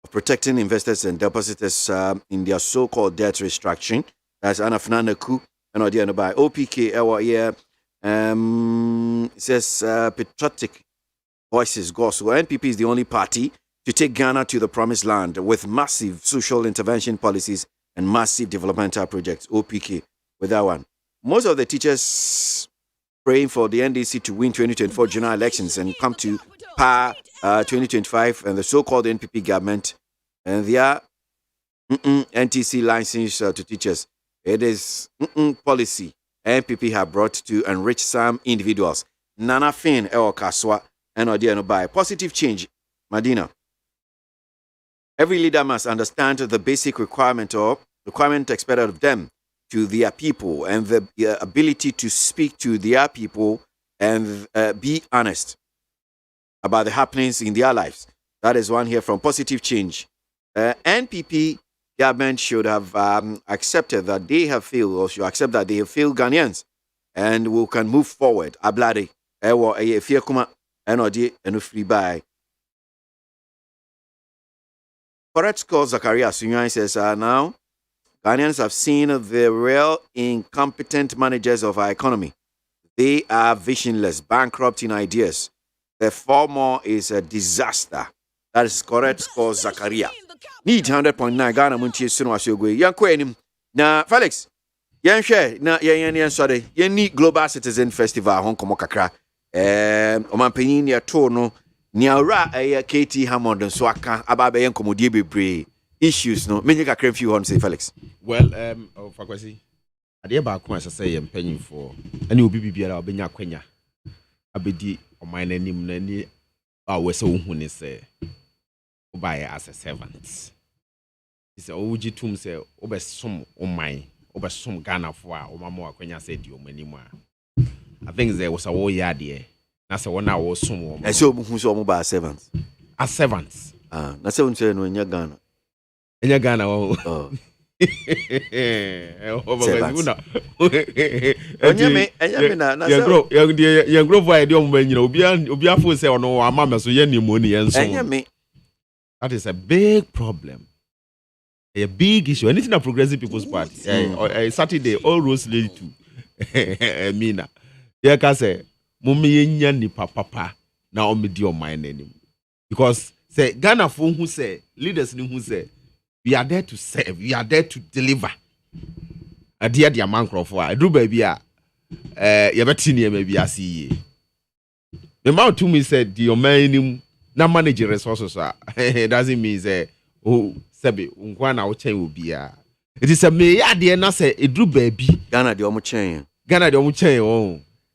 of protecting investors and depositors in their so-called debt restructuring? That's Anna Fnanaku and Odiano by OPK. It says patriotic voices go. So NPP is the only party to take Ghana to the promised land with massive social intervention policies and massive developmental projects. OPK with that one. Most of the teachers praying for the NDC to win 2024 general elections and come to power 2025 and the so-called NPP government and their NTC license to teachers. It is policy NPP have brought to enrich some individuals. Nana Fin El Kaswa and Odiano by Positive Change, Madina. Every leader must understand the basic requirement expected of them to their people and the ability to speak to their people and be honest about the happenings in their lives. That is one here from Positive Change. NPP government should have accepted that they have failed, or should accept that they have failed Ghanaians, and we can move forward. Ablade, ewo efie kuma enodi enu free by. Correct score Zakaria Sunyan says now Ghanaians have seen the real incompetent managers of our economy. They are visionless, bankrupt in ideas. The former is a disaster. That is correct score Zakaria. Need 100.9 Ghana Montie Sunu Asiogwe. Yankwe enim. Na Felix. Yanhwe na yan sorry. Yan ni Global Citizen Festival hon komo kakra. Omanpanyin ya to no niawra KT Hammond so aka ababe yan komodie bebre issues no menye kakra few hon say Felix. Well, for KWASI. Ade ba ko asa say yempanyin for. Ani obi bibiara obenya kwanya. Abedi oman nanim na ni a wese wo hu ni say buy as a servant. He said, "Oh, Jitum say, Obe some my, Obe some Ghana for Omamo Akwenya said you many more." I think there was a war yard here. That's a 1 hour some. I saw who's all by servants. As servants. Na se unse no nya Ghana. Nya Ghana oh. Onyame na you grow for idea omo nyina obi afo say ono amama so ye ni mo ni enso. Onyame. That is a big problem. A big issue. Anything a progressive people's party. Saturday, all roads lead to Mina. There can say, Mummy ni papa na omidi on my name. Because say Ghana for who say leaders who say we are there to serve, we are there to deliver. A dear man for I do baby Yabatini maybe I see. The mount to me said the man na manage resources doesn't mean say sebe unkwana wo chen obi a it is a me ade na say edru baby Ghana de omo chen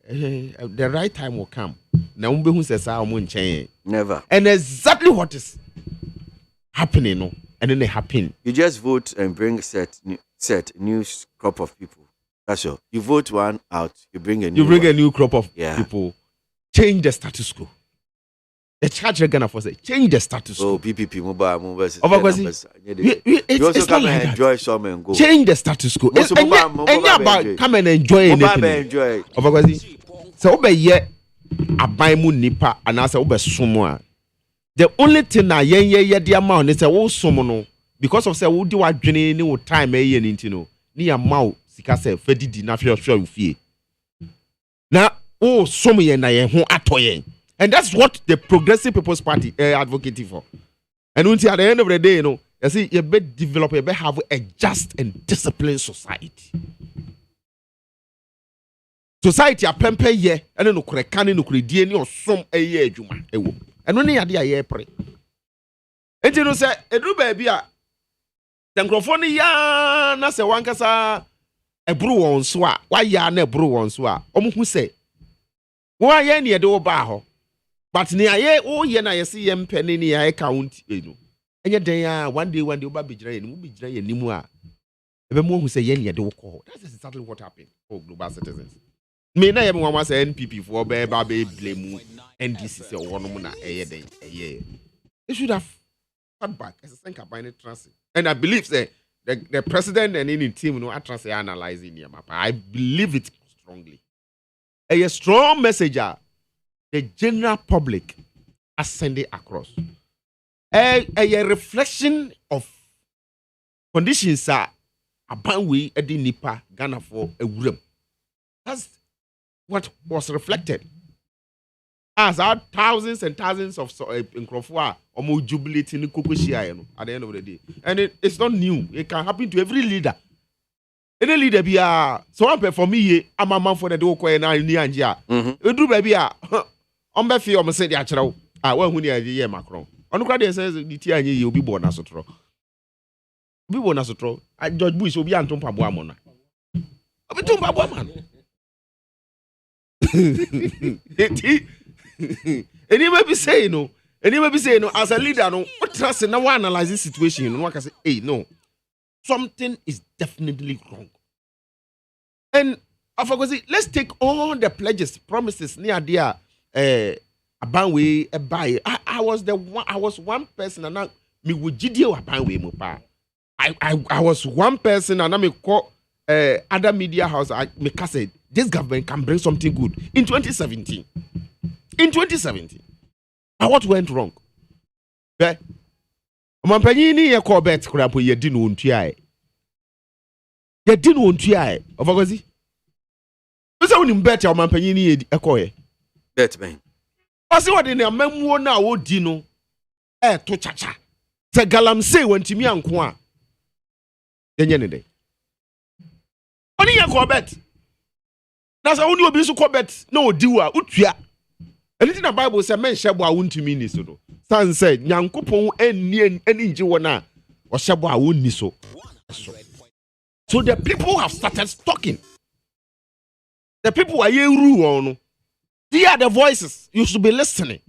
the right time will come na umbe hu say sa omo chen never and exactly what is happening no and then it happen. You just vote and bring set new crop of people. That's all. You vote one out, you bring a new crop of people. Change the status quo. The charge Ghana for say change the status quo. Oh, PPP mobile. You also come and enjoy some and go. Change the status quo. It's about come and enjoy anything. So obey ye aban mu nipa and as obey somo. The only thing na ye the amount is say wo somo no because of say wo di wadwene ni wo time ye ni ntino ni amount sika say fedidi na hwe fie. Na wo somo ye na ye ho atoyen. And that's what the Progressive People's Party advocating for. And until at the end of the day, you see, you better develop, you better have a just and disciplined society. Society a pempe ye, and then no krekani no kredi ni osom eye adwuma ewo. And when you dey ye pre. And you know say, edru baby a the microphone ya na se wankasa ebru won so a, wa ya na ebru won so a, omuhu say, wa ye ne de wo ba ho. But ni aye o ye na ye se ye mpene ni aye count enu. Enye den ya one day oba bejira ye ni mu bejira ye ni mu a. Ebe mu hu say ye ne de wo ko. That's exactly what happened for Global Citizens. Me na ye me wan say NPP for be ba be blame NDC say wo no mu na eye den eye. They should have cut back as a think about it transit. And I believe say the president and any team no atras analyzing your map. I believe it strongly. A strong messenger the general public are sending across. A reflection of conditions are about we edi nipa Ghana for a room. That's what was reflected. As our thousands and thousands of in Krofua almost jubilating in Kokoshia at the end of the day. And it's not new. It can happen to every leader. Any leader be so I'm for me, I'm a man for the do and I near. You do baby. On be feel say the achero when hu ne ye Macron onu kwa dey says the tia anye ye obi born asotro George Bush obi anto mpabo amona obi to mpabo amana Any may be saying no. Any may be saying no. As a leader, no. What trust now analyze this situation? No one can say, hey, no, something is definitely wrong. And of course, let's take all the pledges, promises near there. Abanwe buy. I was one person, and now me would GDO abanwe mopa. I was one person, and I me call other media house. I me say this government can bring something good in 2017. In 2017, but what went wrong? Mampanyini ye call bet kurapo ye dinu untiae. Ye dinu untiae. Ofagozi. Pesa uni mbete ya mampanyini ye ekoye. Bet man. Wasi wadi ni amemuo na wo dino. To chacha. Te galamse wentimi ankwa. Yenye nede. Oni ye call bet. Nasa uni obisu call bet. No diwa utuya. Anything the Bible says, men shall won't mean this. Son said, Yankupon and any Jewana or Shabwa won't so. So the people have started talking. The people are you. They are the voices. You should be listening.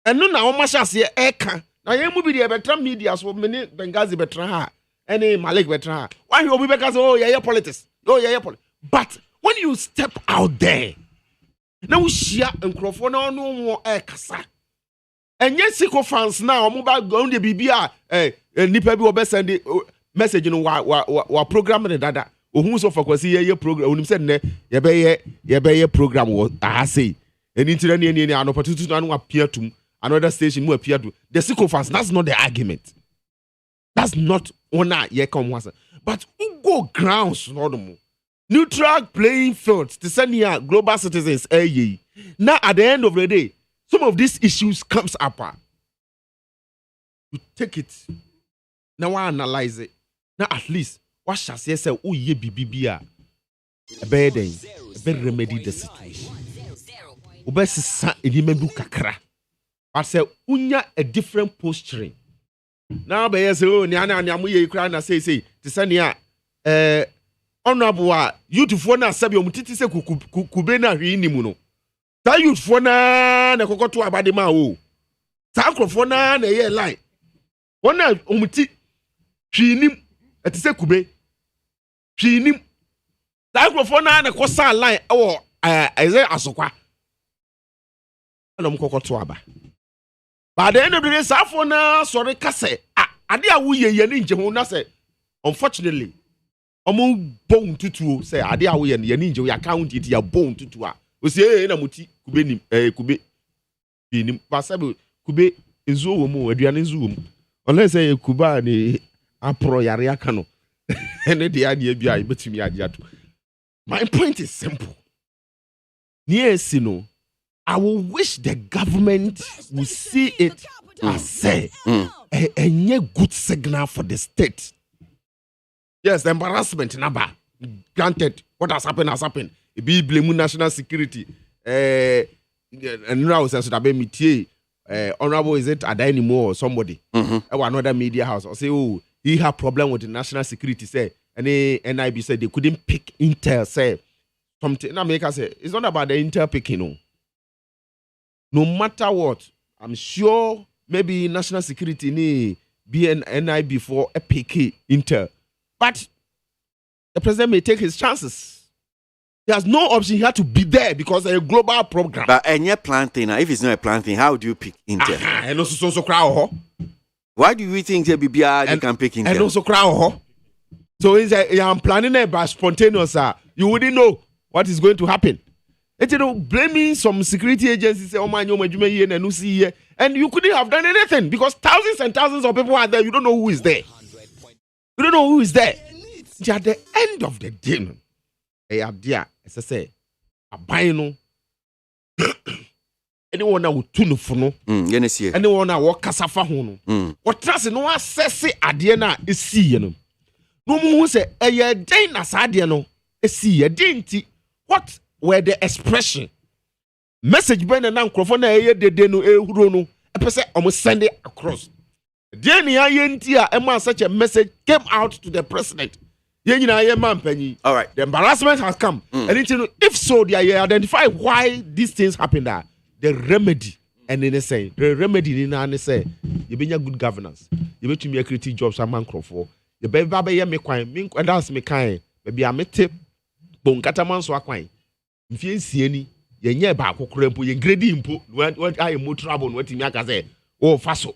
And no, now, Masha say, Eka. Now, you will be the better media, so many Benghazi better, any Malik better. Why you be because, oh, yeah, politics. Oh, yeah, politics. But when you step out there, now we share and crofona no more kasa. And yes, Siko fans now, mobile going the BBA, nipa bi obe send message no wa program the dada. Ohun so for kwasi ye program. Onim said ne ye be program wo say. And into any an opportunity to appear to another station mu appear to. The Siko fans, that's not the argument. That's not ona ye come once. But who go grounds no more. Neutral playing fields to send here global citizens. Now at the end of the day, some of these issues comes up. You take it. Now I analyze it. Now at least what shall say oh ye BBBA a better remedy the situation. Obesi sa inimebu kakra. But say unya a different posturing. Now be say oh nyana nyamu ye kra na say to send here honorable youth for na sabi omutiti se kube na hwi ni mu no ta youth for na kokoto abade ma o ta akrofo na ye line wona omuti hwi nim etise kube hwi nim ta akrofo na kosa line e eze asokwa na mkokoto aba ba the end of the day safo na sorry kase ade a wo ye ni nje ho na se unfortunately omo bon tutu say ade a wo ye ni nje we account it ya bon tutu a o say na muti kube nim kube nim pasabe kube enzo wo mu aduane enzo wo mu onle say kuba ni apro yare aka no ene de ade bia ibetimi ade ato. My point is simple. Yes, I will wish the government will see it as say a good signal for the state. Yes, the embarrassment number. Granted, what has happened. It be blame national security. And now says that be honorable is it Ada anymore or somebody? Or another media house or say, oh, he have problem with the national security. Say, and NIB said they couldn't pick Intel. Say something. Now make us say it's not about the Intel picking. No matter what, I'm sure maybe national security need be an NIB for a pick Intel. But the president may take his chances. He has no option. He had to be there because of a global program. But any planting, if it's not a planting, how do you pick Intel? And also so crowd. Why do you think the BBI can pick Intel? And also crowd. So I'm planning it by spontaneous. You wouldn't know what is going to happen. And blaming some security agencies, say, oh man, and you couldn't have done anything because thousands and thousands of people are there. You don't know who is there. You don't know who is there. At the end of the day, as I say, a bino. Anyone that would tune for no, anyone that walk casafa hono. What trust no assess adiana is see no. No more say a year day na sadiano is see a dainty. What were the expression? Message burn and microphone a year de no no. A person almost send it across. Then such a message came out to the president. All right. The embarrassment has come. And if so, they identify why these things happen. That the remedy, and then they say the remedy in they say you be good governance. You be to me creative jobs a man for. You be baba me kwine, me dance me kind. Maybe I me tip bon kataman so kwine. If you see any, you nye ba kokore mpo, you grade mpo. When I mo trouble, what me aka say? Oh faso.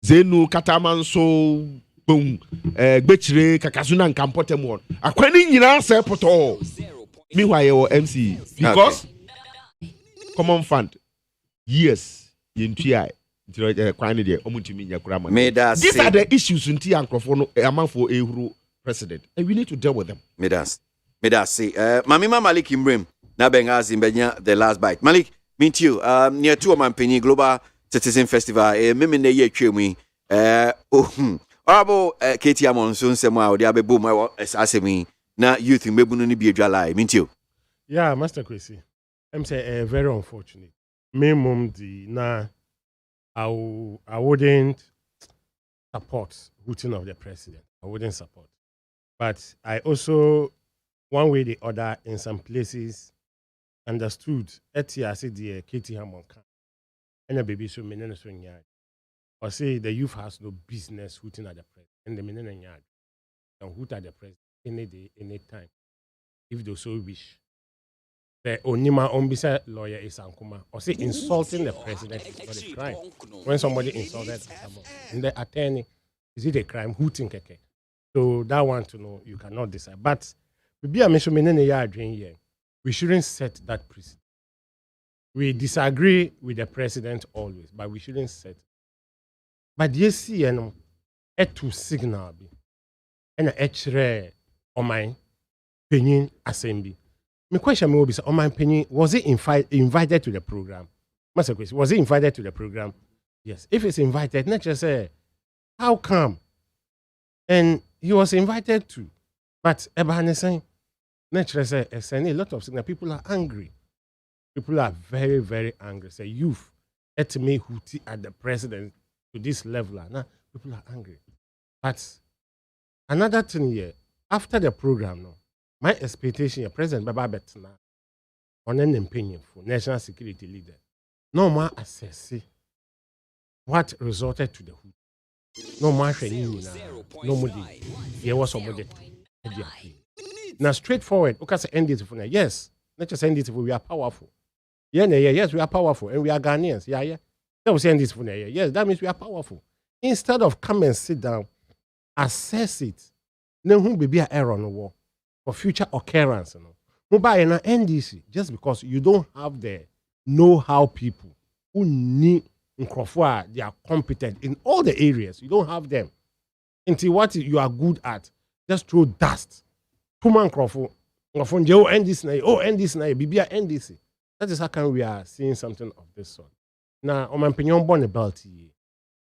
Zenu kataman so boom. Betchre kakasuna nkampote mo. Akwani nyina say poto. Meanwhile your MC because common fund. Yes, yentua. These are the issues in Tia Microphone among for a president, and we need to deal with them. Medas say, Mamima Malik Imbrim, Nabengas in Benya, the last bite. Malik, meet you, near two of my penny global citizen festival, a mimine ye chumi, Arabo, Katie Amon, soon Samuel, the Abe Boom, assassin, now youth in Bebununi be a Jalai, meet you. Yeah, Master Kwesi, I'm saying very unfortunate. Me mum di na. I wouldn't support hooting of the president. I wouldn't support. But I also, one way or the other, in some places, understood I said the Katie Hammond and a baby so many yard. Or say the youth has no business hooting at the president. And the men yard can hoot at the president any day, any time, if they so wish. The Onima Ombisa lawyer is Ankuma. Or say insulting the president is not a crime. When somebody insulted and the attorney, is it a crime? Hooting keke. So that one to know, you cannot decide. But we shouldn't set that precedent. We disagree with the president always, but we shouldn't set. But yes, you to signal be and a on my opinion assembly. My question will be, on my opinion, was he invited to the program? Master question, was he invited to the program? Yes. If it's invited, not just say, how come? And he was invited to. But Ebane saying, not just say, a lot of signal. People are angry. People are very, very angry. Say, youth, at me hooty at the president to this level. Now, people are angry. But another thing here, after the program, no. My expectation, President Baba Betna, on an opinion for national security leader, no more assess what resulted to the hood. No more training, no more. There was somebody. Now, straightforward, okay, end it for now. Yes, not just end it for we are powerful. Yes, we are powerful and we are Ghanaians. Yeah. That was end this for now. Yes, that means we are powerful. Instead of come and sit down, assess it. No, who be an error on the wall. For future occurrence, mobile and NDC, just because you don't have the know-how people who need they are competent in all the areas. You don't have them. Until what you are good at, just throw dust. Puman Crawford, NDC. That is how come we are seeing something of this sort. Now, on my opinion, born about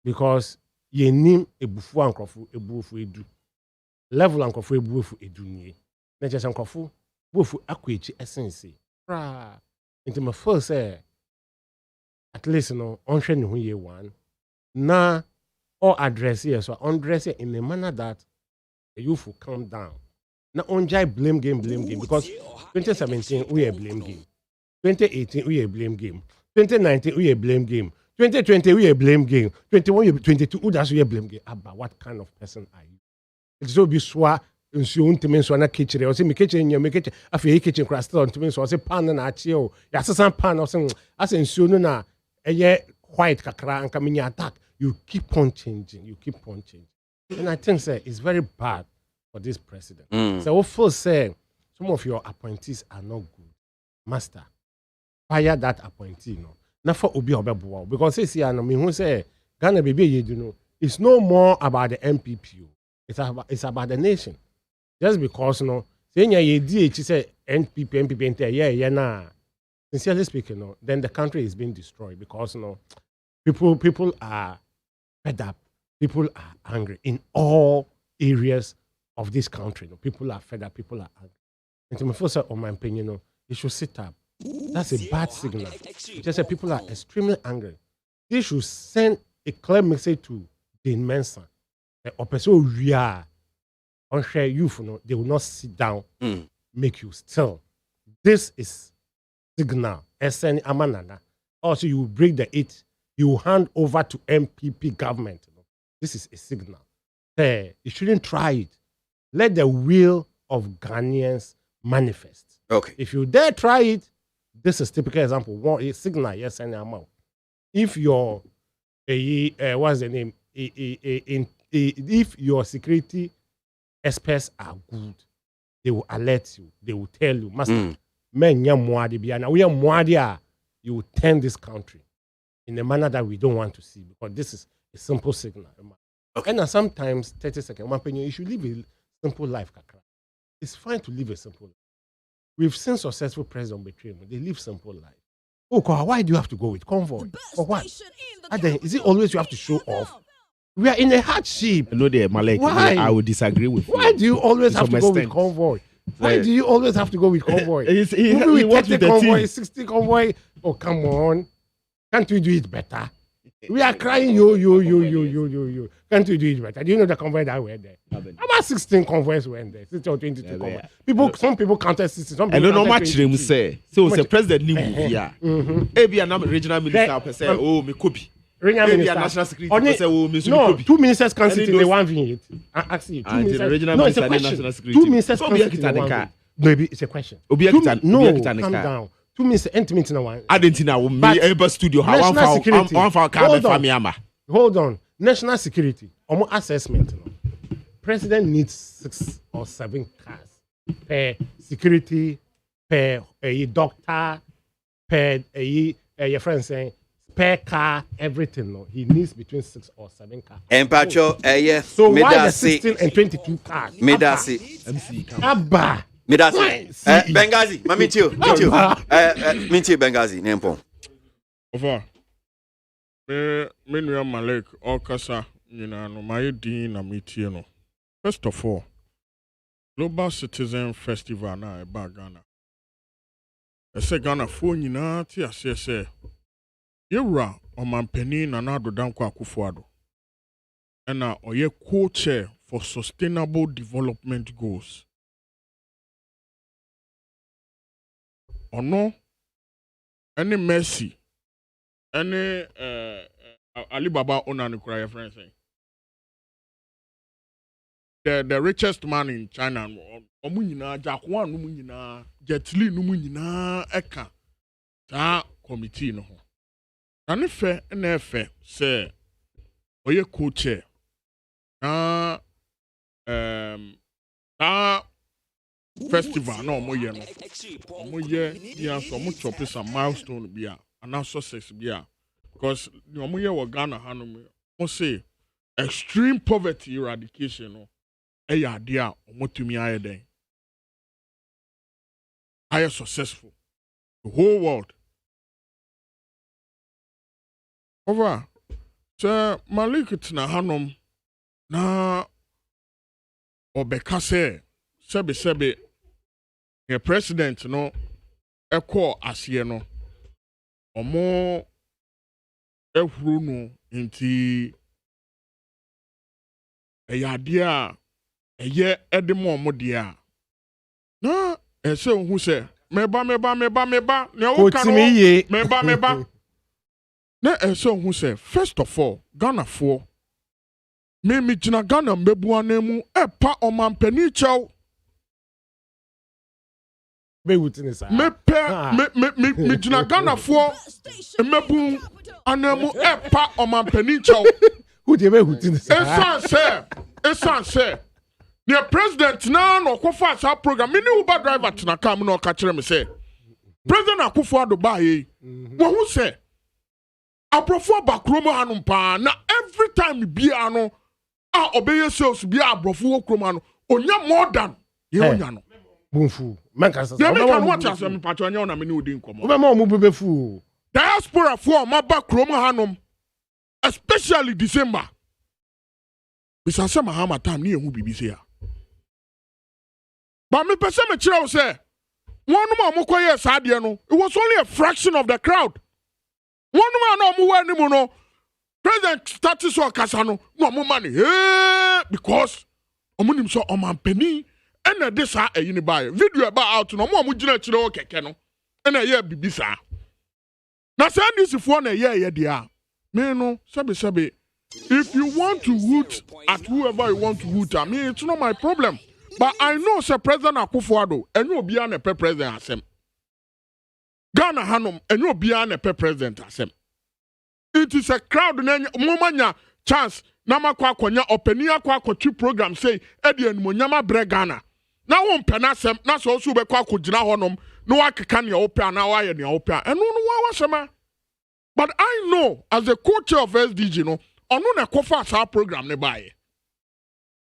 because you name a bufu and Crawford, a bufu edu. Level and Crawford, a bufu edu. Na just nkofo bofu akwechi essence fra into my first say at least no on hwe ne ho ye one na or address here so undress it in a manner that the youth will calm down na onjai blame game because 2017 we a blame game 2018 we a blame game 2019 we a blame game 2020 we a blame game 21 22 who does we a blame game about what kind of person are you it so be swa nsuo ntimi nso na kitchen o se me kitchen nya me kitchen afi kitchen crash still ntimi nso o se pan na achi o ya sesan pan o se as nsuo no na eye white kakra anka me nya attack you keep on changing and I think say it's very bad for this president so we feel say some of your appointees are not good master fire that appointee no na for obi obeboa because say no me hu say Ghana baby you know it's no more about the MPP it's about the nation. Just because saying say NPP na sincerely speaking, then the country is being destroyed because people are fed up, people are angry in all areas of this country. People are fed up, people are angry. And to my first on my opinion, they should sit up. That's a bad signal. Just say people are extremely angry. They should send a clear message to the Mensa. share youth, they will not sit down, make you still. This is signal. SN Amanana. Also, you will break the 8. You will hand over to MPP government. This is a signal. You shouldn't try it. Let the will of Ghanaians manifest. Okay. If you dare try it, this is typical example. One a signal, yes, and amount. If your what's the name? If your security experts are good, they will alert you. They will tell you, Master, you will turn this country in a manner that we don't want to see, because this is a simple signal. Okay. And sometimes 30 seconds, you should live a simple life. It's fine to live a simple life. We've seen successful presidents betray them. They live simple life. Oh, why do you have to go with convoy? For what? Is it always you have to show off? We are in a hardship. No, Malek. Why? I would disagree with you. Why do you always have to go with convoy? Why do you always have to go with convoy? He works with the convoy, team. 60 convoy. Oh, come on. Can't we do it better? We are crying, yo. Can't we do it better? Do you know the convoy that were there? About 16 convoys were there. 16 or 22 convoys. Some people counted 60. Some people not counted much 22. say. So the president knew here. Maybe a regional minister per se. Oh, me copy. Regional Maybe minister. a national security per se. Oh, me no, 2 ministers can sit in the 1 vineyard. Actually, 2 ministers. Regional No, it's a minister, question. national security. 2 ministers can sit in the 1 vineyard. Maybe it's a question. No, calm down. 2 ministers intimate in the 1. Adentina will me able studio how one for family. Hold on. National security. Assessment. President needs 6 or 7 cars per security, per a doctor, per your friend saying spare car, everything. No, he needs between 6 or 7 cars. And Pacho, yes. So why the 16 and 22 cars? Medasi. MC. Abba. Medasi. Benghazi. Mamitio. Minti Benghazi. Nempo. Over. Me Malek or Kasa, no my dean na meeting no. First of all, Global Citizen Festival na eba Ghana. Ese Ghana phone nyina ti ase yewura omampani na Nado Dankwa Akufo-Addo. Ena oye co-chair for Sustainable Development Goals. Ono any mercy any Alibaba owner no cry friend saying the richest man in China omu nyina Jakwan no mu nyina Jetli no mu nyina eka ta committee no ho na ne fe na efe say oye co-chair na festival na omoye no omoye dia so mo chop some milestone bia and success bia because the omoye wo Ghana hanom mo say extreme poverty eradication no eya ade a omotumi aye den aye successful the whole world over so Malik tina hanom na obeka say sebe the president no ekọ asye no omo ehuru no nti eyade a eye edemo omo de a na ese ohu se meba ne o ka no meba na ese ohu se first of all Ghana for me gina Ghana mbebu anemu epa omampani chew me gina Ghana for mebu anemu epa omampani chew who dey hutin esan say the president na no kofa asa program me ni Uber driver tina car me no ka kire me say president Akufo-Addo ba ye wo hu say abrofo bakromo hanum pa na every time bia no a obeye sales bia abrofo wo kroma no onya more than ye onya no bunfu man kan say dey make an what as me patcho anya na me ni odi nkomo we ma omu bebefu diaspora for ma bakromo hanum especially December bisa say mahama time ni ehu bibi say but me pese me kire wo say one no mo koye saade no it was only a fraction of the crowd. One man no mu wani mu no president started so kasa no mo money because omunim so omampani ena de saa eyini bae video ba out no mo gina kire o keke no ena ye bibisa na say this for na ye dia me no sabe if you want to root at whoever you want to root at me it's not my problem but I know say President Akufo-Addo enyo obia na president asem Ghana hanom enyo obia na president asem it is a crowd na momanya chance na makwa akonya opani akwa akotwi program say edi enmonyama bre Ghana na won pena asem na so so be kwa akogina honom no wakeka ne opia na waye ne opia eno no wa wasema but I know as a co-chair of SDG no ono na kofa sa program ne bae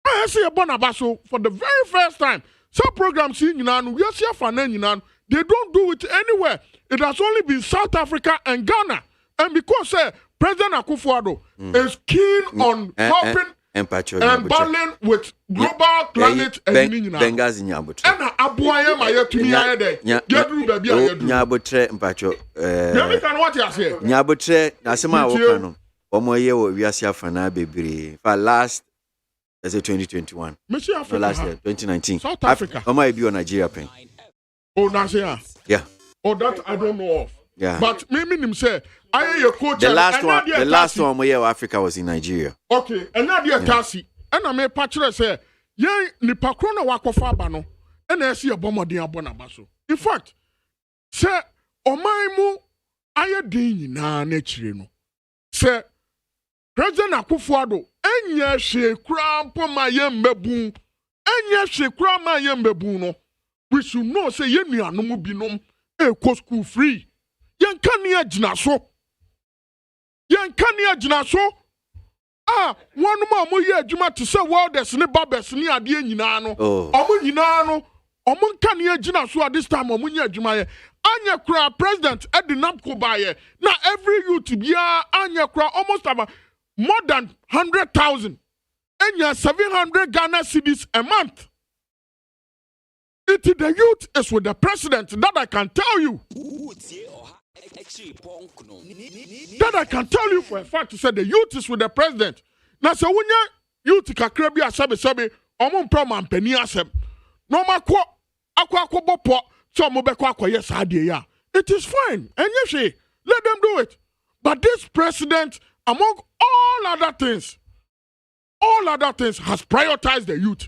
I see a bonabaso for the very first time some programs in nyina we see afa na nyina they don't do it anywhere it has only been South Africa and Ghana and because President Akufo-Addo is keen on helping and battling with global climate and Bengazi Nyabotre. And Aboagye ma yetumi aye de. Yedru baby ayedu. Nyabotre mpacho Yemi kan what you say? Nyabotre na sema woka no. Omo ye wo wiase afana bebre. For last let's say 2021. Last year 2019. South Africa. Omo be on Nigeria pen. Oh Nigeria. Yeah. Oh that I don't know of. Yeah. But maybe him say I your coach. The last one where Africa was in Nigeria. Okay, and now dear Tasi, and I may patch say, ye ni pakrona wako fabano, and I see a bombardier bonabaso. In fact, say, Omaimu ayadini na nechirino. Say, President Akufo-Addo, enye she krampo ma yembebu, enye she krama yembebu no. We should know say ye ni anumu binom, ko school free. Yen kania jinaso. Yen kania jinaso. One more year juma to say well there's ne babes ni adie nyina no. Omo nyina no. Omo kania jinaso at this time omo nya juma ye. Anya kra president Eddie Napko baye. Na every youth bia anya kra almost about more than 100,000. Enya 700 Ghana cedis a month. The youth is with the president, that I can tell you. That I can tell you for a fact to say the youth is with the president. Now, so when you youth kakrebi asabe omon proman penny asem. No makwa akwa bopo so mo be kwa yes ya. It is fine. And yes, let them do it. But this president, among all other things, has prioritized the youth.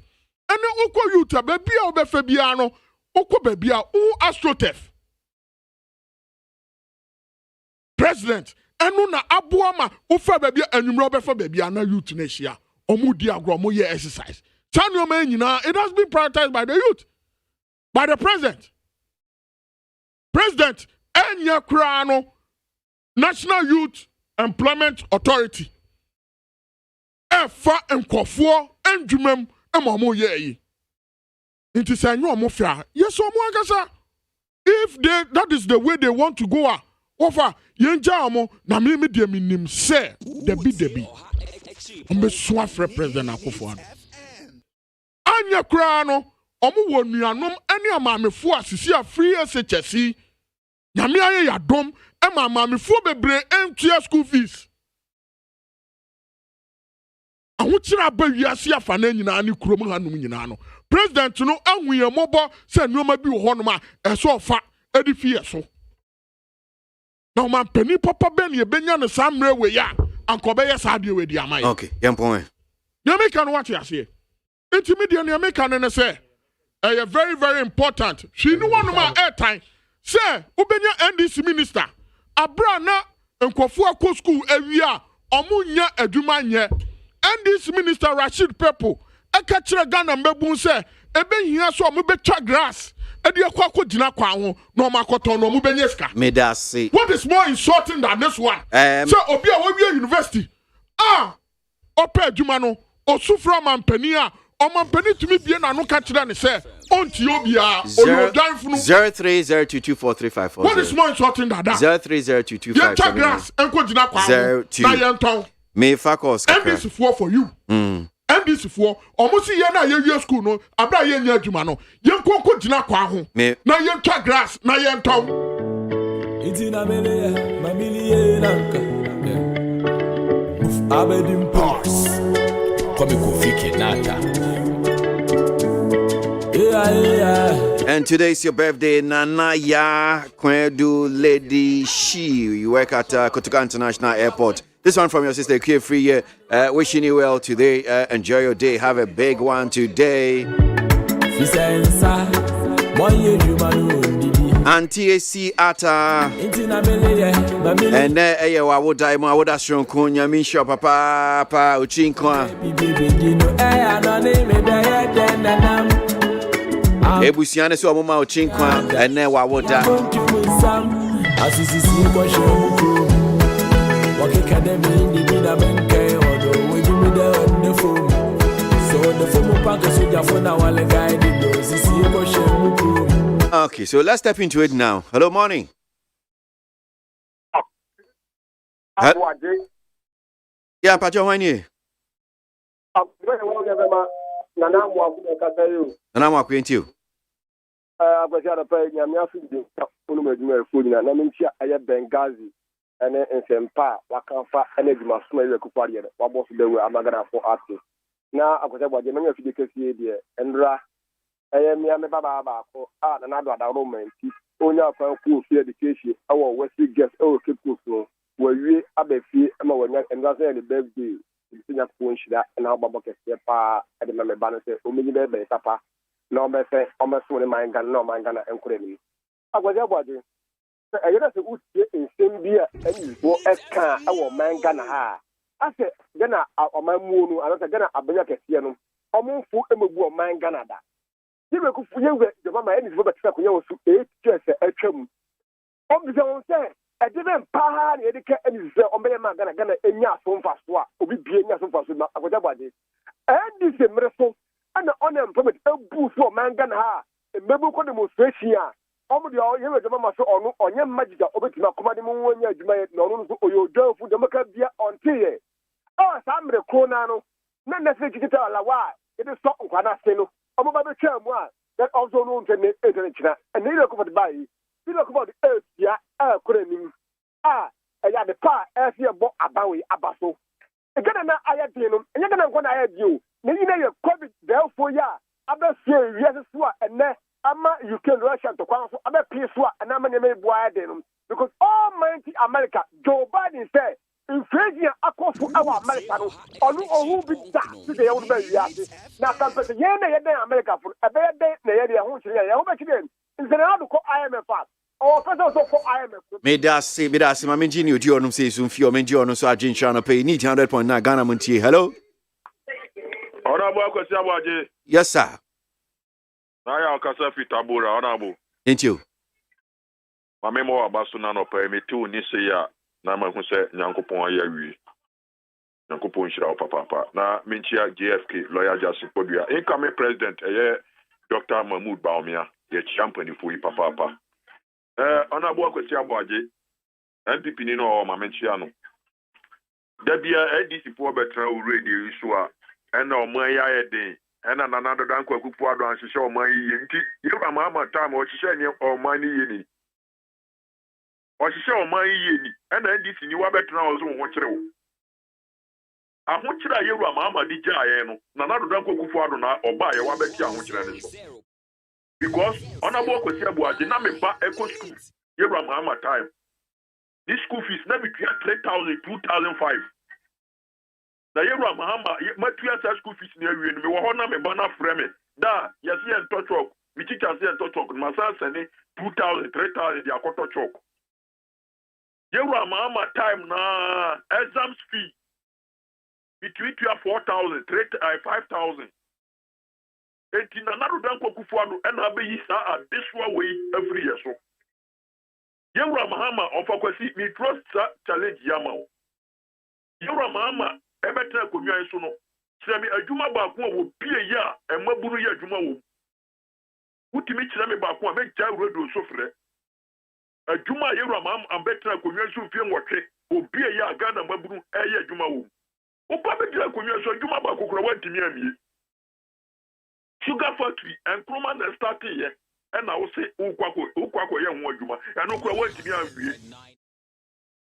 And the uko youth baby obe febiano uko bebia u astrotef. President, enu na abuama ufa baby enumro be for baby ana youth nation. Omu di agro mo ye exercise. Chanyo me nyina it has been prioritized by the youth. By the president. President enya kra no National Youth Employment Authority. Efa enkofo endwumam emamo ye yi. Inti say nyo mo fia. Yes omo agasa. If that is the way they want to go over yenja omo na me de minim say debi. Ombe swafre President Akufo-Addo. Anya kra no omo wo nuanom ene amamefo asisi afri SHC. Nyame aye yadom ema amamefo bebre entua school fees. Awuchira ba wiase afana nyina ne kurom hanum nyina no. President no anwuye mobo se nuoma bi wo honom a eso ofa edifie so. Na man pani papa ben ye benya no samre we ya ankobe ye saade we di amai. Okay, yempon. You make an what you say. Intermediate you make an say. Very very important. She no one ma airtime. Say ubenya NDC minister. Abra na nkofo akọ school awia omunya adwuma nye. NDC minister Rashid Pepo eka kire Ghana mbebun say ebe hia so omu betwa grass. Edi akọ gina kwa ho no makoto no omu benye ska. Me da say. What is more insulting than this one? So obi a we university. Ope adwuma no osufra mampani a omampani tumi bie na no ka kire ne say onti obia oyodanfunu 03022435. What is more insulting than that? 030225. Betwa grass enko gina kwa ho na yenton. Me fakos kakra. NDC for you. NDC for almost ye na ye school no abra ye nya adwuma no ye nkonko gina kwa ho na ye twa grass na ye nton. Itina mele mamili nanka. Abedim pass. Come ko fiki nata. And today is your birthday, Nanaya Kwedu Lady Shi. You work at Kotoka International Airport. This one from your sister K Free. Wishing you well today. Enjoy your day. Have a big one today. Auntie AC Ata. And there, I would die. I would ask you, Kunya Misha Papa Uchinkwa. Ebusiane so mama Uchinkwa. And there, I would die. Okay, so let's step into it now. Hello, morning. Yeah, Pacho, when you? And I'm walking to you. I was at a pay, Benghazi, and then Sempa, Wakanfa, and Edma Smell Kupari, what was the way I'm going to for artists. Now I was about the many of the KCA, and Ra. I am Yammy Baba, another Roman, only a cool education, our Wesley guest, our Kipuso, where we have a fee, and that's the birthday. Senior Punch that and our Baba Kepa at the Mamma Banner, Omini Baby, Papa, no better, almost one mind gun, no mind gun, and Kuremi. I was about it. I got to in same beer, and you go as car, our man gun. I said, then our man moon, and I said, a Benacasianum, almost full of mind Canada. You will go for you, the Mamma and his Robert Sakuyo to 8 years at Chum. Obviously, I didn't power any Omega Gana and Yason Faswa, or be Yason Fasuma, about it. And this is Mresso, and the unemployment, a boost for Mangana, a Mebuko demonstration. Almost all you the Mama or your magic over to Commanding when you may know your job for the Macabia on Tia. Oh, some the Conano, not necessarily to tell why it is so Quanasino. I'm about the term one that also known to the internet, and they look about the body. You look about the earth, yeah, couldn't I had the part as you bought a bowie, a bustle. Again, I had you, and you're going to add you. Maybe you're COVID there for ya. I'm not sure, yes, and then you can Russia to council, I'm a peace, and I'm a name them. Because Almighty America, Joe Biden said, inflation across our America, or who be that today, old baby. Now, some person, America for a bad day, how much again? Is there another IMF? Oh, also for IMF. May that say, my engineer, John says, soon few men, John, so I didn't try to pay 100.9 Ghana Montier. Hello? Yes, sir. Naya Kasafi Tabura, honorable. Ain't you? My memoir Basuna no pay me too, Nisaya, Nama who said Yankopon Yawi. Yankopon Shira Papa. Na Minchia JFK, lawyer Justin Podria. Incoming president, Dr. Mahmoud Baumia, the champion for Papa. Honorable Kwasia Aboagye, MPP Nino or Mamenchiano. There be a DC poor better radio issue, and no Maya day, and another Danko Kupuado and show my yinti. You are Mamma time or she or money yeni. Or she show my yeni, and then this you are better also watch you. I want you to hear Mamma DJ, another Danko Kupuado or buy a Wabet. Because honorable Kwasia Aboagye na me ba eco school yebra Mahama time. This school fees na be 3,000 2,005. Na yebra Mahama ma tuya sa school fees na wie no me wo ho na me ba na frame da yesi en to chok mi teacher say en to chok ma sa sene 2,000 3,000 dia ko to chok. Yebra Mahama time na exams fee between 4,000 5,000. Eti na naru danko kufuado ena be yi sa adeswa way every year so. Yewra Mahama ofakwasi mi trust challenge yama. Yewra Mahama ebetra konwa so no. Se mi adwuma ba ko wo pie ya emaburu ya adwuma wo. Utimi kire me ba ko me ja radio so frɛ. Adwuma Yewra Mahama ambetra konwa so fie nwɔtwe wo pie ya Ghana maburu eye adwuma wo. Wo pa be dira konwa so adwuma ba kokoro wantimi amie. Sugar factory and Croman starting here, and I will say, Ukwako, ye won juma, and Ukwa went to be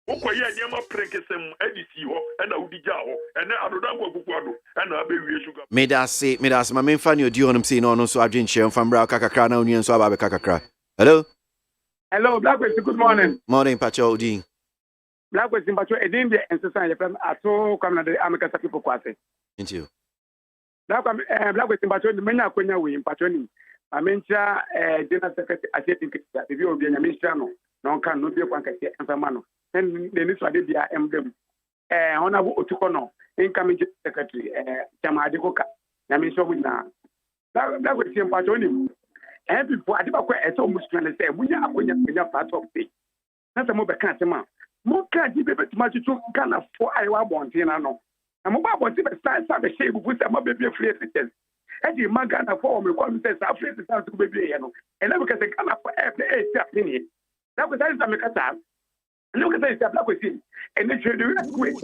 Okoye nyama prekesem edisi ho na udija ho ene adodan ko kukuado na abewie sugar. Medase ma memfa ne odi honum sei no no so adwen hye mfa mbra kakakra na onien so aba be kakakra. Hello. Hello, Blackways, good morning. Morning, Pacho Odi. Blackways, Pacho, edin de ensesan ye from ato kwamna de America people kwase. Thank you. Blackways, Pacho, menya akonya we Pacho ni. Amencha General Secretary Asset Nkita, the view of the minister no kan no be kwan kase enfama no. En de ni swade bia emdem. Honorable Otukono, incoming secretary Chama Adekoka. Na minister we na. Blackways, Pacho ni. People, I don't know what I'm say. We are going to part of it. That's a mobile can't man. More can't give it much to Ghana for I want to know. I'm about to start some shape with some baby free cities. And the man Ghana for me, one says, I'll free the to baby, and then because they Ghana for every 8 minutes. That was that make a time. Look at this, black with him. And then you do great.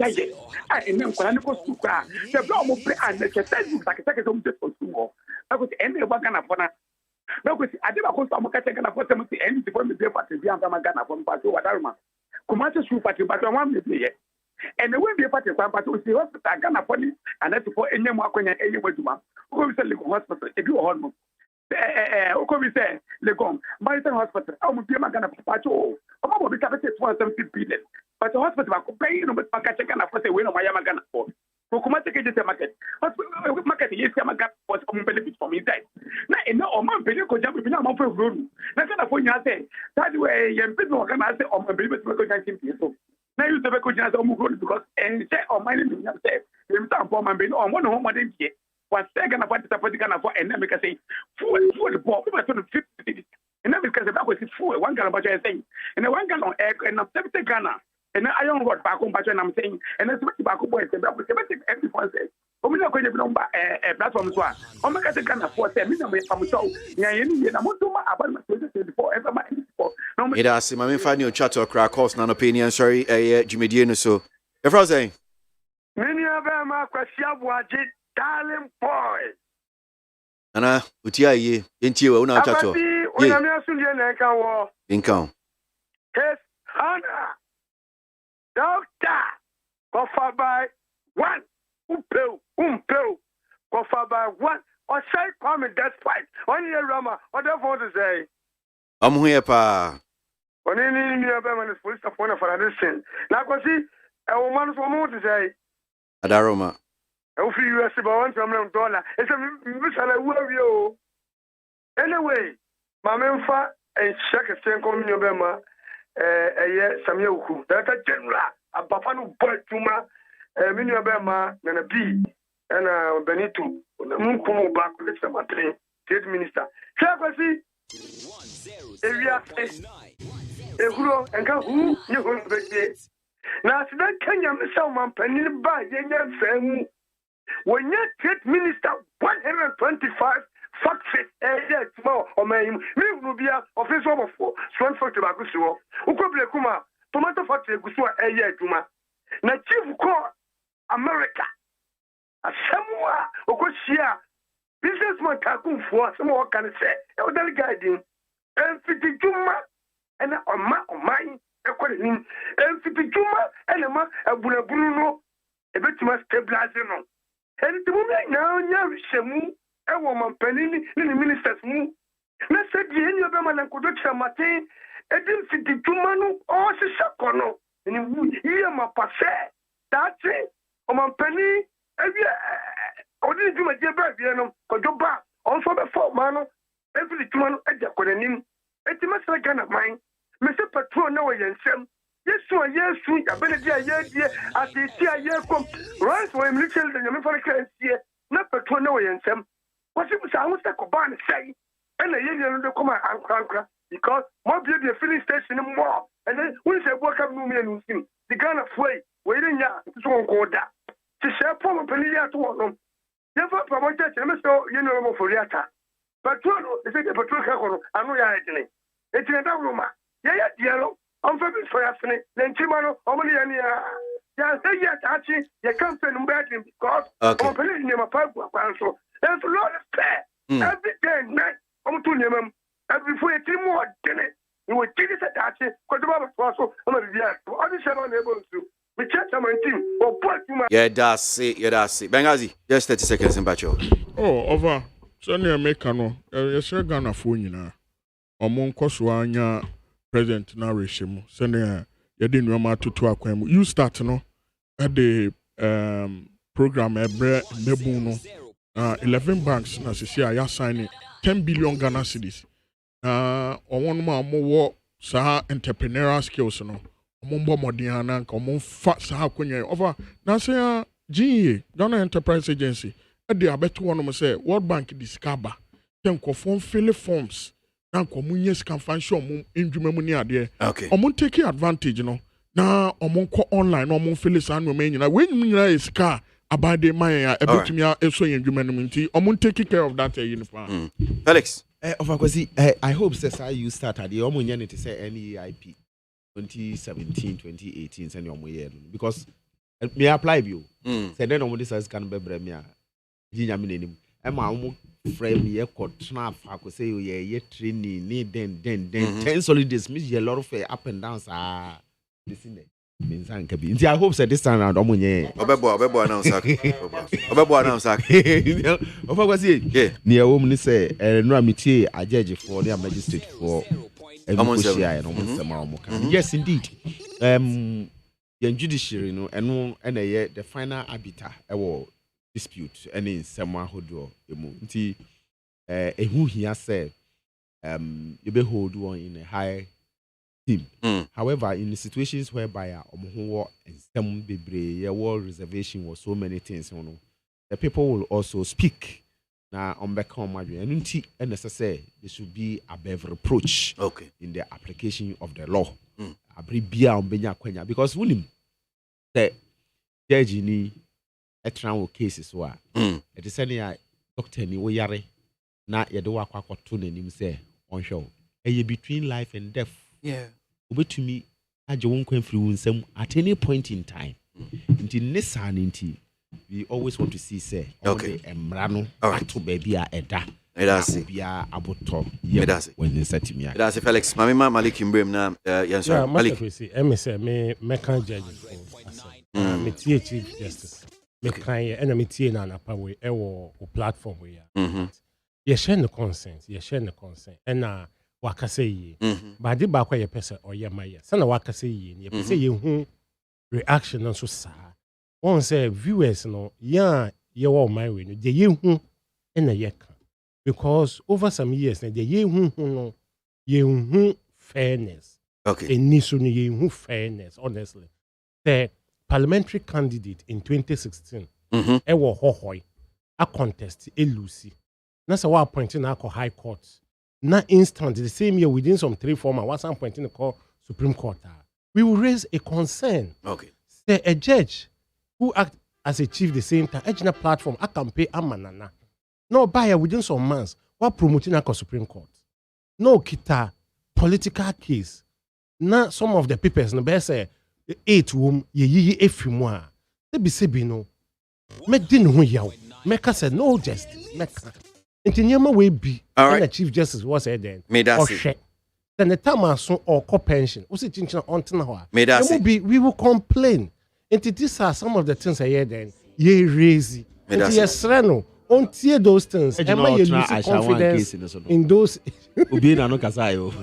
I know when I go to the blow of and the second like a second home just for school. I was any of Ghana for now. Because I did a course of Ghana for some end before the day party beyond Ghana from Pato Wadarma. Kumasi Shoe Party, but I want to play it. And there will be a party from Pato, see hospital Ghana for it, and that's for any more coin anywhere to one. Who is a legal hospital if you are home? Who say, Legom, Maritan Hospital, I will be a Ghana Pato. I'm about to capture 170 billion. But the hospital, I could pay you with Pakataka for the win of Mayama for. Kumasi get the market. Market is a market for some benefit from inside. Now, no, man, Pedro could jump in a month of room. That's not a point I say. That way, young people can say, oh, my baby, to go to now you have a good chance of moving because and say, oh, my name is say, you can't form and be on one home. What's second about the political and then because say, fool, the ball, people to 50. And then because that was fool, one Ghana budget thing. And the one Ghana egg and I'm 70 Ghana. And I don't want back on budget, I'm saying, and that's what the back boys and that was everyone says. I'm not going to be on a platform. I'm not going to Ghana for 10 minutes from so. Yeah, I'm not doing about my 2024 ever my before. It has my family on chat or crack course, non opinion, sorry, Jimmy Dino. So, if I was saying, many of them are KWASI ABOAGYE, darling boy. Anna, Utia ye, into you, no chat. When I'm not soon, income. Yes, Hannah. Doctor, cover by one, umpel, cover by one, or say, come in that fight. On your Rama, what do you want to say? I'm here, pa. On any nearby police of one of another sin. Now, see, a woman for more to say. Adaroma. I'll feel you as about $1 It's a missile warrior. Anyway, my memfa and check a thing coming your bema. Samuel, that's a general, a Bafano boy, Tuma, Minia Bema, and a B, and Benito, Munkumo back with some state minister. KWASI, area Ehuro, and who you will be. Now, that Kenya, someone penny by Yenyan Femu. When you state minister 125 success tomorrow or may will be official of strong for tobacco. Ukoble Kuma, tomato factory Gusua Tuma. Na chief call America. A Samoa Okosia businessman Takum for some more can say, elderly guiding, and 50 Juma and a mine, according and 50 Juma and a man, a Bruno, a bit more stabilizing. And the moment now, Shamu. A woman penny in the minister's move. Let's say the end of them and could do Martin, a dim city to Manu or Shakono, and you hear my passe. That's it. O man penny, or didn't do my dear Babiano, or your back, also before Mano, every 2 months at the Codenim. It's a master kind of mine. Mr. Patron, no way, and Sam. Yes, so yes, sweet, a benefit, yes, as they see a year come. Rise for him, little, and your member can see it. Not Patron, no way, and Sam. What it was I was like a barn say, and the union will come and crack because more beauty a filling station more. And then we say, work up no man who the gun of way, waiting ya, so go that. To share poor Pelia to one. Never promoted, you know, for Yata. But they say the patrol, I know you're actually. It's in a room. Yeah, yellow, I'm very for happening. Then Timano, only any. Yeah, say yes, actually, you can't send them back because I'm putting him a pipe. There's a lot of fair. Every day, night, I'm to him. And before you 3 more, then You will take it at that. Because the Bible was so, I'm going to be asked. All the shadow neighbors to we check some team or put you. Yeah, that's it. Bengazi, just 30 seconds in Bacho. Oh, over. Sunday America no. Yes, Ghana phone na. Omon koswa anya president na regime. Sunday yedi nwama tutu akwam. You start no at the program ebre nebu no. 11 banks na sisi ya sign 10 billion Ghana cedis. Omon ma mo sa entrepreneurial skills no. Omombo modiana nka omon fa sa kwenye over na say GE Ghana Enterprise Agency e dey abeto one say World Bank discover ten ko fill forms na ko munye scan fancy omon ndwuma mu ni ade omon take advantage no na omon ko online omon fill san no men nyina when nyina is car abade man ya ebetumi eso ndwuma no nti omon take care of that uniform. Felix of course I hope say you start at the omon nyane to say NEIP 2017, 2018, send your year because me apply you. Say then on this can be bremia. Ginya minim. Emma frame ye court snap. I could say ye training need then 10 solid days. Miss ye lot of up and downs. Listen means I hope say this time around omunye. Obebo announce. Of course yeah. Near woman say no amity a judge for the magistrate for yes, indeed. The judiciary, no, and the final arbiter, dispute, any in someone who do who he has said, you behold one in a high team. However, in the situations whereby and some baby, reservation was so many things, the people will also speak. Now, on back home, and necessary, there should be above reproach in the application of the law. Because William, the judge in a trial cases were it is any doctor ni yare na yedo akwa to nanim say on show. Between life and death. Yeah. Over to me, I won't come through some at any point in time. Until Nissan we always want to see say emrano to baby eda bia aboto when they set me that's Felix mamima Malik Imbrem na yanswa Malik me say me can judge me tie chief justice me kan ye na me tie na na we e wo platform we ya ye share no consent and na waka say ye ba di ba kwa ye pese oye maye sana waka say ye ye pese ye hu reaction no so sa one say viewers no yeah my way no de ye hu na ye kan because over some years na de ye hu no ye hu fairness eni so no ye hu fairness honestly the parliamentary candidate in 2016 e wo hohoi a contest e lucy na say wa appointing na high court na instant the same year within some 3-4 months was appointing the Supreme Court we will raise a concern say a judge who act as a chief the same time, edging a platform, I can pay a manana. No buyer within some months, what promoting a Supreme Court. No kita political case. Now some of the papers no best say 8 wom ye efimwa. They be say no. Make din hu yaw. Make say no justice. Make. Intinyama we be. And the chief justice was said then. Then the time so or co pension. What's it chinchina on tena? We will complain. And these are some of the things I hear then. Ye razy. Yes, Reno. On tear those things. Am I losing confidence in those? Ubina no kasayo.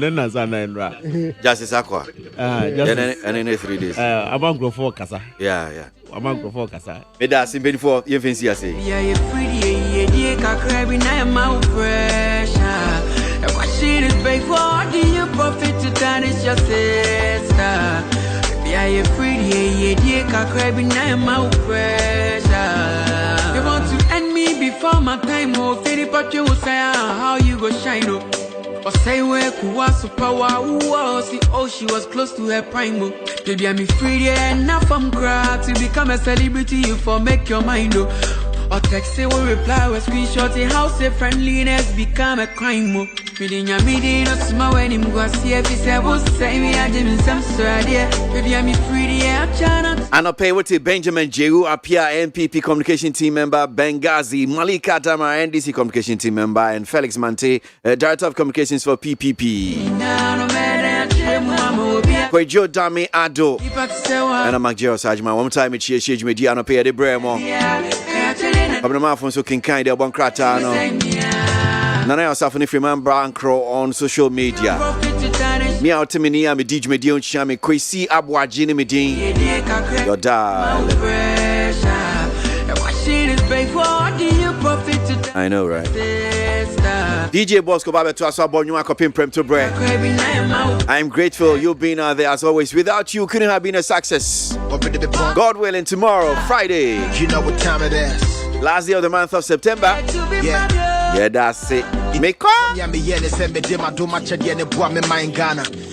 Nena sana enra. Justice Aqua. And in 3 days. Among grow for kasa. Yeah. Among grow for kasa. That's in before you fancy I say. Yeah, you're pretty. Yeah, crabby. Now I'm out fresh. Washing is big for do you profit to tarnish your sister? Yeah, you're pretty, yeah, crabby, now I'm out fresh. You want to end me before my time, oh, Fitty, but you will say, how you go shine, oh. Or say, where KWASI power, see, oh, she was close to her prime, oh. Baby, I'm free, yeah, enough from crowd to become a celebrity, you for make your mind, oh. Or text say will reply with screenshot in house say friendliness become a crime mo. Feeling ya meeting no small when him go see if he say will say me I did some so idea. Baby I'm free Anope with Benjamin Jehu, Apia NPP Communication Team Member, Benghazi, Malika Dama, NDC Communication Team Member, and Felix Mante, Director of Communications for PPP. Kwejo Dami Ado, and I'm Magjero Sajma. One time it's Shej Media, Anope de Bremo. Abnama Fonso Kinkai, the Boncratano. Nana yourself if you remember Ankro on social media. Me out to me, I'm a DJ Medion Chami, KWASI ABOAGYE Medin. Your dad. I know, right? DJ Bosco Baba to us about you to bread. I'm grateful you've been there as always. Without you, couldn't have been a success. God willing, tomorrow, Friday. You know what time it is. Last day of the month of September. Yeah, that's it. Make